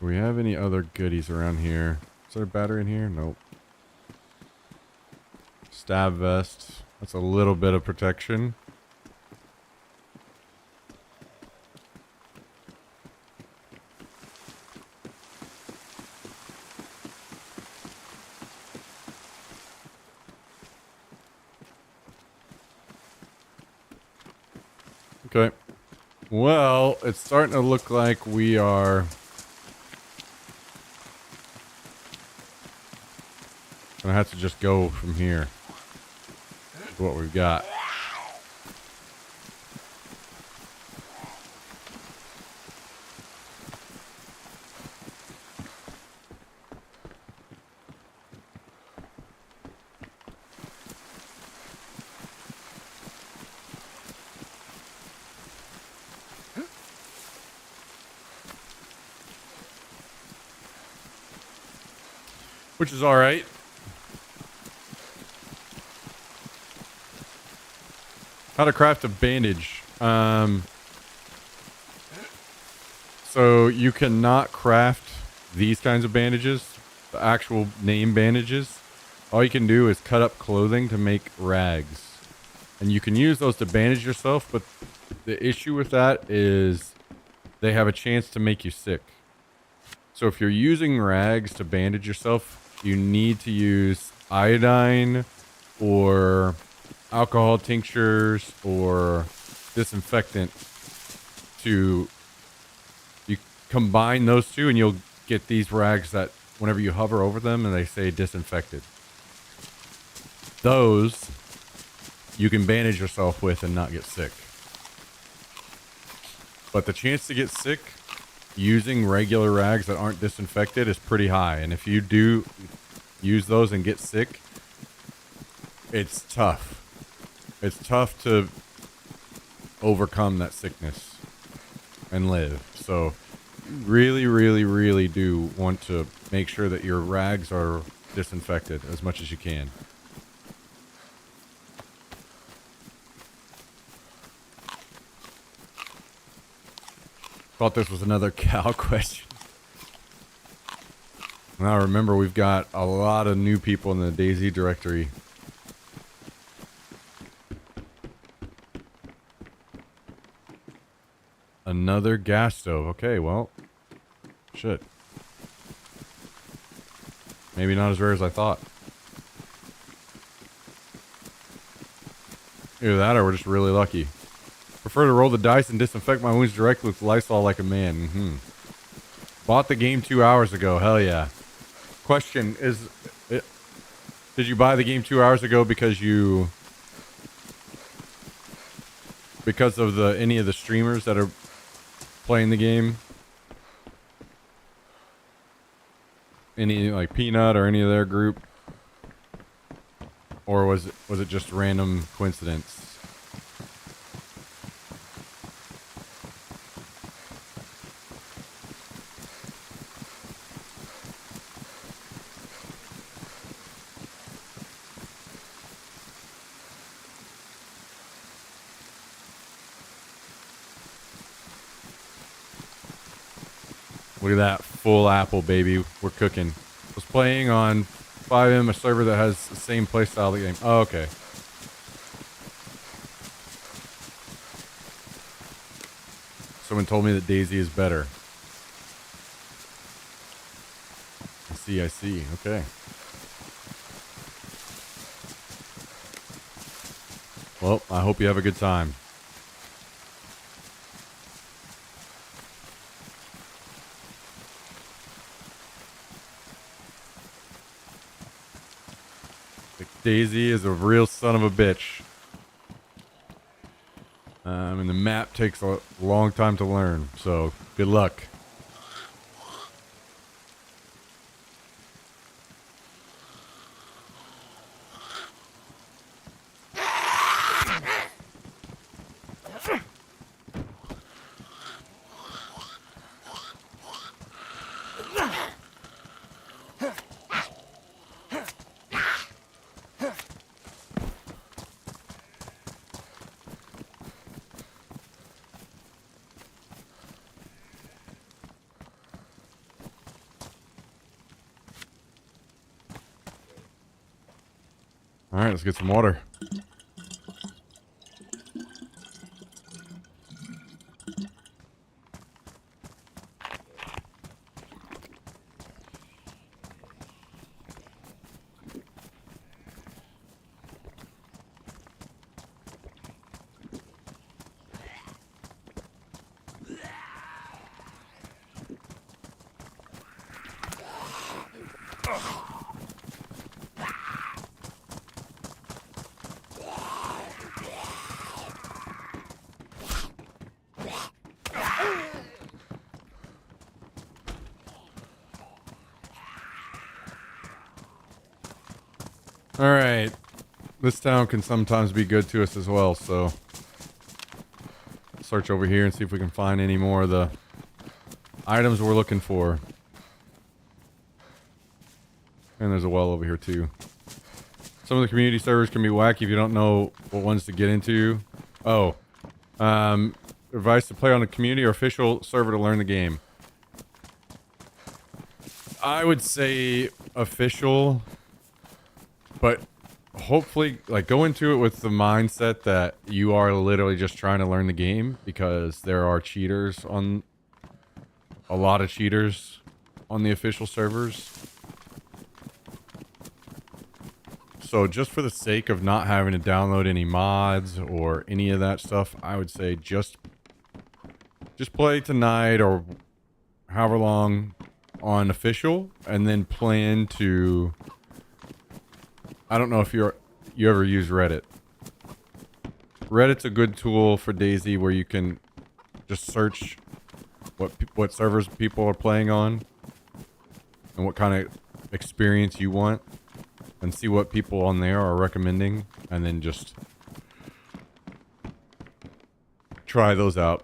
we have any other goodies around here? Is there a battery in here? Nope. Stab vest. That's a little bit of protection. Okay. Well, it's starting to look like we are gonna have to just go from here. With what we've got. Which is alright. How to craft a bandage. So you cannot craft these kinds of bandages, the actual name bandages. All you can do is cut up clothing to make rags. And you can use those to bandage yourself, but the issue with that is they have a chance to make you sick. So if you're using rags to bandage yourself, you need to use iodine or alcohol tinctures or disinfectant to you combine those two and you'll get these rags that whenever you hover over them and they say disinfected. Those you can bandage yourself with and not get sick. But the chance to get sick using regular rags that aren't disinfected is pretty high. And if you do use those and get sick, it's tough. It's tough to overcome that sickness and live. So really, really, really do want to make sure that your rags are disinfected as much as you can. Thought this was another cow question. Now remember, we've got a lot of new people in the DayZ directory. Another gas stove. Okay, well, shit. Maybe not as rare as I thought. Either that or we're just really lucky. Prefer to roll the dice and disinfect my wounds directly with Lysol like a man. Bought the game 2 hours ago. Hell yeah. Question is, did you buy the game 2 hours ago because of any of the streamers that are playing the game? Any like Peanut or any of their group? Or was it just random coincidence? Look at that full apple, baby. We're cooking. Was playing on 5M, a server that has the same playstyle of the game. Oh, okay. Someone told me that DayZ is better. I see. Okay. Well, I hope you have a good time. DayZ is a real son of a bitch. And the map takes a long time to learn, so good luck. All right, let's get some water. All right. This town can sometimes be good to us as well, so search over here and see if we can find any more of the items we're looking for. And there's a well over here too. Some of the community servers can be wacky if you don't know what ones to get into. Oh, advice to play on a community or official server to learn the game. I would say official, but hopefully, like, go into it with the mindset that you are literally just trying to learn the game, because there are cheaters on a lot of cheaters on the official servers. So just for the sake of not having to download any mods or any of that stuff, I would say just play tonight or however long on official, and then plan to... I don't know if you ever use Reddit. Reddit's a good tool for DayZ where you can just search what servers people are playing on and what kind of experience you want, and see what people on there are recommending, and then just try those out.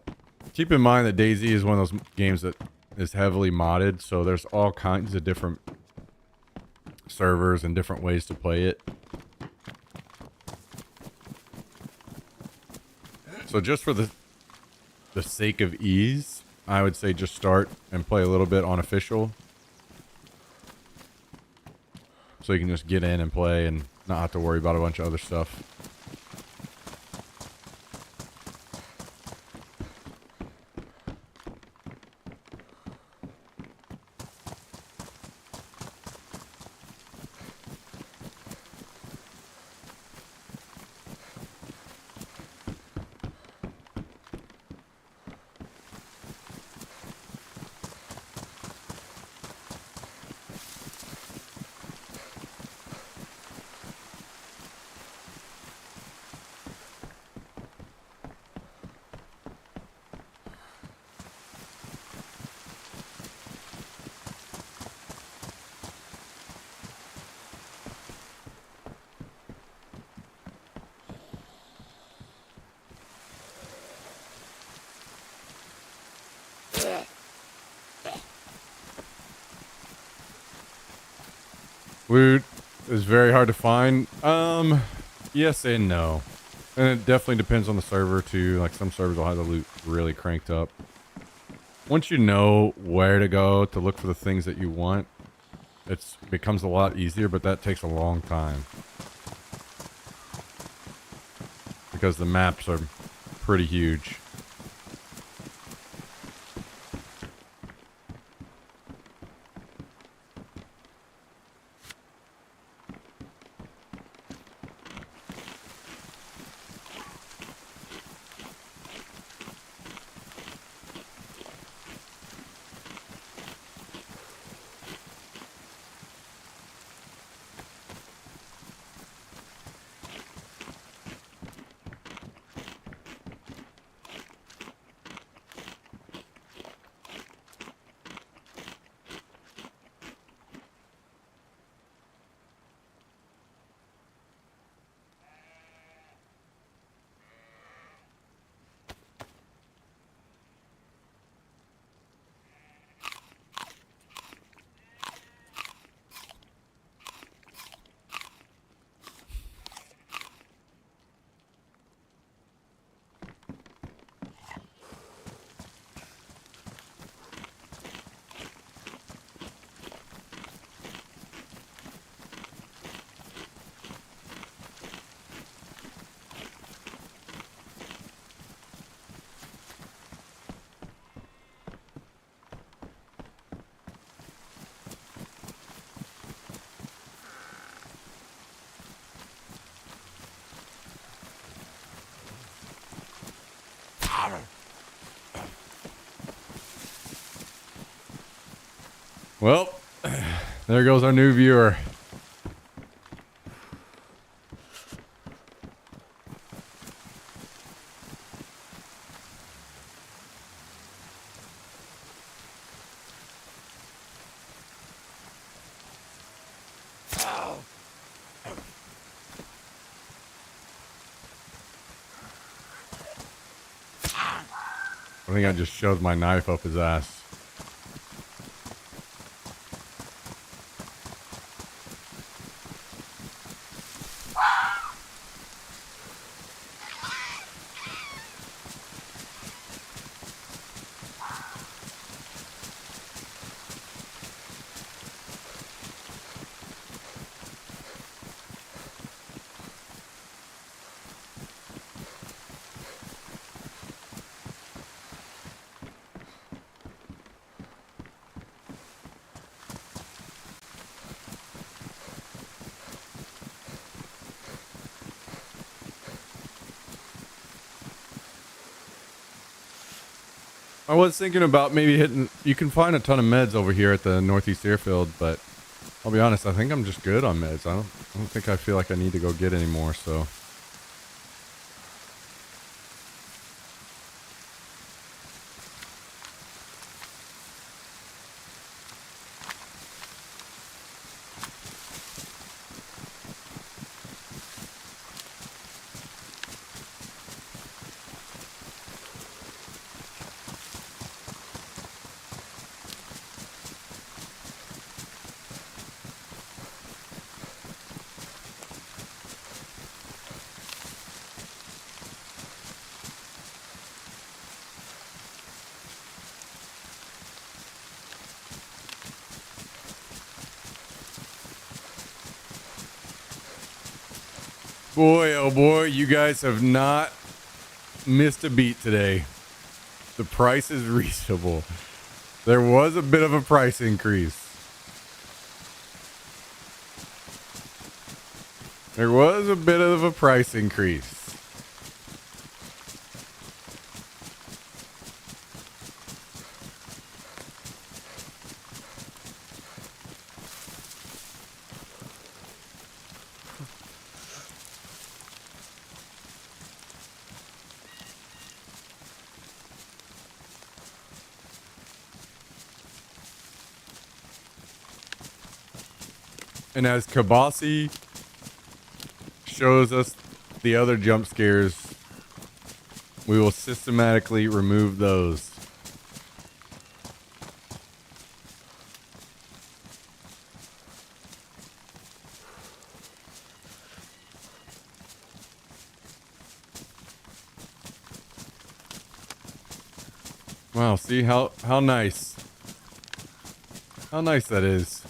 Keep in mind that DayZ is one of those games that is heavily modded, so there's all kinds of different servers and different ways to play it. So just for the sake of ease, I would say just start and play a little bit on official, so you can just get in and play and not have to worry about a bunch of other stuff. Loot is very hard to find. Yes and no. And it definitely depends on the server too. Like, some servers will have the loot really cranked up. Once you know where to go to look for the things that you want, it becomes a lot easier, but that takes a long time, because the maps are pretty huge. Well, there goes our new viewer. I think I just shoved my knife up his ass. I was thinking about maybe hitting. You can find a ton of meds over here at the Northeast Airfield, but I'll be honest. I think I'm just good on meds. I don't think I feel like I need to go get any more. So. Boy, oh boy, you guys have not missed a beat today. The price is reasonable. There was a bit of a price increase. There was a bit of a price increase. And as Kabasi shows us the other jump scares, we will systematically remove those. Wow, see how nice. How nice that is.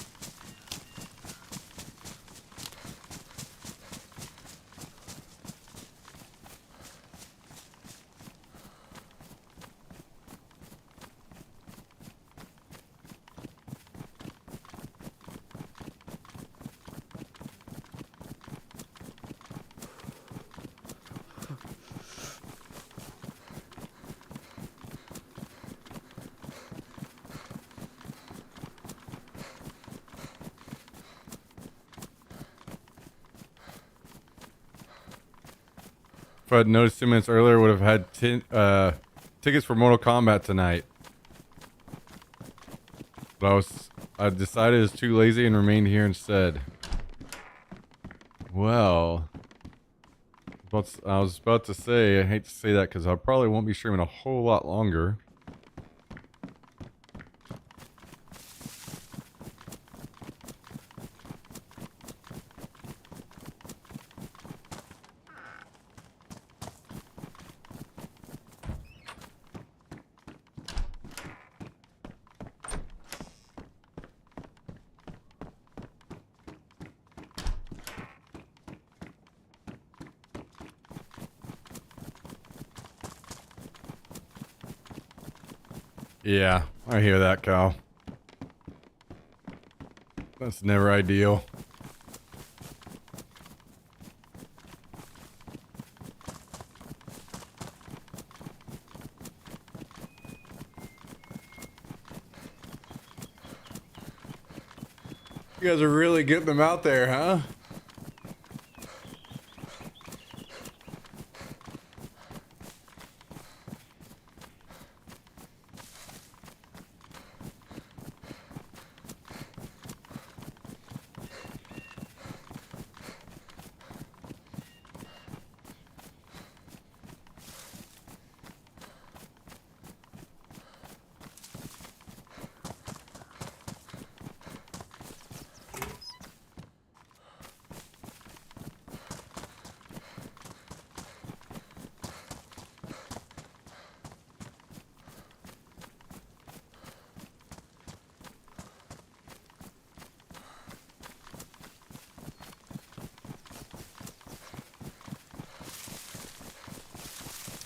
If I'd noticed 2 minutes earlier, would have had tickets for Mortal Kombat tonight. But I decided it's too lazy and remained here instead. Well, I was about to say, I hate to say that because I probably won't be streaming a whole lot longer. Yeah, I hear that, Cal. That's never ideal. You guys are really getting them out there, huh?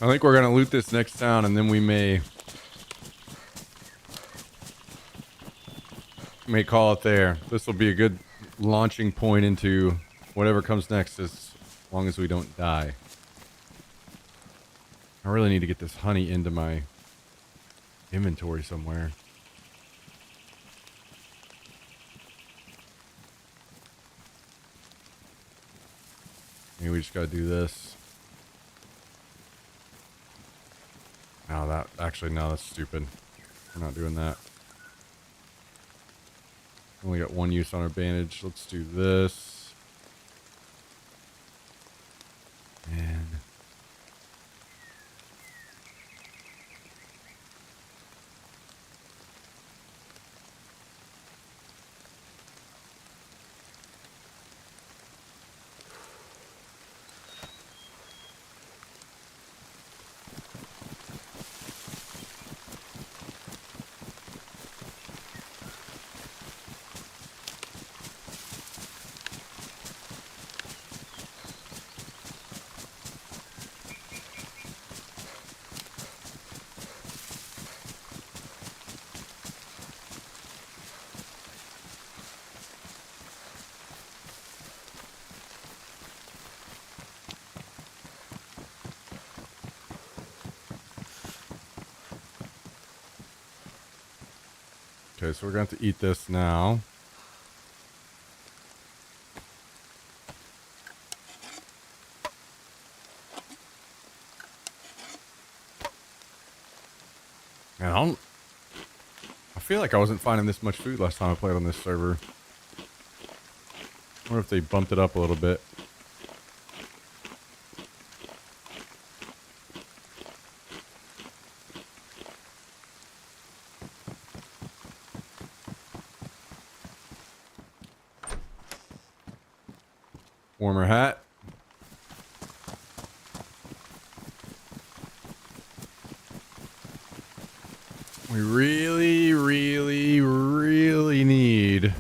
I think we're gonna loot this next town, and then we may call it there. This will be a good launching point into whatever comes next, as long as we don't die. I really need to get this honey into my inventory somewhere. Maybe we just gotta do this. No, that actually, no, that's stupid. We're not doing that. Only got one use on our bandage. Let's do this. And okay, so we're going to have to eat this now. Man, I feel like I wasn't finding this much food last time I played on this server. I wonder if they bumped it up a little bit. Warmer hat. We really, really, really need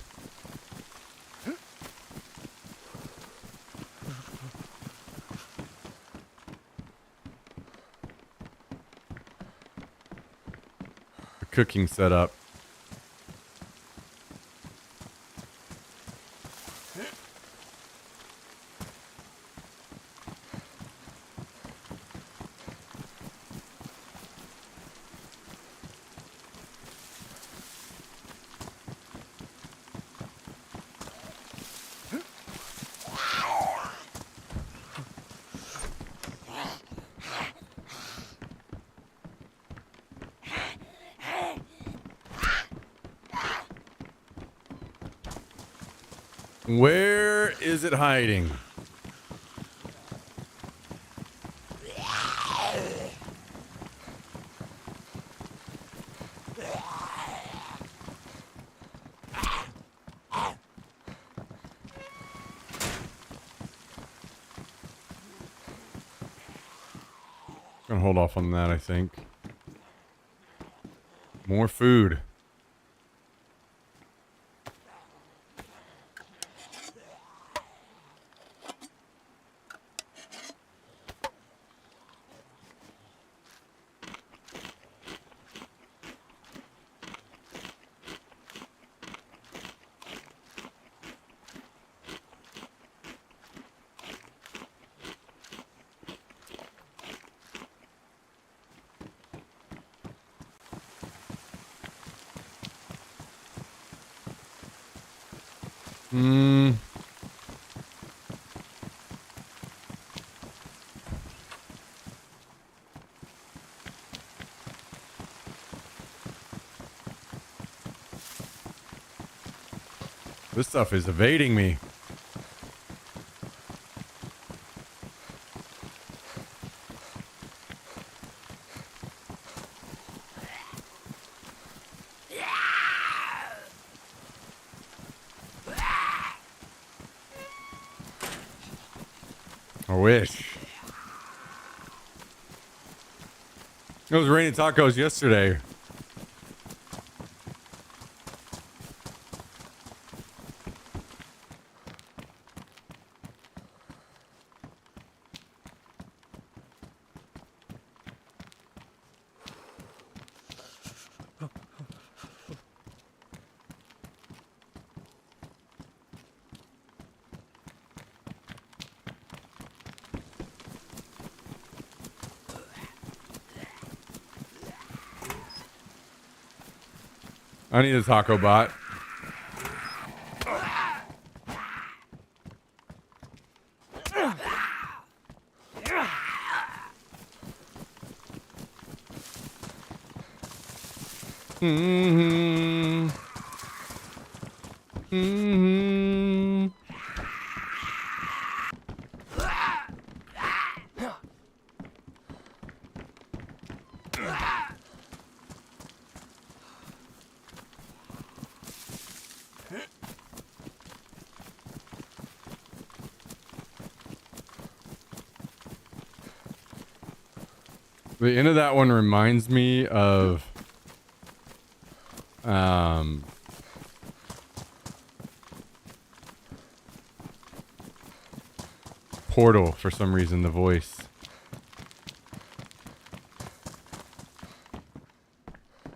a cooking setup. Where is it hiding? Gonna hold off on that, I think. More food. Hmm. This stuff is evading me. I wish. It was raining tacos yesterday. I need a taco bot. Mm-hmm. Mm-hmm. The end of that one reminds me of Portal for some reason, the voice.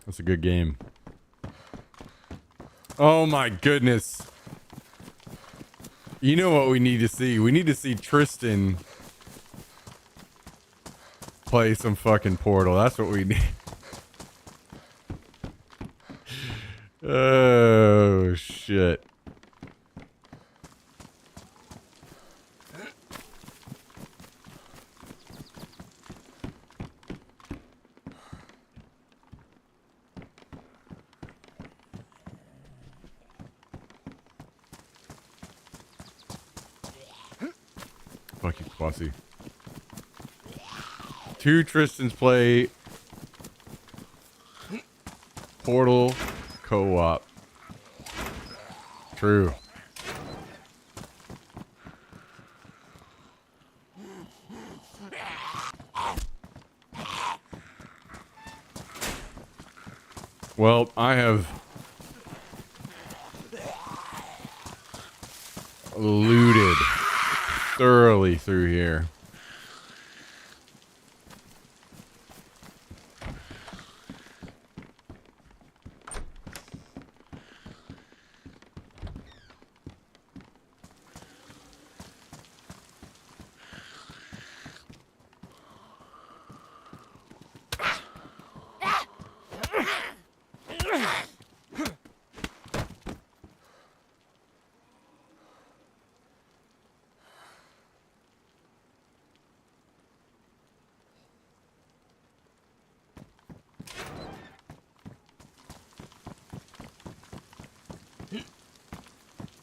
That's a good game. Oh my goodness. You know what we need to see? We need to see Tristan play some fucking Portal. That's what we need. Oh shit. Fuck you, Quasi. 2 Tristans play Portal co-op. True. Well, I have looted thoroughly through here.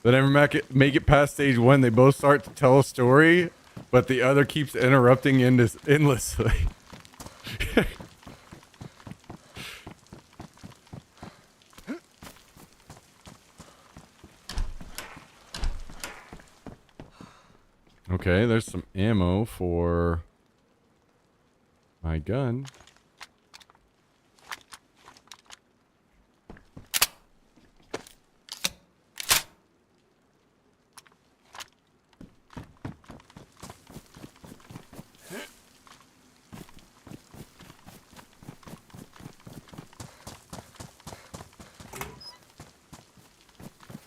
They never make it past stage 1. They both start to tell a story, but the other keeps interrupting endlessly. Okay, there's some ammo for my gun.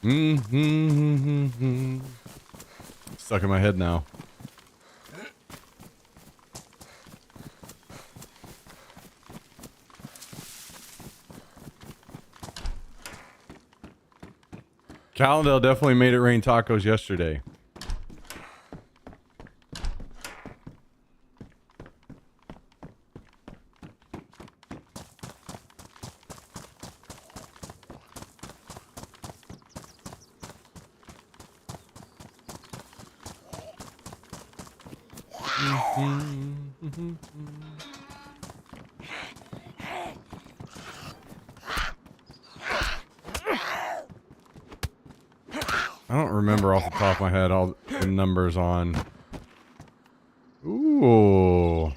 Mm-hmm. Stuck in my head now. Callendale definitely made it rain tacos yesterday. I don't remember off the top of my head all the numbers on. Ooh.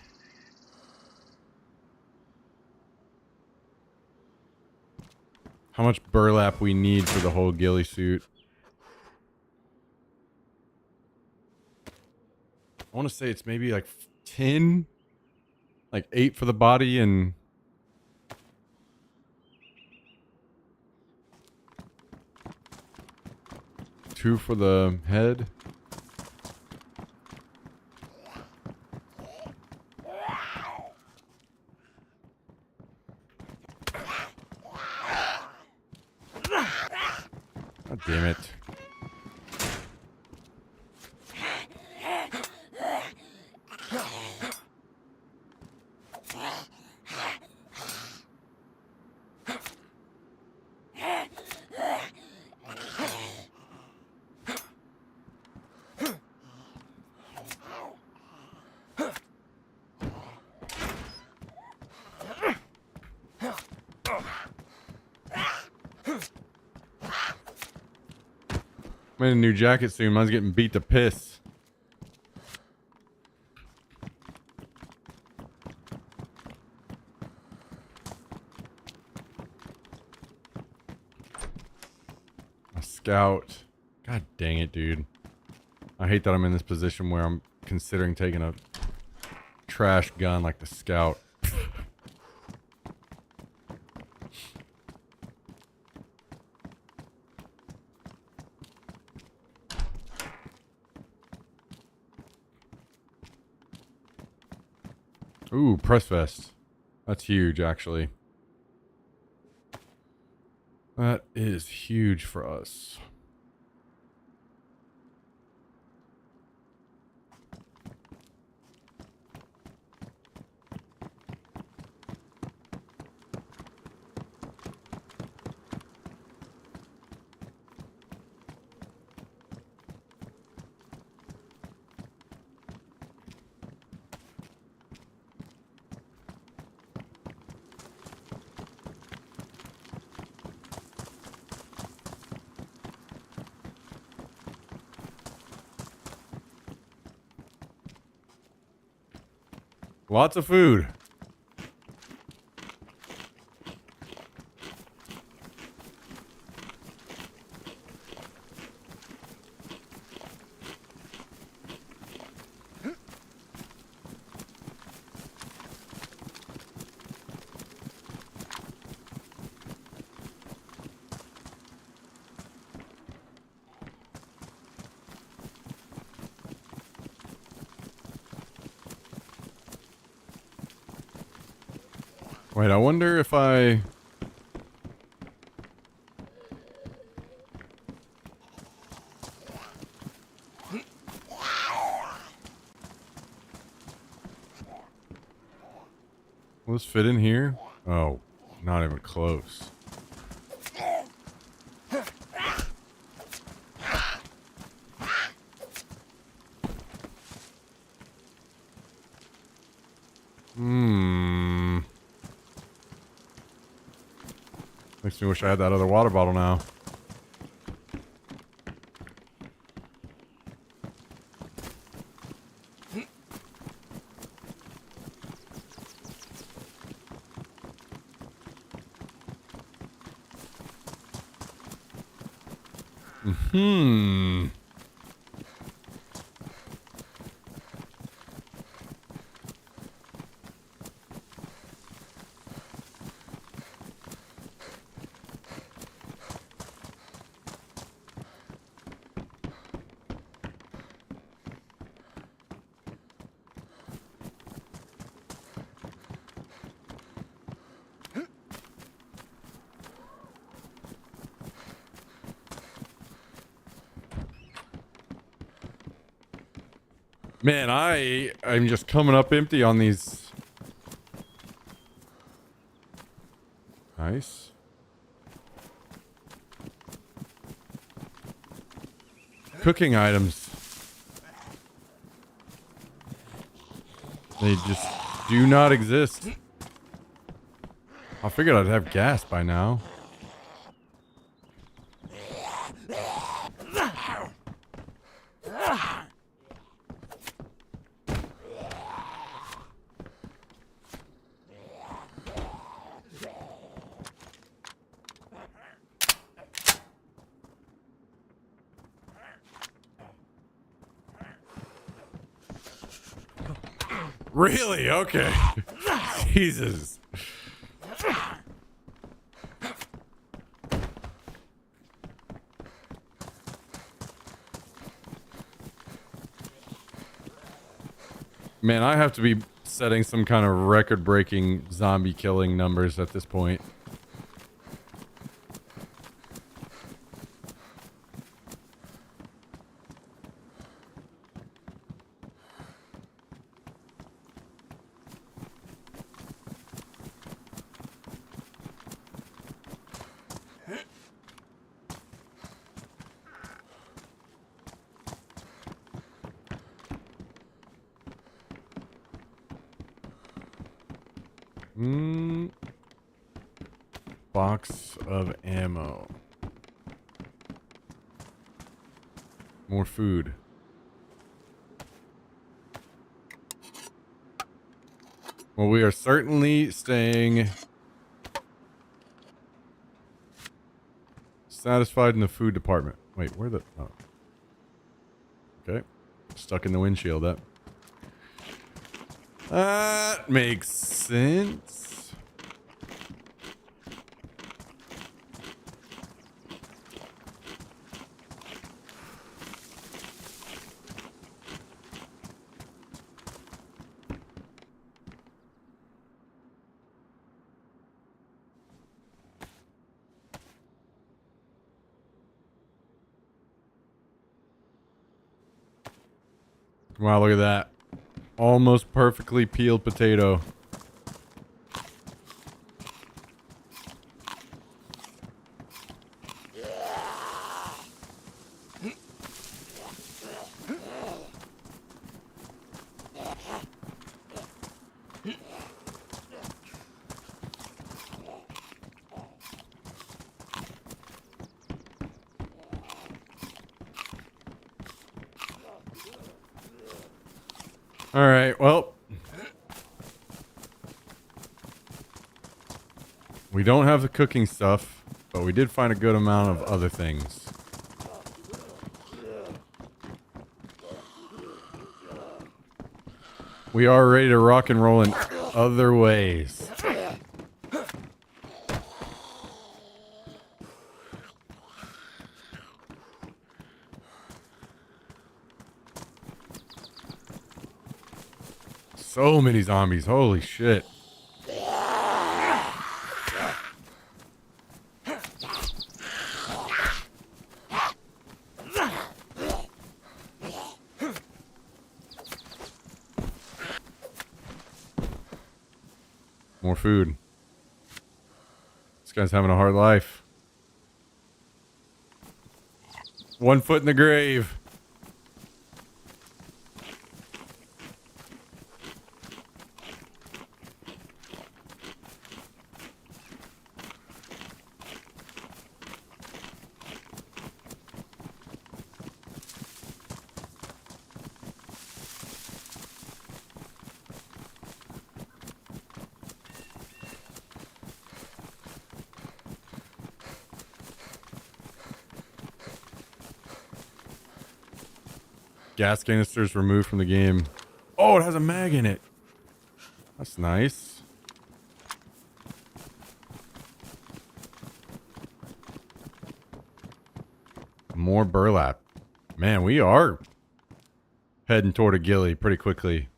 How much burlap we need for the whole ghillie suit. I want to say it's maybe like 10, like 8 for the body and 2 for the head. God damn it. I'm in a new jacket soon. Mine's getting beat to piss. A scout. God dang it, dude. I hate that I'm in this position where I'm considering taking a trash gun like the scout. Ooh, press vest. That's huge, actually. That is huge for us. Lots of food. Wait, I wonder if I... Will this fit in here? Oh, not even close. Makes me wish I had that other water bottle now. Man, I'm just coming up empty on these. Nice. Cooking items. They just do not exist. I figured I'd have gas by now. Really? Okay. Jesus. Man, I have to be setting some kind of record-breaking zombie killing numbers at this point. Box of ammo. More food. Well, we are certainly staying satisfied in the food department. Wait, where the... Oh. Okay. Stuck in the windshield, that makes sense. Wow, look at that. Almost perfectly peeled potato. Alright, well. We don't have the cooking stuff, but we did find a good amount of other things. We are ready to rock and roll in other ways. So many zombies, holy shit. More food. This guy's having a hard life. 1 foot in the grave. Gas canisters removed from the game. Oh, it has a mag in it. That's nice. More burlap. Man, we are heading toward a ghillie pretty quickly.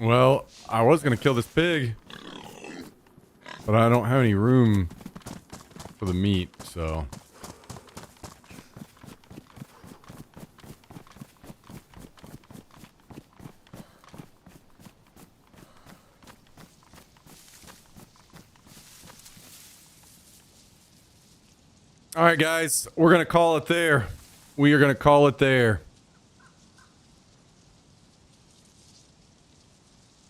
Well, I was gonna kill this pig, but I don't have any room for the meat, so. All right, guys, we're gonna call it there. We are gonna call it there.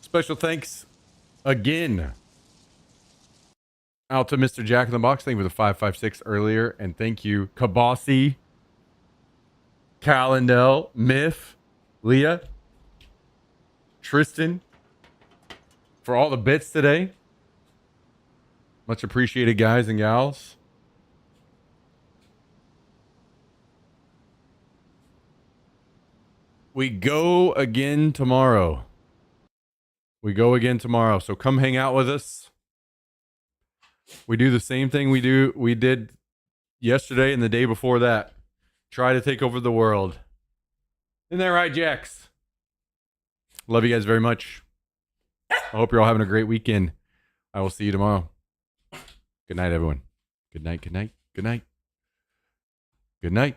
Special thanks again out to Mr. Jack in the Box. Thank you for the 556 earlier, and thank you Kabasi, Calendel, Myth, Leah, Tristan for all the bits today. Much appreciated, guys and gals. We go again tomorrow. So come hang out with us. We do the same thing we did yesterday and the day before that. Try to take over the world. Isn't that right, Jax? Love you guys very much. I hope you're all having a great weekend. I will see you tomorrow. Good night, everyone. Good night, good night, good night. Good night.